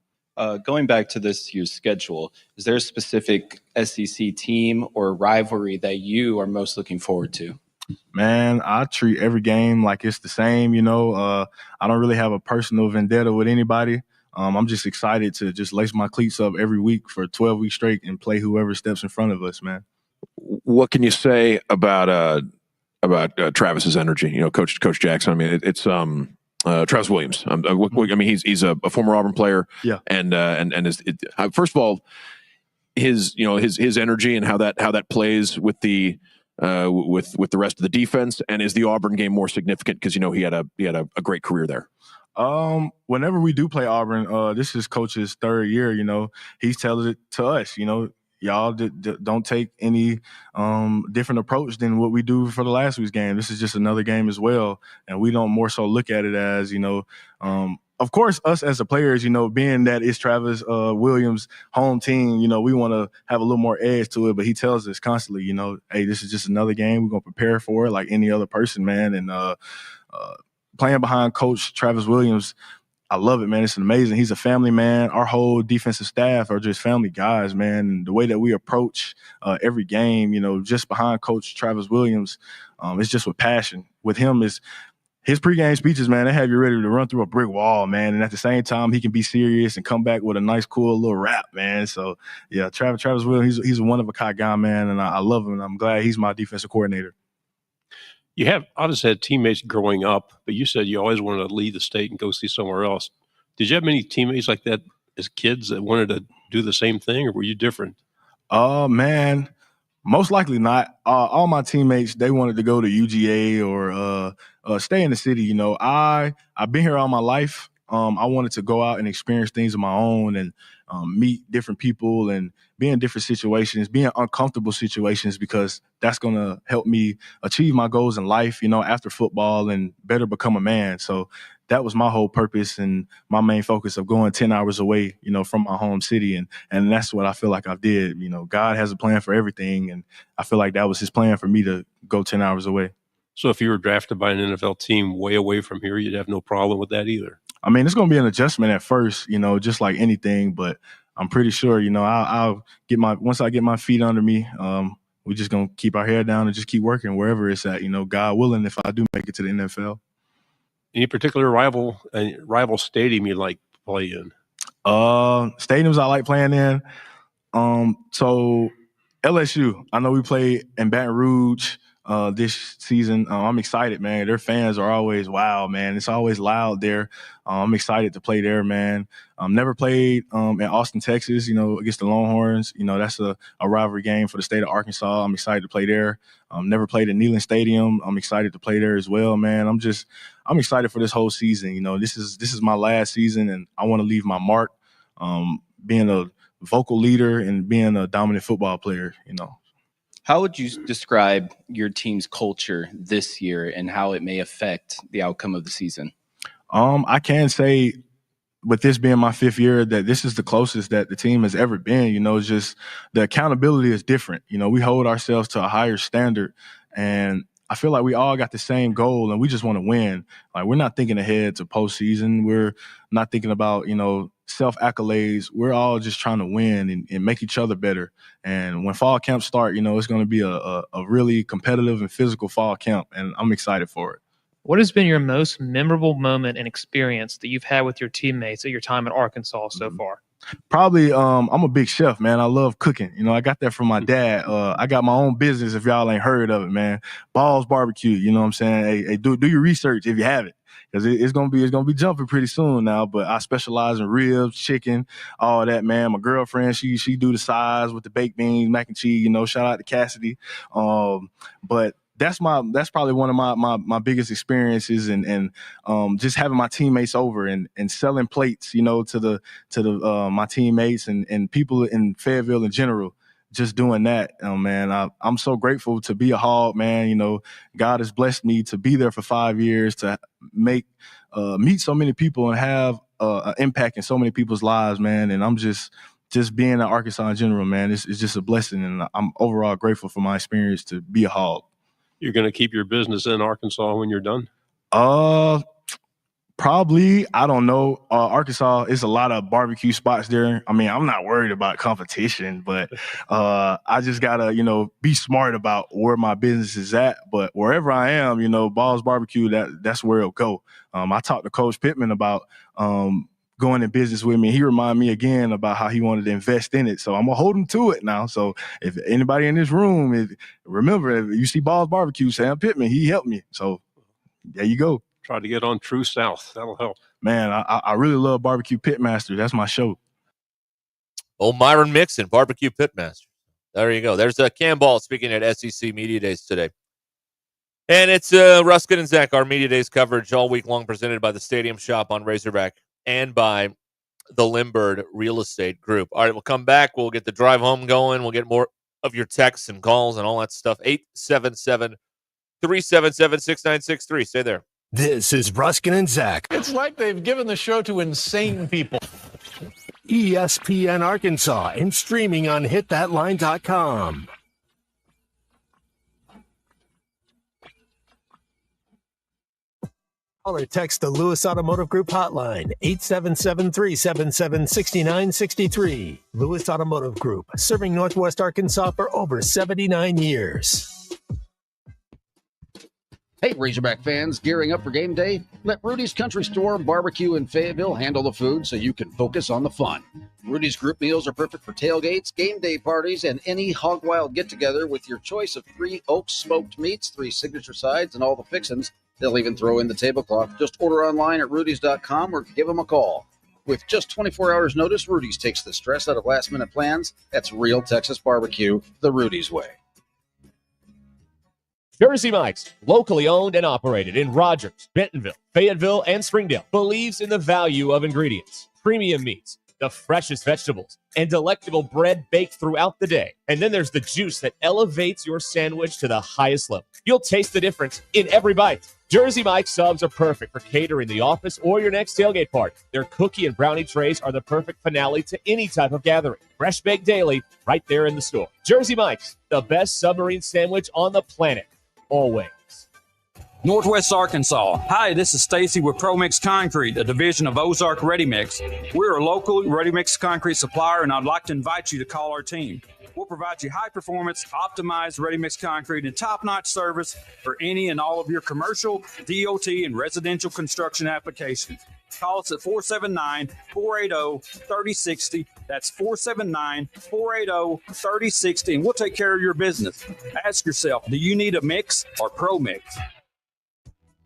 Going back to this year's schedule, is there a specific SEC team or rivalry that you are most looking forward to? Man, I treat every game like it's the same, I don't really have a personal vendetta with anybody. I'm just excited to just lace my cleats up every week for 12 weeks straight and play whoever steps in front of us, man. What can you say about Travis's energy? You know, Coach Jackson. I mean, it's Travis Williams. I mean, he's a former Auburn player. Yeah. And first of all, his energy and how that plays with the rest of the defense, and is the Auburn game more significant because he had a great career there? Whenever we do play Auburn, this is Coach's third year. He's telling it to us. Y'all don't take any different approach than what we do for the last week's game. This is just another game as well, and we don't more so look at it as of course, us as the players, being that it's Travis Williams' home team, we want to have a little more edge to it. But he tells us constantly, hey, this is just another game. We're gonna prepare for it like any other person, man. And playing behind Coach Travis Williams, I love it, man. It's amazing. He's a family man. Our whole defensive staff are just family guys, man. And the way that we approach every game, just behind Coach Travis Williams, it's just with passion. With him is his pregame speeches, man, they have you ready to run through a brick wall, man. And at the same time, he can be serious and come back with a nice, cool little rap, man. So, yeah, Travis Williams, he's a one-of-a-kind guy, man, and I love him, and I'm glad he's my defensive coordinator. You have obviously had teammates growing up, but you said you always wanted to leave the state and go see somewhere else. Did you have many teammates like that as kids that wanted to do the same thing, or were you different? Man, most likely not. All my teammates, they wanted to go to UGA or stay in the city. I've been here all my life. I wanted to go out and experience things of my own and meet different people and be in different situations, be in uncomfortable situations, because that's going to help me achieve my goals in life, after football, and better become a man. So that was my whole purpose and my main focus of going 10 hours away, from my home city. And that's what I feel like I did. God has a plan for everything. And I feel like that was his plan for me to go 10 hours away. So if you were drafted by an NFL team way away from here, you'd have no problem with that either. I mean, it's going to be an adjustment at first, just like anything, but I'm pretty sure, I'll get once I get my feet under me, we're just going to keep our head down and just keep working wherever it's at, God willing, if I do make it to the NFL. Any particular rival stadium you like to play in? Stadiums I like playing in. So LSU, I know we played in Baton Rouge this season. I'm excited, man. Their fans are always wow, man. It's always loud there. I'm excited to play there, man. Never played in Austin, Texas, against the Longhorns. That's a rivalry game for the state of Arkansas. I'm excited to play there. Never played at Neyland Stadium. I'm excited to play there as well, man. I'm excited for this whole season. This is my last season, and I want to leave my mark, being a vocal leader and being a dominant football player, How would you describe your team's culture this year and how it may affect the outcome of the season? I can say, with this being my fifth year, that this is the closest that the team has ever been. It's just the accountability is different. We hold ourselves to a higher standard, and I feel like we all got the same goal, and we just want to win. Like, we're not thinking ahead to postseason. We're not thinking about, self accolades. We're all just trying to win and make each other better. And when fall camps start, it's going to be a really competitive and physical fall camp, and I'm excited for it. What has been your most memorable moment and experience that you've had with your teammates at your time at Arkansas so far? Probably, I'm a big chef, man. I love cooking. I got that from my dad. I got my own business, if y'all ain't heard of it, man. Balls Barbecue, you know what I'm saying? Hey, do your research if you have it, because it's gonna be jumping pretty soon now. But I specialize in ribs, chicken, all that, man. My girlfriend, she do the sides with the baked beans, mac and cheese. Shout out to Cassidy. But that's probably one of my biggest experiences, and just having my teammates over and selling plates, to my teammates and people in Fayetteville in general. Just doing that, man. I'm so grateful to be a Hog, man. God has blessed me to be there for 5 years, to meet so many people and have an impact in so many people's lives, man. And I'm just being in Arkansas in general, man. It's just a blessing, and I'm overall grateful for my experience to be a Hog. You're going to keep your business in Arkansas when you're done? Probably. I don't know. Arkansas is a lot of barbecue spots there. I mean, I'm not worried about competition, but I just got to, be smart about where my business is at. But wherever I am, Balls Barbecue, that's where it'll go. I talked to Coach Pittman about going in business with me. He reminded me again about how he wanted to invest in it. So I'm going to hold him to it now. So if anybody in this room, remember, if you see Ball's Barbecue, Sam Pittman, he helped me. So there you go. Try to get on True South. That'll help. Man, I really love Barbecue Pitmaster. That's my show. Old Myron Mixon, Barbecue Pitmaster. There you go. There's Cam Ball speaking at SEC Media Days today. And it's Ruscin and Zach, our Media Days coverage all week long, presented by the Stadium Shop on Razorback and by the Limbird Real Estate Group. All right, we'll come back. We'll get the drive home going. We'll get more of your texts and calls and all that stuff. 877-377-6963. Stay there. This is Ruscin and Zach. It's like they've given the show to insane people. ESPN Arkansas and streaming on hitthatline.com. Call or text the Lewis Automotive Group hotline, 877-377-6963. Lewis Automotive Group, serving Northwest Arkansas for over 79 years. Hey, Razorback fans, gearing up for game day? Let Rudy's Country Store Barbecue in Fayetteville handle the food so you can focus on the fun. Rudy's group meals are perfect for tailgates, game day parties, and any hog wild get-together with your choice of 3 oak smoked meats, 3 signature sides, and all the fixins. They'll even throw in the tablecloth. Just order online at rudys.com or give them a call. With just 24 hours notice, Rudy's takes the stress out of last-minute plans. That's real Texas barbecue, the Rudy's way. Jersey Mike's, locally owned and operated in Rogers, Bentonville, Fayetteville, and Springdale, believes in the value of ingredients, premium meats, the freshest vegetables, and delectable bread baked throughout the day. And then there's the juice that elevates your sandwich to the highest level. You'll taste the difference in every bite. Jersey Mike's subs are perfect for catering the office or your next tailgate party. Their cookie and brownie trays are the perfect finale to any type of gathering. Fresh baked daily, right there in the store. Jersey Mike's, the best submarine sandwich on the planet. Always. Northwest Arkansas. Hi, this is Stacy with ProMix Concrete, a division of Ozark Ready Mix. We're a local ready mix concrete supplier, and I'd like to invite you to call our team. We'll provide you high-performance, optimized ready-mix concrete and top-notch service for any and all of your commercial, DOT, and residential construction applications. Call us at 479-480-3060. That's 479-480-3060, and we'll take care of your business. Ask yourself, do you need a mix or Pro Mix?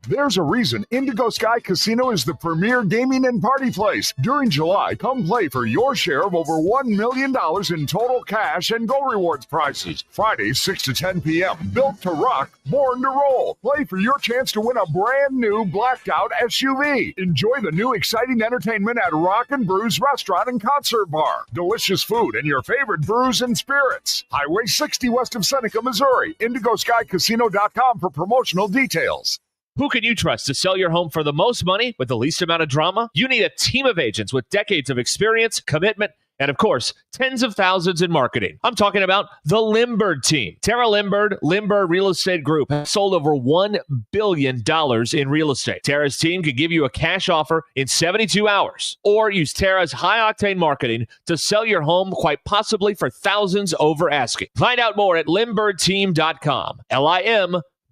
There's a reason Indigo Sky Casino is the premier gaming and party place. During July, come play for your share of over $1 million in total cash and Go Rewards prizes. Fridays, 6 to 10 p.m. Built to rock, born to roll. Play for your chance to win a brand new blacked out SUV. Enjoy the new exciting entertainment at Rock and Brews Restaurant and Concert Bar. Delicious food and your favorite brews and spirits. Highway 60 west of Seneca, Missouri. IndigoSkyCasino.com for promotional details. Who can you trust to sell your home for the most money with the least amount of drama? You need a team of agents with decades of experience, commitment, and of course, tens of thousands in marketing. I'm talking about the Limbird team. Tara Limbird, Limbird Real Estate Group, has sold over $1 billion in real estate. Tara's team can give you a cash offer in 72 hours, or use Tara's high-octane marketing to sell your home, quite possibly for thousands over asking. Find out more at LimbirdTeam.com.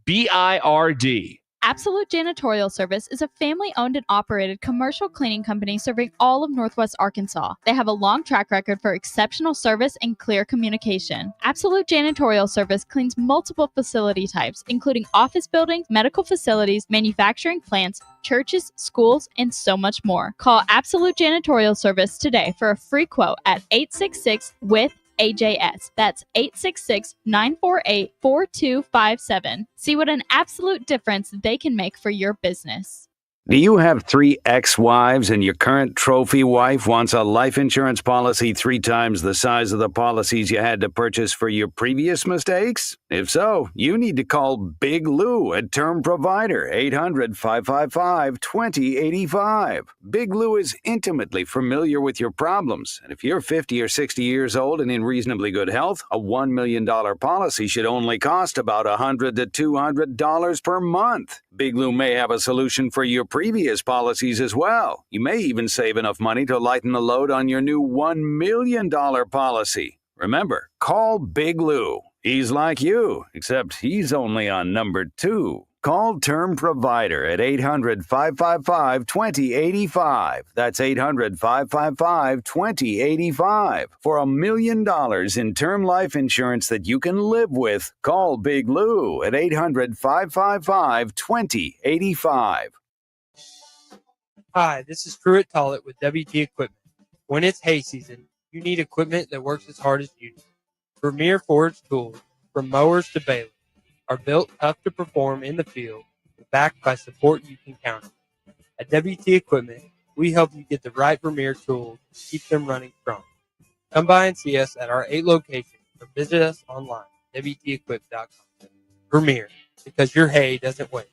LIMBIRD. Absolute Janitorial Service is a family-owned and operated commercial cleaning company serving all of Northwest Arkansas. They have a long track record for exceptional service and clear communication. Absolute Janitorial Service cleans multiple facility types, including office buildings, medical facilities, manufacturing plants, churches, schools, and so much more. Call Absolute Janitorial Service today for a free quote at 866-WITH-AJS. That's 866-948-4257. See what an absolute difference they can make for your business. Do you have 3 ex-wives and your current trophy wife wants a life insurance policy 3 times the size of the policies you had to purchase for your previous mistakes? If so, you need to call Big Lou at Term Provider, 800-555-2085. Big Lou is intimately familiar with your problems, and if you're 50 or 60 years old and in reasonably good health, a $1 million policy should only cost about $100 to $200 per month. Big Lou may have a solution for your previous policies as well. You may even save enough money to lighten the load on your new $1 million policy. Remember, call Big Lou. He's like you, except he's only on number 2. Call Term Provider at 800-555-2085. That's 800-555-2085. For $1 million in term life insurance that you can live with, call Big Lou at 800-555-2085. Hi, this is Pruitt Tollett with WT Equipment. When it's hay season, you need equipment that works as hard as you do. Premier Forged tools, from mowers to balers, are built tough to perform in the field, backed by support you can count on. At WT Equipment, we help you get the right Premier tools and keep them running strong. Come by and see us at our 8 locations or visit us online, WTEquip.com. Premier, because your hay doesn't wait.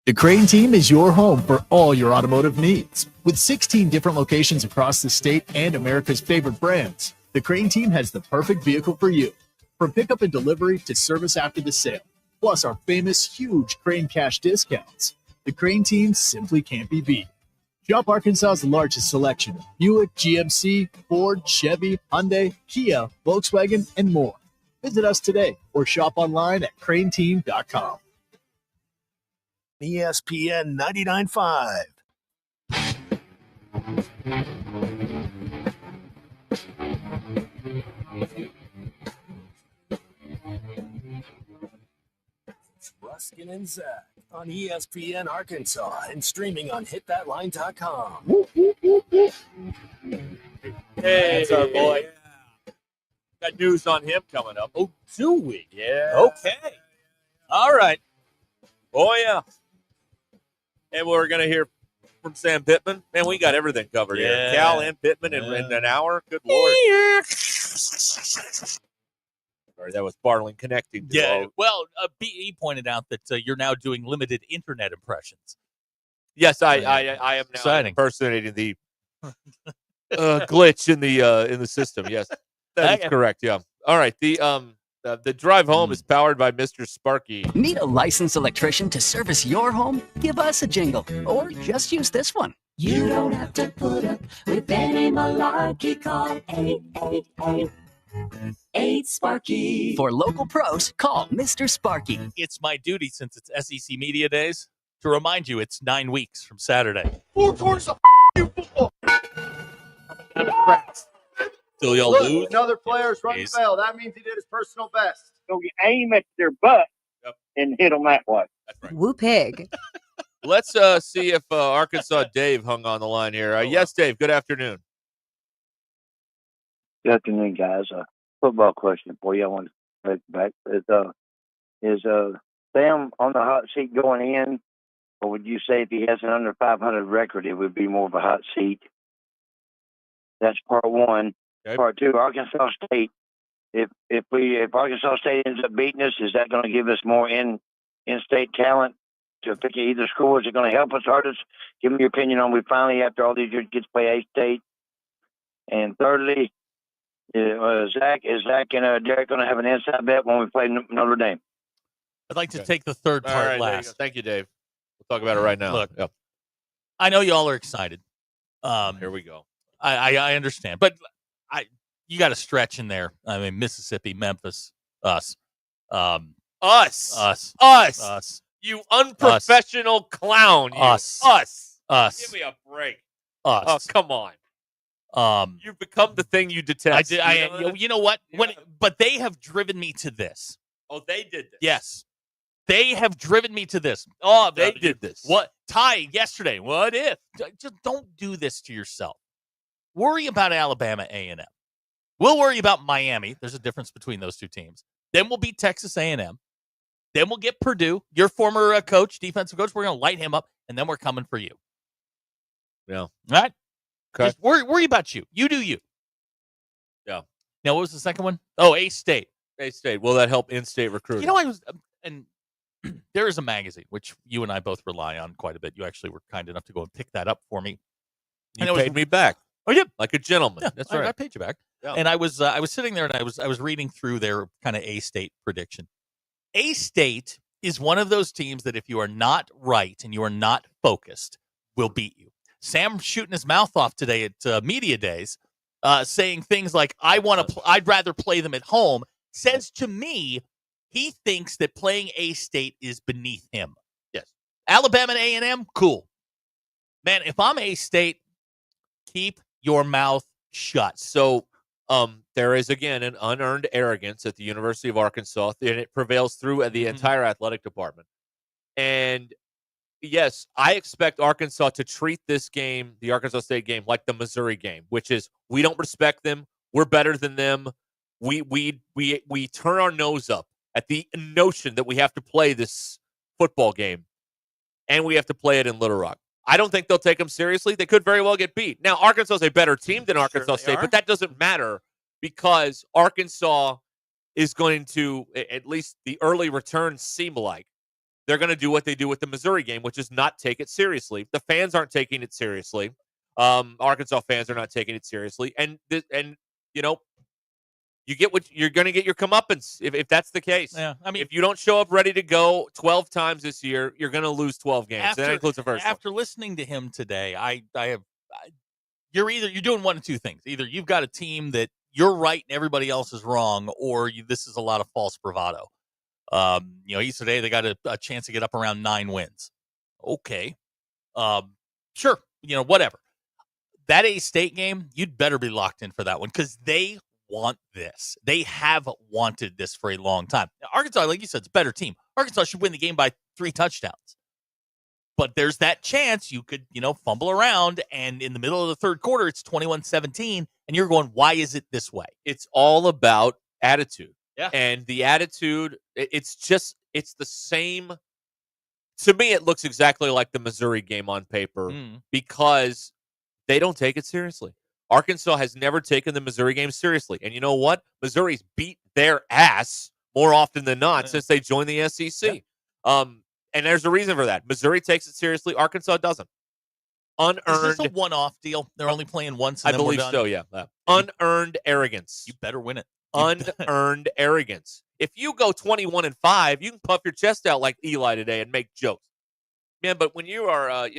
The Crane Team is your home for all your automotive needs. With 16 different locations across the state and America's favorite brands, the Crane Team has the perfect vehicle for you. From pickup and delivery to service after the sale, plus our famous huge Crane Cash discounts. The Crane Team simply can't be beat. Shop Arkansas's largest selection of Buick, GMC, Ford, Chevy, Hyundai, Kia, Volkswagen, and more. Visit us today or shop online at craneteam.com. ESPN 99.5. Ruscin and Zach on ESPN Arkansas and streaming on hitthatline.com. Hey, that's our boy. Got news on him coming up. Oh, do we? Yeah. Okay. All right. Oh, yeah. And we're going to hear from Sam Pittman. Man, we got everything covered here. Cal and Pittman in an hour. Good Lord. Sorry, that was Barling connecting. Yeah. Well, BE pointed out that you're now doing limited internet impressions. Yes, I am now impersonating the glitch in the system. Yes, that is correct. Yeah. All right. The drive home is powered by Mr. Sparky. Need a licensed electrician to service your home? Give us a jingle, or just use this one. You don't have to put up with any malarkey. Call 888-8 For local pros, call Mr. Sparky. It's my duty, since it's SEC Media Days, to remind you it's 9 weeks from Saturday. Four quarters of you football. Till y'all Look, lose. another player's run the bell. That means he did his personal best. So you aim at their butt and hit them that way. That's right. Woo pig. Let's see if Arkansas Dave hung on the line here. Yes, Dave. Good afternoon. Good afternoon, guys. Football question for you. I want to take back. Is Sam on the hot seat going in, or would you say if he has an under 500 record, it would be more of a hot seat? That's part one. Okay. Part two, Arkansas State. If Arkansas State ends up beating us, is that going to give us more in-state talent to pick either school? Is it going to help us, hurt us? Give me your opinion on we finally, after all these years, get to play A-State. And thirdly, Zach and Derek going to have an inside bet when we play Notre Dame? I'd like to take the third part right, last. Thank you, Dave. We'll talk about it right now. Look, I know y'all are excited. Here we go. I understand, but you got to stretch in there. I mean, Mississippi, Memphis, us. You unprofessional clown. You. Us. Give me a break. Oh, come on. You've become the thing you detest. You know what? But they have driven me to this. Oh, they did this. Yes. They have driven me to this. Oh, they did this. What? Ty, yesterday. What if? Just don't do this to yourself. Worry about Alabama A&M. We'll worry about Miami. There's a difference between those two teams. Then we'll beat Texas A&M. Then we'll get Purdue, your former coach, defensive coach. We're going to light him up, and then we're coming for you. Yeah. All right? Okay. Just worry about you. You do you. Yeah. Now, what was the second one? Oh, A-State. A-State. Will that help in-state recruiting? You know, I was and there is a magazine, which you and I both rely on quite a bit. You actually were kind enough to go and pick that up for me. You paid me back. Oh, yeah. Like a gentleman. Yeah, that's right. I paid you back. Yeah. And I was sitting there and I was reading through their kind of A-State prediction. A-State is one of those teams that if you are not right and you are not focused, will beat you. Sam shooting his mouth off today at Media Days, saying things like, I'd rather play them at home, says to me He thinks that playing A-State is beneath him. Yes. Alabama and A&M, cool. Man, if I'm A-State, keep your mouth shut. So there is, again, an unearned arrogance at the University of Arkansas, and it prevails through the entire athletic department. And, yes, I expect Arkansas to treat this game, the Arkansas State game, like the Missouri game, which is we don't respect them. We're better than them. We turn our nose up at the notion that we have to play this football game, and we have to play it in Little Rock. I don't think they'll take them seriously. They could very well get beat. Now, Arkansas is a better team than Arkansas State, but that doesn't matter because Arkansas is going to, at least the early returns seem like, they're going to do what they do with the Missouri game, which is not take it seriously. The fans aren't taking it seriously. Arkansas fans are not taking it seriously. And you know, you get what you're going to get your comeuppance if that's the case. Yeah, I mean, if you don't show up ready to go 12 times this year, you're going to lose 12 games. That includes the first one. After listening to him today, you're doing one of two things. Either you've got a team that you're right and everybody else is wrong, or this is a lot of false bravado. Today they got a chance to get up around 9 wins. Okay. Sure. Whatever. That A-State game, you'd better be locked in for that one because they want this. They have wanted this for a long time. Now, Arkansas, like you said, it's a better team. Arkansas should win the game by 3 touchdowns. But there's that chance you could, fumble around, and in the middle of the third quarter, it's 21-17, and you're going, why is it this way? It's all about attitude. Yeah. And the attitude, it's the same. To me, it looks exactly like the Missouri game on paper because they don't take it seriously. Arkansas has never taken the Missouri game seriously. And you know what? Missouri's beat their ass more often than not since they joined the SEC. Yeah. And there's a reason for that. Missouri takes it seriously. Arkansas doesn't. Unearned. Is this a one-off deal? They're only playing once and I then believe we're done? so, yeah. Unearned arrogance. You better win it. Unearned arrogance. If you go 21-5, you can puff your chest out like Eli today and make jokes. Man, but when you are,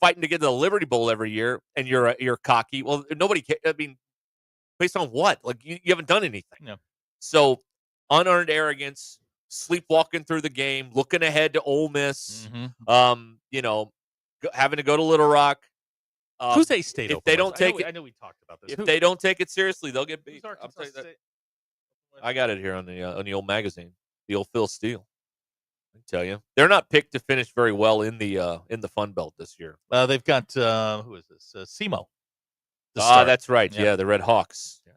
fighting to get to the Liberty Bowl every year and you're cocky, well, nobody cares. I mean, based on what? Like, you haven't done anything. No. So, unearned arrogance, sleepwalking through the game, looking ahead to Ole Miss, having to go to Little Rock. Who's A-State? If they don't take it, I know we talked about this. If they don't take it seriously, they'll get beat. I got it here on the old magazine, the old Phil Steele. I can tell you, they're not picked to finish very well in the Fun Belt this year. They've got who is this? SEMO. That's right. Yeah, the Red Hawks. Yeah.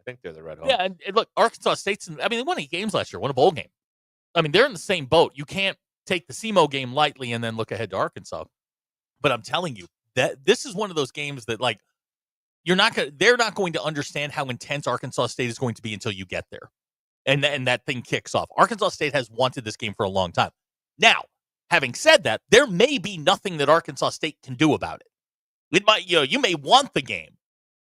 I think they're the Red Hawks. Yeah, and look, Arkansas State's. They won 8 games last year. Won a bowl game. They're in the same boat. You can't take the SEMO game lightly and then look ahead to Arkansas. But I'm telling you that this is one of those games that they're not going to understand how intense Arkansas State is going to be until you get there. And that thing kicks off. Arkansas State has wanted this game for a long time. Now, having said that, there may be nothing that Arkansas State can do about it. It might, you may want the game,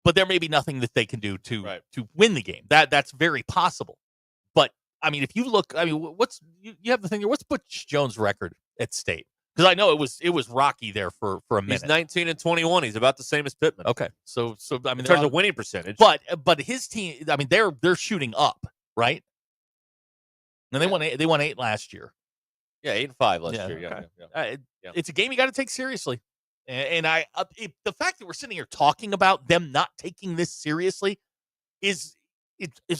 but there may be nothing that they can do to win the game. That's very possible. But if you look, you have the thing here. What's Butch Jones' record at State? Because I know it was rocky there for a minute. He's 19-21. He's about the same as Pittman. Okay, so in terms of winning percentage, but his team, they're shooting up, right? And they won 8 last year. Yeah, 8-5 last year. Okay. It's a game you got to take seriously. And the fact that we're sitting here talking about them not taking this seriously is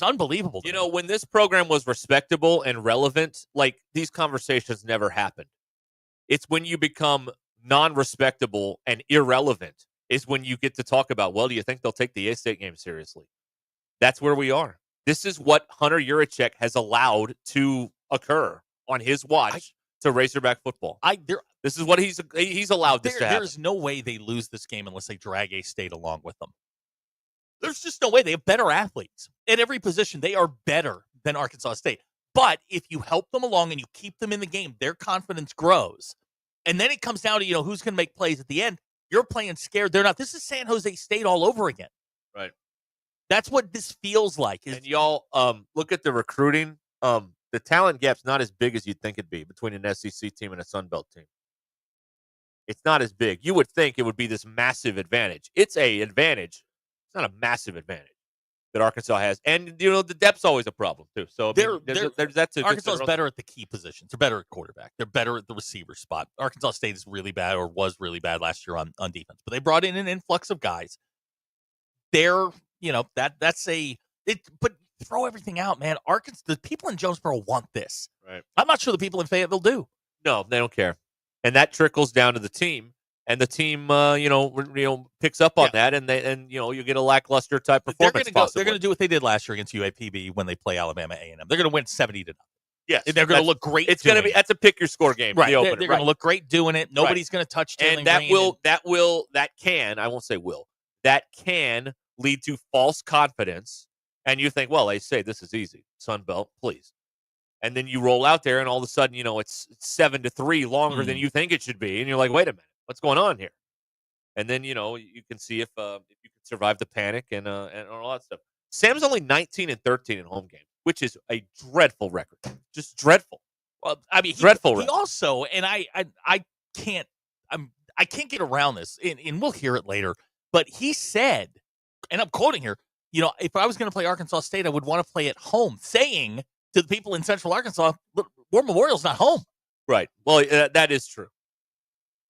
unbelievable. When this program was respectable and relevant, like these conversations never happened. It's when you become non-respectable and irrelevant is when you get to talk about, well, do you think they'll take the A-State game seriously? That's where we are. This is what Hunter Yurachek has allowed to occur on his watch to Razorback football. This is what he's allowed this to happen. There's no way they lose this game unless they drag A-State along with them. There's just no way. They have better athletes at every position. They are better than Arkansas State. But if you help them along and you keep them in the game, their confidence grows. And then it comes down to, who's going to make plays at the end. You're playing scared. They're not. This is San Jose State all over again. Right. That's what this feels like. And y'all look at the recruiting. The talent gap's not as big as you'd think it'd be between an SEC team and a Sun Belt team. It's not as big. You would think it would be this massive advantage. It's an advantage. It's not a massive advantage. that Arkansas has. And, the depth's always a problem, too. So, that's Arkansas is better at the key positions. They're better at quarterback. They're better at the receiver spot. Arkansas State is really bad or was really bad last year on defense. But they brought in an influx of guys. But throw everything out, man. Arkansas, the people in Jonesboro want this. Right. I'm not sure the people in Fayetteville do. No, they don't care. And that trickles down to the team. And the team, picks up on that, and you get a lackluster type performance. They're going to do what they did last year against UAPB when they play Alabama A&M. They're going to win 70-0. Yes, and they're going to look great. It's going to be that's a pick your score game. Right, they're going to look great doing it. Nobody's going to touch Jalen and that can lead to false confidence, and you think, well, they say this is easy, Sun Belt, please. And then you roll out there, and all of a sudden, it's 7-3 longer than you think it should be, and you're like, wait a minute. What's going on here? And then, you can see if you can survive the panic and all that stuff. Sam's only 19-13 in home games, which is a dreadful record. Just dreadful. Well, I mean, dreadful. He also, and I can't get around this, and we'll hear it later. But he said, and I'm quoting here, if I was going to play Arkansas State, I would want to play at home, saying to the people in Central Arkansas, War Memorial's not home. Right. Well, that is true.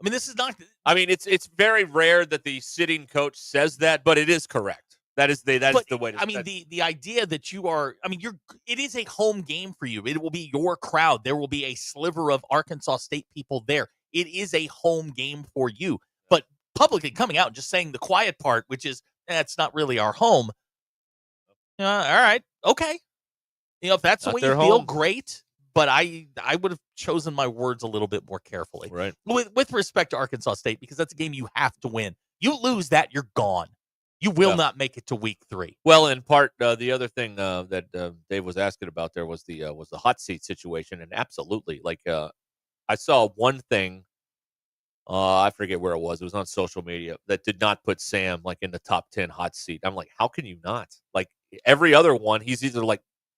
I mean, this is not. I mean, it's very rare that the sitting coach says that, but it is correct. That is the way. I mean, the idea that you are. I mean, it is a home game for you. It will be your crowd. There will be a sliver of Arkansas State people there. It is a home game for you. But publicly coming out and just saying the quiet part, which is it's not really our home. All right, okay. If that's the way you feel, great. But I would have chosen my words a little bit more carefully. Right. With respect to Arkansas State, because that's a game you have to win. You lose that, you're gone. You will not make it to week 3. Well, in part, the other thing that Dave was asking about there was the hot seat situation, and absolutely, I saw one thing. I forget where it was. It was on social media that did not put Sam in the top 10 hot seat. I'm like, how can you not? Every other one, he's either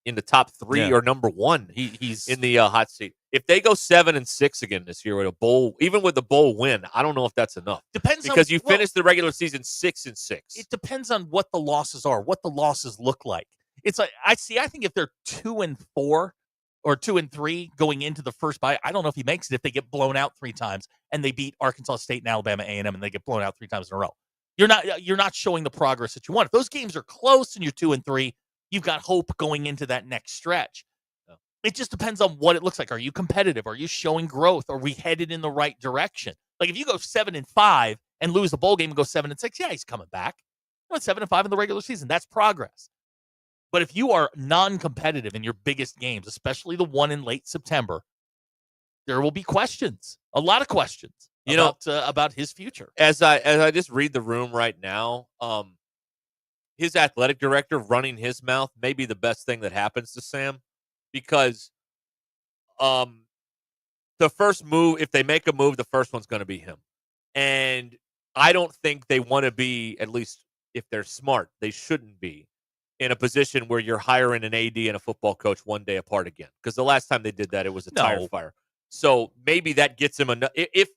in the top 3 or number 1. He's in the hot seat. If they go 7-6 again this year with a bowl, even with the bowl win, I don't know if that's enough. Depends because you finished the regular season 6-6. It depends on what the losses are, what the losses look like. It's like I think if they're 2-4 or 2-3 going into the first bye, I don't know if he makes it if they get blown out 3 times and they beat Arkansas State and Alabama A&M and they get blown out 3 times in a row. You're not showing the progress that you want. If those games are close and you're 2-3. You've got hope going into that next stretch. It just depends on what it looks like. Are you competitive? Are you showing growth? Are we headed in the right direction? If you go 7-5 and lose the bowl game and go 7-6, yeah, he's coming back. You went 7-5 in the regular season. That's progress. But if you are non-competitive in your biggest games, especially the one in late September, there will be questions. A lot of questions about his future. As I just read the room right now, his athletic director running his mouth may be the best thing that happens to Sam, because the first move, if they make a move, the first one's going to be him. And I don't think they want to be, at least if they're smart, they shouldn't be in a position where you're hiring an AD and a football coach one day apart again. Because the last time they did that, it was a tire fire. So maybe that gets him enough. If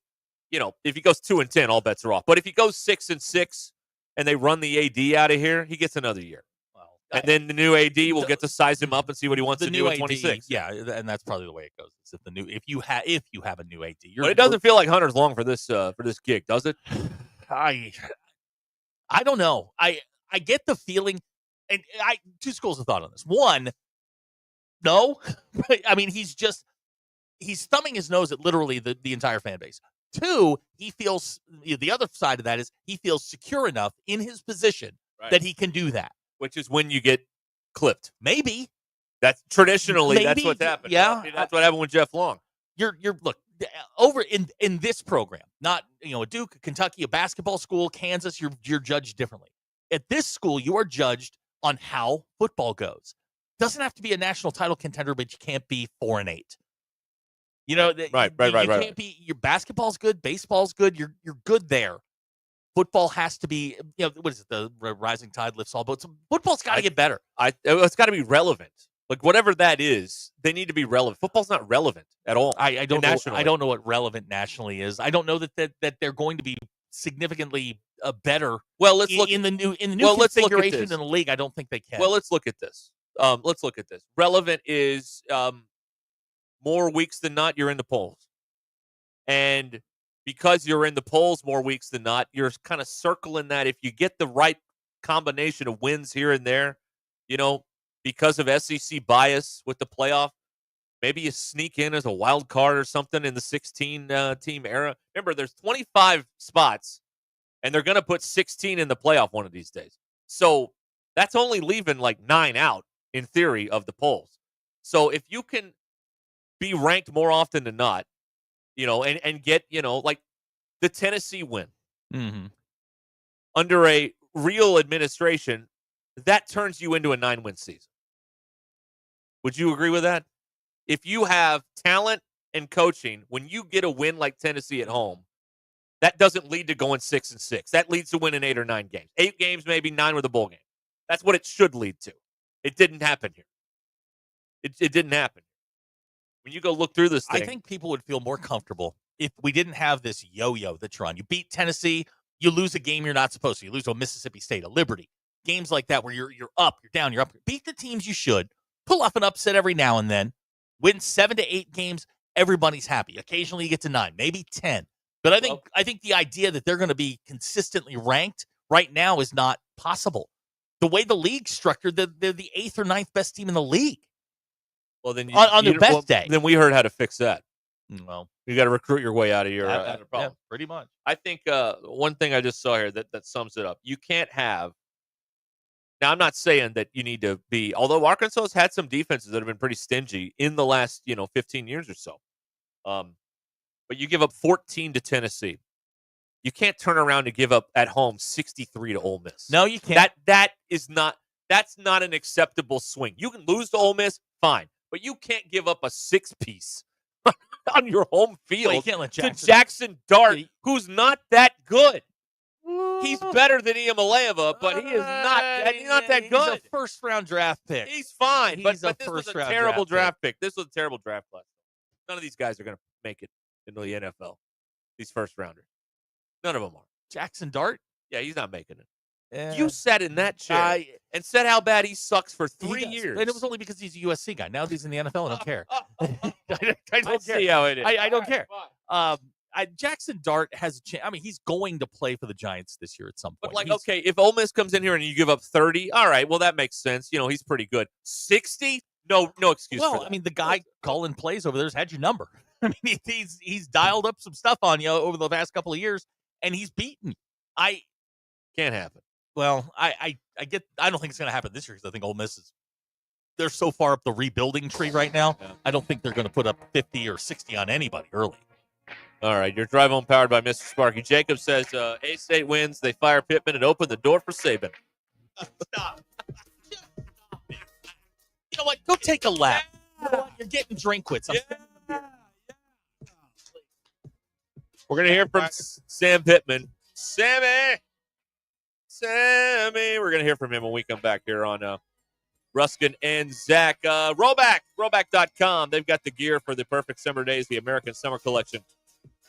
he goes 2-10, all bets are off. But if he goes 6-6, and they run the AD out of here, he gets another year. And then the new AD will get to size him up and see what he wants to do at 26. Yeah, and that's probably the way it goes. If you have a new AD, but it doesn't feel like Hunter's long for this gig, does it? I don't know. I get the feeling, and two schools of thought on this. One, no, I mean he's thumbing his nose at literally the entire fan base. 2, he feels the other side of that is he feels secure enough in his position that he can do that. Which is when you get clipped. Maybe. That's traditionally that's what's happened. Yeah, I mean, that's what happened with Jeff Long. You're look over in this program, not a Duke, a Kentucky, a basketball school, Kansas. You're judged differently. At this school, you are judged on how football goes. Doesn't have to be a national title contender, but you can't be 4-8. Right. You can't be. Your basketball's good, baseball's good. You're good there. Football has to be. What is it? The rising tide lifts all boats. Football's got to get better. It's got to be relevant. Whatever that is, they need to be relevant. Football's not relevant at all. I don't know what relevant nationally is. I don't know that they're going to be significantly better. Well, let's look in the new well, let's look at configuration this. in the league. I don't think they can. Well, let's look at this. Relevant is more weeks than not, you're in the polls. And because you're in the polls more weeks than not, you're kind of circling that. If you get the right combination of wins here and there, because of SEC bias with the playoff, maybe you sneak in as a wild card or something in the 16-team era. Remember, there's 25 spots, and they're going to put 16 in the playoff one of these days. So that's only leaving like 9 out, in theory, of the polls. So if you can be ranked more often than not, and get, like the Tennessee win under a real administration, that turns you into a 9-win season. Would you agree with that? If you have talent and coaching, when you get a win like Tennessee at home, that doesn't lead to going 6-6. That leads to winning 8 or 9 games. 8 games, maybe 9 with a bowl game. That's what it should lead to. It didn't happen here. It didn't happen. When you go look through this thing, I think people would feel more comfortable if we didn't have this yo-yo that's run. You beat Tennessee, you lose a game you're not supposed to. You lose to a Mississippi State, a Liberty. Games like that where you're up, you're down, you're up. Beat the teams you should. Pull off an upset every now and then. Win 7 to 8 games, everybody's happy. Occasionally you get to 9, maybe 10. But I think the idea that they're going to be consistently ranked right now is not possible. The way the league's structured, they're the 8th or 9th best team in the league. Well, then on their best day. Then we heard how to fix that. Well, you got to recruit your way out of your problem. Yeah, pretty much. I think one thing I just saw here that sums it up. You can't have. Now, I'm not saying that you need to be. Although Arkansas has had some defenses that have been pretty stingy in the last 15 years or so. But you give up 14 to Tennessee. You can't turn around and give up at home 63 to Ole Miss. No, you can't. That's not an acceptable swing. You can lose to Ole Miss, fine, but you can't give up a 6-piece on your home field well, you can't let to Jackson Dart, who's not that good. He's better than Iamaleava, but he is not that good. He's a first-round draft pick. He's fine, but this was a terrible draft pick. This was a terrible draft class. None of these guys are going to make it into the NFL. These first-rounders. None of them are. Jackson Dart? Yeah, he's not making it. Yeah. You sat in that chair and said how bad he sucks for 3 years. And it was only because he's a USC guy. Now that he's in the NFL, I don't care. I don't care. See how it is. I don't care. Jackson Dart has a chance. I mean, he's going to play for the Giants this year at some point. But, okay, if Ole Miss comes in here and you give up 30, all right, well, that makes sense. He's pretty good. 60? No excuse for that. Well, I mean, the guy calling plays over there's had your number. I mean, he's dialed up some stuff on you over the past couple of years, and he's beaten. Can't happen. Well, I don't think it's going to happen this year because I think Ole Miss they're so far up the rebuilding tree right now. Yeah. I don't think they're going to put up 50 or 60 on anybody early. All right, your drive home powered by Mr. Sparky. Jacob says A-State wins. They fire Pittman and open the door for Saban. Stop. You know what? Go take a lap. You know what? You're getting Drinkwitz. We're going to hear from Sam Pittman. Sammy. We're going to hear from him when we come back here on Ruscin and Zach. Roback.com. They've got the gear for the perfect summer days, the American Summer Collection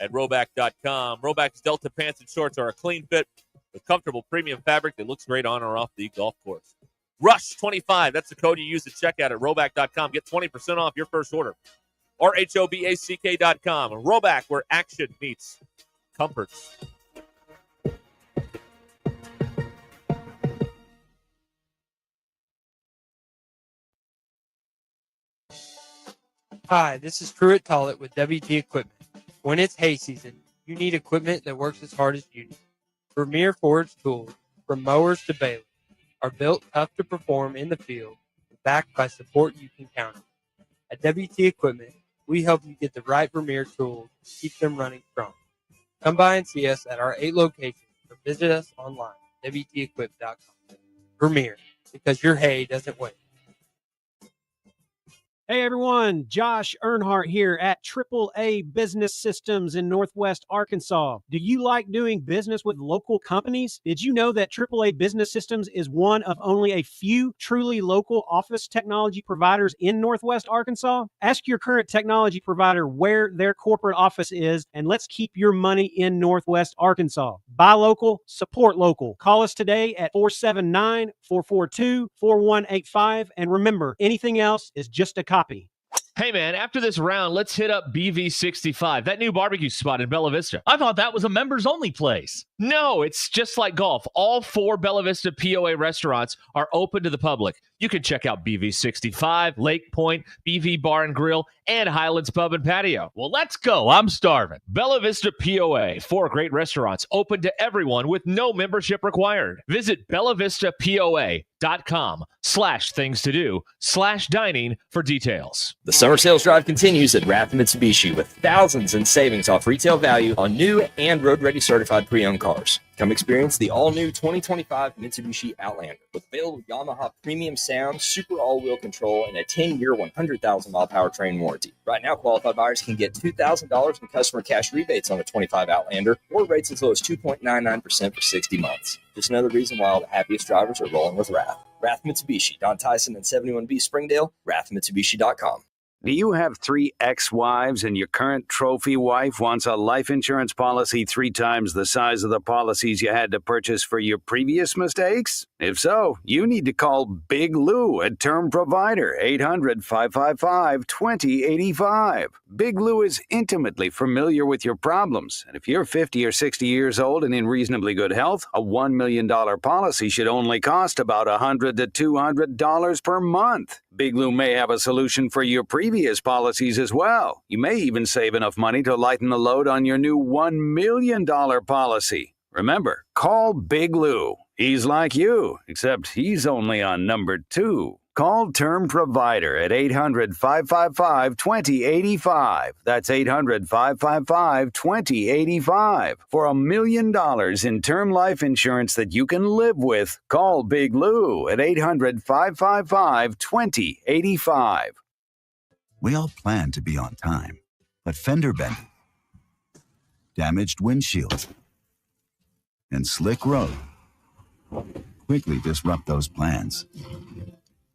at Roback.com. Roback's Delta pants and shorts are a clean fit with comfortable premium fabric that looks great on or off the golf course. Rush25, that's the code you use to check out at Roback.com. Get 20% off your first order. Or Hoback.com. Roback, where action meets comforts. Hi, this is Pruitt Tollett with WT Equipment. When it's hay season, you need equipment that works as hard as you do. Premier Forge tools, from mowers to balers, are built tough to perform in the field, backed by support you can count on. At WT Equipment, we help you get the right Premier tools to keep them running strong. Come by and see us at our 8 locations or visit us online at WTEquip.com. Premier, because your hay doesn't wait. Hey everyone, Josh Earnhardt here at AAA Business Systems in Northwest Arkansas. Do you like doing business with local companies? Did you know that AAA Business Systems is one of only a few truly local office technology providers in Northwest Arkansas? Ask your current technology provider where their corporate office is, and let's keep your money in Northwest Arkansas. Buy local, support local. Call us today at 479-442-4185, and remember, anything else is just a copy. Hey, man, after this round, let's hit up BV65, that new barbecue spot in Bella Vista. I thought that was a members-only place. No, it's just like golf. All 4 Bella Vista POA restaurants are open to the public. You can check out BV65, Lake Point, BV Bar and Grill, and Highlands Pub and Patio. Well, let's go. I'm starving. Bella Vista POA, 4 great restaurants open to everyone with no membership required. Visit BellaVistaPOA.com/things-to-do/dining for details. The summer sales drive continues at Rath Mitsubishi with thousands in savings off retail value on new and road-ready certified pre-owned cars. Come experience the all-new 2025 Mitsubishi Outlander with available Yamaha premium sound, super all-wheel control, and a 10-year, 100,000-mile powertrain warranty. Right now, qualified buyers can get $2,000 in customer cash rebates on a 25 Outlander or rates as low as 2.99% for 60 months. Just another reason why all the happiest drivers are rolling with Rath. Rath Mitsubishi, Don Tyson and 71B Springdale, rathmitsubishi.com. Do you have 3 ex-wives and your current trophy wife wants a life insurance policy 3 times the size of the policies you had to purchase for your previous mistakes? If so, you need to call Big Lou at Term Provider, 800-555-2085. Big Lou is intimately familiar with your problems, and if you're 50 or 60 years old and in reasonably good health, a $1 million policy should only cost about $100 to $200 per month. Big Lou may have a solution for your previous policies as well. You may even save enough money to lighten the load on your new $1 million policy. Remember, call Big Lou. He's like you, except he's only on number 2. Call Term Provider at 800-555-2085. That's 800-555-2085. For $1 million in term life insurance that you can live with, call Big Lou at 800-555-2085. We all plan to be on time, but fender bending, damaged windshields, and slick road quickly disrupt those plans.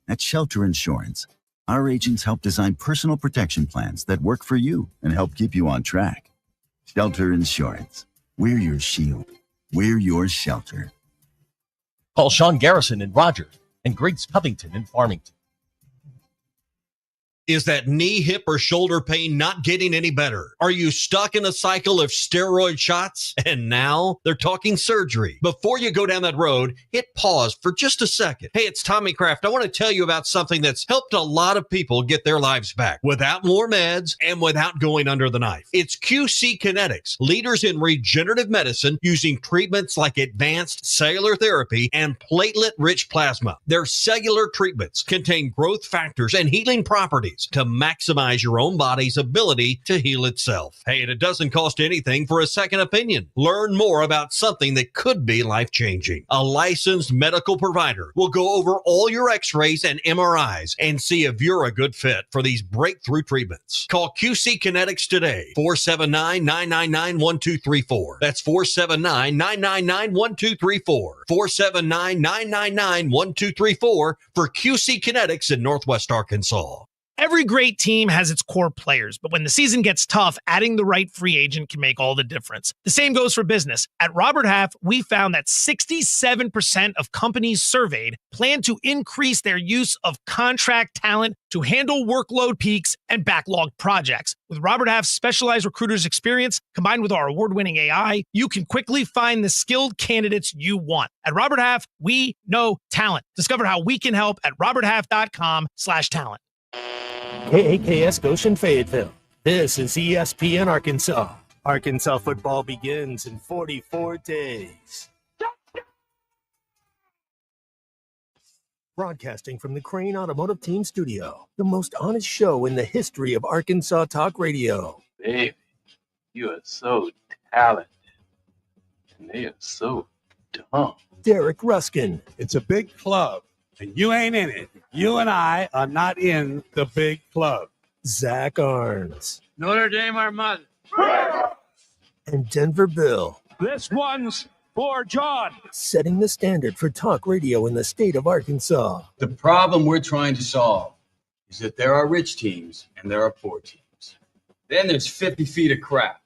At Shelter Insurance, our agents help design personal protection plans that work for you and help keep you on track. Shelter Insurance. We're your shield. We're your shelter. Call Sean Garrison in Rogers and Griggs Covington in Farmington. Is that knee, hip, or shoulder pain not getting any better? Are you stuck in a cycle of steroid shots? And now they're talking surgery. Before you go down that road, hit pause for just a second. Hey, it's Tommy Kraft. I want to tell you about something that's helped a lot of people get their lives back without more meds and without going under the knife. It's QC Kinetics, leaders in regenerative medicine using treatments like advanced cellular therapy and platelet-rich plasma. Their cellular treatments contain growth factors and healing properties to maximize your own body's ability to heal itself. Hey, and it doesn't cost anything for a second opinion. Learn more about something that could be life-changing. A licensed medical provider will go over all your x-rays and MRIs and see if you're a good fit for these breakthrough treatments. Call QC Kinetics today, 479-999-1234. That's 479-999-1234. 479-999-1234 for QC Kinetics in Northwest Arkansas. Every great team has its core players, but when the season gets tough, adding the right free agent can make all the difference. The same goes for business. At Robert Half, we found that 67% of companies surveyed plan to increase their use of contract talent to handle workload peaks and backlogged projects. With Robert Half's specialized recruiters' experience, combined with our award-winning AI, you can quickly find the skilled candidates you want. At Robert Half, we know talent. Discover how we can help at roberthalf.com/talent. KAKS Goshen Fayetteville. This is ESPN Arkansas. Arkansas football begins in 44 days. Broadcasting from the Crane Automotive Team Studio, the most honest show in the history of Arkansas Talk Radio. Baby, you are so talented, and they are so dumb. Derek Ruskin. It's a big club. and you ain't in it. You and I are not in the big club. Zach Arns, Notre Dame Armada. and Denver Bill, This one's for John. setting the standard for talk radio in the state of Arkansas. The problem we're trying to solve is that there are rich teams and there are poor teams. Then there's 50 feet of crap.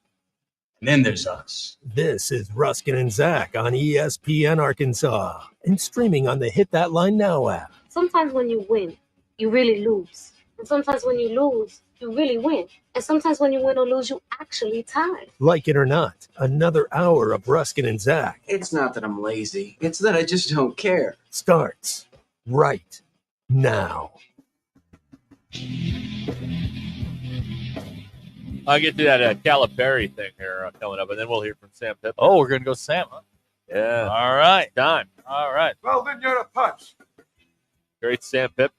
And then there's us. This is Ruskin and Zach on ESPN Arkansas and streaming on the Hit That Line Now app. Sometimes when you win, you really lose. And sometimes when you lose, you really win. And sometimes when you win or lose, you actually tie. Like it or not, another hour of Ruskin and Zach It's not that I'm lazy. It's that I just don't care. starts right now. I'll get to that Calipari thing here coming up, and then we'll hear from Sam Pittman. Oh, we're going to go Sam, huh? Yeah. All right. Time. All right. Well, then you're a punch. Great Sam Pittman.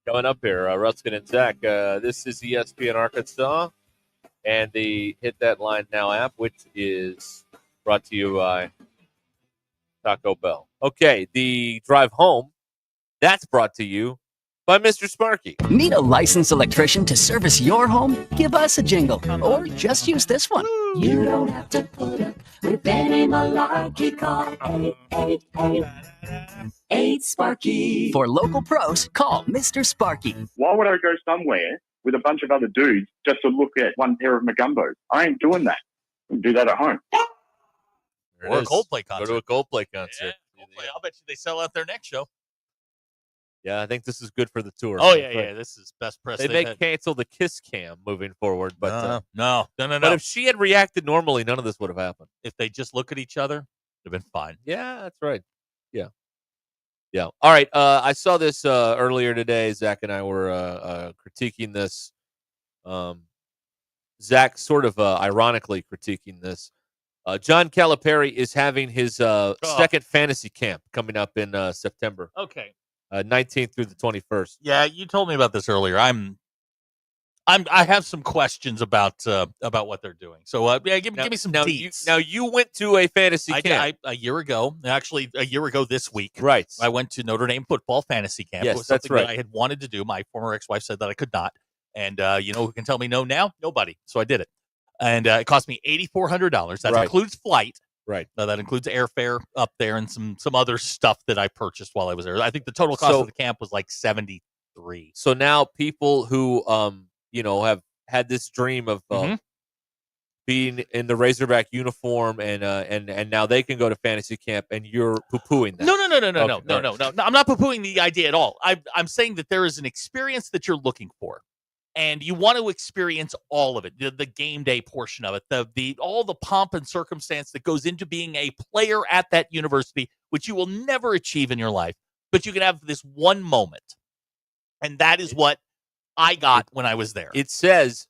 Coming up here, Ruskin and Zach. This is ESPN Arkansas and the Hit That Line Now app, which is brought to you by Taco Bell. Okay, the drive home, that's brought to you by Mr. Sparky. Need a licensed electrician to service your home? Give us a jingle, or just use this one. You don't have to put up with any malarkey. Call 888-8 For local pros, call Mr. Sparky. Why would I go somewhere with a bunch of other dudes just to look at one pair of Magumbos? I ain't doing that. I can do that at home. There Or it a is. Coldplay concert. Go to a Coldplay concert. Coldplay. I'll bet you they sell out their next show. Yeah, I think this is good for the tour. Oh, yeah. This is best press They they've may had. cancel the Kiss Cam moving forward, but No. But if she had reacted normally, none of this would have happened. If they just look at each other, they've been fine. Yeah, that's right. Yeah. All right. I saw this earlier today. Zach and I were critiquing this. Zach sort of ironically critiquing this. John Calipari is having his second fantasy camp coming up in September. Okay. 19th through the 21st. Yeah, you told me about this earlier. I have some questions about what they're doing. So give me some deets. You went to a fantasy camp a year ago. Actually, a year ago this week. Right. I went to Notre Dame football fantasy camp. Yes, it was that's something right. that I had wanted to do. My former ex-wife said that I could not. And you know who can tell me no now? Nobody. So I did it. And it cost me $8,400. That Right. includes flight. Right. That includes airfare up there and some other stuff that I purchased while I was there. I think the total cost of the camp was like $73. So now people who have had this dream of being in the Razorback uniform and now they can go to fantasy camp and you're poo-pooing that. No. Okay. I'm not poo-pooing the idea at all. I'm saying that there is an experience that you're looking for. And you want to experience all of it, the game day portion of it, the all the pomp and circumstance that goes into being a player at that university, which you will never achieve in your life, but you can have this one moment. And that is what I got when I was there. It says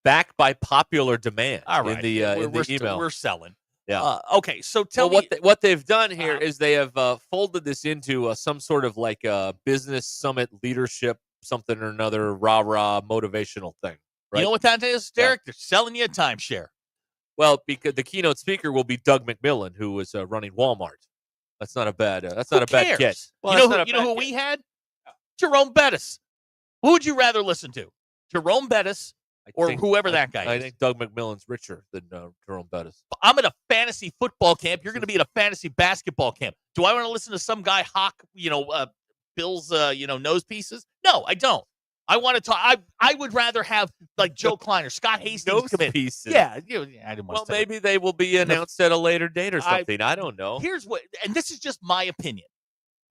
back by popular demand All right. in the email. We're selling. Yeah. Okay, so tell me. What they've done here is they have folded this into some sort of like a business summit leadership something or another rah-rah motivational thing. Right? You know what that is, Derek? They're selling you a timeshare. Well, because the keynote speaker will be Doug McMillan, who was running Walmart. That's not a bad. That's Who not a bad cares? catch. Well, You know who we had? Jerome Bettis. Who would you rather listen to? Jerome Bettis or whoever that guy is? I think Doug McMillan's richer than Jerome Bettis. I'm at a fantasy football camp. You're going to be at a fantasy basketball camp. Do I want to listen to some guy hawk, Bill's, nose pieces? No, I don't. I want to talk. I would rather have like Joe Klein or Scott Hastings come in. Pieces. Yeah, I didn't want Well, to say maybe they will be announced at a later date or something. I don't know. Here's what, and this is just my opinion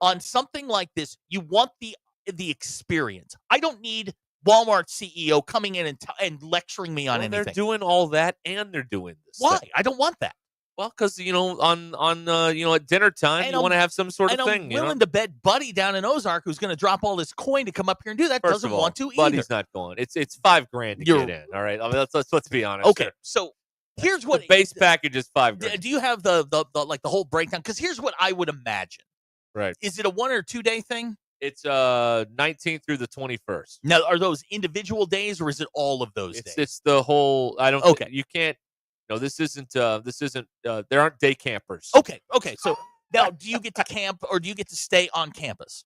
on something like this. You want the experience. I don't need Walmart CEO coming in and lecturing me on anything. They're doing all that and they're doing this. Why? thing. I don't want that. Well, because on at dinner time, you want to have some sort of thing. I'm willing to bet Buddy down in Ozark, who's going to drop all this coin to come up here and do that, First doesn't of all, want to either. Buddy's not going. It's $5,000 to get in. All right, I mean, let's be honest. Okay, here. so here's what the base package is $5,000. Do you have the whole breakdown? Because here's what I would imagine. Right? Is it a 1 or 2 day thing? It's 19th through the 21st. Now, are those individual days or is it all of those days? It's the whole. I don't. Okay, you can't. No, this isn't. There aren't day campers. Okay. So now, do you get to camp or do you get to stay on campus?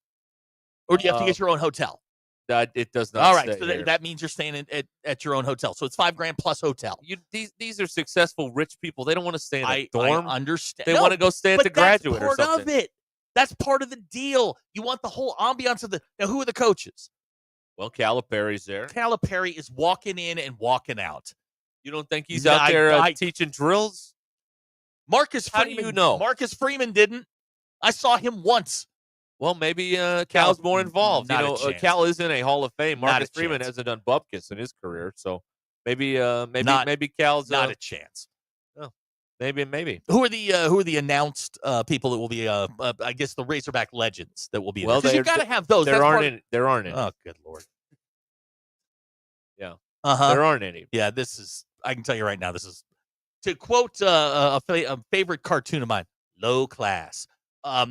Or do you have to get your own hotel? That it does not. All right, say so here. that means you're staying at your own hotel. So it's $5,000 plus hotel. These are successful rich people. They don't want to stay in a dorm. I understand. They want to go stay at the graduate or That's part something. of it. That's part of the deal. You want the whole ambiance of the. Now, who are the coaches? Well, Calipari's there. Calipari is walking in and walking out. You don't think he's out there teaching drills? Marcus How Freeman. do you know? Marcus Freeman didn't. I saw him once. Well, maybe Cal's more involved. Not a chance. Cal is in a Hall of Fame. Not Marcus a Freeman chance. hasn't done bupkis in his career, so maybe Cal's not a chance. Oh, maybe. Who are the announced people that will be? I guess the Razorback legends that will be. Well, you got to have those. There aren't any. Oh, good Lord. Yeah. There aren't any. Yeah, this is. I can tell you right now. This is, to quote a favorite cartoon of mine, low class.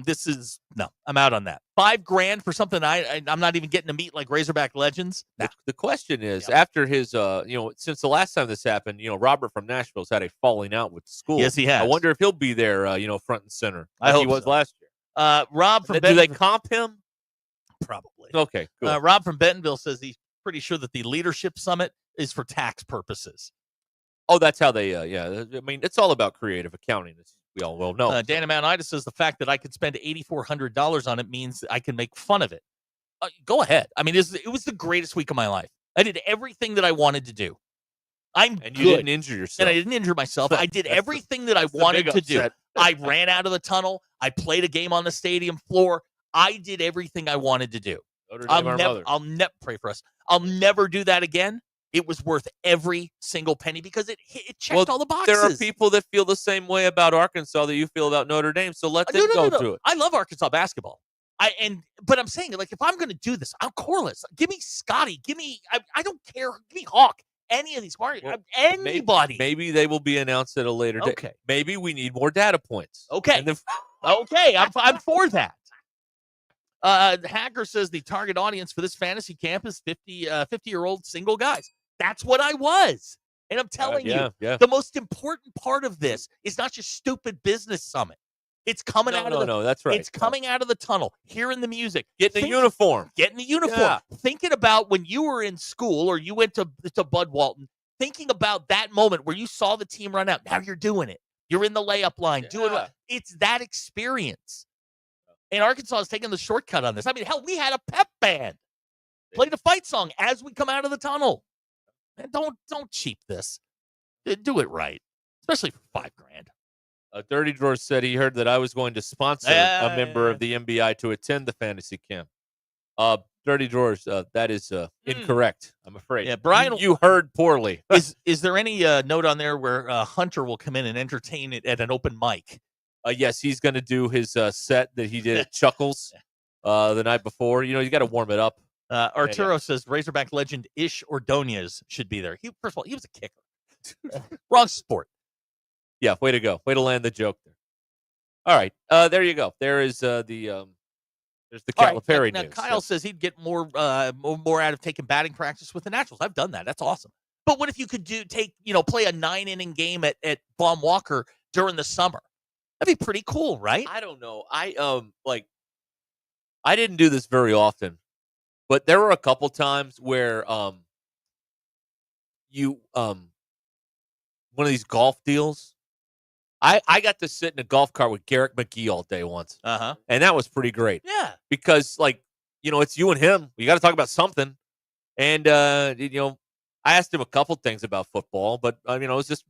This is no. I'm out on that. $5,000 for something I'm not even getting to meet like Razorback legends. Nah. The question is, after his, since the last time this happened, Robert from Nashville's had a falling out with the school. Yes, he has. I wonder if he'll be there, front and center. I like hope he was so. last year. Rob from Do Bentonville, they comp him? Probably. Okay, cool. Rob from Bentonville says he's pretty sure that the leadership summit is for tax purposes. Oh, that's how they. I mean, it's all about creative accounting. As we all well know. Dana Mount says the fact that I could spend $8,400 on it means that I can make fun of it. Go ahead. I mean, it was the greatest week of my life. I did everything that I wanted to do. And you didn't injure yourself. And I didn't injure myself. I did everything that I wanted to do. I ran out of the tunnel. I played a game on the stadium floor. I did everything I wanted to do. I'll never pray for us. I'll never do that again. It was worth every single penny because it checked all the boxes. There are people that feel the same way about Arkansas that you feel about Notre Dame, so let them go do it. I love Arkansas basketball. But I'm saying, like, if I'm going to do this, I'm Corliss. Give me Scotty. Give me, I don't care. Give me Hawk. Any of these, anybody. Maybe they will be announced at a later date. Okay. Maybe we need more data points. Okay. Okay. I'm for that. Hacker says the target audience for this fantasy camp is 50-year-old single guys. That's what I was. And I'm telling you, the most important part of this is not just stupid business summit. It's coming out of the No, that's right. It's coming out of the tunnel, hearing the music, getting the uniform. Yeah. Thinking about when you were in school or you went to Bud Walton, thinking about that moment where you saw the team run out. Now you're doing it. You're in the layup line, doing it. It's that experience. And Arkansas is taking the shortcut on this. I mean, hell, we had a pep band play the fight song as we come out of the tunnel. Man, don't cheap this. Do it right, especially for $5,000. Dirty Drawer said he heard that I was going to sponsor a member of the MBI to attend the fantasy camp. Dirty Drawers, that is incorrect, I'm afraid. Yeah, Brian, you heard poorly. Is there any note on there where Hunter will come in and entertain it at an open mic? Yes, he's going to do his set that he did at Chuckles the night before. You got to warm it up. Arturo says Razorback legend Ish Ordonez should be there. First of all, he was a kicker. Wrong sport. Yeah, way to go. Way to land the joke there. All right, there you go. There is there's the Calipari now, news. Kyle says he'd get more out of taking batting practice with the Naturals. I've done that. That's awesome. But what if you could play a 9-inning game at Baum Walker during the summer? That'd be pretty cool, right? I don't know. I didn't do this very often, but there were a couple times where one of these golf deals, I got to sit in a golf cart with Garrick McGee all day once. And that was pretty great. Yeah. Because it's you and him. You got to talk about something. And I asked him a couple things about football, but it was just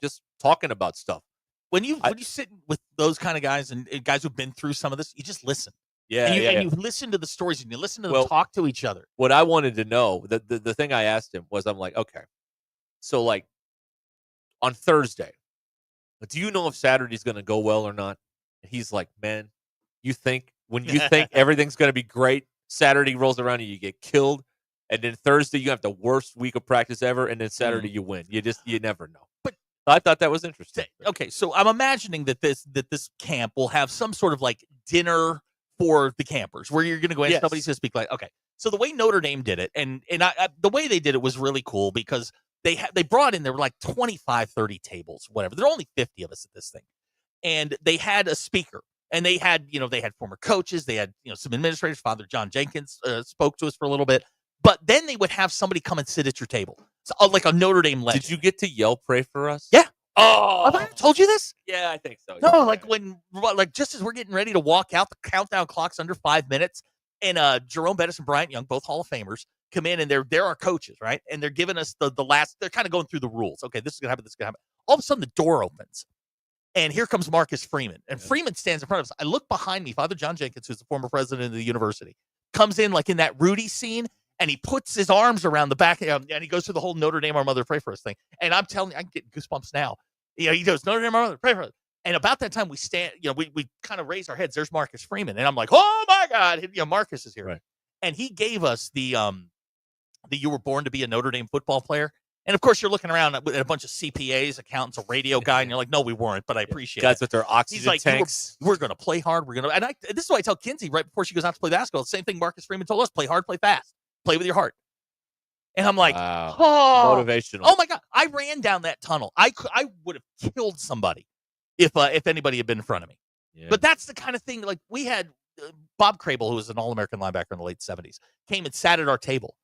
just talking about stuff. When you sit with those kind of guys and guys who've been through some of this, you just listen. Yeah, and you listen to the stories and you listen to them talk to each other. What I wanted to know, the thing I asked him was, I'm like, okay, so on Thursday, do you know if Saturday's going to go well or not? And he's like, man, when you think everything's going to be great, Saturday rolls around and you get killed. And then Thursday, you have the worst week of practice ever. And then Saturday, you win. You never know. But I thought that was interesting. Okay, so I'm imagining that this camp will have some sort of dinner for the campers where you're going to go in and somebody's going to speak okay. So the way Notre Dame did it, and the way they did it was really cool because they brought in, there were 25, 30 tables, whatever. There are only 50 of us at this thing. And they had a speaker. And they had former coaches. They had, some administrators. Father John Jenkins spoke to us for a little bit. But then they would have somebody come and sit at your table. So, like a Notre Dame legend. Did you get to yell pray for us? Yeah. Oh. Have I ever told you this? Yeah, I think so. No, like just as we're getting ready to walk out, the countdown clock's under 5 minutes. And Jerome Bettis and Bryant Young, both Hall of Famers, come in, and they're our coaches, right? And they're giving us the last, they're kind of going through the rules. Okay, this is going to happen, this is going to happen. All of a sudden, the door opens. And here comes Marcus Freeman. And Freeman stands in front of us. I look behind me. Father John Jenkins, who's the former president of the university, comes in like in that Rudy scene, and he puts his arms around the back, and he goes through the whole Notre Dame, our mother, pray for us thing. And I'm telling you, I'm getting goosebumps now. He goes, Notre Dame, our mother, pray for us. And about that time, we stand, we kind of raise our heads. There's Marcus Freeman. And I'm like, oh, my God. Marcus is here. Right. And he gave us the you were born to be a Notre Dame football player. And, of course, you're looking around at a bunch of CPAs, accountants, a radio guy, and you're like, no, we weren't, but I appreciate it. Guys with their oxygen He's like, tanks. We're going to play hard. This is what I tell Kinsey right before she goes out to play basketball. The same thing Marcus Freeman told us, play hard, play fast, play with your heart. And I'm like, wow. Oh, motivational. Oh, my God. I ran down that tunnel. I would have killed somebody if anybody had been in front of me. Yeah. But that's the kind of thing, like we had Bob Crable, who was an All-American linebacker in the late 70s, came and sat at our table.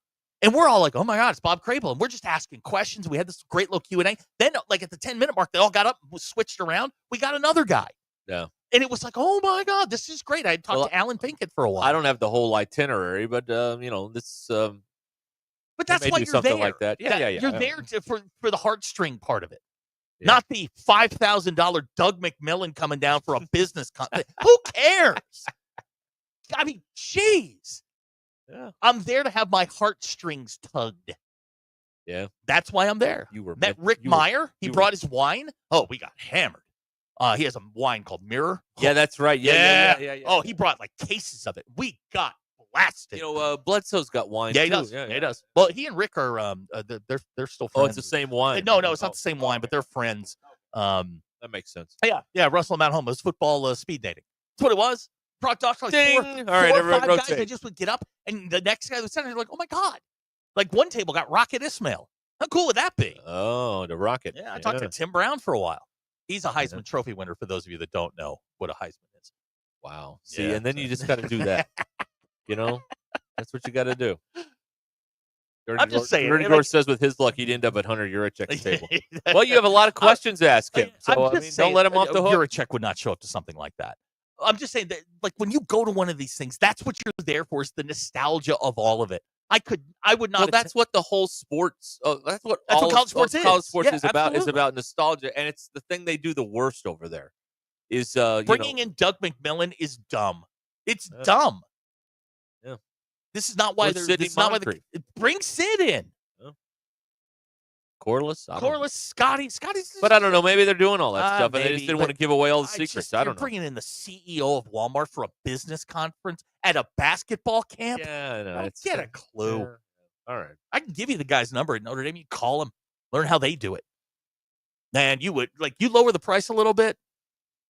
And we're all like, oh, my God, it's Bob Crable. And we're just asking questions. We had this great little Q&A. Then, like at the 10-minute mark, they all got up and switched around. We got another guy. Yeah. And it was like, oh, my God, this is great. I had talked to Alan Pinkett for a while. I don't have the whole itinerary, but, this But that's why you're something there. like that. Yeah. You're there for the heartstring part of it. Yeah. Not the $5,000 Doug McMillan coming down for a business conference. Who cares? I mean, jeez. Yeah. I'm there to have my heartstrings tugged. Yeah. That's why I'm there. Met Rick Meyer. He brought his wine. Oh, we got hammered. He has a wine called Mirror. Yeah, that's right. Yeah. Oh, he brought like cases of it. We got blasted. Bledsoe's got wine too. he does. Yeah, he does. Well, he and Rick are they're still friends. Oh, it's the same wine. No, it's not the same wine, but they're friends. That makes sense. Yeah. Russell Mount Home was football speed dating. That's what it was. Brought dogs like Ding. four All right, or everyone five rotate. guys. They just would get up, and the next guy was sitting there like, oh my God. Like one table got Rocket Ismail. How cool would that be? Oh, the Rocket. Yeah, I talked to Tim Brown for a while. He's a Heisman Trophy winner, for those of you that don't know what a Heisman is. Wow. See, and then you just got to do that. That's what you got to do. I'm just saying. Ernie Gore says with his luck, he'd end up at Hunter Yurichek's table. Well, you have a lot of questions to ask him. So, don't let him off the hook. Yurichek would not show up to something like that. I'm just saying that, like, when you go to one of these things, that's what you're there for, is the nostalgia of all of it. I would not. Well, that's what the whole sports. That's what college sports is. College sports Yeah, is about. absolutely. Is about nostalgia, and it's the thing they do the worst over there. Is bringing in Doug McMillan is dumb. It's dumb. Yeah. This is not why they're. This is not why bring Sid in. Corliss, Scotty's. But I don't know. Maybe they're doing all that stuff, and maybe, they just didn't want to give away all the secrets. I don't know. Bringing in the CEO of Walmart for a business conference at a basketball camp. Yeah, no, get a clue. Yeah. All right, I can give you the guy's number at Notre Dame. You call him, learn how they do it. And you would you lower the price a little bit,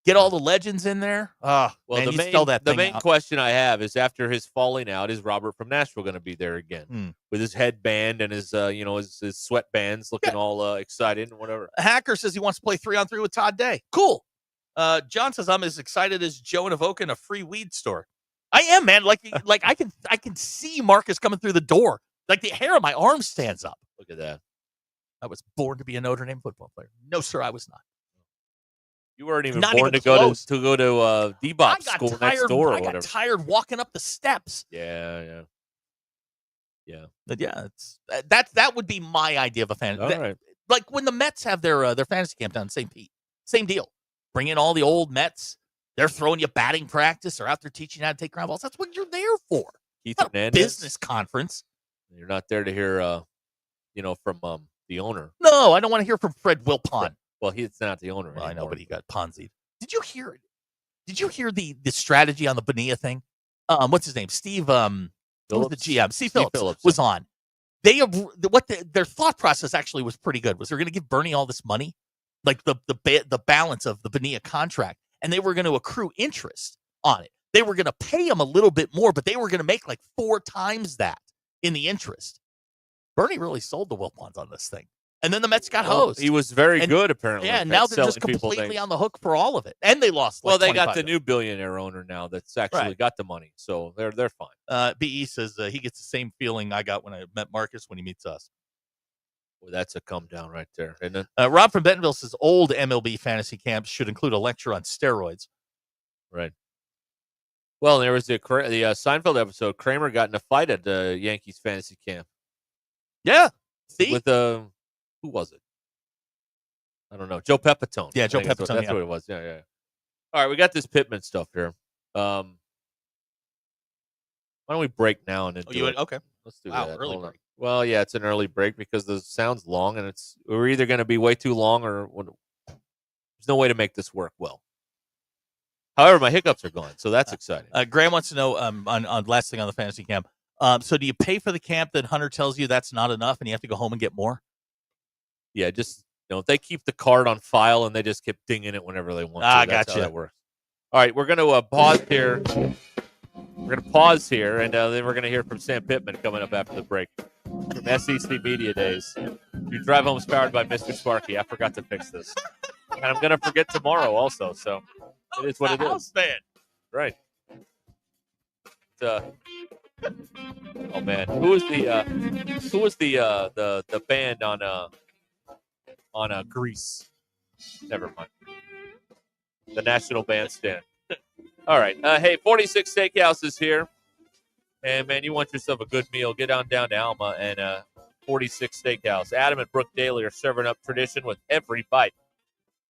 get all the legends in there. Well, man, the main question I have is, after his falling out, is Robert from Nashville going to be there again with his headband and his his sweatbands, looking all excited and whatever? Hacker says he wants to play 3-on-3 with Todd Day. Cool. John says I'm as excited as Joe and Avoca in a free weed store. I am, man. Like I can see Marcus coming through the door. Like the hair on my arm stands up. Look at that. I was born to be a Notre Dame football player. No, sir, I was not. You weren't even Not born even to go close. to Debop school next door or I whatever. got tired walking up the steps. Yeah. But yeah, it's that would be my idea of a fan. All right. Like when the Mets have their fantasy camp down in St. Pete, same deal. Bring in all the old Mets. They're throwing you batting practice. They're out there teaching you how to take ground balls. That's what you're there for. Keith Not a Hernandez. business conference. You're not there to hear, from the owner. No, I don't want to hear from Fred Wilpon. Well, he's not the owner anymore. I know, but he got Ponzi'd. Did you hear it? Did you hear the strategy on the Bonilla thing? What's his name? Steve. Who's the GM? Steve Phillips was on. Their thought process actually was pretty good. Was they're going to give Bernie all this money, like the balance of the Bonilla contract, and they were going to accrue interest on it. They were going to pay him a little bit more, but they were going to make like 4 times that in the interest. Bernie really sold the Wilpons on this thing. And then the Mets got hosed. He was very good, apparently. Yeah, at now they're just selling people completely things. on the hook for all of it. And they lost Well, like they got 25 the new billionaire owner now that's actually got the money, so they're fine. BE says he gets the same feeling I got when I met Marcus when he meets us. Well, that's a come down right there, isn't it? Rob from Bentonville says old MLB fantasy camps should include a lecture on steroids. Right. Well, there was the Seinfeld episode. Kramer got in a fight at the Yankees fantasy camp. Yeah. See? With who was it? I don't know. Joe Pepitone. Yeah, Joe Pepitone. That's what it was. Yeah. All right, we got this Pittman stuff here. Why don't we break now and then do it? Okay. Let's do Wow, that. early Hold on. break. Well, yeah, it's an early break because the sound's long, and we're either going to be way too long or there's no way to make this work well. However, my hiccups are gone, so that's exciting. Graham wants to know on last thing on the fantasy camp. So do you pay for the camp that Hunter tells you that's not enough and you have to go home and get more? Yeah, just they keep the card on file and they just keep dinging it whenever they want to. That's how that works. All right, we're going to pause here. We're going to pause here, and then we're going to hear from Sam Pittman coming up after the break from SEC Media Days. Your drive home is powered by Mr. Sparky. I forgot to fix this, and I'm going to forget tomorrow also. So it is what it is. Band. Right. Oh man, who was the band on Grease? Never mind. The National Bandstand. All right. Hey, 46 Steakhouse is here. And, man, you want yourself a good meal, get on down to Alma and 46 Steakhouse. Adam and Brooke Daly are serving up tradition with every bite.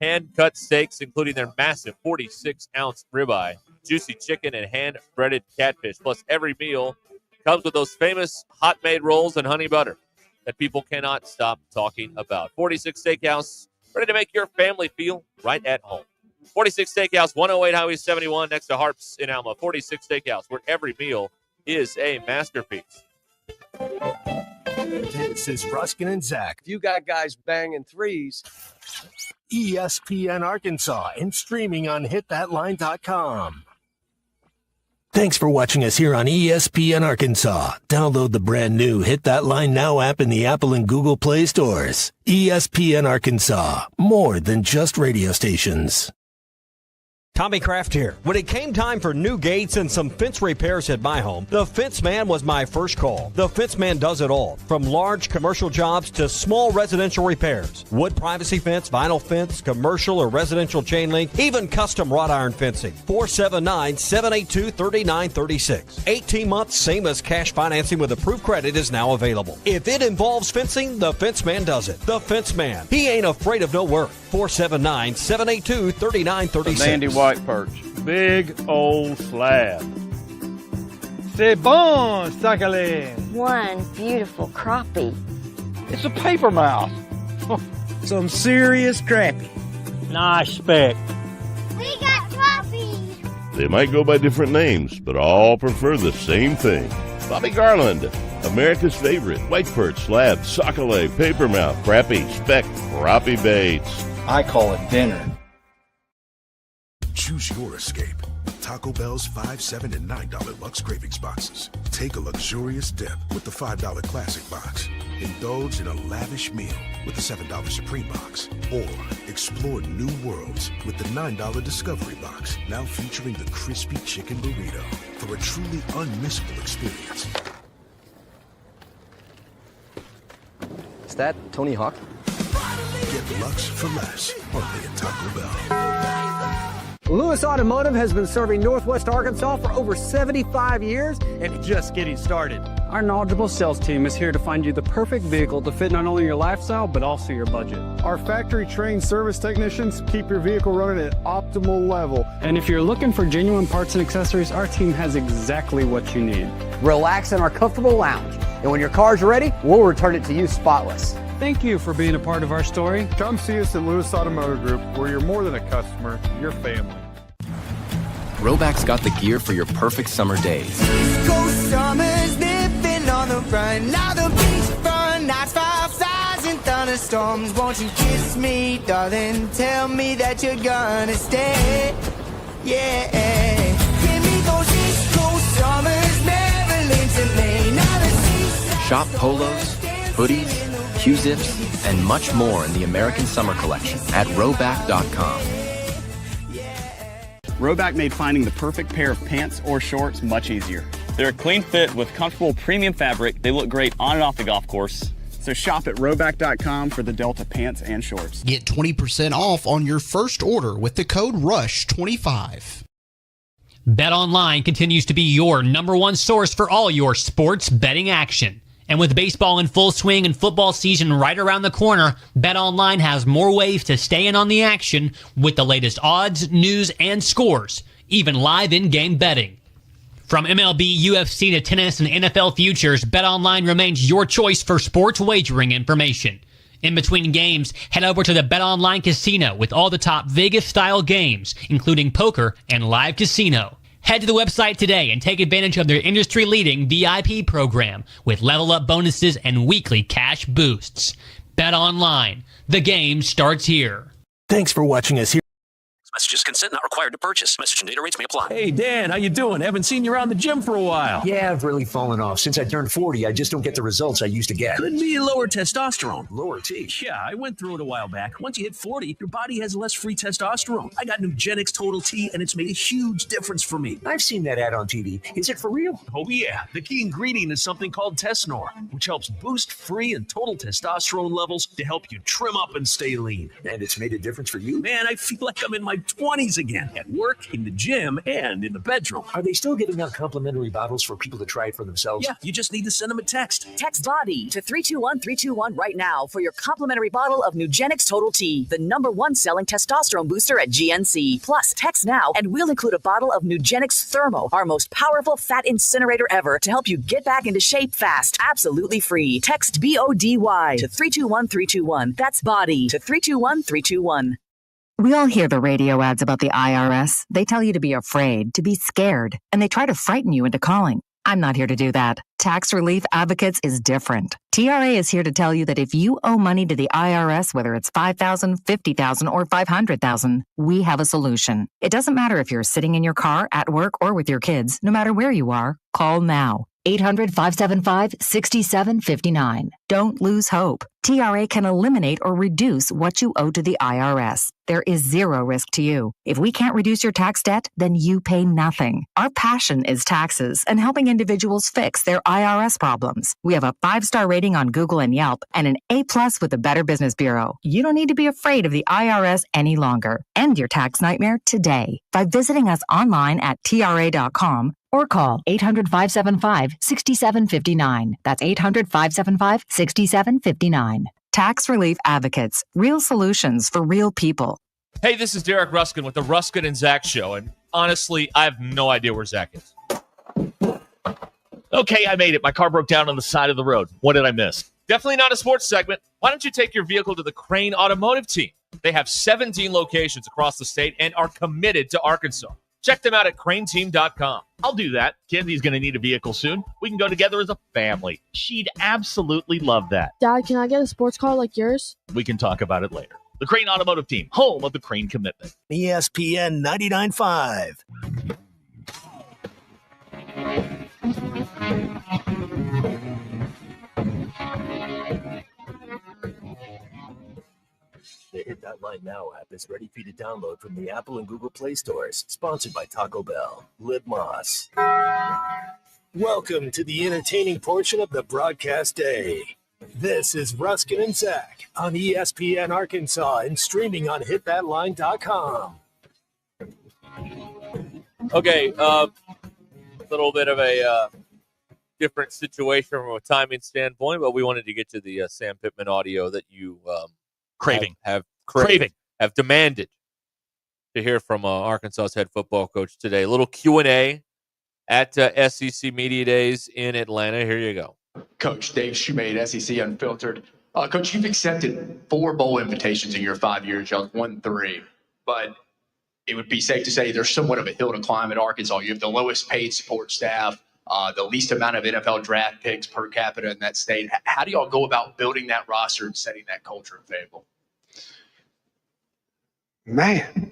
Hand-cut steaks, including their massive 46-ounce ribeye, juicy chicken, and hand-breaded catfish. Plus, every meal comes with those famous hot-made rolls and honey butter that people cannot stop talking about. 46 Steakhouse, ready to make your family feel right at home. 46 Steakhouse, 108 Highway 71, next to Harps in Alma. 46 Steakhouse, where every meal is a masterpiece. This is Ruscin and Zach. If you got guys banging threes, ESPN Arkansas and streaming on hitthatline.com. Thanks for watching us here on ESPN Arkansas. Download the brand new Hit That Line Now app in the Apple and Google Play stores. ESPN Arkansas, more than just radio stations. Tommy Kraft here. When it came time for new gates and some fence repairs at my home, the Fence Man was my first call. The Fence Man does it all, from large commercial jobs to small residential repairs. Wood privacy fence, vinyl fence, commercial or residential chain link, even custom wrought iron fencing. 479-782-3936. 18 months, same as cash financing with approved credit is now available. If it involves fencing, the Fence Man does it. The Fence Man. He ain't afraid of no work. 479-782-3936. Sandy White perch. Big old slab. C'est bon, sacalé. One beautiful crappie. It's a paper mouth. some serious crappie. Nice speck. We got crappie. They might go by different names, but all prefer the same thing. Bobby Garland, America's favorite white perch, slab, sockeye, papermouth, crappie, speck, crappie baits. I call it dinner. Choose your escape. Taco Bell's $5, $7, and $9 Lux Cravings boxes. Take a luxurious dip with the $5 Classic box. Indulge in a lavish meal with the $7 Supreme box. Or explore new worlds with the $9 Discovery box. Now featuring the crispy chicken burrito for a truly unmissable experience. Is that Tony Hawk? Get Lux for less, only at Taco Bell. Lewis Automotive has been serving Northwest Arkansas for over 75 years and just getting started. Our knowledgeable sales team is here to find you the perfect vehicle to fit not only your lifestyle, but also your budget. Our factory-trained service technicians keep your vehicle running at optimal level. And if you're looking for genuine parts and accessories, our team has exactly what you need. Relax in our comfortable lounge. And when your car's ready, we'll return it to you spotless. Thank you for being a part of our story. Come see us at Lewis Automotive Group, where you're more than a customer, you're family. Rowback's got the gear for your perfect summer days. Coast summers nipping on the run. Now the beachfront nights, 5,000 thunderstorms. Won't you kiss me, darling? Tell me that you're gonna stay. Yeah. Give me those East Coast summers, Maryland to Maine. Now the seaside. Shop polos, hoodies, Q-zips, and much more in the American Summer Collection at Rhoback.com. Rhoback made finding the perfect pair of pants or shorts much easier. They're a clean fit with comfortable premium fabric. They look great on and off the golf course. So shop at Rhoback.com for the Delta pants and shorts. Get 20% off on your first order with the code RUSH25. BetOnline continues to be your number one source for all your sports betting action. And with baseball in full swing and football season right around the corner, BetOnline has more ways to stay in on the action with the latest odds, news, and scores, even live in-game betting. From MLB, UFC to tennis and NFL futures, BetOnline remains your choice for sports wagering information. In between games, head over to the BetOnline Casino with all the top Vegas-style games, including poker and live casino. Head to the website today and take advantage of their industry-leading VIP program with level-up bonuses and weekly cash boosts. BetOnline. The game starts here. Thanks for watching us here. Messages, consent not required to purchase. Message and data rates may apply. Hey, Dan, how you doing? Haven't seen you around the gym for a while. Yeah, I've really fallen off. Since I turned 40, I just don't get the results I used to get. Could be lower testosterone. Lower T? Yeah, I went through it a while back. Once you hit 40, your body has less free testosterone. I got Nugenix Total T, and it's made a huge difference for me. I've seen that ad on TV. Is it for real? Oh, yeah. The key ingredient is something called Tesnor, which helps boost free and total testosterone levels to help you trim up and stay lean. And it's made a difference for you? Man, I feel like I'm in my 20s again. At work, in the gym, and in the bedroom. Are they still giving out complimentary bottles for people to try it for themselves? Yeah, you just need to send them a text. Text BODY to 321-321 right now for your complimentary bottle of Nugenix Total T, the #1 selling testosterone booster at GNC. Plus, text now and we'll include a bottle of Nugenix Thermo, our most powerful fat incinerator ever, to help you get back into shape fast. Absolutely free. Text BODY to 321-321. That's BODY to 321-321. We all hear the radio ads about the IRS. They tell you to be afraid, to be scared, and they try to frighten you into calling. I'm not here to do that. Tax Relief Advocates is different. TRA is here to tell you that if you owe money to the IRS, whether it's $5,000, $50,000, or $500,000, we have a solution. It doesn't matter if you're sitting in your car, at work, or with your kids. No matter where you are, call now. 800-575-6759. Don't lose hope. TRA can eliminate or reduce what you owe to the IRS. There is zero risk to you. If we can't reduce your tax debt, then you pay nothing. Our passion is taxes and helping individuals fix their IRS problems. We have a 5-star rating on Google and Yelp and an A+ with the Better Business Bureau. You don't need to be afraid of the IRS any longer. End your tax nightmare today by visiting us online at TRA.com or call 800-575-6759. That's 800-575-6759. Tax Relief Advocates. Real solutions for real people. Hey, this is Derek Ruscin with the Ruscin and Zach Show, and honestly, I have no idea where Zach is. Okay, I made it. My car broke down on the side of the road. What did I miss? Definitely not a sports segment. Why don't you take your vehicle to the Crane Automotive Team? They have 17 locations across the state and are committed to Arkansas. Check them out at craneteam.com. I'll do that. Kenzi's going to need a vehicle soon. We can go together as a family. She'd absolutely love that. Dad, can I get a sports car like yours? We can talk about it later. The Crane Automotive Team, home of the Crane commitment. ESPN 99.5. The Hit That Line Now app is ready for you to download from the Apple and Google Play stores. Sponsored by Taco Bell. Liv Moss. Welcome to the entertaining portion of the broadcast day. This is Ruscin and Zach on ESPN Arkansas and streaming on hitthatline.com. Okay, a little bit of a different situation from a timing standpoint, but we wanted to get to the Sam Pittman audio that you have demanded to hear from Arkansas's head football coach today. A little Q&A at SEC Media Days in Atlanta. Here you go. Coach Dave Shumate, SEC Unfiltered. Coach, you've accepted 4 bowl invitations in your 5 years. Y'all won 3, but it would be safe to say there's somewhat of a hill to climb at Arkansas. You have the lowest paid support staff, the least amount of NFL draft picks per capita in that state. How do y'all go about building that roster and setting that culture of Fayetteville? Man,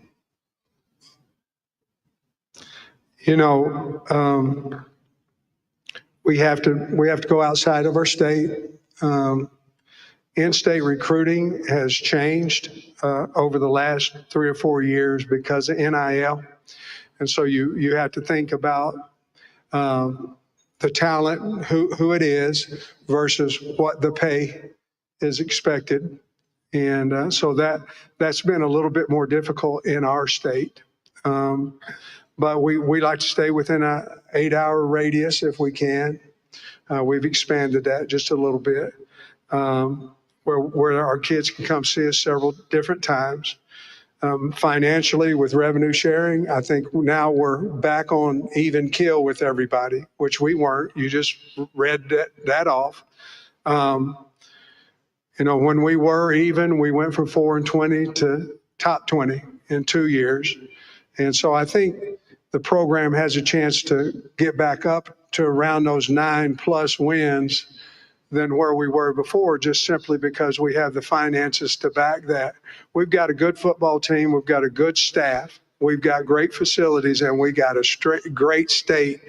you know, we have to go outside of our state. in-state recruiting has changed over the last 3 or 4 years because of NIL. And so you have to think about the talent, who it is, versus what the pay is expected. And so that's been a little bit more difficult in our state. But we like to stay within an 8-hour radius if we can. We've expanded that just a little bit, where our kids can come see us several different times. Financially, with revenue sharing, I think now we're back on even keel with everybody, which we weren't. You just read that off. When we were even, we went from 4-20 to top 20 in 2 years. And so I think the program has a chance to get back up to around those 9+ wins than where we were before, just simply because we have the finances to back that. We've got a good football team. We've got a good staff. We've got great facilities, and we got a great state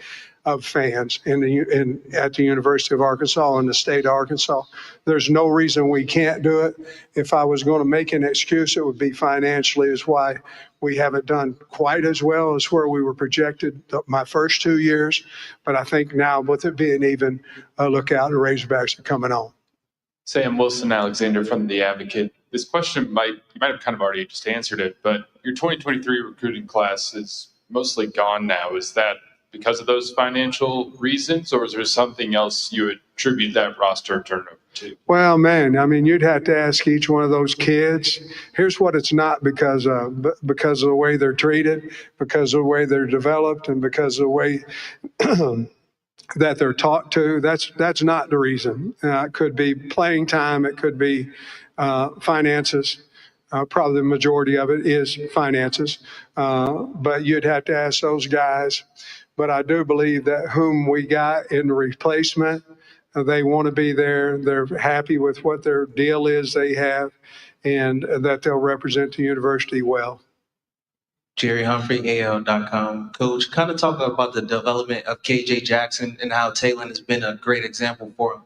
of fans at the University of Arkansas and the state of Arkansas. There's no reason we can't do it. If I was going to make an excuse, it would be financially, is why we haven't done quite as well as where we were projected my first 2 years. But I think now, with it being even, look out, the Razorbacks are coming on. Sam Wilson Alexander from The Advocate. This question you might have kind of already just answered it, but your 2023 recruiting class is mostly gone now. Is that because of those financial reasons, or is there something else you attribute that roster turnover to? Well, man, I mean, you'd have to ask each one of those kids. Here's what it's not because of: because of the way they're treated, because of the way they're developed, and because of the way that they're taught to. That's not the reason. It could be playing time. It could be finances. Probably the majority of it is finances. But you'd have to ask those guys. But I do believe that whom we got in the replacement, they want to be there. They're happy with what their deal is they have, and that they'll represent the university well. Jerry Humphrey, AL.com. Coach, kind of talk about the development of KJ Jackson and how Taylor has been a great example for him.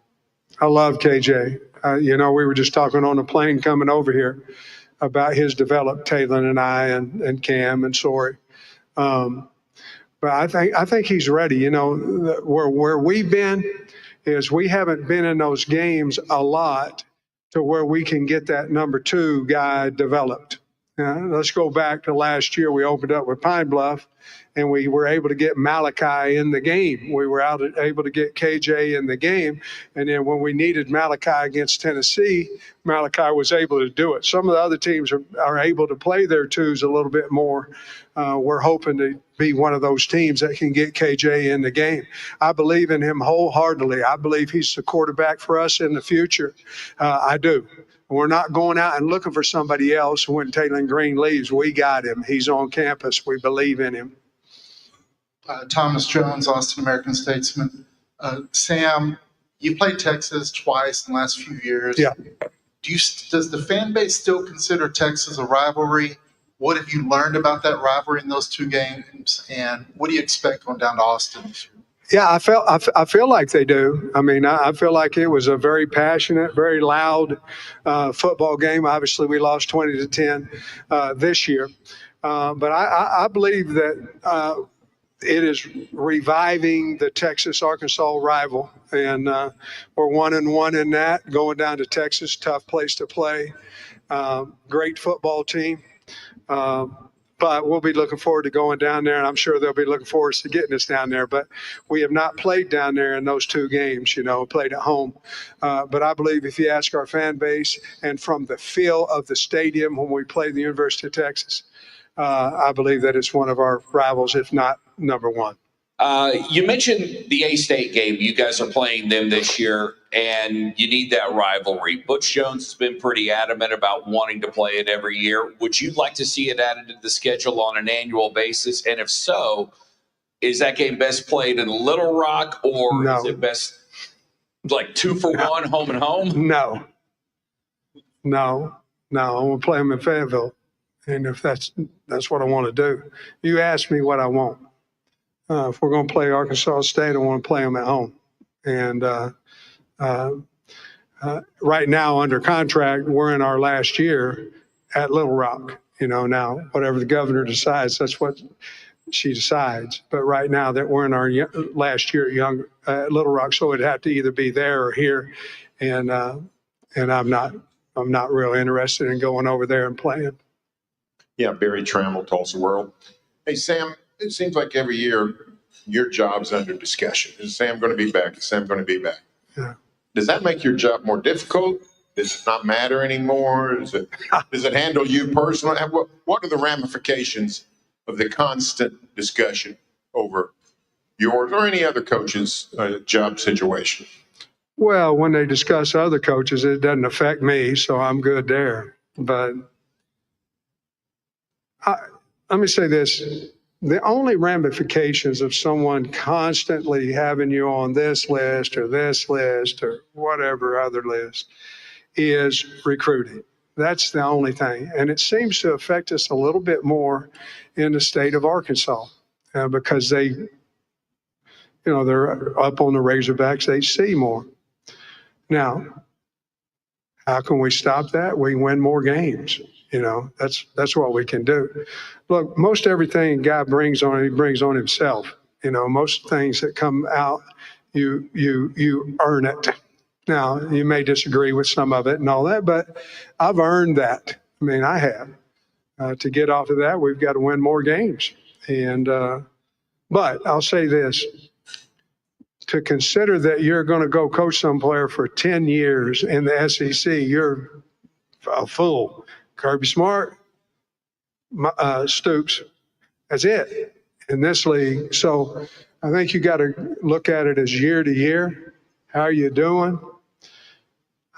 I love KJ. We were just talking on the plane coming over here about his development, Taylor and I and Cam and Sori. But I think he's ready. Where we've been is we haven't been in those games a lot to where we can get that number 2 guy developed. Let's go back to last year. We opened up with Pine Bluff, and we were able to get Malachi in the game. We were able to get KJ in the game. And then when we needed Malachi against Tennessee, Malachi was able to do it. Some of the other teams are able to play their 2s a little bit more. We're hoping to be one of those teams that can get KJ in the game. I believe in him wholeheartedly. I believe he's the quarterback for us in the future. I do. We're not going out and looking for somebody else. When Taylor Green leaves, we got him. He's on campus. We believe in him. Thomas Jones, Austin American Statesman. Sam, you played Texas twice in the last few years. Yeah. Does the fan base still consider Texas a rivalry? What have you learned about that rivalry in those 2 games? And what do you expect going down to Austin this year? Yeah, I feel like they do. I mean, I feel like it was a very passionate, very loud football game. Obviously, we lost 20-10 this year. But I believe that it is reviving the Texas-Arkansas rival. And we're 1-1 in that, going down to Texas, tough place to play. Great football team. But we'll be looking forward to going down there, and I'm sure they'll be looking forward to getting us down there. But we have not played down there in those 2 games, played at home. But I believe if you ask our fan base, and from the feel of the stadium when we play the University of Texas, I believe that it's one of our rivals, if not number 1. You mentioned the A-State game. You guys are playing them this year, and you need that rivalry. Butch Jones has been pretty adamant about wanting to play it every year. Would you like to see it added to the schedule on an annual basis? And if so, is that game best played in Little Rock, or is it best like 2-for-1, home and home? No. I want to play them in Fayetteville. And if that's what I want to do. You ask me what I want. If we're going to play Arkansas State, I want to play them at home. And Right now, under contract, we're in our last year at Little Rock. Now whatever the governor decides, that's what she decides. But right now that we're in our last year at Little Rock, so it'd have to either be there or here, and I'm not really interested in going over there and playing. Yeah, Barry Trammell, Tulsa World. Hey, Sam, it seems like every year your job's under discussion. Is Sam going to be back? Is Sam going to be back? Yeah. Does that make your job more difficult? Does it not matter anymore? Does it handle you personally? What are the ramifications of the constant discussion over yours or any other coach's job situation? Well, when they discuss other coaches, it doesn't affect me, so I'm good there. But let me say this. The only ramifications of someone constantly having you on this list or whatever other list is recruiting. That's the only thing. And it seems to affect us a little bit more in the state of Arkansas because they're up on the Razorbacks, they see more. Now, how can we stop that? We win more games. That's what we can do. Look, most everything a guy brings on, he brings on himself. Most things that come out, you earn it. Now, you may disagree with some of it and all that, but I've earned that. I mean, I have. To get off of that, we've got to win more games. But I'll say this. To consider that you're going to go coach some player for 10 years in the SEC, you're a fool. Kirby Smart, Stoops, that's it in this league. So I think you got to look at it as year to year. How are you doing?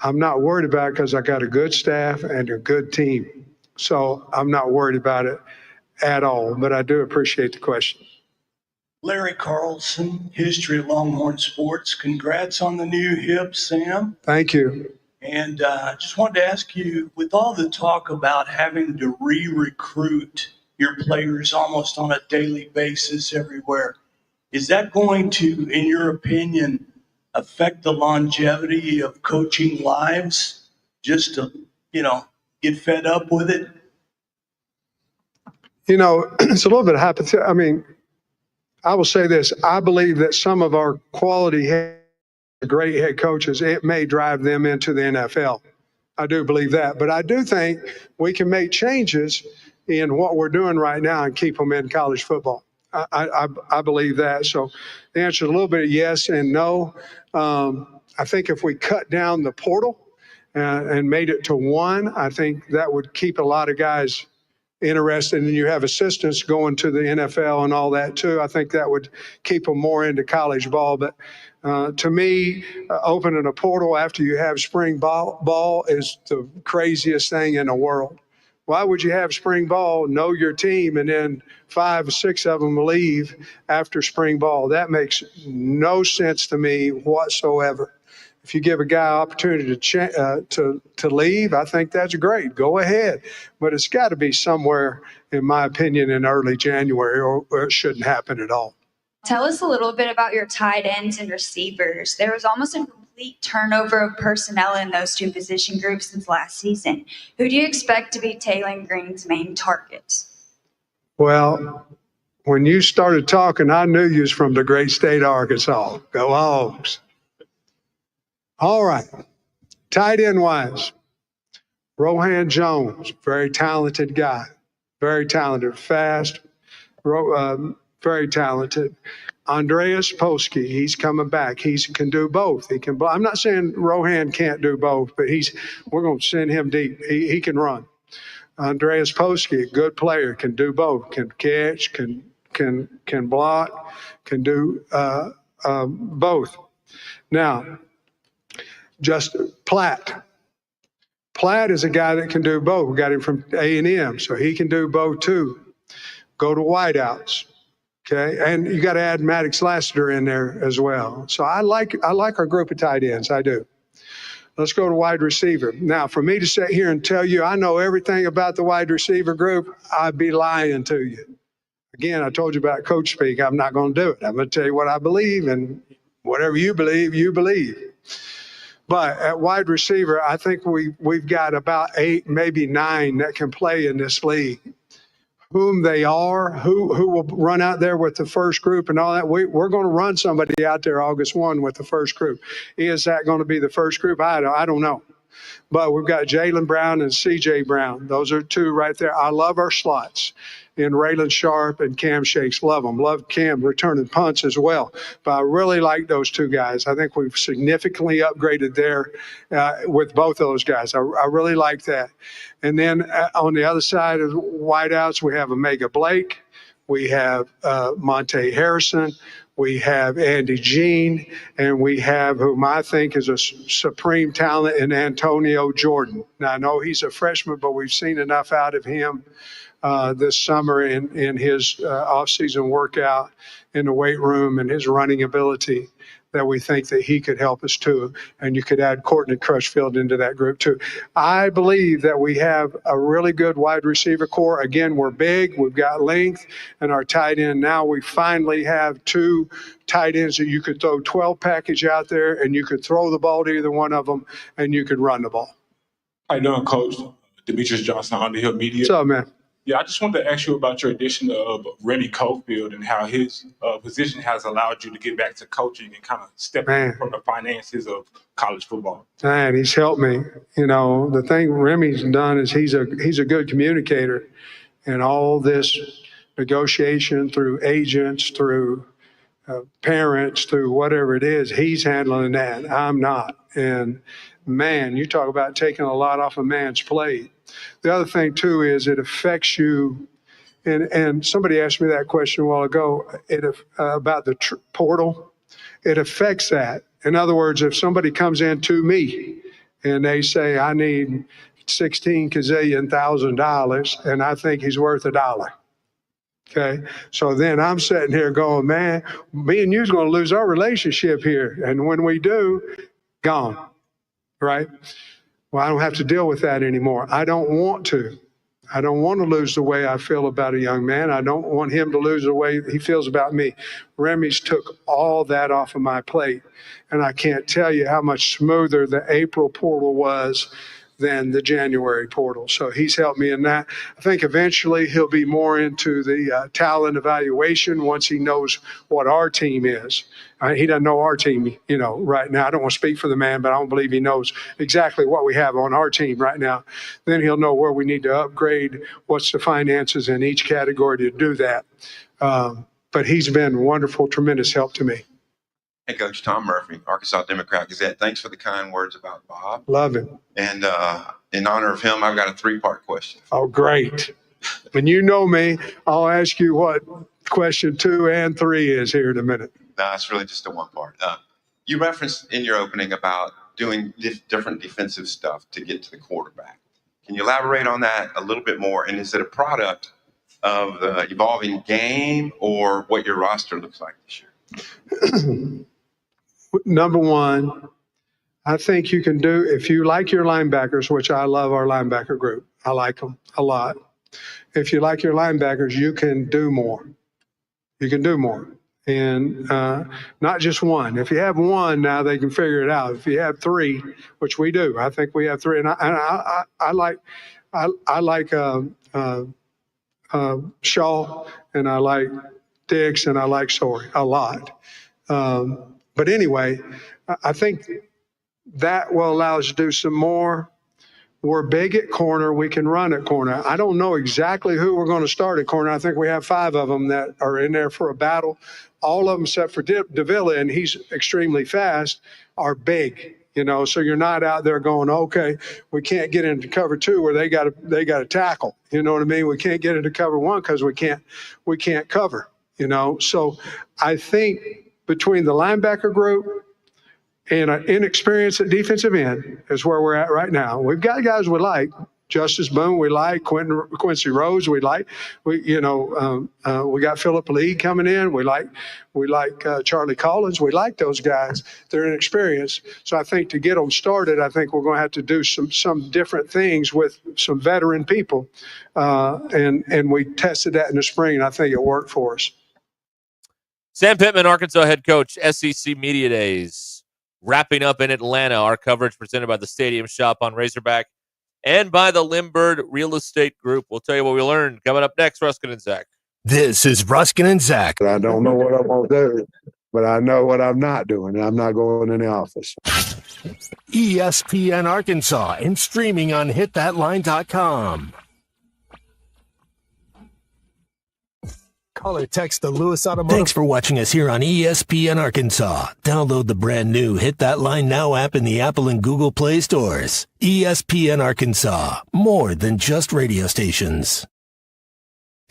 I'm not worried about it because I got a good staff and a good team. So I'm not worried about it at all, but I do appreciate the question. Larry Carlson, History of Longhorn Sports. Congrats on the new hip, Sam. Thank you. And just wanted to ask you, with all the talk about having to re-recruit your players almost on a daily basis everywhere, is that going to, in your opinion, affect the longevity of coaching lives just to, get fed up with it? It's a little bit hypothetical. I mean, I will say this. I believe that some of our quality great head coaches, it may drive them into the NFL. I do believe that. But I do think we can make changes in what we're doing right now and keep them in college football. I believe that. So the answer is a little bit yes and no. I think if we cut down the portal and made it to one, I think that would keep a lot of guys interested, and you have assistants going to the NFL and all that too. I think that would keep them more into college ball. But to me, opening a portal after you have spring ball is the craziest thing in the world. Why would you have spring ball, know your team, and then 5 or 6 of them leave after spring ball? That makes no sense to me whatsoever. If you give a guy opportunity to leave, I think that's great. Go ahead. But it's got to be somewhere, in my opinion, in early January, or it shouldn't happen at all. Tell us a little bit about your tight ends and receivers. There was almost a complete turnover of personnel in those two position groups since last season. Who do you expect to be Taylor Green's main targets? Well, when you started talking, I knew you was from the great state of Arkansas. Go Hogs. All right. Tight end wise, Rohan Jones, very talented guy. Very talented, fast, very talented. Andreas Polsky, he's coming back. He can do both. I'm not saying Rohan can't do both, but we're going to send him deep. He can run. Andreas Polsky, a good player, can do both. Can catch, can block, can do both. Now, just Platt. Platt is a guy that can do both. We got him from A&M, so he can do both too. Go to wideouts, okay? And you got to add Maddox Lassiter in there as well. So I like our group of tight ends. I do. Let's go to wide receiver. Now, for me to sit here and tell you I know everything about the wide receiver group, I'd be lying to you. Again, I told you about coach speak. I'm not going to do it. I'm going to tell you what I believe, and whatever you believe, you believe. But at wide receiver, I think we've got about 8, maybe 9 that can play in this league. Whom they are, who will run out there with the first group and all that. We're going to run somebody out there August 1 with the first group. Is that going to be the first group? I don't know. But we've got Jaylen Brown and C.J. Brown. Those are 2 right there. I love our slots in Raylan Sharp and Cam Shakes. Love them. Love Cam returning punts as well. But I really like those 2 guys. I think we've significantly upgraded there with both those guys. I really like that. And then on the other side of wideouts, we have Omega Blake. We have Monte Harrison. We have Andy Jean, and we have whom I think is a supreme talent in Antonio Jordan. Now, I know he's a freshman, but we've seen enough out of him this summer in his off-season workout in the weight room and his running ability that we think that he could help us too. And you could add Courtney Crutchfield into that group too. I believe that we have a really good wide receiver core. Again, we're big, we've got length, and our tight end now we finally have 2 tight ends that you could throw 12 package out there and you could throw the ball to either one of them and you could run the ball. How you doing, Coach? Demetrius Johnson, Underhill Media. What's up, man? Yeah, I just wanted to ask you about your addition of Remy Cofield and how his position has allowed you to get back to coaching and kind of step away from the finances of college football. Man, he's helped me. You know, the thing Remy's done is he's a good communicator, and all this negotiation through agents, through parents, through whatever it is, he's handling that. I'm not. And man, you talk about taking a lot off a man's plate. The other thing too is it affects you, and somebody asked me that question a while ago about the portal. It affects that. In other words, if somebody comes in to me and they say, I need $16,000,000 and I think he's worth $1. Okay. So then I'm sitting here going, man, me and you's going to lose our relationship here. And when we do, gone. Right. Well, I don't have to deal with that anymore. I don't want to. I don't want to lose the way I feel about a young man. I don't want him to lose the way he feels about me. Remy's took all that off of my plate. And I can't tell you how much smoother the April portal was than the January portal. So he's helped me in that. I think eventually he'll be more into the talent evaluation once he knows what our team is. He doesn't know our team, right now. I don't want to speak for the man, but I don't believe he knows exactly what we have on our team right now. Then he'll know where we need to upgrade, what's the finances in each category to do that. But he's been wonderful, tremendous help to me. Hey, Coach Tom Murphy, Arkansas Democrat Gazette. Thanks for the kind words about Bob. Love him. And in honor of him, I've got a 3-part question. Oh, great. When you know me, I'll ask you what question 2 and 3 is here in a minute. No, it's really just a 1-part. You referenced in your opening about doing different defensive stuff to get to the quarterback. Can you elaborate on that a little bit more? And is it a product of the evolving game or what your roster looks like this year? Number one, I think you can do, if you like your linebackers, which I love our linebacker group. I like them a lot. If you like your linebackers, you can do more. You can do more. And not just one. If you have one, now they can figure it out. If you have 3, which we do, I think we have 3. And I like Shaw, and I like Dix, and I like Sorey a lot. But anyway, I think that will allow us to do some more. We're big at corner. We can run at corner. I don't know exactly who we're going to start at corner. I think we have 5 of them that are in there for a battle. All of them except for Davila, and he's extremely fast, are big. So you're not out there going, okay, we can't get into cover 2 where they got to tackle. You know what I mean? We can't get into cover 1 because we can't cover. So I think between the linebacker group and an inexperienced at defensive end is where we're at right now. We've got guys we like. Justice Boone, we like. Quincy Rose, we like. We got Philip Lee coming in. We like Charlie Collins. We like those guys. They're inexperienced. So I think to get them started, I think we're going to have to do some different things with some veteran people. And we tested that in the spring, and I think it worked for us. Sam Pittman, Arkansas head coach, SEC Media Days. wrapping up in Atlanta. Our coverage presented by the Stadium Shop on Razorback and by the Limbird Real Estate Group. We'll tell you what we learned coming up next. Ruskin and Zach. This is Ruskin and Zach. I don't know what I'm going to do, but I know what I'm not doing, and I'm not going in the office. ESPN Arkansas and streaming on hitthatline.com. Call or text the Lewis Automotive. Thanks for watching us here on ESPN Arkansas. Download the brand new Hit That Line Now app in the Apple and Google Play stores. ESPN Arkansas, more than just radio stations.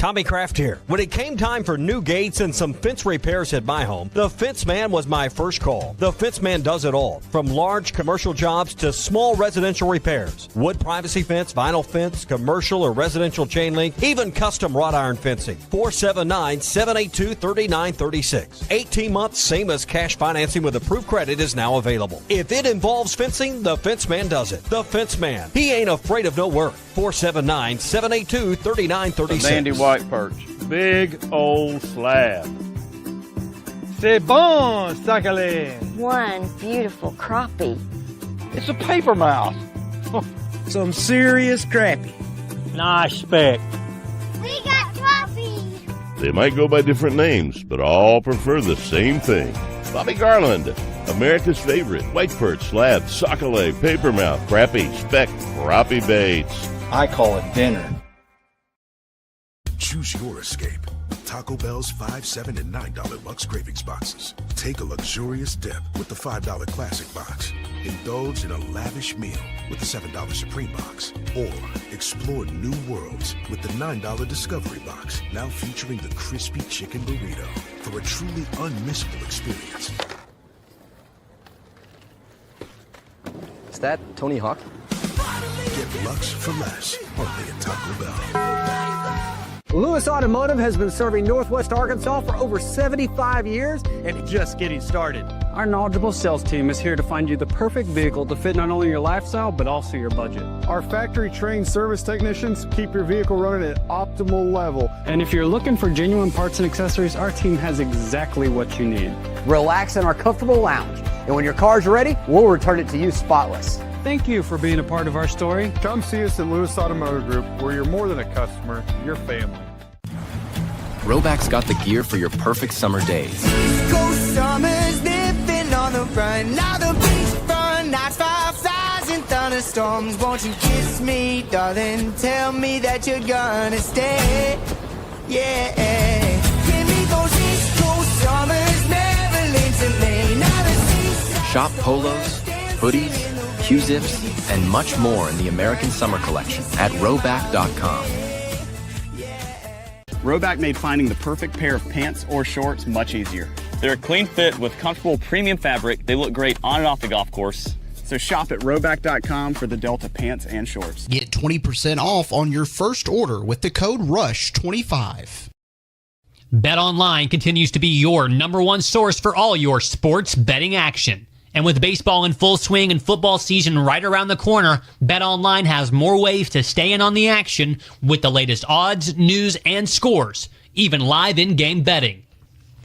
Tommy Kraft here. When it came time for new gates and some fence repairs at my home, the Fence Man was my first call. The Fence Man does it all, from large commercial jobs to small residential repairs. Wood privacy fence, vinyl fence, commercial or residential chain link, even custom wrought iron fencing. 479-782-3936. 18 months, same as cash financing with approved credit is now available. If it involves fencing, the Fence Man does it. The Fence Man. He ain't afraid of no work. 479-782-3936. Sandy white perch. Big old slab. C'est bon, sacalé. One beautiful crappie. It's a paper mouth. Some serious crappie. Nice speck. We got crappie. They might go by different names, but all prefer the same thing. Bobby Garland, America's favorite white perch, slab, sockeye, papermouth, crappie, speck, crappie baits. I call it dinner. Choose your escape. Taco Bell's $5, $7, and $9 Lux Cravings boxes. Take a luxurious dip with the $5 Classic box. Indulge in a lavish meal with the $7 Supreme box. Or explore new worlds with the $9 Discovery box. Now featuring the crispy chicken burrito for a truly unmissable experience. Is that Tony Hawk? Get Lux for less, only at Taco Bell. Lewis Automotive has been serving Northwest Arkansas for over 75 years and just getting started. Our knowledgeable sales team is here to find you the perfect vehicle to fit not only your lifestyle, but also your budget. Our factory-trained service technicians keep your vehicle running at optimal level. And if you're looking for genuine parts and accessories, our team has exactly what you need. Relax in our comfortable lounge. And when your car's ready, we'll return it to you spotless. Thank you for being a part of our story. Come see us at Lewis Automotive Group, where you're more than a customer, you're family. Roback's got the gear for your perfect summer days. Coast summers nipping on the run. Now the beachfront nights, fireflies and thunderstorms. Won't you kiss me, darling? Tell me that you're gonna stay. Yeah. Give me those East Coast summers, Maryland to Maine. Now the seaside. Shop polos, hoodies, Q-zips, and much more in the American Summer Collection at Roback.com. Roback made finding the perfect pair of pants or shorts much easier. They're a clean fit with comfortable premium fabric. They look great on and off the golf course. So shop at Roback.com for the Delta pants and shorts. Get 20% off on your first order with the code RUSH25. BetOnline continues to be your number one source for all your sports betting action. And with baseball in full swing and football season right around the corner, BetOnline has more ways to stay in on the action with the latest odds, news, and scores, even live in-game betting.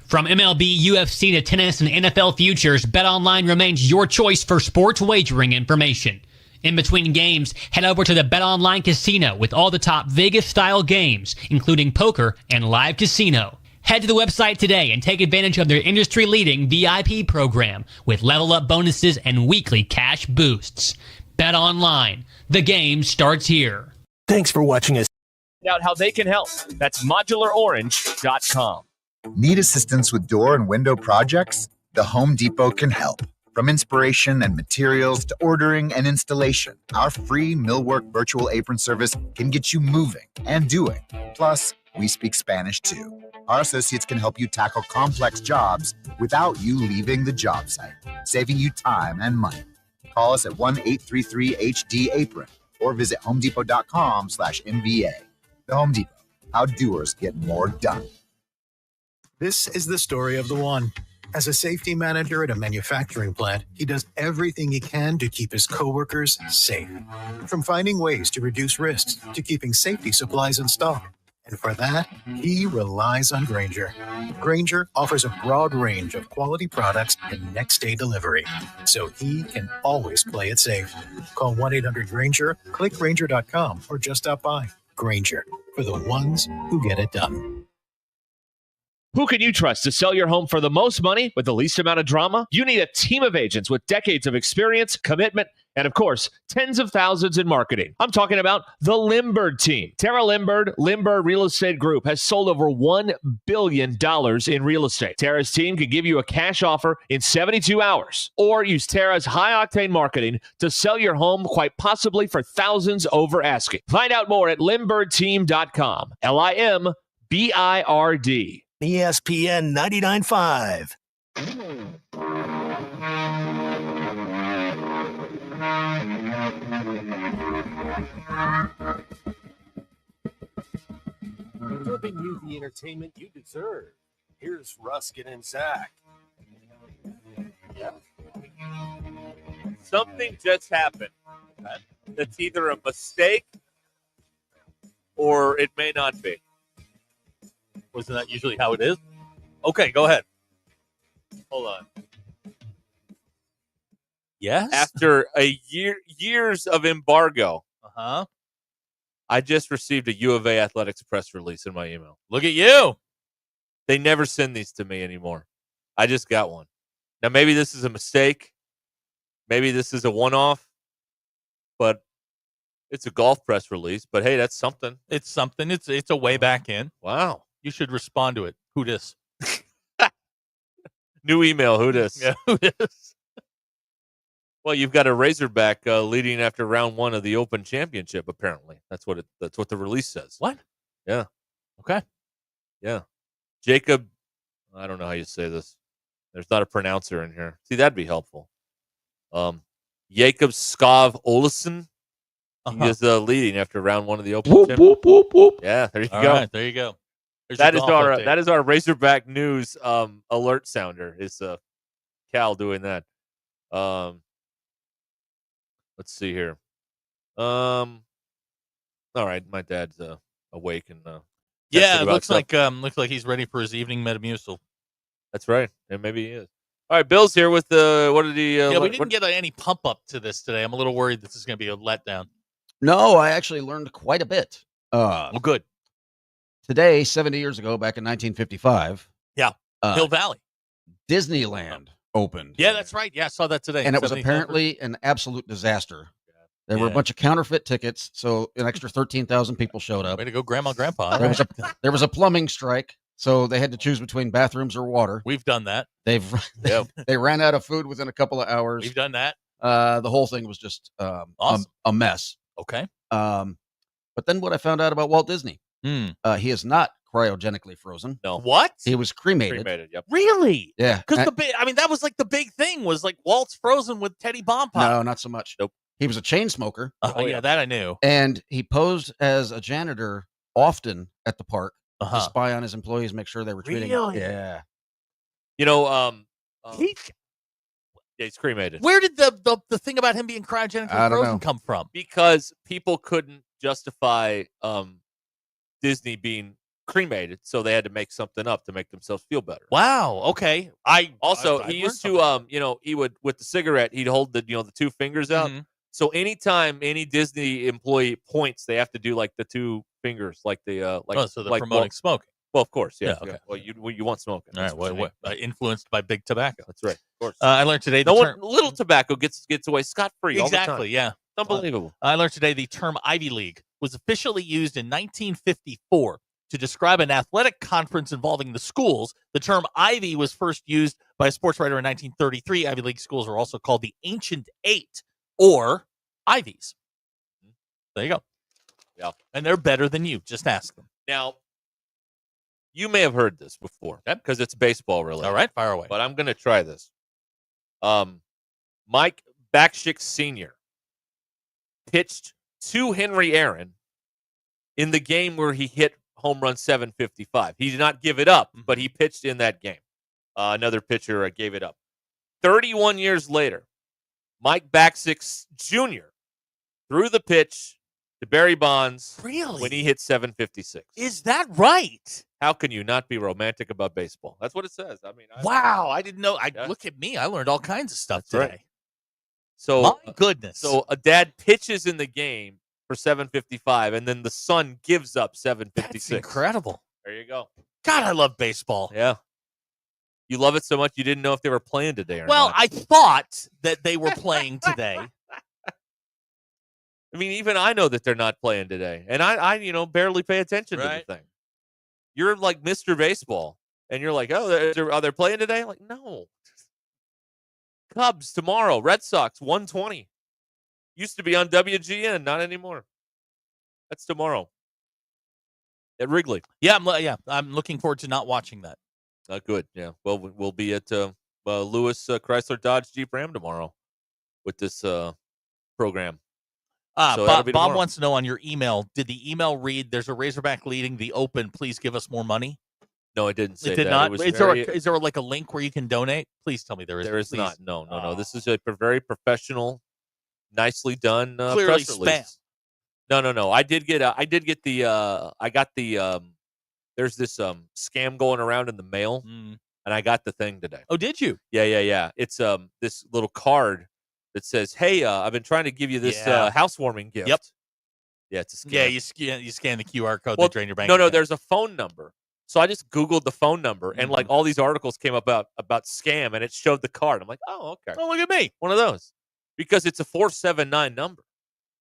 From MLB, UFC to tennis and NFL futures, BetOnline remains your choice for sports wagering information. In between games, head over to the BetOnline Casino with all the top Vegas-style games, including poker and live casino. Head to the website today and take advantage of their industry-leading VIP program with level-up bonuses and weekly cash boosts. Bet online. The game starts here. Thanks for watching us. Out how they can help. That's modularorange.com. Need assistance with door and window projects? The Home Depot can help. From inspiration and materials to ordering and installation, our free Millwork virtual apron service can get you moving and doing. Plus, we speak Spanish too. Our associates can help you tackle complex jobs without you leaving the job site, saving you time and money. Call us at 1-833-HD-APRON or visit homedepot.com/MBA. The Home Depot, how doers get more done. This is the story of the one. As a safety manager at a manufacturing plant, he does everything he can to keep his coworkers safe. From finding ways to reduce risks to keeping safety supplies in stock. And for that, he relies on Grainger. Grainger offers a broad range of quality products and next-day delivery, so he can always play it safe. Call 1-800-GRAINGER, click Grainger.com, or just stop by. Grainger, for the ones who get it done. Who can you trust to sell your home for the most money with the least amount of drama? You need a team of agents with decades of experience, commitment, and of course, tens of thousands in marketing. I'm talking about the Limbird team. Tara Limbird Real Estate Group has sold over $1 billion in real estate. Tara's team can give you a cash offer in 72 hours, or use Tara's high-octane marketing to sell your home quite possibly for thousands over asking. Find out more at LimbIrdTeam.com. LIMBIRD. ESPN 99.5. Giving you the entertainment you deserve. Here's Ruscin and Zach. Yep. Something just happened. That's either a mistake or it may not be. Wasn't that usually how it is? Okay, go ahead. Hold on. Yes? After years of embargo, I just received a U of A athletics press release in my email. Look at you. They never send these to me anymore. I just got one. Now, maybe this is a mistake. Maybe this is a one-off. But it's a golf press release. But, hey, that's something. It's something. It's a way back in. Wow. You should respond to it. Who dis? New email. Who dis? Yeah, who dis? Well, you've got a Razorback leading after round 1 of the Open Championship. Apparently, that's what the release says. What? Yeah. Okay. Yeah. Jacob. I don't know how you say this. There's not a pronouncer in here. See, that'd be helpful. Jacob Skov Olesen. He is leading after round 1 of the Open Championship. Whoop, whoop, whoop. Yeah, there you All go. right, there you go. There's That is our Razorback news alert sounder. Is Cal doing that? Let's see here. All right, my dad's awake and yeah, it looks like he's ready for his evening Metamucil. That's right, and maybe he is. All right, Bill's here with what did he? We didn't get any pump up to this today. I'm a little worried this is going to be a letdown. No, I actually learned quite a bit. Well, good. Today, 70 years ago, back in 1955. Yeah, Hill Valley. Disneyland opened. Yeah, that's right. Yeah, I saw that today. And it was apparently an absolute disaster. There were a bunch of counterfeit tickets, so an extra 13,000 people showed up. Way to go, Grandma, Grandpa. There was a plumbing strike, so they had to choose between bathrooms or water. We've done that. They ran out of food within a couple of hours. We've done that. The whole thing was just awesome. a mess. Okay. But then what I found out about Walt Disney, he is not cryogenically frozen. No. What? He was cremated. Yep. Really? Yeah. Because that was like the big thing was like Walt's frozen with Teddy Bomb Pop. No, not so much. Nope. He was a chain smoker. Oh, yeah, that I knew. And he posed as a janitor often at the park to spy on his employees, make sure they were treating him. Yeah. You know, he's cremated. Where did the thing about him being cryogenically frozen come from? Because people couldn't justify Disney being cremated, so they had to make something up to make themselves feel better. Wow. Okay. He used to he would, with the cigarette, he'd hold the the two fingers out. Mm-hmm. So anytime any Disney employee points, they have to do like the two fingers, like the so they're promoting smoking. Well, of course, yeah. Okay. Well, you want smoking. All right. What influenced by big tobacco? That's right. Of course. I learned today little tobacco gets away scot-free. Exactly. All the time. Yeah. It's unbelievable. I learned today the term Ivy League was officially used in 1954 to describe an athletic conference involving the schools. The term Ivy was first used by a sports writer in 1933. Ivy League schools are also called the Ancient Eight or Ivies. There you go. Yeah. And they're better than you. Just ask them. Now, you may have heard this before because it's baseball related. All right, fire away. But I'm going to try this. Mike Bakshick Sr. pitched to Henry Aaron in the game where he hit home run 755. He did not give it up, but he pitched in that game. Another pitcher gave it up. 31 years later, Mike Bakshick Jr. threw the pitch to Barry Bonds. Really? When he hit 756. Is that right? How can you not be romantic about baseball? That's what it says. I mean, Wow, I didn't know. Look at me. I learned all kinds of stuff today. Right. So, my goodness. So a dad pitches in the game for 755, and then the son gives up 756. That's incredible. There you go. God, I love baseball. Yeah. You love it so much you didn't know if they were playing today or Well, not. I thought that they were playing today. I mean, even I know that they're not playing today, and I barely pay attention to the thing. You're like Mr. Baseball, and you're like, oh, are they playing today? I'm like, no. Cubs tomorrow. Red Sox 1:20. Used to be on WGN, not anymore. That's tomorrow at Wrigley. Yeah, I'm looking forward to not watching that. Good. Yeah. Well, we'll be at Lewis Chrysler Dodge Jeep Ram tomorrow with this program. So Bob wants to know on your email, did the email read, there's a Razorback leading the Open, please give us more money? No, it didn't say it did that. Not. It was is there like a link where you can donate? Please tell me there is. There is not. No. This is a very professional, nicely done clearly press release. Spam. No. I got the there's this scam going around in the mail, and I got the thing today. Oh, did you? Yeah. It's this little card that says, "Hey, I've been trying to give you this housewarming gift." Yep. Yeah, it's a scam. Yeah, you scan the QR code. They drain your bank. No. There's a phone number. So I just Googled the phone number, and like all these articles came up about scam, and it showed the card. I'm like, oh, okay. Oh, look at me. One of those. Because it's a 479 number.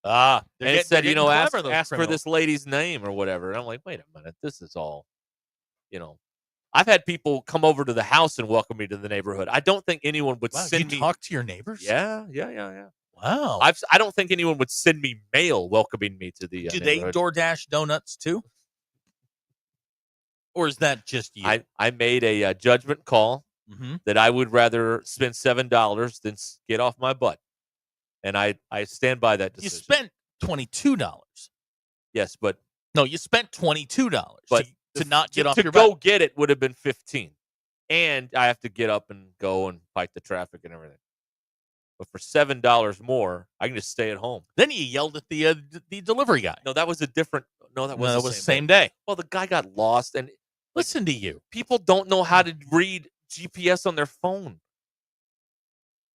And it said, ask for this lady's name or whatever. And I'm like, wait a minute. This is all, I've had people come over to the house and welcome me to the neighborhood. I don't think anyone would send me. Talk to your neighbors? Yeah. Wow. I don't think anyone would send me mail welcoming me to the Do they DoorDash donuts too? Or is that just you? I made a judgment call that I would rather spend $7 than get off my butt. And I stand by that decision. You spent $22. Yes, but... No, you spent $22 but to not get off your butt. To go get it would have been $15. And I have to get up and go and fight the traffic and everything. But for $7 more, I can just stay at home. Then you yelled at the delivery guy. No, that was a different... No, that was the same day. Well, the guy got lost and... Listen to you. People don't know how to read GPS on their phone.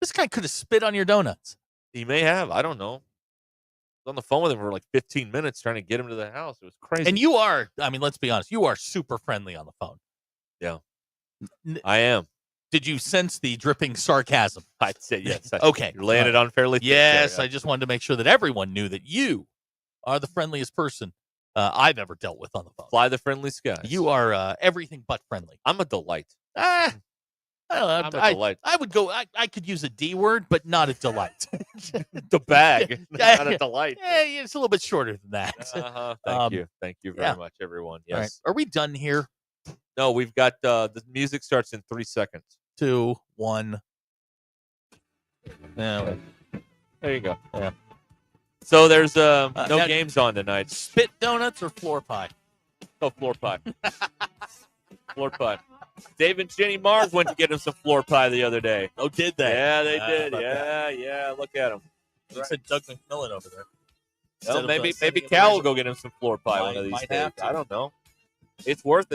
This guy could have spit on your donuts. He may have. I don't know. I was on the phone with him for like 15 minutes trying to get him to the house. It was crazy. And you are, let's be honest, you are super friendly on the phone. Yeah. I am. Did you sense the dripping sarcasm? I'd say yes. Okay. You're laying it on fairly thick. Yes, I just wanted to make sure that everyone knew that you are the friendliest person I've ever dealt with on the phone. Fly the friendly skies. You are everything but friendly. I'm a delight. I don't know. I'm a delight. I would go. I could use a D word, but not a delight. The bag, not a delight. Yeah, it's a little bit shorter than that. Thank you very much, everyone. Yes. All right. Are we done here? No, we've got the music starts in 3 seconds. 2, 1. Yeah. There you go. Yeah. So there's no games on tonight. Spit donuts or floor pie? Oh, floor pie. Floor pie. Dave and Jenny Mars went to get him some floor pie the other day. Oh, did they? Yeah, they did. Yeah. Look at him. You said Doug McMillan over there. Well, maybe Cal will go get him some floor pie one of these days. I don't know. It's worth it.